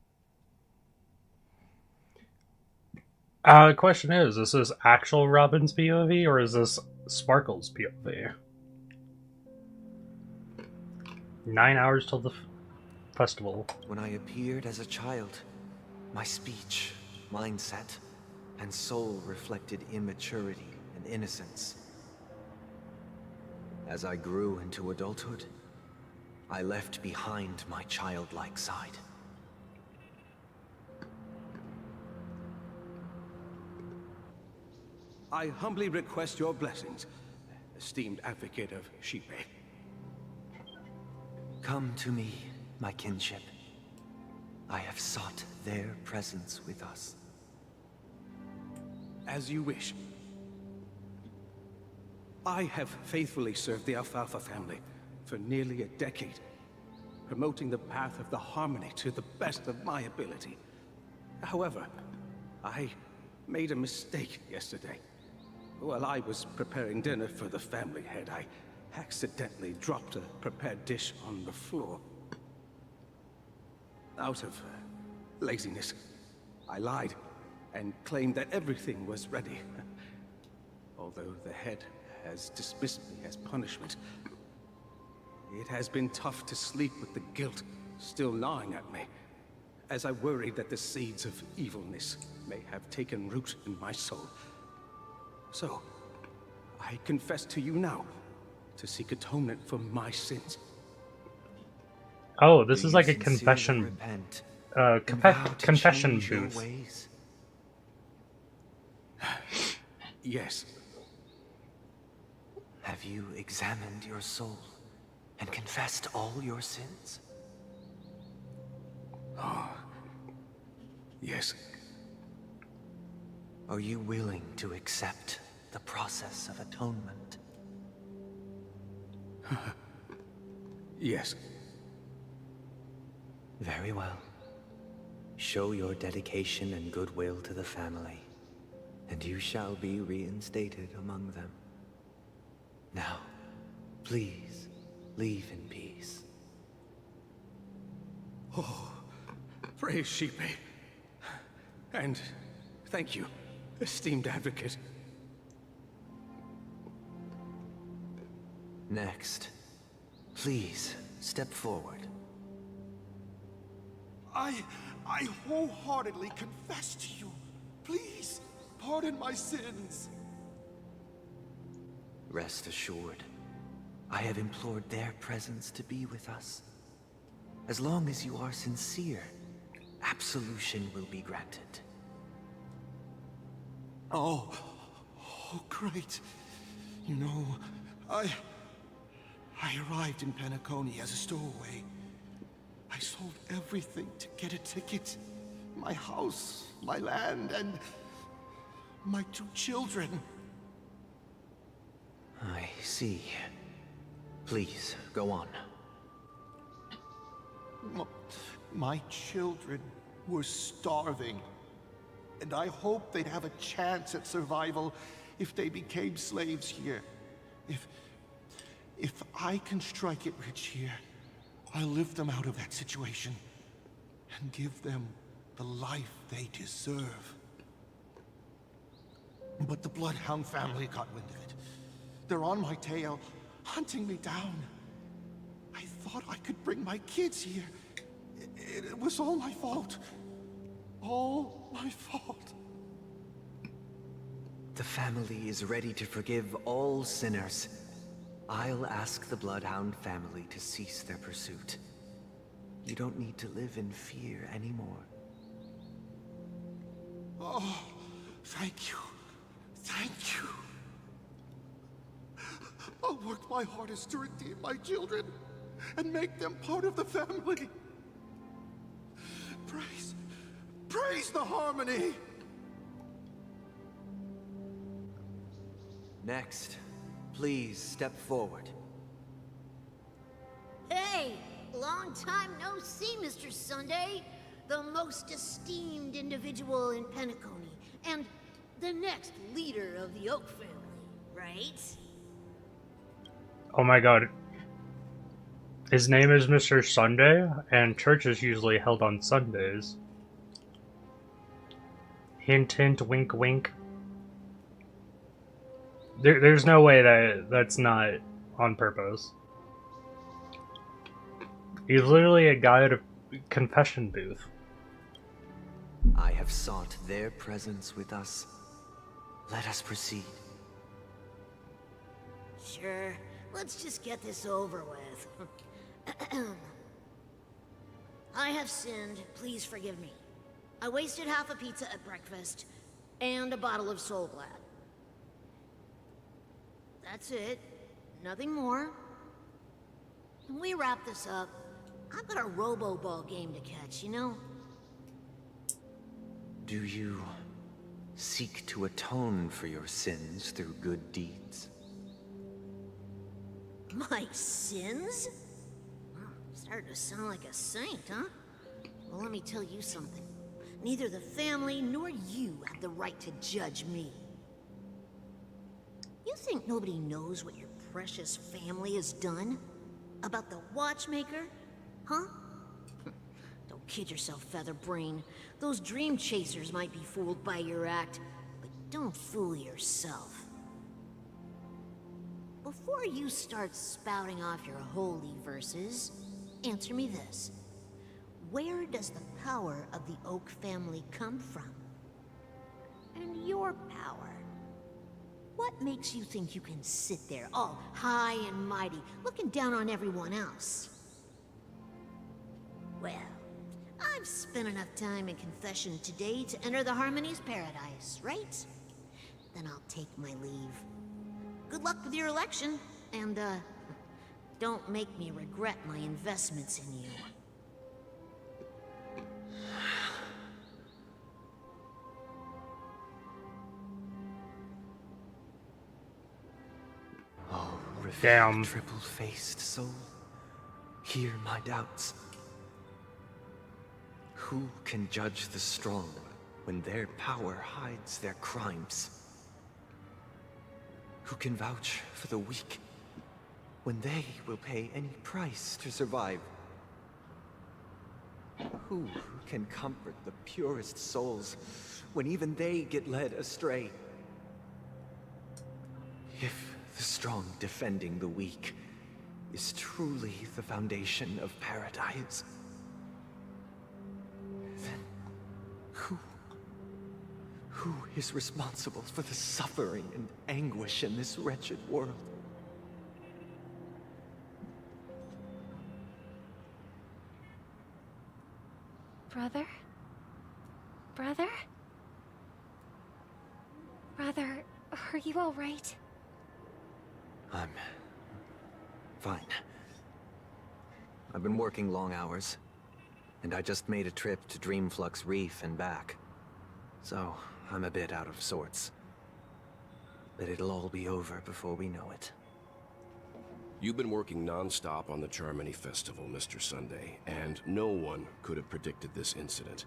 Question is this actual Robin's POV or is this Sparkle's POV? 9 hours till the festival. When I appeared as a child, my speech, mindset, and soul reflected immaturity and innocence. As I grew into adulthood, I left behind my childlike side. I humbly request your blessings, esteemed advocate of Shipe. Come to me, my kinship. I have sought their presence with us. As you wish. I have faithfully served the Alfalfa family for nearly a decade, promoting the path of the harmony to the best of my ability. However, I made a mistake yesterday. While I was preparing dinner for the family head, I accidentally dropped a prepared dish on the floor. Out of laziness, I lied and claimed that everything was ready. Although the head has dismissed me as punishment, it has been tough to sleep with the guilt still gnawing at me, as I worry that the seeds of evilness may have taken root in my soul. So, I confess to you now, to seek atonement for my sins. Oh, this is like a confession, confession booth. Yes. Have you examined your soul and confessed all your sins? Oh, yes. Are you willing to accept the process of atonement? Yes. Very well. Show your dedication and goodwill to the family, and you shall be reinstated among them. Now, please, leave in peace. Oh, praise Shipe. And thank you, esteemed advocate. Next, please step forward. I wholeheartedly confess to you. Please, pardon my sins. Rest assured, I have implored their presence to be with us. As long as you are sincere, absolution will be granted. Oh, great. You know, I arrived in Penacony as a stowaway. I sold everything to get a ticket. My house, my land, and my 2 children. I see. Please, go on. My children were starving, and I hoped they'd have a chance at survival if they became slaves here. If I can strike it rich here, I'll lift them out of that situation and give them the life they deserve. But the Bloodhound family got wind of it. They're on my tail, hunting me down. I thought I could bring my kids here. It was all my fault. All my fault. The family is ready to forgive all sinners. I'll ask the Bloodhound family to cease their pursuit. You don't need to live in fear anymore. Oh, thank you. Thank you. I'll work my hardest to redeem my children and make them part of the family. Praise Raise the harmony! Next, please step forward. Hey! Long time no see, Mr. Sunday. The most esteemed individual in Penacony, and the next leader of the Oak family, right? Oh my god. His name is Mr. Sunday, and church is usually held on Sundays. Hint, hint, wink, wink. There's no way that's not on purpose. He's literally a guy at a confession booth. I have sought their presence with us. Let us proceed. Sure. Let's just get this over with. I have sinned. Please forgive me. I wasted half a pizza at breakfast, and a bottle of Soul Glad. That's it. Nothing more. When we wrap this up, I've got a robo-ball game to catch, you know? Do you seek to atone for your sins through good deeds? My sins? Starting to sound like a saint, huh? Well, let me tell you something. Neither the family nor you have the right to judge me. You think nobody knows what your precious family has done? About the watchmaker? Huh? Don't kid yourself, Featherbrain. Those dream chasers might be fooled by your act, but don't fool yourself. Before you start spouting off your holy verses, answer me this. Where does the power of the Oak family come from? And your power? What makes you think you can sit there all high and mighty, looking down on everyone else? Well, I've spent enough time in confession today to enter the Harmony's paradise, right? Then I'll take my leave. Good luck with your election, and, don't make me regret my investments in you. Oh, damn. Triple-faced soul, hear my doubts. Who can judge the strong when their power hides their crimes? Who can vouch for the weak when they will pay any price to survive? Who can comfort the purest souls when even they get led astray? If the strong defending the weak is truly the foundation of paradise, then who is responsible for the suffering and anguish in this wretched world? Brother? Brother? Brother, are you all right? I'm fine. I've been working long hours, and I just made a trip to Dreamflux Reef and back. So, I'm a bit out of sorts. But it'll all be over before we know it. You've been working non-stop on the Charmony Festival, Mr. Sunday, and no one could have predicted this incident.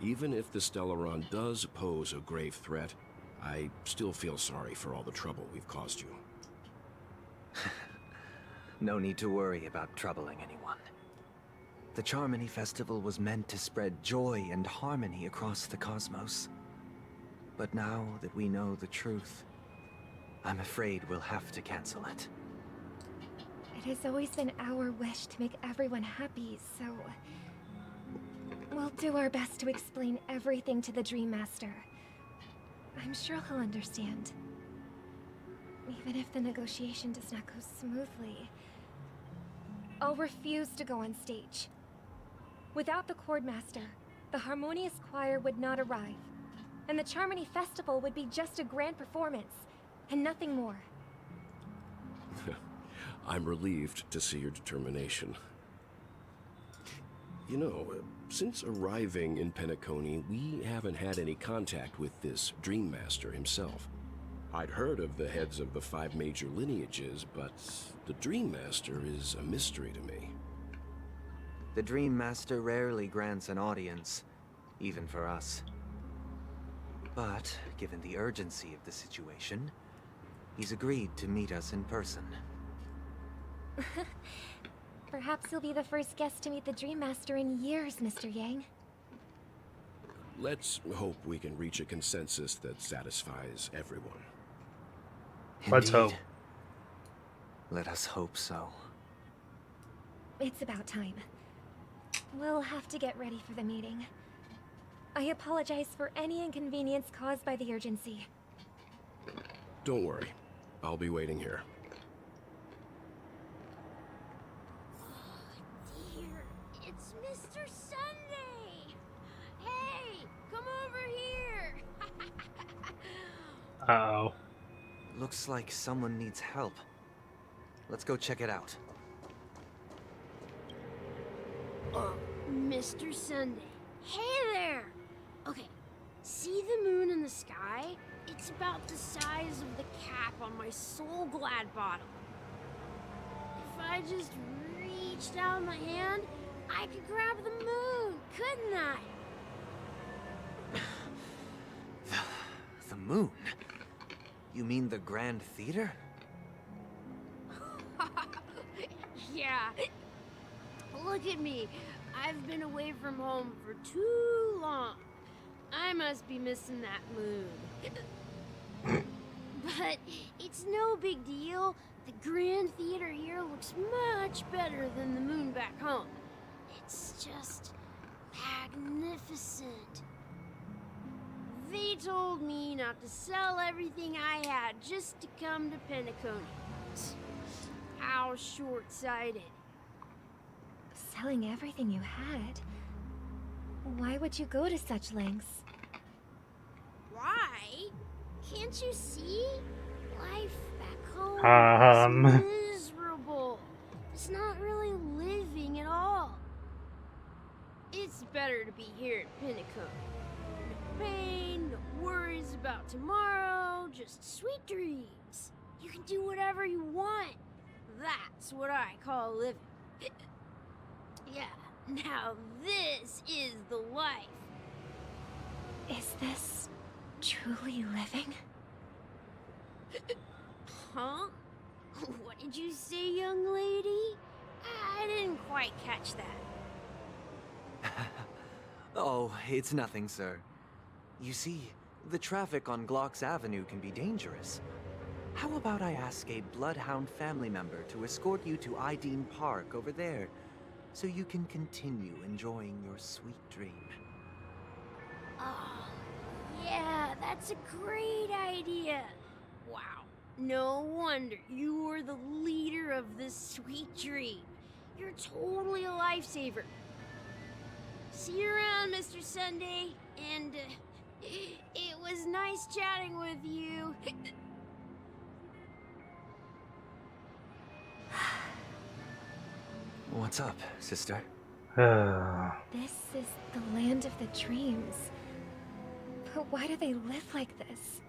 Even if the Stellaron does pose a grave threat, I still feel sorry for all the trouble we've caused you. No need to worry about troubling anyone. The Charmony Festival was meant to spread joy and harmony across the cosmos. But now that we know the truth, I'm afraid we'll have to cancel it. It has always been our wish to make everyone happy, so... we'll do our best to explain everything to the Dream Master. I'm sure he'll understand. Even if the negotiation does not go smoothly, I'll refuse to go on stage. Without the Chord Master, the Harmonious Choir would not arrive, and the Charmony Festival would be just a grand performance, and nothing more. I'm relieved to see your determination. You know, since arriving in Penacony, we haven't had any contact with this Dream Master himself. I'd heard of the heads of the 5 major lineages, but the Dream Master is a mystery to me. The Dream Master rarely grants an audience, even for us. But, given the urgency of the situation, he's agreed to meet us in person. Perhaps you'll be the first guest to meet the Dream Master in years, Mr. Yang. Let's hope we can reach a consensus that satisfies everyone. Let's hope. Let us hope so. It's about time. We'll have to get ready for the meeting. I apologize for any inconvenience caused by the urgency. Don't worry. I'll be waiting here. Dear, it's Mr. Sunday! Hey, come over here! Uh-oh. Looks like someone needs help. Let's go check it out. Mr. Sunday. Hey there! Okay, see the moon in the sky? It's about the size of the cap on my Soul Glad bottle. If I just reached out my hand, I could grab the moon, couldn't I? The moon? You mean the Grand Theater? Yeah. Look at me. I've been away from home for too long. I must be missing that moon. But it's no big deal. The Grand Theater here looks much better than the moon back home. It's just magnificent. They told me not to sell everything I had just to come to Penacony. How short-sighted. Selling everything you had? Why would you go to such lengths? Why? Can't you see? Life back home is miserable. It's not really living at all. It's better to be here at Penacony. No pain, no worries about tomorrow, just sweet dreams. You can do whatever you want. That's what I call living. Yeah, now this is the life. Is this truly living? Huh? What did you say, young lady? I didn't quite catch that. Oh, it's nothing, sir. You see, the traffic on Glock's Avenue can be dangerous. How about I ask a Bloodhound family member to escort you to Ideen Park over there, so you can continue enjoying your sweet dream? Oh, yeah, that's a great idea. Wow, no wonder you were the leader of this sweet dream. You're totally a lifesaver. See you around, Mr. Sunday, and it was nice chatting with you. What's up, sister? This is the land of the dreams. But why do they live like this?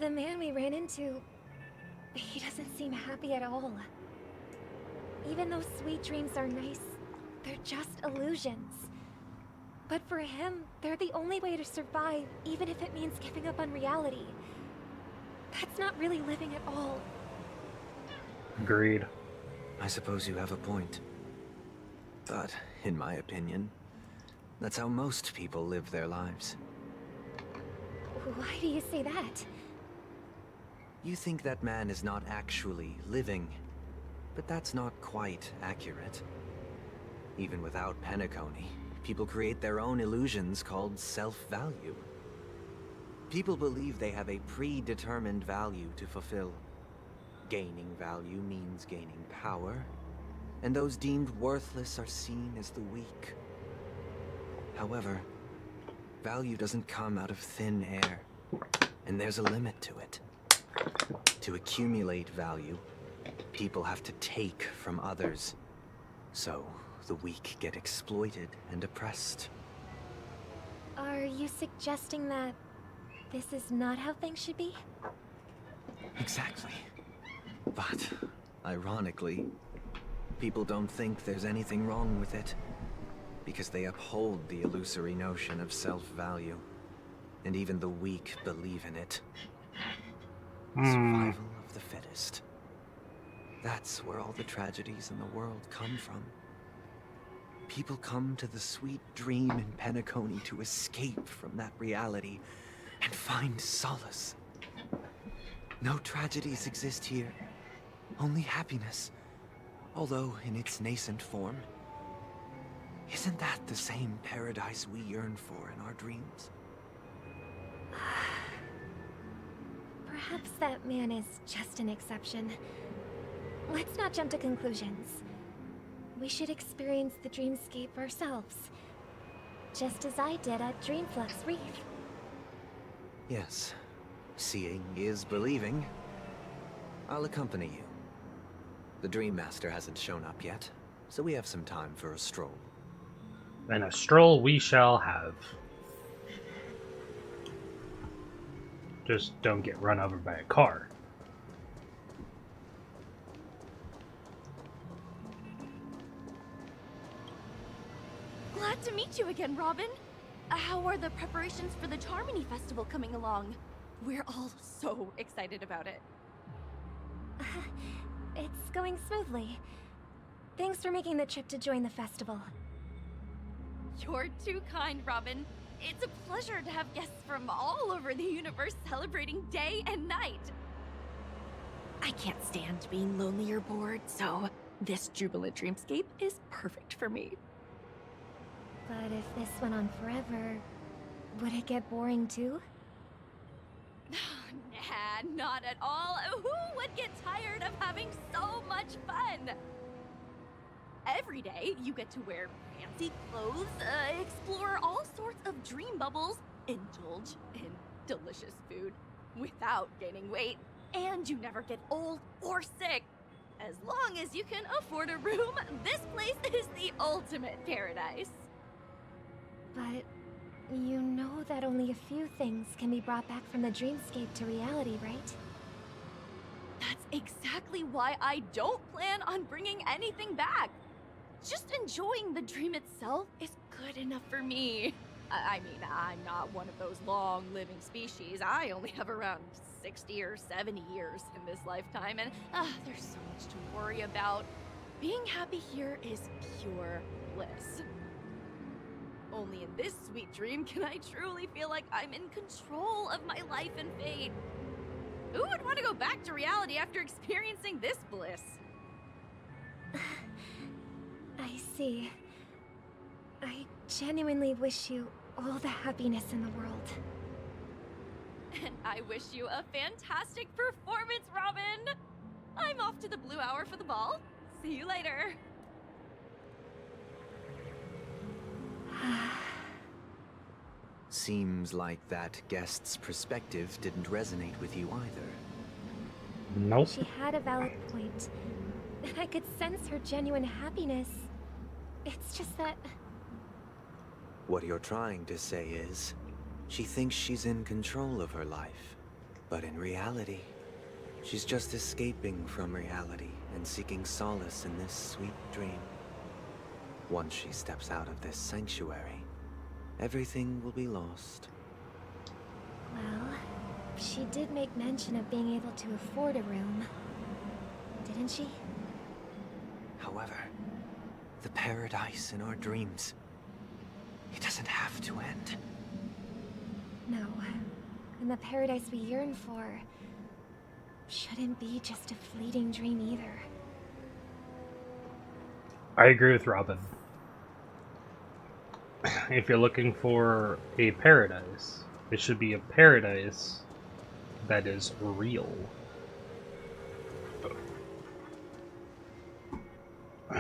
The man we ran into, he doesn't seem happy at all. Even though sweet dreams are nice, they're just illusions. But for him, they're the only way to survive, even if it means giving up on reality. That's not really living at all. Agreed. I suppose you have a point. But, in my opinion, that's how most people live their lives. Why do you say that? You think that man is not actually living, but that's not quite accurate. Even without Penacony, people create their own illusions called self-value. People believe they have a predetermined value to fulfill. Gaining value means gaining power, and those deemed worthless are seen as the weak. However, value doesn't come out of thin air, and there's a limit to it. To accumulate value, people have to take from others. So, the weak get exploited and oppressed. Are you suggesting that this is not how things should be? Exactly. But, ironically, people don't think there's anything wrong with it, because they uphold the illusory notion of self-value, and even the weak believe in it. Survival of the fittest. That's where all the tragedies in the world come from. People come to the sweet dream in Penacony to escape from that reality and find solace. No tragedies exist here, only happiness, although in its nascent form. Isn't that the same paradise we yearn for in our dreams? Perhaps that man is just an exception. Let's not jump to conclusions. We should experience the dreamscape ourselves, just as I did at Dreamflux Reef. Yes, seeing is believing. I'll accompany you. The Dream Master hasn't shown up yet, so we have some time for a stroll. Then a stroll we shall have. Just don't get run over by a car. Glad to meet you again, Robin. How are the preparations for the Charmony Festival coming along? We're all so excited about it. It's going smoothly. Thanks for making the trip to join the festival. You're too kind, Robin. It's a pleasure to have guests from all over the universe celebrating day and night. I can't stand being lonely or bored, so this jubilant dreamscape is perfect for me. But if this went on forever, would it get boring too? Nah, not at all. Who would get tired of having so much fun? Every day, you get to wear fancy clothes, explore all sorts of dream bubbles, indulge in delicious food without gaining weight, and you never get old or sick. As long as you can afford a room, this place is the ultimate paradise. But you know that only a few things can be brought back from the dreamscape to reality, right? That's exactly why I don't plan on bringing anything back. Just enjoying the dream itself is good enough for me. I mean, I'm not one of those long-living species. I only have around 60 or 70 years in this lifetime, and there's so much to worry about. Being happy here is pure bliss. Only in this sweet dream can I truly feel like I'm in control of my life and fate. Who would want to go back to reality after experiencing this bliss? I see. I genuinely wish you all the happiness in the world. And I wish you a fantastic performance, Robin! I'm off to the Blue Hour for the ball. See you later. Seems like that guest's perspective didn't resonate with you either. Nope. She had a valid point, and I could sense her genuine happiness. It's just that... What you're trying to say is, she thinks she's in control of her life. But in reality, she's just escaping from reality and seeking solace in this sweet dream. Once she steps out of this sanctuary, everything will be lost. Well, she did make mention of being able to afford a room, didn't she? However, the paradise in our dreams, it doesn't have to end. No, and the paradise we yearn for shouldn't be just a fleeting dream either. I agree with Robin. If you're looking for a paradise, it should be a paradise that is real. The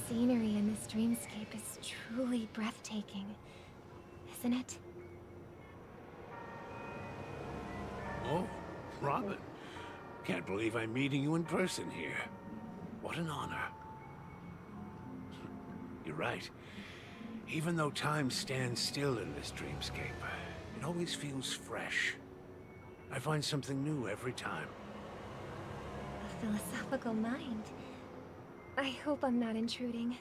scenery in this dreamscape is truly breathtaking, isn't it? Oh, Robin. Can't believe I'm meeting you in person here. What an honor. You're right. Even though time stands still in this dreamscape, it always feels fresh. I find something new every time. A philosophical mind. I hope I'm not intruding.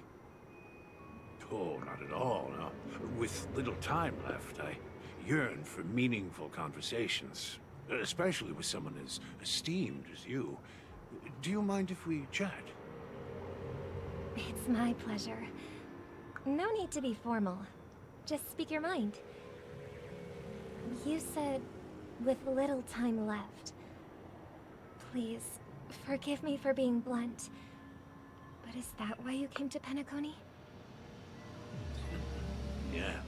Oh, not at all. No. With little time left, I yearn for meaningful conversations, especially with someone as esteemed as you. Do you mind if we chat? It's my pleasure. No need to be formal. Just speak your mind. You said, with little time left. Please, forgive me for being blunt. But is that why you came to Penacony? Yeah.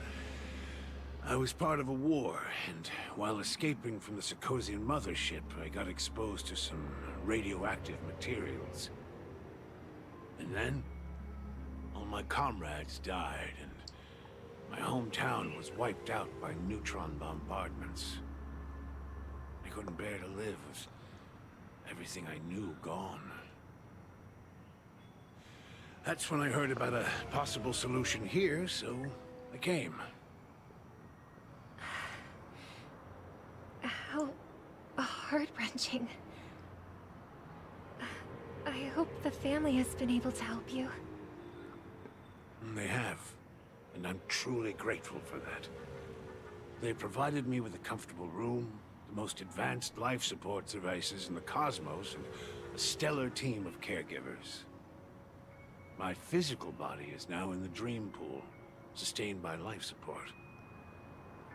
I was part of a war, and while escaping from the Sarkosian mothership, I got exposed to some radioactive materials. And then, all my comrades died, and my hometown was wiped out by neutron bombardments. I couldn't bear to live with everything I knew gone. That's when I heard about a possible solution here, so I came. How heart-wrenching. I hope the family has been able to help you. They have, and I'm truly grateful for that. They provided me with a comfortable room, the most advanced life support devices in the cosmos, and a stellar team of caregivers. My physical body is now in the dream pool, sustained by life support.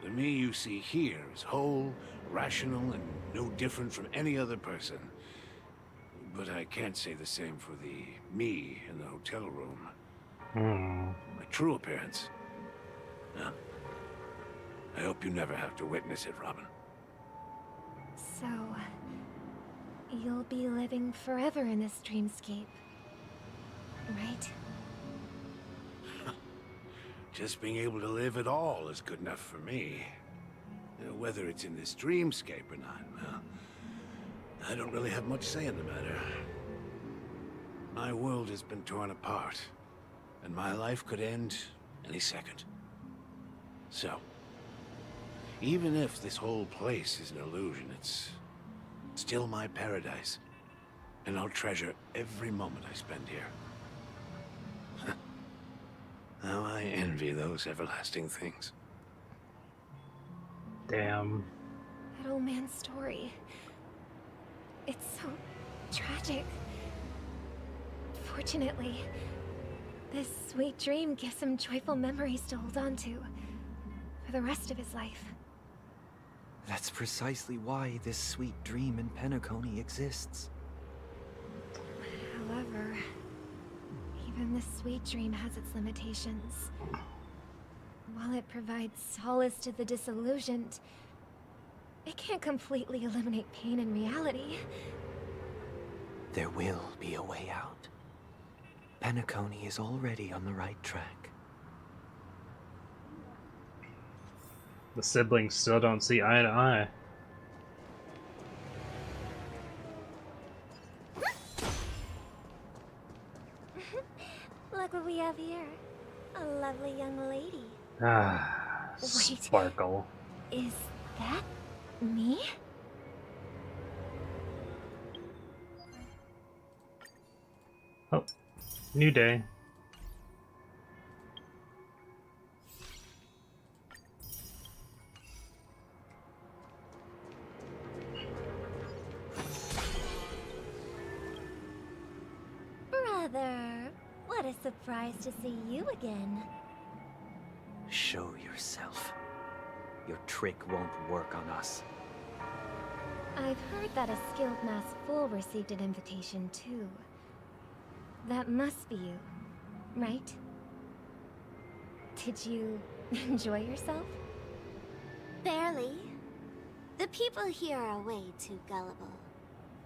The me you see here is whole, rational, and no different from any other person. But I can't say the same for the me in the hotel room. My true appearance. Well, I hope you never have to witness it, Robin. So, you'll be living forever in this dreamscape, right? Just being able to live at all is good enough for me. Whether it's in this dreamscape or not, well, I don't really have much say in the matter. My world has been torn apart, and my life could end any second. So, even if this whole place is an illusion, it's still my paradise, and I'll treasure every moment I spend here. How I envy those everlasting things. Damn. That old man's story. It's so tragic. Fortunately, this sweet dream gives him joyful memories to hold on to for the rest of his life. That's precisely why this sweet dream in Penacony exists. However, even this sweet dream has its limitations. While it provides solace to the disillusioned, it can't completely eliminate pain in reality. There will be a way out. Penacony is already on the right track. The siblings still don't see eye to eye. Look what we have here. A lovely young lady. Ah, Wait. Sparkle. Is that me? Oh, new day. Brother, what a surprise to see you again. Show yourself. Your trick won't work on us. I've heard that a skilled mass fool received an invitation too. That must be you, right? Did you enjoy yourself? Barely. The people here are way too gullible.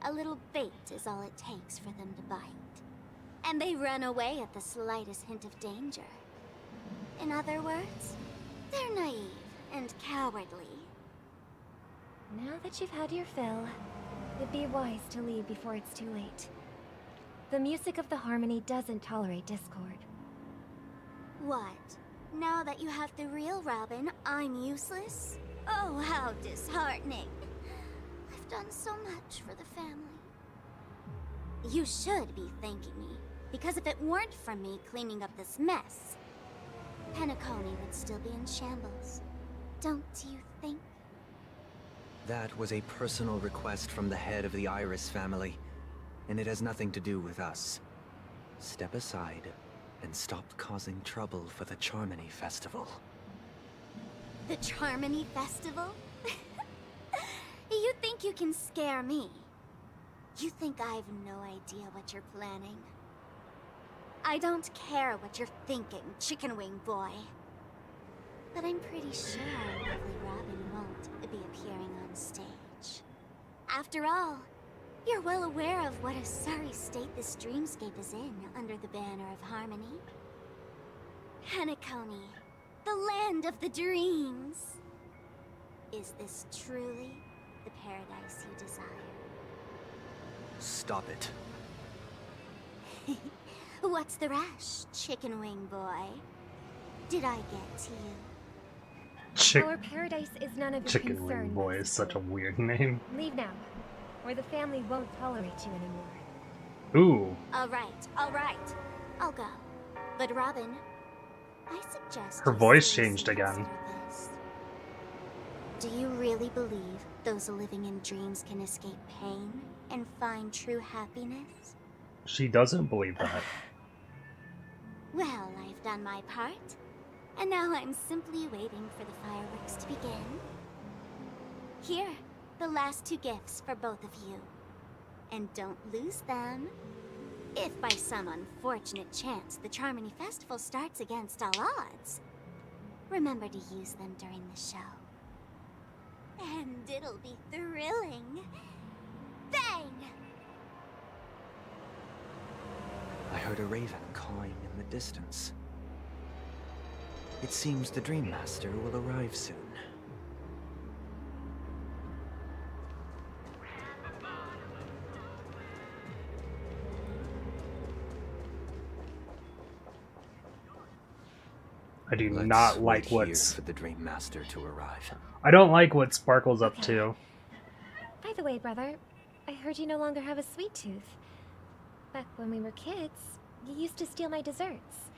A little bait is all it takes for them to bite. And they run away at the slightest hint of danger. In other words, they're naive and cowardly. Now that you've had your fill, It'd be wise to leave before it's too late. The music of the harmony doesn't tolerate discord. What? Now that you have the real Robin, I'm useless? Oh, how disheartening. I've done so much for the family. You should be thanking me, because if it weren't for me cleaning up this mess, Penacony would still be in shambles. Don't you think? That was a personal request from the head of the Iris family, and it has nothing to do with us. Step aside and stop causing trouble for the Charmony Festival. The Charmony Festival? You think you can scare me? You think I have no idea what you're planning? I don't care what you're thinking, Chicken Wing Boy. But I'm pretty sure lovely Robin won't be appearing on stage. After all, you're well aware of what a sorry state this dreamscape is in under the banner of harmony. Penacony, the land of the dreams. Is this truly the paradise you desire? Stop it. What's the rush, Chicken Wing Boy? Did I get to you? Our paradise is none of your Chicken concern. Wing Boy is such a weird name. Leave now, or the family won't tolerate you anymore. Ooh. All right. I'll go. But Robin, I suggest Her voice changed again. this. Do you really believe those living in dreams can escape pain and find true happiness? She doesn't believe that. Well, I've done my part, and now I'm simply waiting for the fireworks to begin. Here, the last 2 gifts for both of you. And don't lose them. If by some unfortunate chance the Charmony Festival starts against all odds, remember to use them during the show. And it'll be thrilling. Bang! I heard a raven cawing in the distance. It seems the Dream Master will arrive soon. I do Let's not wait like here what's... for the Dream Master to arrive. I don't like what Sparkle's up to. By the way, brother, I heard you no longer have a sweet tooth. Back when we were kids, you used to steal my desserts.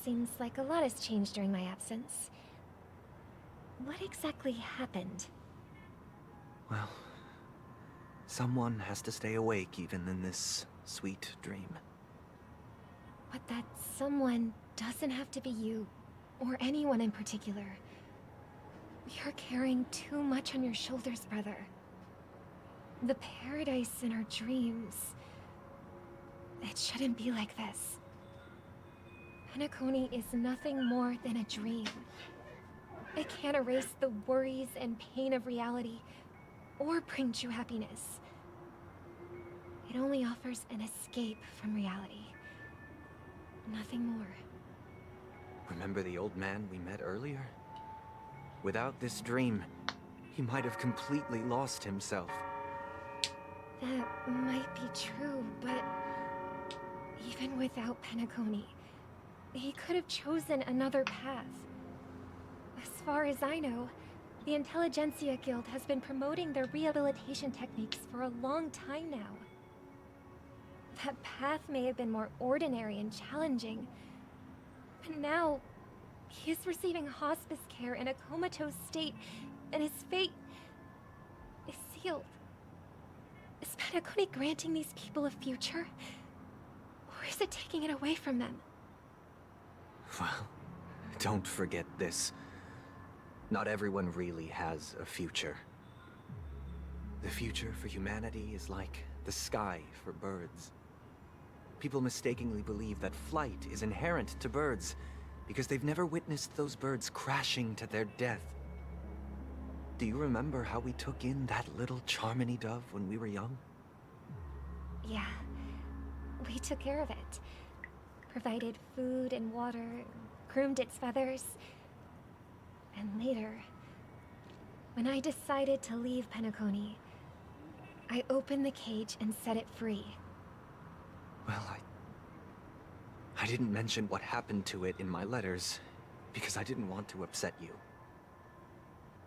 Seems like a lot has changed during my absence. What exactly happened? Well, someone has to stay awake even in this sweet dream. But that someone doesn't have to be you, or anyone in particular. You're carrying too much on your shoulders, brother. The paradise in our dreams. It shouldn't be like this. Penacony is nothing more than a dream. It can't erase the worries and pain of reality, or bring true happiness. It only offers an escape from reality. Nothing more. Remember the old man we met earlier? Without this dream, he might have completely lost himself. That might be true, but even without Penacony, he could have chosen another path. As far as I know, the Intelligentsia Guild has been promoting their rehabilitation techniques for a long time now. That path may have been more ordinary and challenging, but now he is receiving hospice care in a comatose state, and his fate is sealed. Is Penacony granting these people a future? Or is it taking it away from them? Well, don't forget this. Not everyone really has a future. The future for humanity is like the sky for birds. People mistakenly believe that flight is inherent to birds because they've never witnessed those birds crashing to their death. Do you remember how we took in that little Charmony dove when we were young? Yeah, we took care of it. Provided food and water, groomed its feathers. And later, when I decided to leave Penacony, I opened the cage and set it free. Well, I didn't mention what happened to it in my letters, because I didn't want to upset you.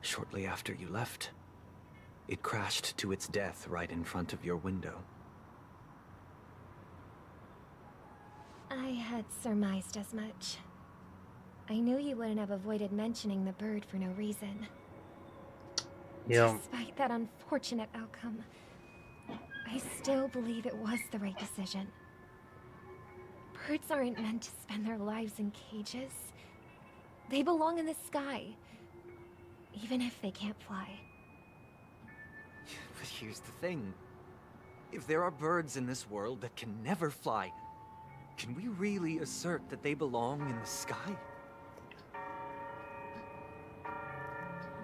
Shortly after you left, it crashed to its death right in front of your window. I had surmised as much. I knew you wouldn't have avoided mentioning the bird for no reason. Yeah. Despite that unfortunate outcome, I still believe it was the right decision. Birds aren't meant to spend their lives in cages. They belong in the sky, even if they can't fly. But here's the thing. If there are birds in this world that can never fly, can we really assert that they belong in the sky?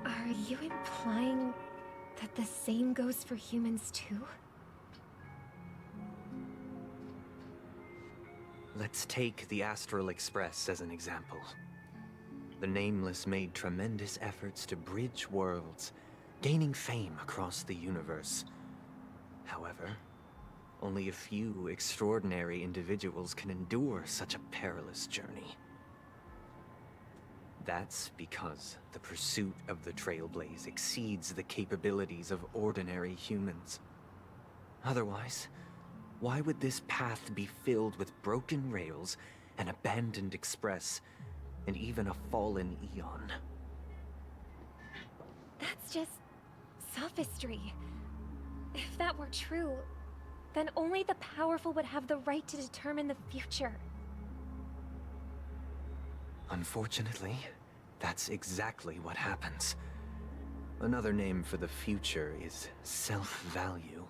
Are you implying that the same goes for humans too? Let's take the Astral Express as an example. The Nameless made tremendous efforts to bridge worlds, gaining fame across the universe. However, only a few extraordinary individuals can endure such a perilous journey. That's because the pursuit of the Trailblaze exceeds the capabilities of ordinary humans. Otherwise, why would this path be filled with broken rails, an abandoned express, and even a fallen Eon? That's just sophistry. If that were true, then only the powerful would have the right to determine the future. Unfortunately, that's exactly what happens. Another name for the future is self-value.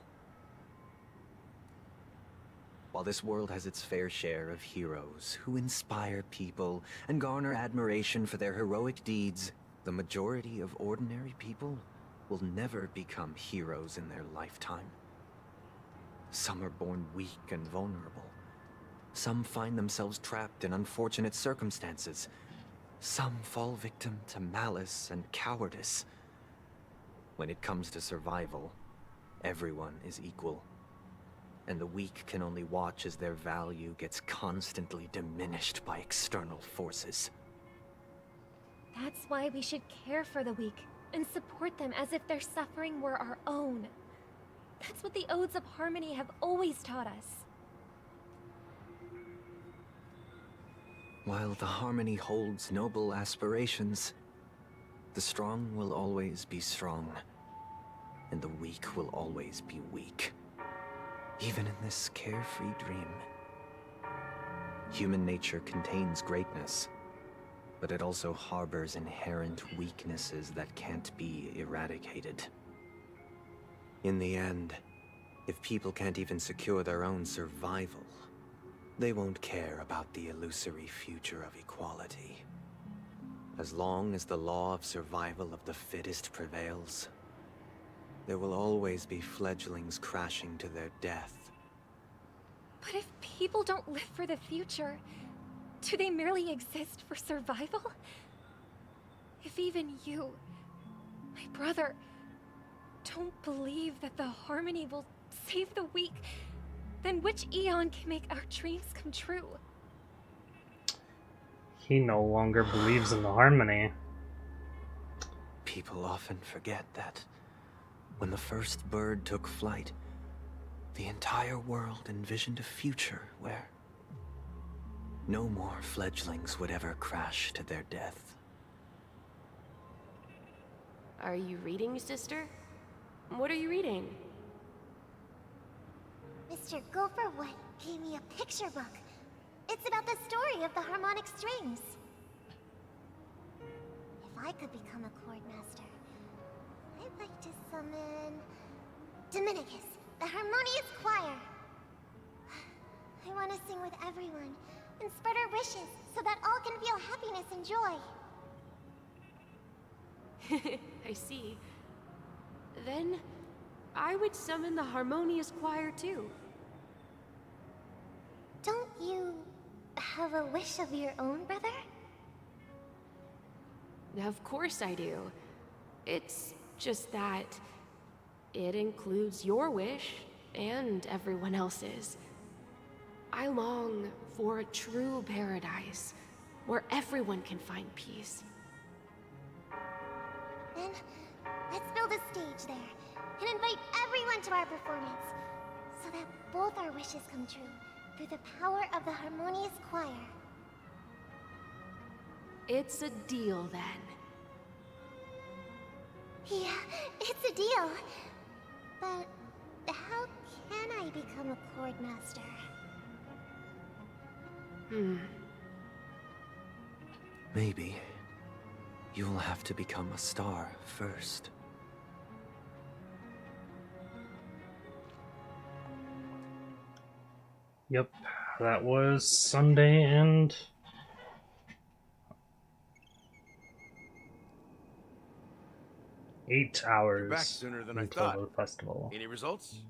While this world has its fair share of heroes who inspire people and garner admiration for their heroic deeds, the majority of ordinary people will never become heroes in their lifetime. Some are born weak and vulnerable. Some find themselves trapped in unfortunate circumstances. Some fall victim to malice and cowardice. When it comes to survival, everyone is equal. And the weak can only watch as their value gets constantly diminished by external forces. That's why we should care for the weak and support them as if their suffering were our own. That's what the Odes of Harmony have always taught us. While the Harmony holds noble aspirations, the strong will always be strong, and the weak will always be weak. Even in this carefree dream. Human nature contains greatness, but it also harbors inherent weaknesses that can't be eradicated. In the end, if people can't even secure their own survival, they won't care about the illusory future of equality. As long as the law of survival of the fittest prevails, there will always be fledglings crashing to their death. But if people don't live for the future, do they merely exist for survival? If even you, my brother, don't believe that the Harmony will save the weak, then which Eon can make our dreams come true? He no longer believes in the Harmony. People often forget that when the first bird took flight, the entire world envisioned a future where no more fledglings would ever crash to their death. Are you reading, sister? What are you reading? Mr. Gopherwood gave me a picture book. It's about the story of the harmonic strings. If I could become a chord master, I'd like to summon Dominicus, the harmonious choir. I want to sing with everyone and spread our wishes so that all can feel happiness and joy. I see. Then I would summon the harmonious choir too. Don't you have a wish of your own, brother? Of course I do. It's just that It includes your wish and everyone else's. I long for a true paradise where everyone can find peace. Then, let's build a stage there and invite everyone to our performance so that both our wishes come true through the power of the harmonious choir. It's a deal then. Yeah, it's a deal. But how can I become a chord master? Maybe you'll have to become a star first. Yep, that was Sunday and 8 hours. You're back sooner than I until thought. the festival. Any results?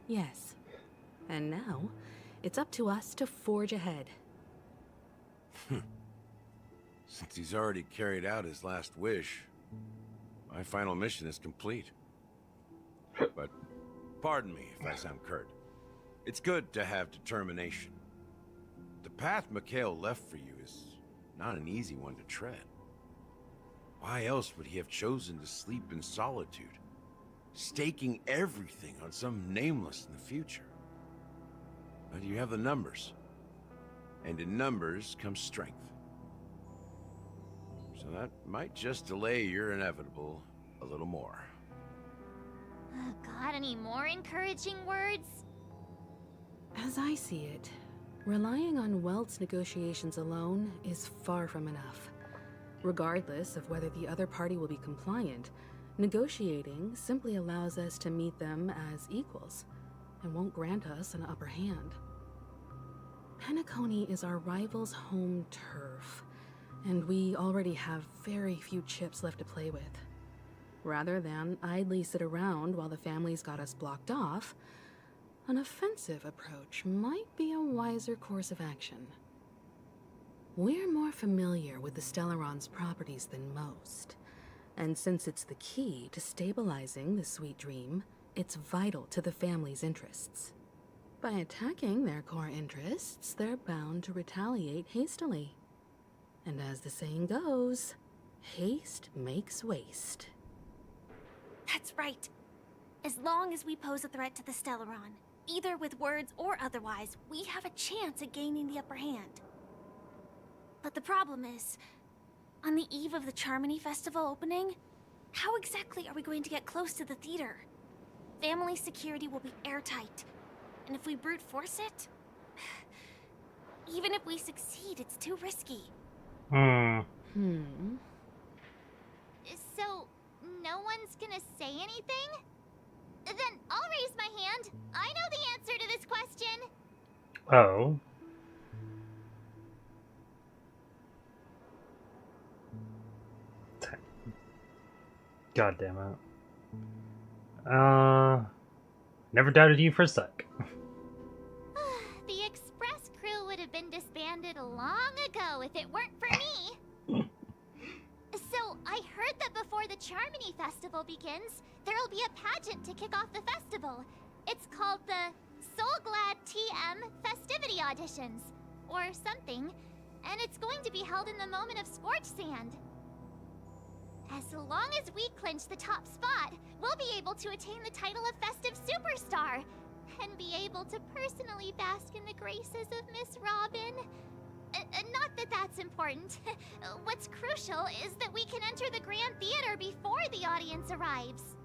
Yes. And now, it's up to us to forge ahead. Since he's already carried out his last wish, my final mission is complete. But pardon me if I sound curt. It's good to have determination. The path Mikhail left for you is not an easy one to tread. Why else would he have chosen to sleep in solitude, staking everything on some nameless in the future? But you have the numbers, and in numbers comes strength. So that might just delay your inevitable a little more. Got any more encouraging words? As I see it, relying on Welt's negotiations alone is far from enough. Regardless of whether the other party will be compliant, negotiating simply allows us to meet them as equals, and won't grant us an upper hand. Penacony is our rival's home turf, and we already have very few chips left to play with. Rather than idly sit around while the family's got us blocked off, an offensive approach might be a wiser course of action. We're more familiar with the Stellaron's properties than most, and since it's the key to stabilizing the Sweet Dream, it's vital to the family's interests. By attacking their core interests, they're bound to retaliate hastily. And as the saying goes, haste makes waste. That's right. As long as we pose a threat to the Stellaron, either with words or otherwise, we have a chance at gaining the upper hand. But the problem is, on the eve of the Charmony Festival opening, how exactly are we going to get close to the theater? Family security will be airtight, and if we brute force it, even if we succeed, it's too risky. So, no one's gonna say anything? Then I'll raise my hand. I know the answer to this question. Oh. God damn it. Never doubted you for a sec. The Express crew would have been disbanded long ago if it weren't for me. So, I heard that before the Charmony Festival begins, there'll be a pageant to kick off the festival. It's called the Soul Glad TM Festivity Auditions, or something, and it's going to be held in the moment of Scorch Sand. As long as we clinch the top spot, we'll be able to attain the title of Festive Superstar, and be able to personally bask in the graces of Miss Robin. Not that that's important. What's crucial is that we can enter the Grand Theater before the audience arrives.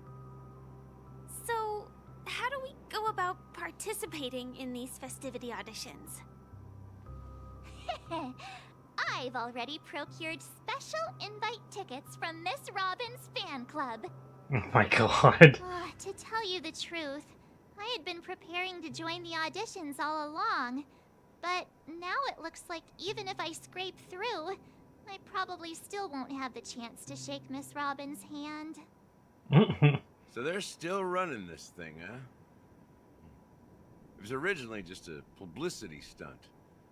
So, how do we go about participating in these festivity auditions? I've already procured special invite tickets from Miss Robin's fan club. Oh my god. To tell you the truth, I had been preparing to join the auditions all along. But now it looks like even if I scrape through, I probably still won't have the chance to shake Miss Robin's hand. So they're still running this thing, huh? It was originally just a publicity stunt,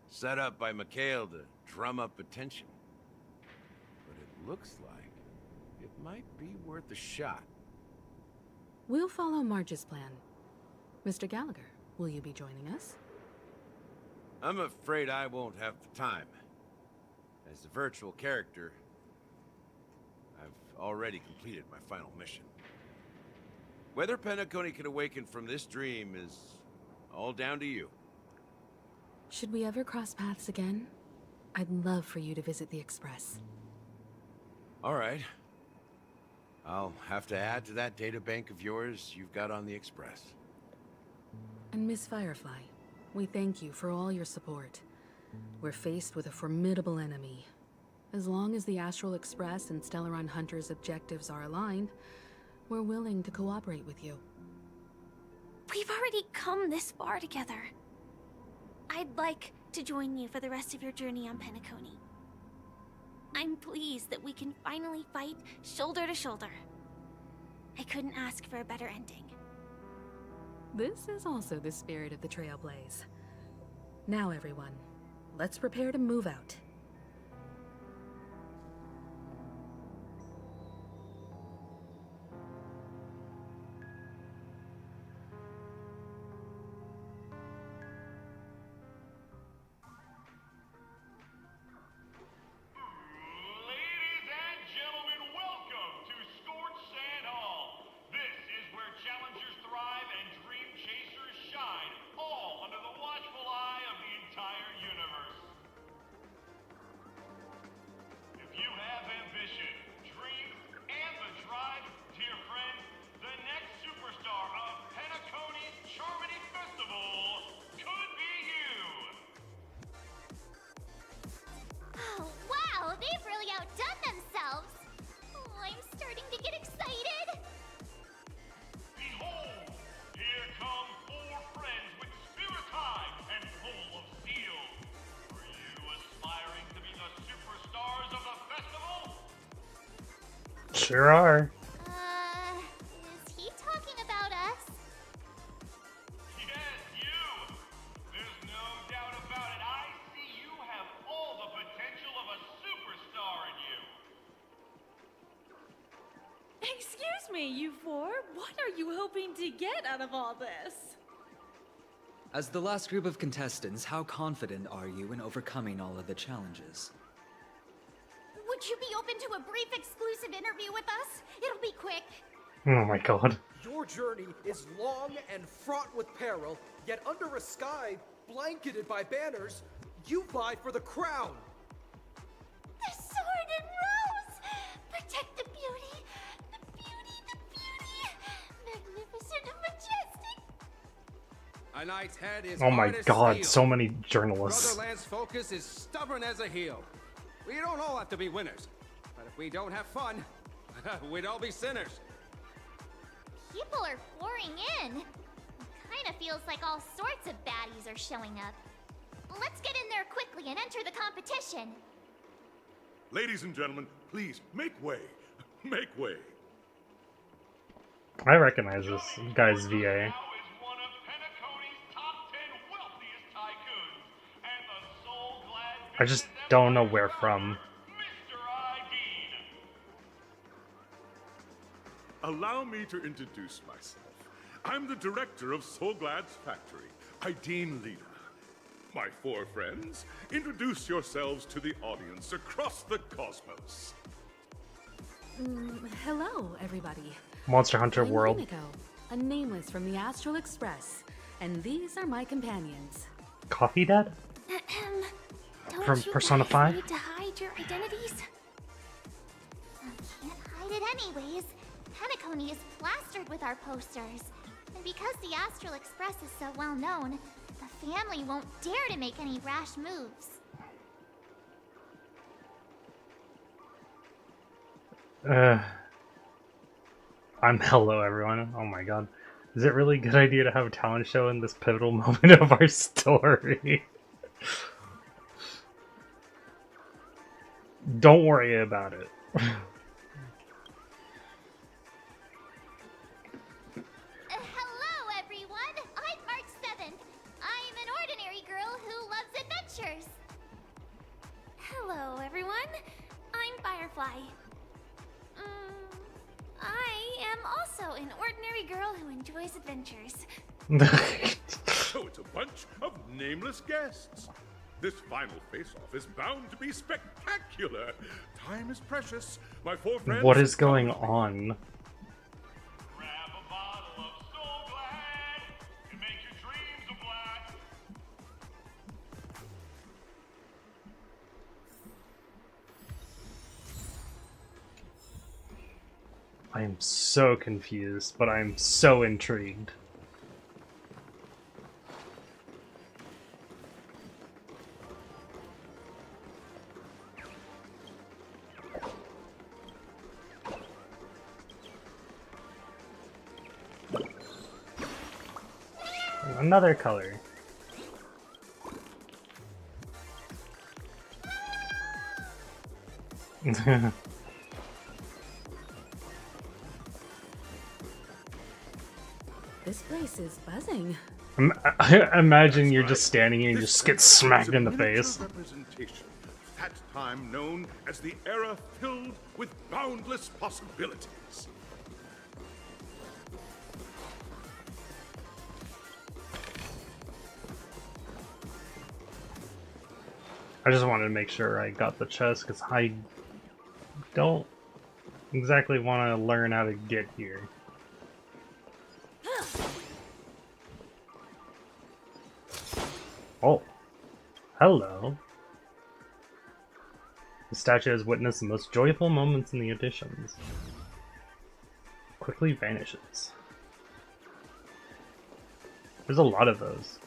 set up by Mikhail to drum up attention. But it looks like it might be worth a shot. We'll follow Marge's plan. Mr. Gallagher, will you be joining us? I'm afraid I won't have the time. As a virtual character, I've already completed my final mission. Whether Penacony can awaken from this dream is all down to you. Should we ever cross paths again, I'd love for you to visit the Express. All right. I'll have to add to that data bank of yours you've got on the Express. And Miss Firefly, we thank you for all your support. We're faced with a formidable enemy. As long as the Astral Express and Stellaron Hunter's objectives are aligned, we're willing to cooperate with you. We've already come this far together. I'd like to join you for the rest of your journey on Penacony. I'm pleased that we can finally fight shoulder to shoulder. I couldn't ask for a better ending. This is also the spirit of the Trailblaze. Now everyone, let's prepare to move out. Sure are. Is he talking about us? Yes, you! There's no doubt about it. I see you have all the potential of a superstar in you. Excuse me, you four. What are you hoping to get out of all this? As the last group of contestants, how confident are you in overcoming all of the challenges? Would you be open to a brief exclusive interview with us? It'll be quick. Oh my god. Your journey is long and fraught with peril, yet under a sky blanketed by banners, you vie for the crown. The sword and rose! Protect the beauty! The beauty, the beauty! Magnificent and majestic! A knight's head is Oh my hard as god, steel. so many journalists. Brotherland's focus is stubborn as a heel. We don't all have to be winners, but if we don't have fun, we'd all be sinners. People are pouring in. Kinda feels like all sorts of baddies are showing up. Let's get in there quickly and enter the competition. Ladies and gentlemen, please make way. Make way. I recognize this guy's VA. I just don't know where from. Allow me to introduce myself. I'm the director of Soulglad's factory, Ideen Leader. My four friends, introduce yourselves to the audience across the cosmos. Hello, everybody. Monster Hunter I'm World. Riniko, a nameless from the Astral Express, and these are my companions. Coffee Dad? From Persona 5? Need to hide your identities? I can't hide it anyways. Penacony is plastered with our posters. And because the Astral Express is so well known, the family won't dare to make any rash moves. Hello everyone. Oh my god. Is it really a good idea to have a talent show in this pivotal moment of our story? Don't worry about it. Hello, everyone. I'm March 7th. I'm an ordinary girl who loves adventures. Hello, everyone. I'm Firefly. I am also an ordinary girl who enjoys adventures. So it's a bunch of nameless guests. This final face-off is bound to be spectacular. Time is precious. My four friends... What is going on? Grab a bottle of Soul Glad and make your dreams a blast. I am so confused, but I'm so intrigued. Another color. This place is buzzing. Imagine you're just standing here and just get smacked in the face. Representation of that time known as the era filled with boundless possibilities. I just wanted to make sure I got the chest because I don't exactly want to learn how to get here. Oh, hello. The statue has witnessed the most joyful moments in the editions. Quickly vanishes. There's a lot of those.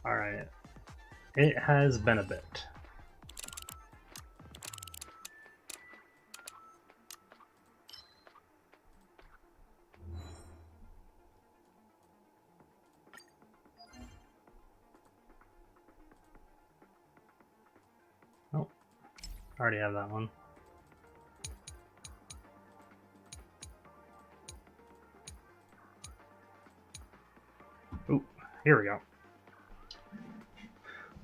Alright. It has been a bit. Oh, I already have that one. Ooh, here we go.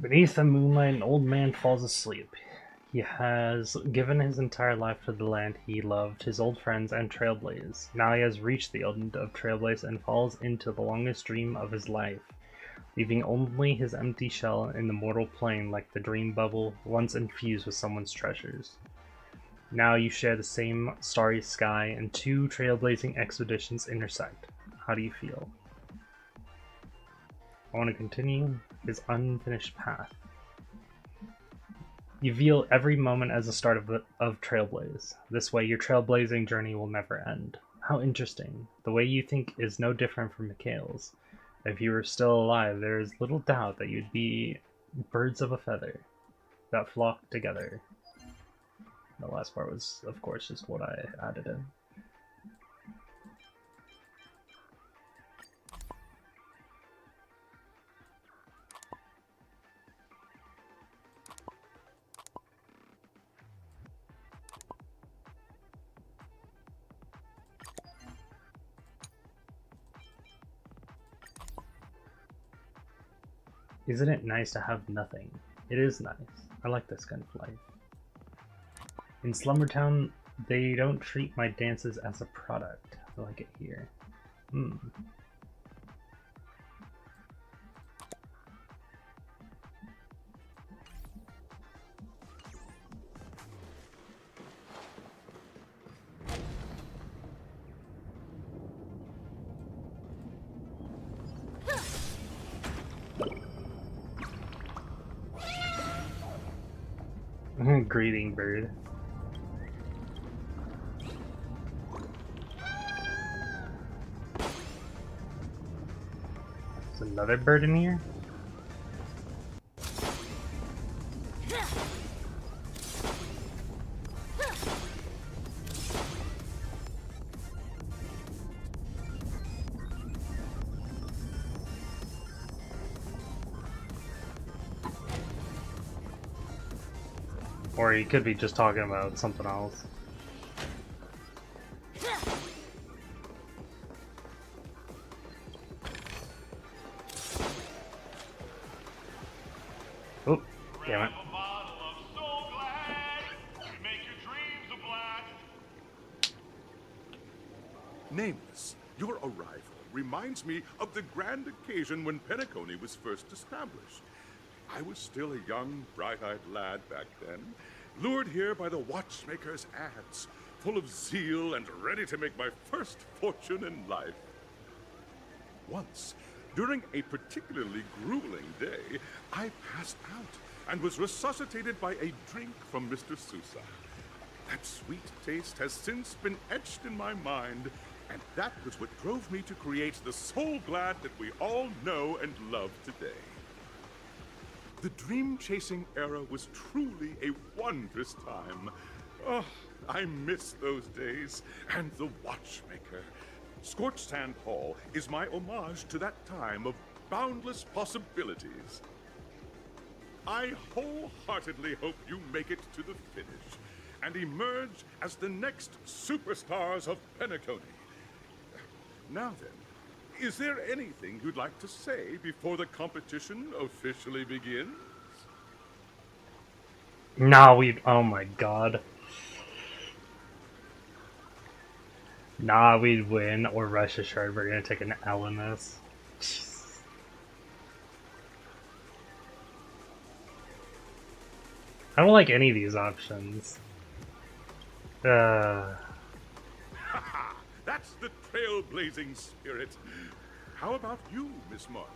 Beneath the moonlight, an old man falls asleep. He has given his entire life to the land he loved, his old friends, and Trailblaze. Now he has reached the end of Trailblaze and falls into the longest dream of his life, leaving only his empty shell in the mortal plane like the dream bubble once infused with someone's treasures. Now you share the same starry sky, and two trailblazing expeditions intersect. How do you feel? I want to continue his unfinished path. You feel every moment as the start of Trailblaze. This way, your trailblazing journey will never end. How interesting. The way you think is no different from Mikhail's. If you were still alive, there is little doubt that you'd be birds of a feather that flock together. The last part was, of course, just what I added in. Isn't it nice to have nothing? It is nice. I like this kind of life. In Slumbertown, they don't treat my dances as a product. I like it here. Greeting bird. There's another bird in here? Or he could be just talking about something else. Oh, damn it. Nameless, your arrival reminds me of the grand occasion when Penacony was first established. I was still a young, bright-eyed lad back then, lured here by the watchmaker's ads, full of zeal and ready to make my first fortune in life. Once, during a particularly grueling day, I passed out and was resuscitated by a drink from Mr. Sousa. That sweet taste has since been etched in my mind, and that was what drove me to create the Soul Glad that we all know and love today. The dream-chasing era was truly a wondrous time. Oh, I miss those days, and the watchmaker. Scorched Sand Hall is my homage to that time of boundless possibilities. I wholeheartedly hope you make it to the finish and emerge as the next superstars of Penacony. Now then, is there anything you'd like to say before the competition officially begins? Nah, oh my god. Nah, we'd win, or rest assured we're gonna take an L in this. Jeez. I don't like any of these options. That's the trailblazing spirit. How about you, Miss March?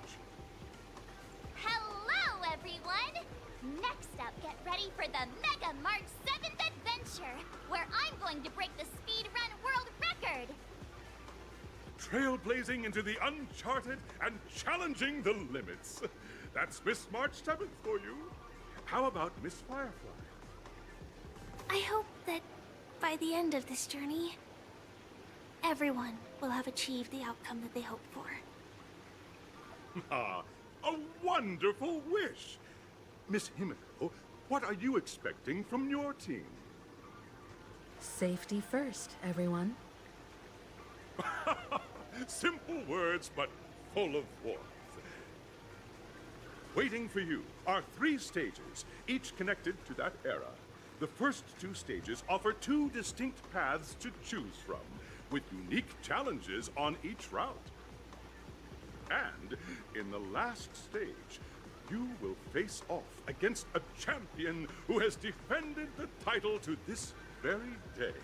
Hello, everyone! Next up, get ready for the Mega March 7th Adventure, where I'm going to break the speedrun world record! Trailblazing into the uncharted and challenging the limits. That's Miss March 7th for you. How about Miss Firefly? I hope that by the end of this journey, everyone will have achieved the outcome that they hoped for. Ah, a wonderful wish! Miss Himiko, what are you expecting from your team? Safety first, everyone. Simple words, but full of warmth. Waiting for you are 3 stages, each connected to that era. The first 2 stages offer 2 distinct paths to choose from, with unique challenges on each route. And in the last stage, you will face off against a champion who has defended the title to this very day.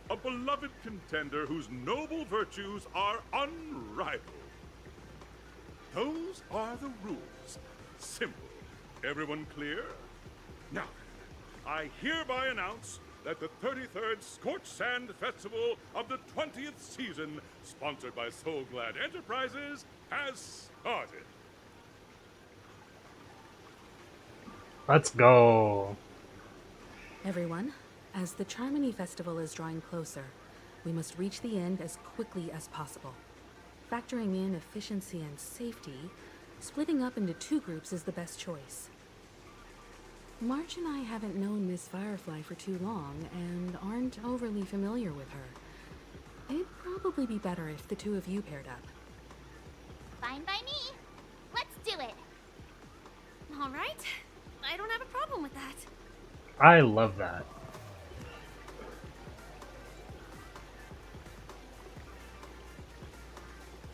A beloved contender whose noble virtues are unrivaled. Those are the rules. Simple. Everyone clear? Now, I hereby announce that the 33rd Scorched Sand Festival of the 20th season, sponsored by Soul Glad Enterprises, has started. Let's go. Everyone, as the Charmony Festival is drawing closer, we must reach the end as quickly as possible. Factoring in efficiency and safety, splitting up into 2 groups is the best choice. March and I haven't known Miss Firefly for too long and aren't overly familiar with her. It'd probably be better if the 2 of you paired up. Fine by me. Let's do it. All right. I don't have a problem with that. I love that.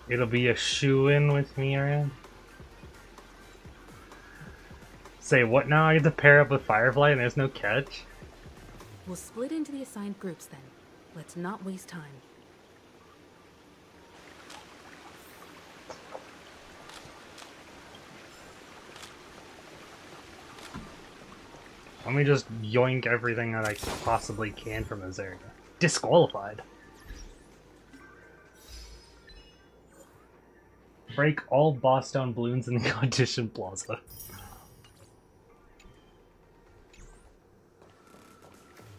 It'll be a shoe-in with me, Ariane. Say what now? I get to pair up with Firefly and there's no catch? We'll split into the assigned groups then. Let's not waste time. Let me just yoink everything that I possibly can from this area. Disqualified. Break all boss down balloons in the audition plaza.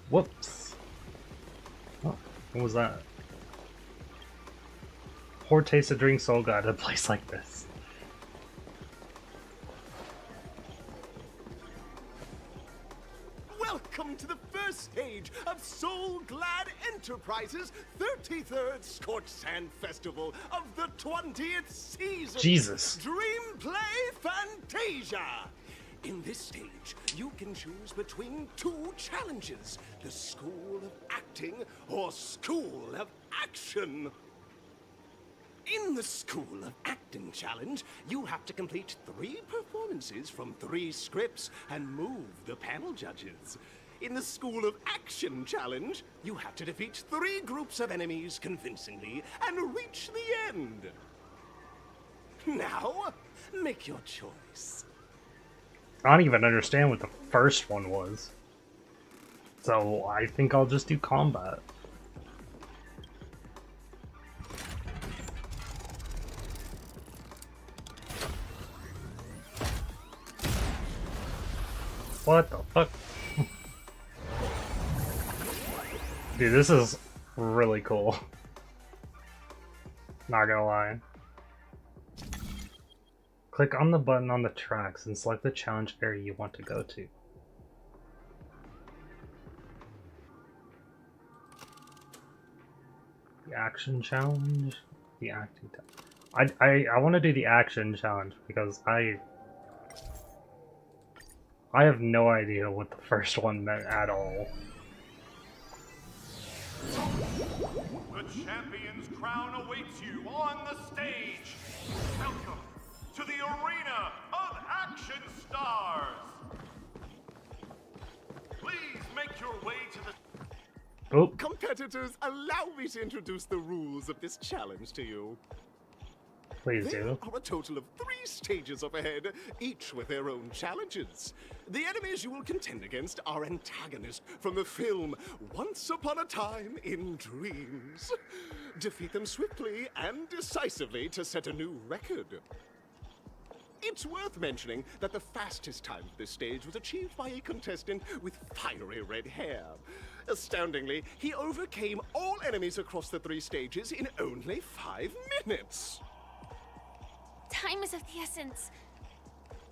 Whoops. Oh, what was that? Poor taste of drink soul god at a place like this. Welcome prizes 33rd Scorched Sand Festival of the 20th season. Jesus. Dream Play Fantasia. In this stage, you can choose between 2 challenges: the School of Acting or School of Action. In the School of Acting challenge, you have to complete 3 performances from 3 scripts and move the panel judges. In the School of Action challenge, you have to defeat 3 groups of enemies convincingly and reach the end. Now, make your choice. I don't even understand what the first one was. So I think I'll just do combat. What the fuck? Dude, this is really cool. Not gonna lie. Click on the button on the tracks and select the challenge area you want to go to. The action challenge? The acting challenge. I want to do the action challenge because I have no idea what the first one meant at all. The champion's crown awaits you on the stage. Welcome to the arena of action stars. Please make your way to the... Oh. Competitors, allow me to introduce the rules of this challenge to you. Please There do. are a total of 3 stages up ahead, each with their own challenges. The enemies you will contend against are antagonists from the film Once Upon a Time in Dreams. Defeat them swiftly and decisively to set a new record. It's worth mentioning that the fastest time for this stage was achieved by a contestant with fiery red hair. Astoundingly, he overcame all enemies across the 3 stages in only 5 minutes. Time is of the essence.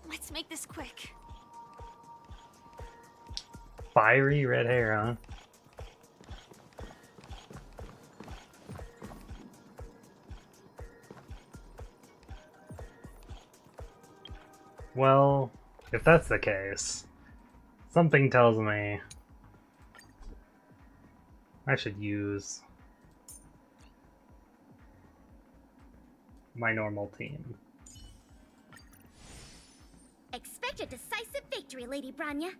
Let's make this quick. Fiery red hair, huh? Well, if that's the case, something tells me I should use my normal team. Expect a decisive victory, Lady Branya.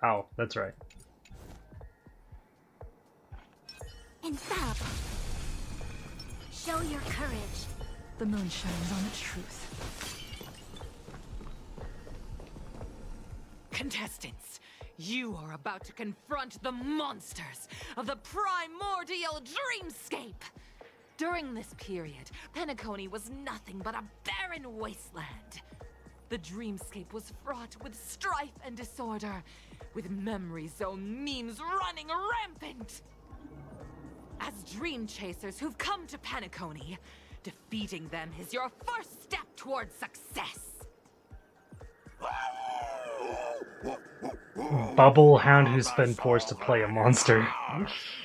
Oh, that's right. Infallible. Show your courage. The moon shines on the truth. Contestants, you are about to confront the monsters of the primordial dreamscape. During this period, Penacony was nothing but a barren wasteland. The dreamscape was fraught with strife and disorder, with memory zone memes running rampant. As dream chasers who've come to Penacony, defeating them is your first step towards success. Bubble hound who's been forced to play a monster.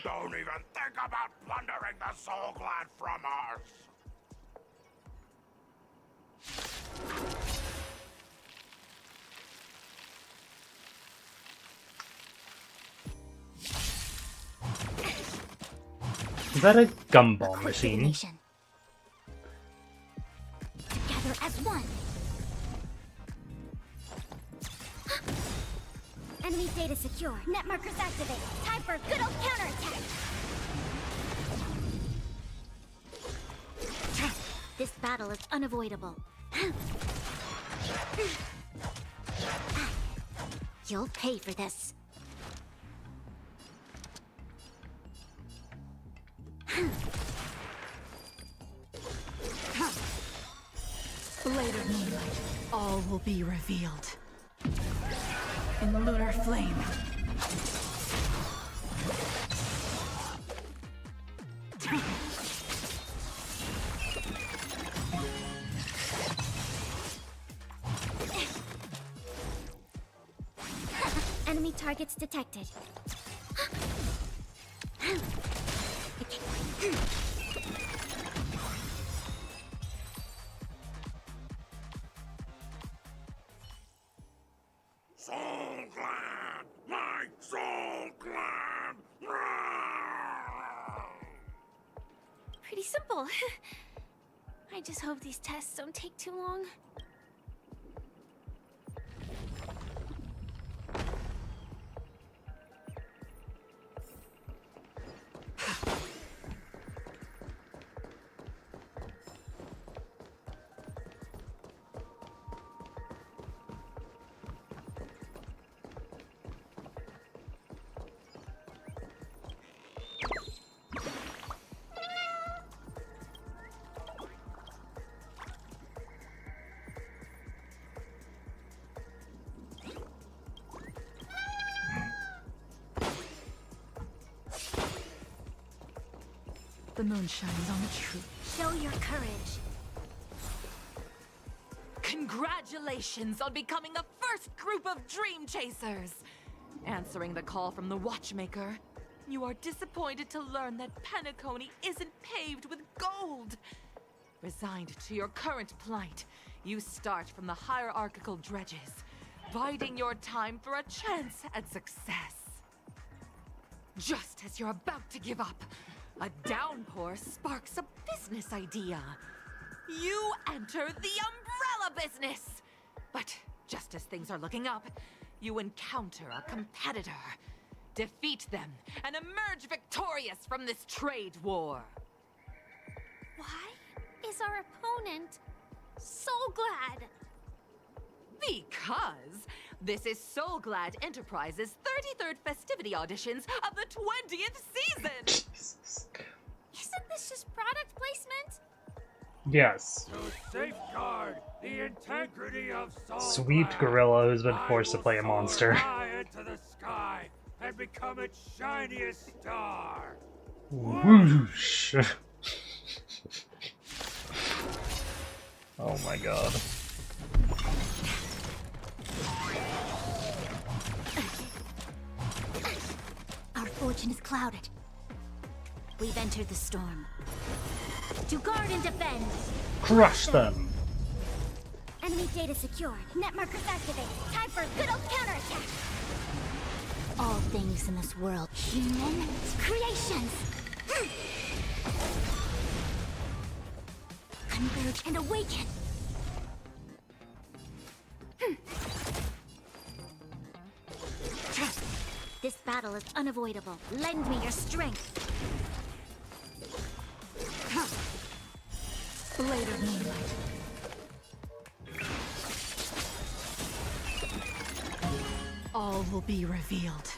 Don't even think about plundering the Soul Glad from us. Is that a gumball machine? Together as one. Enemy data secure. Net markers activate. Time for a good old counterattack. This battle is unavoidable. You'll pay for this. Blade of moonlight, all will be revealed. In lunar flame. Enemy targets detected. Soul Clan! My Soul Clan! Pretty simple. I just hope these tests don't take too long. The moon shines on the truth. Show your courage. Congratulations on becoming the first group of Dream Chasers! Answering the call from the Watchmaker, you are disappointed to learn that Penacony isn't paved with gold. Resigned to your current plight, you start from the hierarchical dredges, biding your time for a chance at success. Just as you're about to give up, a downpour sparks a business idea. You enter the umbrella business! But just as things are looking up, you encounter a competitor. Defeat them and emerge victorious from this trade war. Why is our opponent so glad? Because this is So Glad Enterprises' 33rd festivity auditions of the 20th season! Isn't this just product placement? Yes. To safeguard the integrity of Soul Sweet Clan, gorilla who's been forced to play a soar monster. high into the sky and become its shiniest star. Whoosh. Oh my god. Our fortune is clouded. We've entered the storm. To guard and defend. Crush them. Enemy data secured. Net markers activated. Time for a good old counterattack. All things in this world, human creations. Converge and awaken. This battle is unavoidable. Lend me your strength. Blade of moonlight. All will be revealed.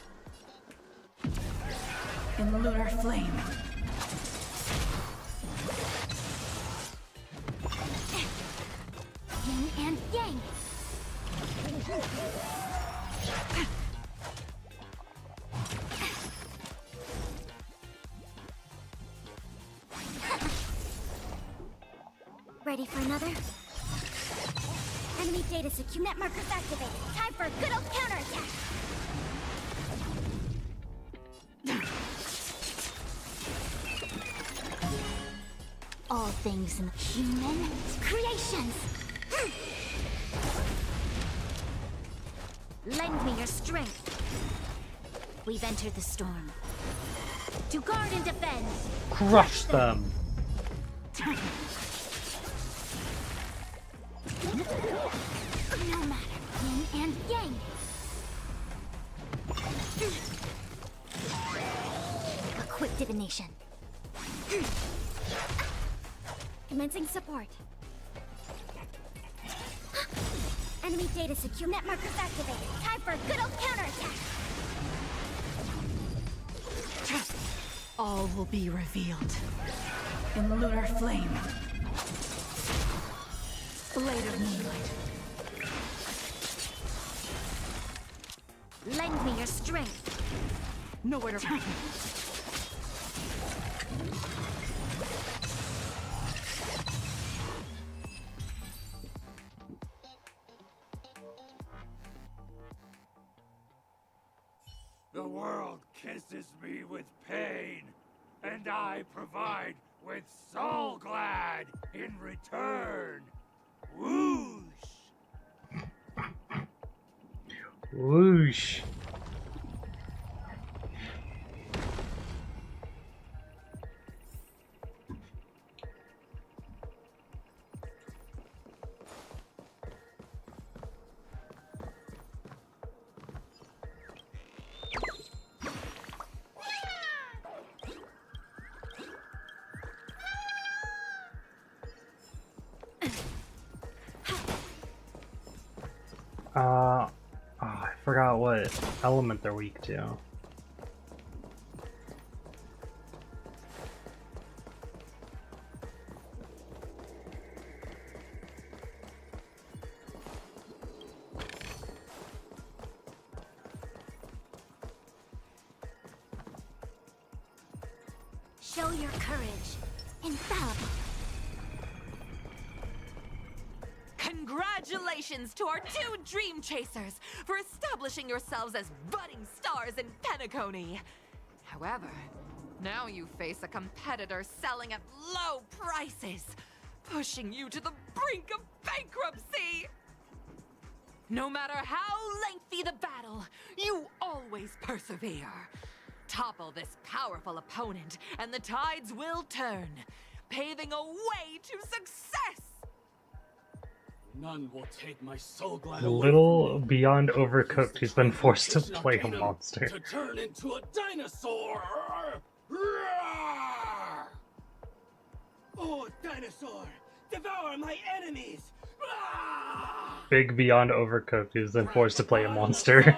In lunar flame. Yin and yang. Ready for another? Enemy data secure. Net markers activated. Time for a good old counterattack. All things in human creations. Lend me your strength. We've entered the storm. To guard and defend. Crush them. No matter. Yin and yang. A quick divination. Commencing support. Enemy data secure. Net markers activated. Time for a good old counterattack. All will be revealed. In lunar flame. Blade of moonlight. Lend me your strength. Nowhere to run. The world kisses me with pain, and I provide with soul glad in return. Whoosh! Whoosh. I forgot what element they're weak to. Show your courage. Infallible. Congratulations to our two dream chasers for establishing yourselves as budding stars in Penacony. However, now you face a competitor selling at low prices, pushing you to the brink of bankruptcy. No matter how lengthy the battle, you always persevere. Topple this powerful opponent, and the tides will turn, paving a way to success! None will take my soul glad A away little from me. beyond overcooked, he's been forced to Should not play a gain 'em monster. To turn into a dinosaur! Roar! Oh, dinosaur! Devour my enemies! Big beyond overcooked, he's been forced to play a monster.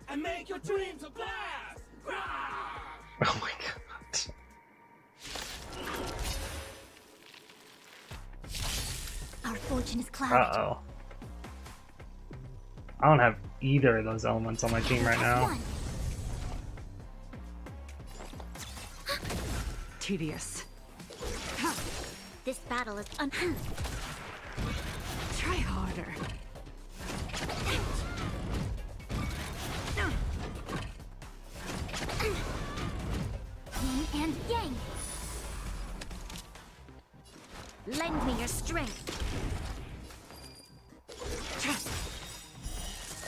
And make your dreams a blast! Oh my god. Our fortune is clouded. Uh-oh. I don't have either of those elements on my team right now. Tedious. This battle is Try harder. Yin and yang. Lend me your strength.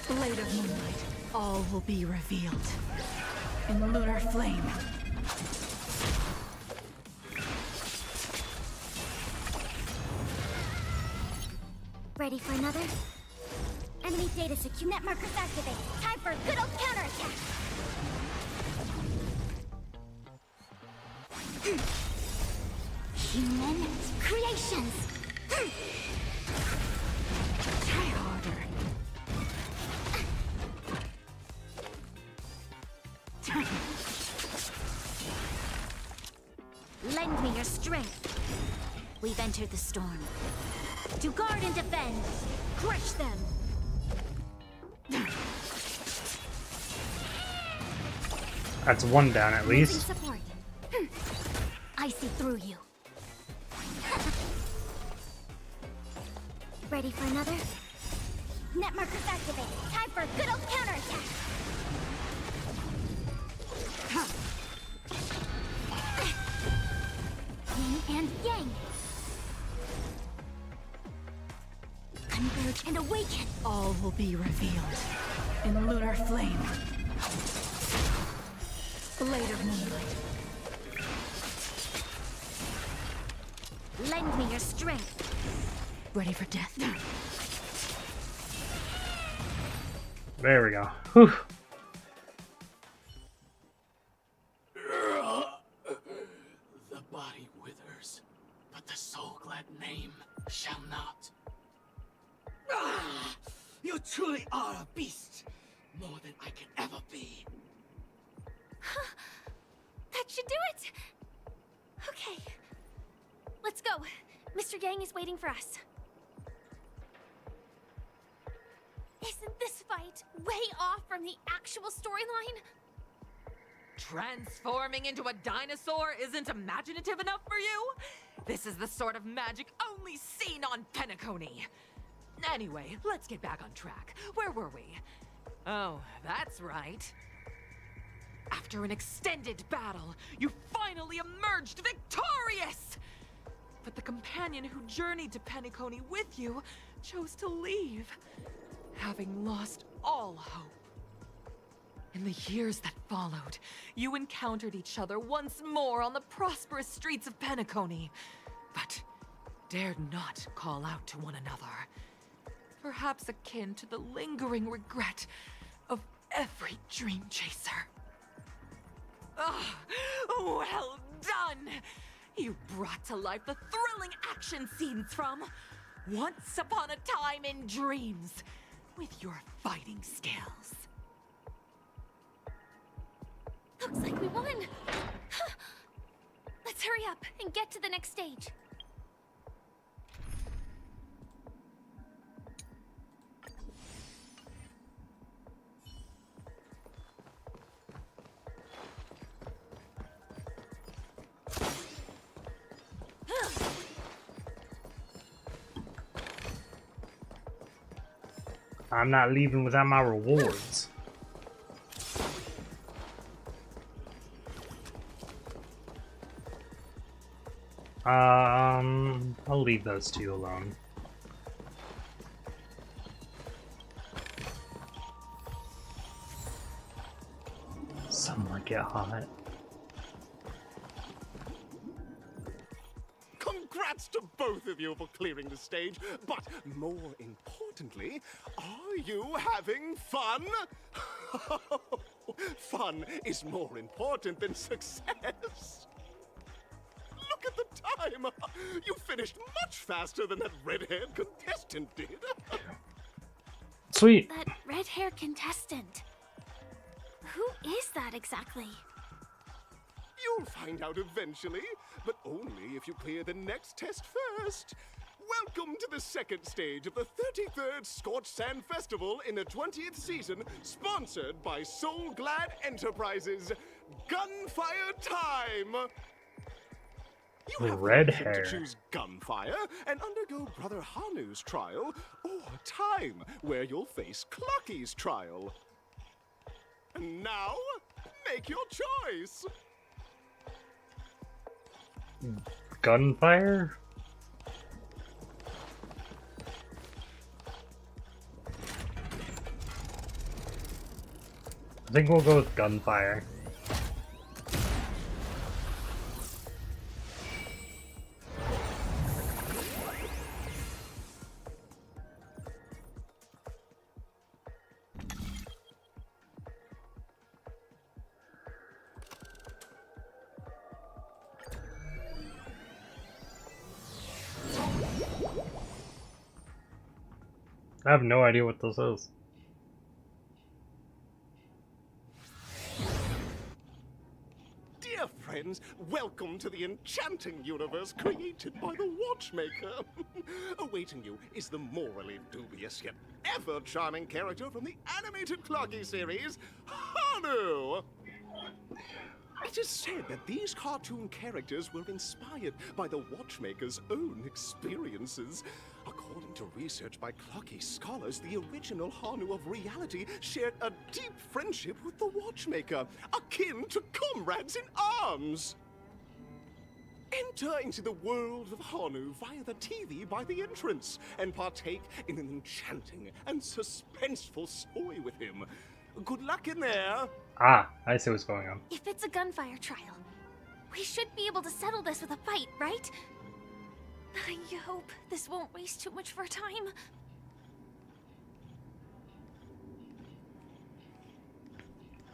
Blade of moonlight, all will be revealed. In lunar flame. Ready for another? Enemy data secure. Net markers activate. Time for a good old counterattack. Human creations. Try harder. Lend me your strength. We've entered the storm. To guard and defend. Crush them. That's one down at Losing least. support. I see through you. Ready for another? Net markers activate. Time for a good old counterattack. Yin and yang. Converge and awaken. All will be revealed. In lunar flame. Blade of moonlight. Lend me your strength. Ready for death? There we go. Whew. The body withers, but the soul-glad name shall not. You truly are a beast, more than I can ever be. That should do it. Okay. Let's go. Mr. Yang is waiting for us. Isn't this fight way off from the actual storyline? Transforming into a dinosaur isn't imaginative enough for you? This is the sort of magic only seen on Penacony. Anyway, let's get back on track. Where were we? Oh, that's right. After an extended battle, you finally emerged victorious! But the companion who journeyed to Penacony with you chose to leave, having lost all hope. In the years that followed, you encountered each other once more on the prosperous streets of Penacony, but dared not call out to one another. Perhaps akin to the lingering regret of every dream chaser. Ah, well done! You brought to life the thrilling action scenes from Once Upon a Time in Dreams with your fighting skills. Looks like we won! Let's hurry up and get to the next stage. I'm not leaving without my rewards. I'll leave those two alone. Someone get hot. Congrats to both of you for clearing the stage, but more importantly, are you having fun? Fun is more important than success. Look at the time! You finished much faster than that red-haired contestant did. Sweet. That red-haired contestant. Who is that exactly? You'll find out eventually, but only if you clear the next test first. Welcome to the second stage of the 33rd Scorched Sand Festival in the 20th season, sponsored by Soul Glad Enterprises. Gunfire time! You have Red the option hair. to choose gunfire and undergo Brother Hanu's trial, or time, where you'll face Clucky's trial. And now, make your choice! Gunfire? I think we'll go with gunfire. I have no idea what this is. Dear friends, welcome to the enchanting universe created by the Watchmaker. Awaiting you is the morally dubious yet ever charming character from the animated Clocky series, Hanu! It is said that these cartoon characters were inspired by the Watchmaker's own experiences. According to research by Clocky scholars, the original Hanu of reality shared a deep friendship with the Watchmaker, akin to comrades in arms. Enter into the world of Hanu via the TV by the entrance and partake in an enchanting and suspenseful story with him. Good luck in there. Ah, I see what's going on. If it's a gunfire trial, we should be able to settle this with a fight, right? I hope this won't waste too much of our time.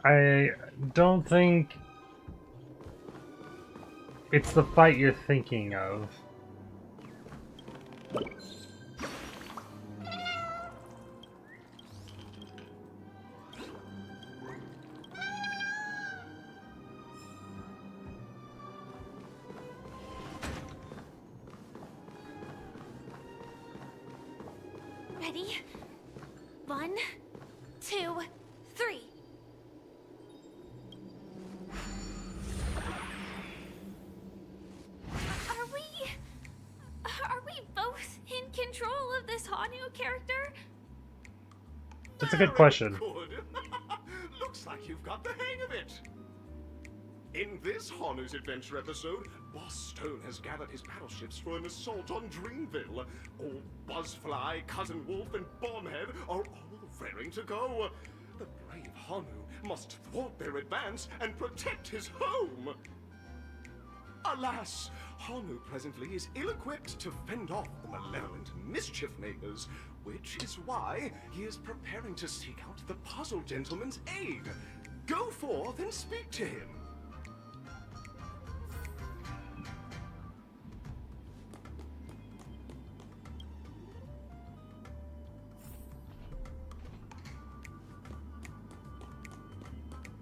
I don't think it's the fight you're thinking of. Ready? 1, 2, 3. Are we both in control of this Hanu character? That's a good question. Good. Looks like you've got the hang of it. In this Hanu's adventure episode, Boss Stone has gathered his battleships for an assault on Dreamville. All Buzzfly, Cousin Wolf, and Bombhead are all raring to go. The brave Hanu must thwart their advance and protect his home. Alas, Hanu presently is ill-equipped to fend off the malevolent mischief makers, which is why he is preparing to seek out the Puzzle Gentleman's aid. Go forth and speak to him.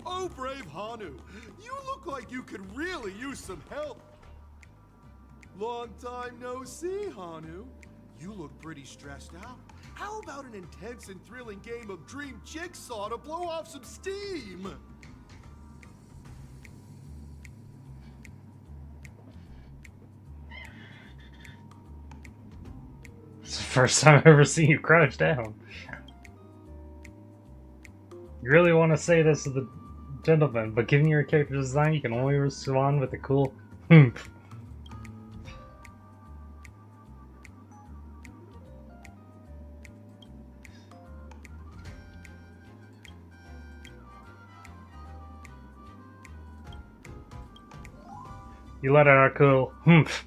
Oh, brave Hanu, you look like you could really use some help. Long time no see, Hanu. You look pretty stressed out. How about an intense and thrilling game of Dream Jigsaw to blow off some steam? It's the first time I've ever seen you crouch down. You really want to say this to the gentleman, but given your character design, you can only respond with a cool humph. You let out a cool humph.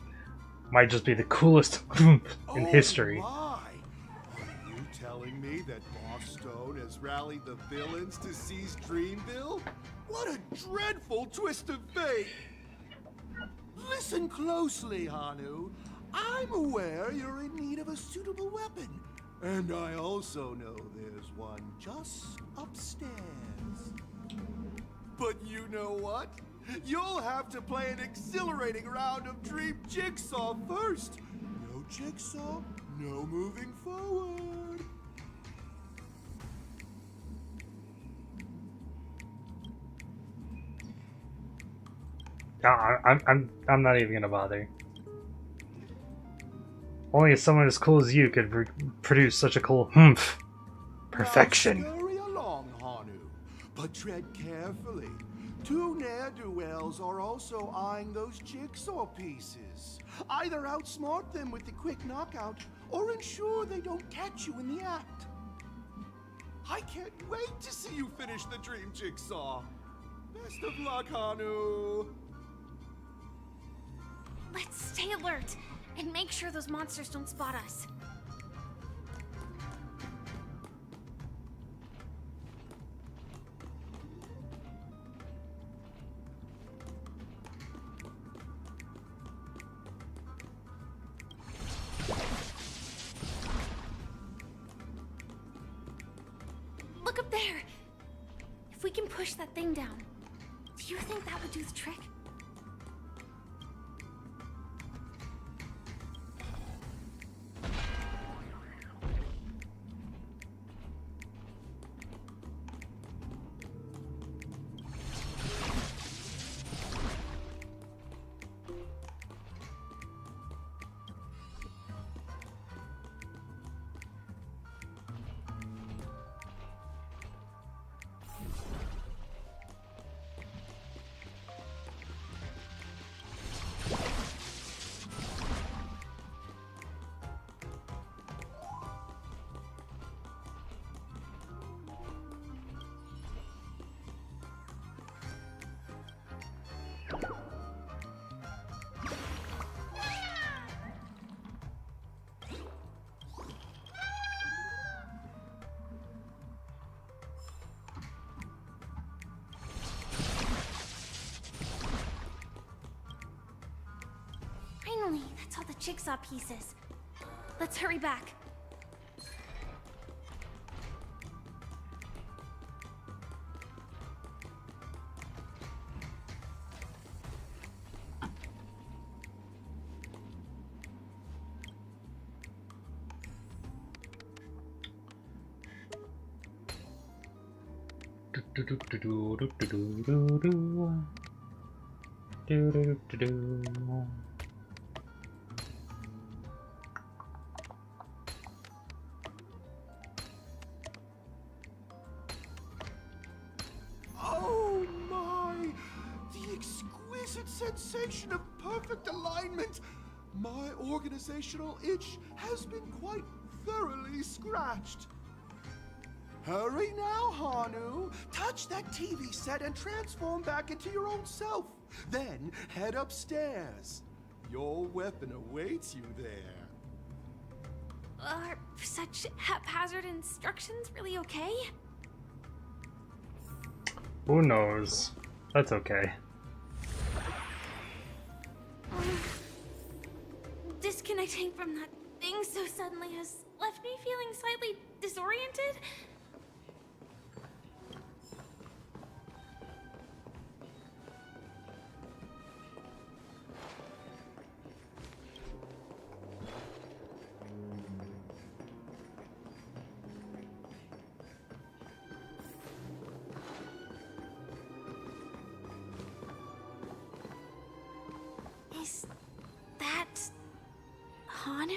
Might just be the coolest humph in history. My. Are you telling me that Boss Stone has rallied the villains to seize Dreamville? What a dreadful twist of fate! Listen closely, Hanu. I'm aware you're in need of a suitable weapon. And I also know there's one just upstairs. But you know what? You'll have to play an exhilarating round of Dream Jigsaw first. No Jigsaw, no moving forward. I'm not even gonna bother. Only someone as cool as you could produce such a cool humph. Perfection. Now scurry along, Hanu, but tread carefully. Two ne'er-do-wells are also eyeing those jigsaw pieces. Either outsmart them with the quick knockout, or ensure they don't catch you in the act. I can't wait to see you finish the Dream Jigsaw. Best of luck, Hanu. Let's stay alert and make sure those monsters don't spot us. Look up there! If we can push that thing down, do you think that would do the trick? Finally, that's all the jigsaw pieces. Let's hurry back. Oh my! The sensation of perfect alignment. My organizational itch has been quite thoroughly scratched. Hurry now, Hanu. Touch that TV set and transform back into your own self. Then head upstairs. Your weapon awaits you there. Are such haphazard instructions really okay? Who knows? That's okay. Disconnecting from that thing so suddenly has left me feeling slightly disoriented. Is that Hanu?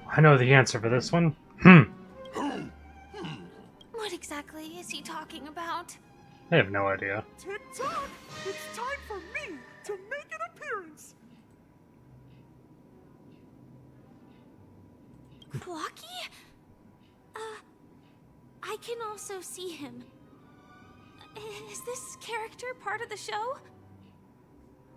I know the answer for this one. What exactly is he talking about? I have no idea. Tick-tock! It's time for me to make an appearance! Clocky? I can also see him. Is this character part of the show?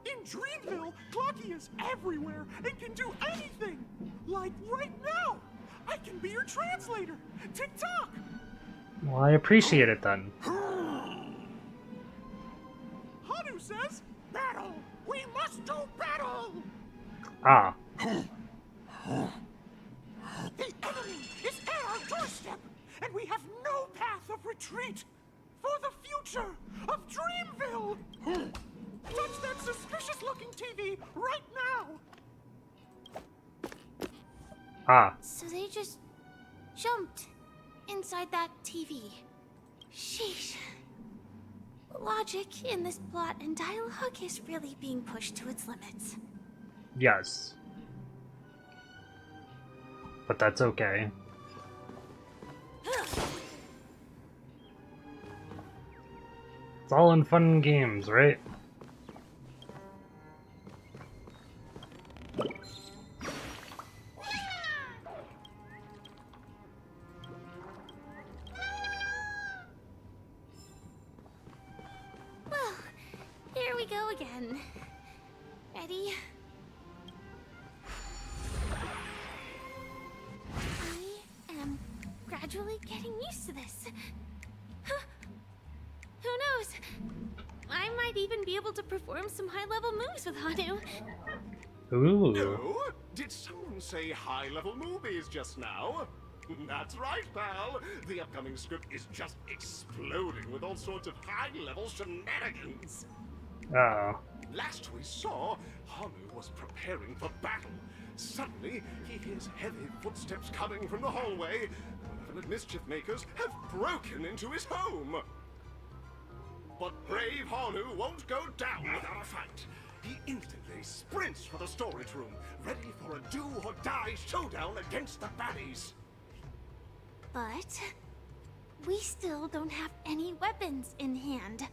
In Dreamville, Clocky is everywhere and can do anything! Like right now! I can be your translator! Tick-tock! Well, I appreciate it then. Hanu says, battle! We must do battle! Ah. The enemy is at our doorstep, and we have no path of retreat for the future of Dreamville! Touch that suspicious-looking TV right now! Ah. So they just jumped inside that TV. Sheesh. Logic in this plot and dialogue is really being pushed to its limits. Yes. But that's okay. It's all in fun and games, right? Well, here we go again. Ready? I am gradually getting used to this. Huh. Who knows? I might even be able to perform some high-level moves with Hanu. Ooh. No? Did someone say high-level movies just now? That's right, pal. The upcoming script is just exploding with all sorts of high-level shenanigans. Uh-oh. Last we saw, Hanu was preparing for battle. Suddenly, he hears heavy footsteps coming from the hallway. Malevolent mischief makers have broken into his home. But brave Hanu won't go down without a fight. He instantly sprints for the storage room, ready for a do-or-die showdown against the baddies. But we still don't have any weapons in hand.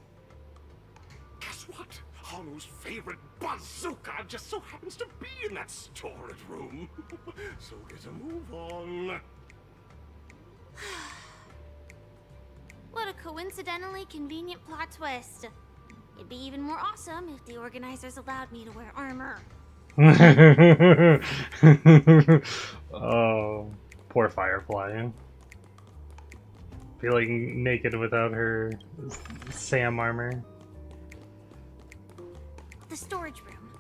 Guess what? Hanu's favorite bazooka just so happens to be in that storage room. So get a move on. What a coincidentally convenient plot twist. It'd be even more awesome if the organizers allowed me to wear armor. Oh, poor Firefly. Feeling naked without her Sam armor. The storage room.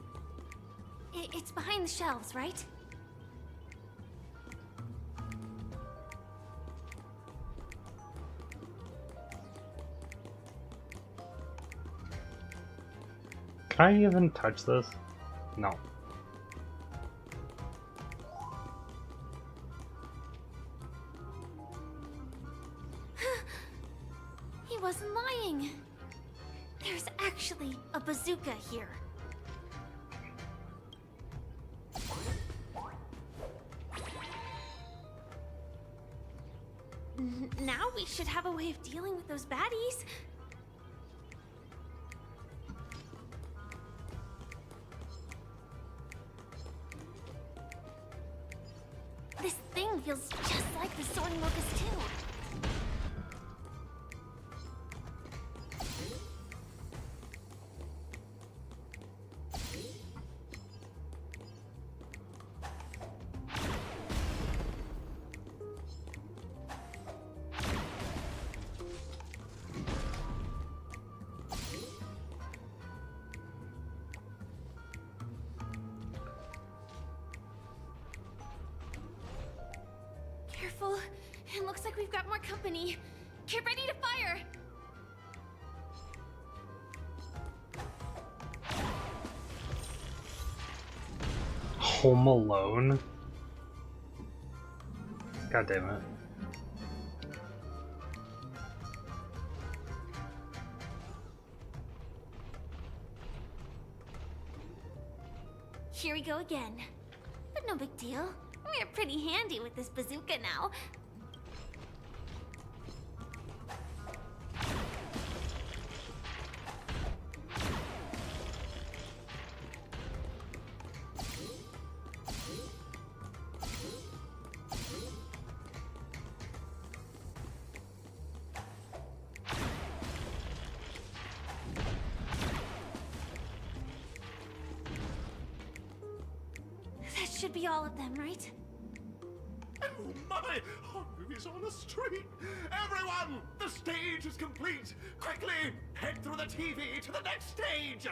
It's behind the shelves, right? Can I even touch this? No. He wasn't lying. There's actually a bazooka here. now we should have a way of dealing with those baddies. This thing feels just like the Soaring Locust too. Careful. It looks like we've got more company. Get ready to fire! Home Alone? God damn it. Here we go again. But no big deal. We're pretty handy with this bazooka now. That should be all of them, right? Oh my! Haru is on the street! Everyone! The stage is complete! Quickly! Head through the TV to the next stage!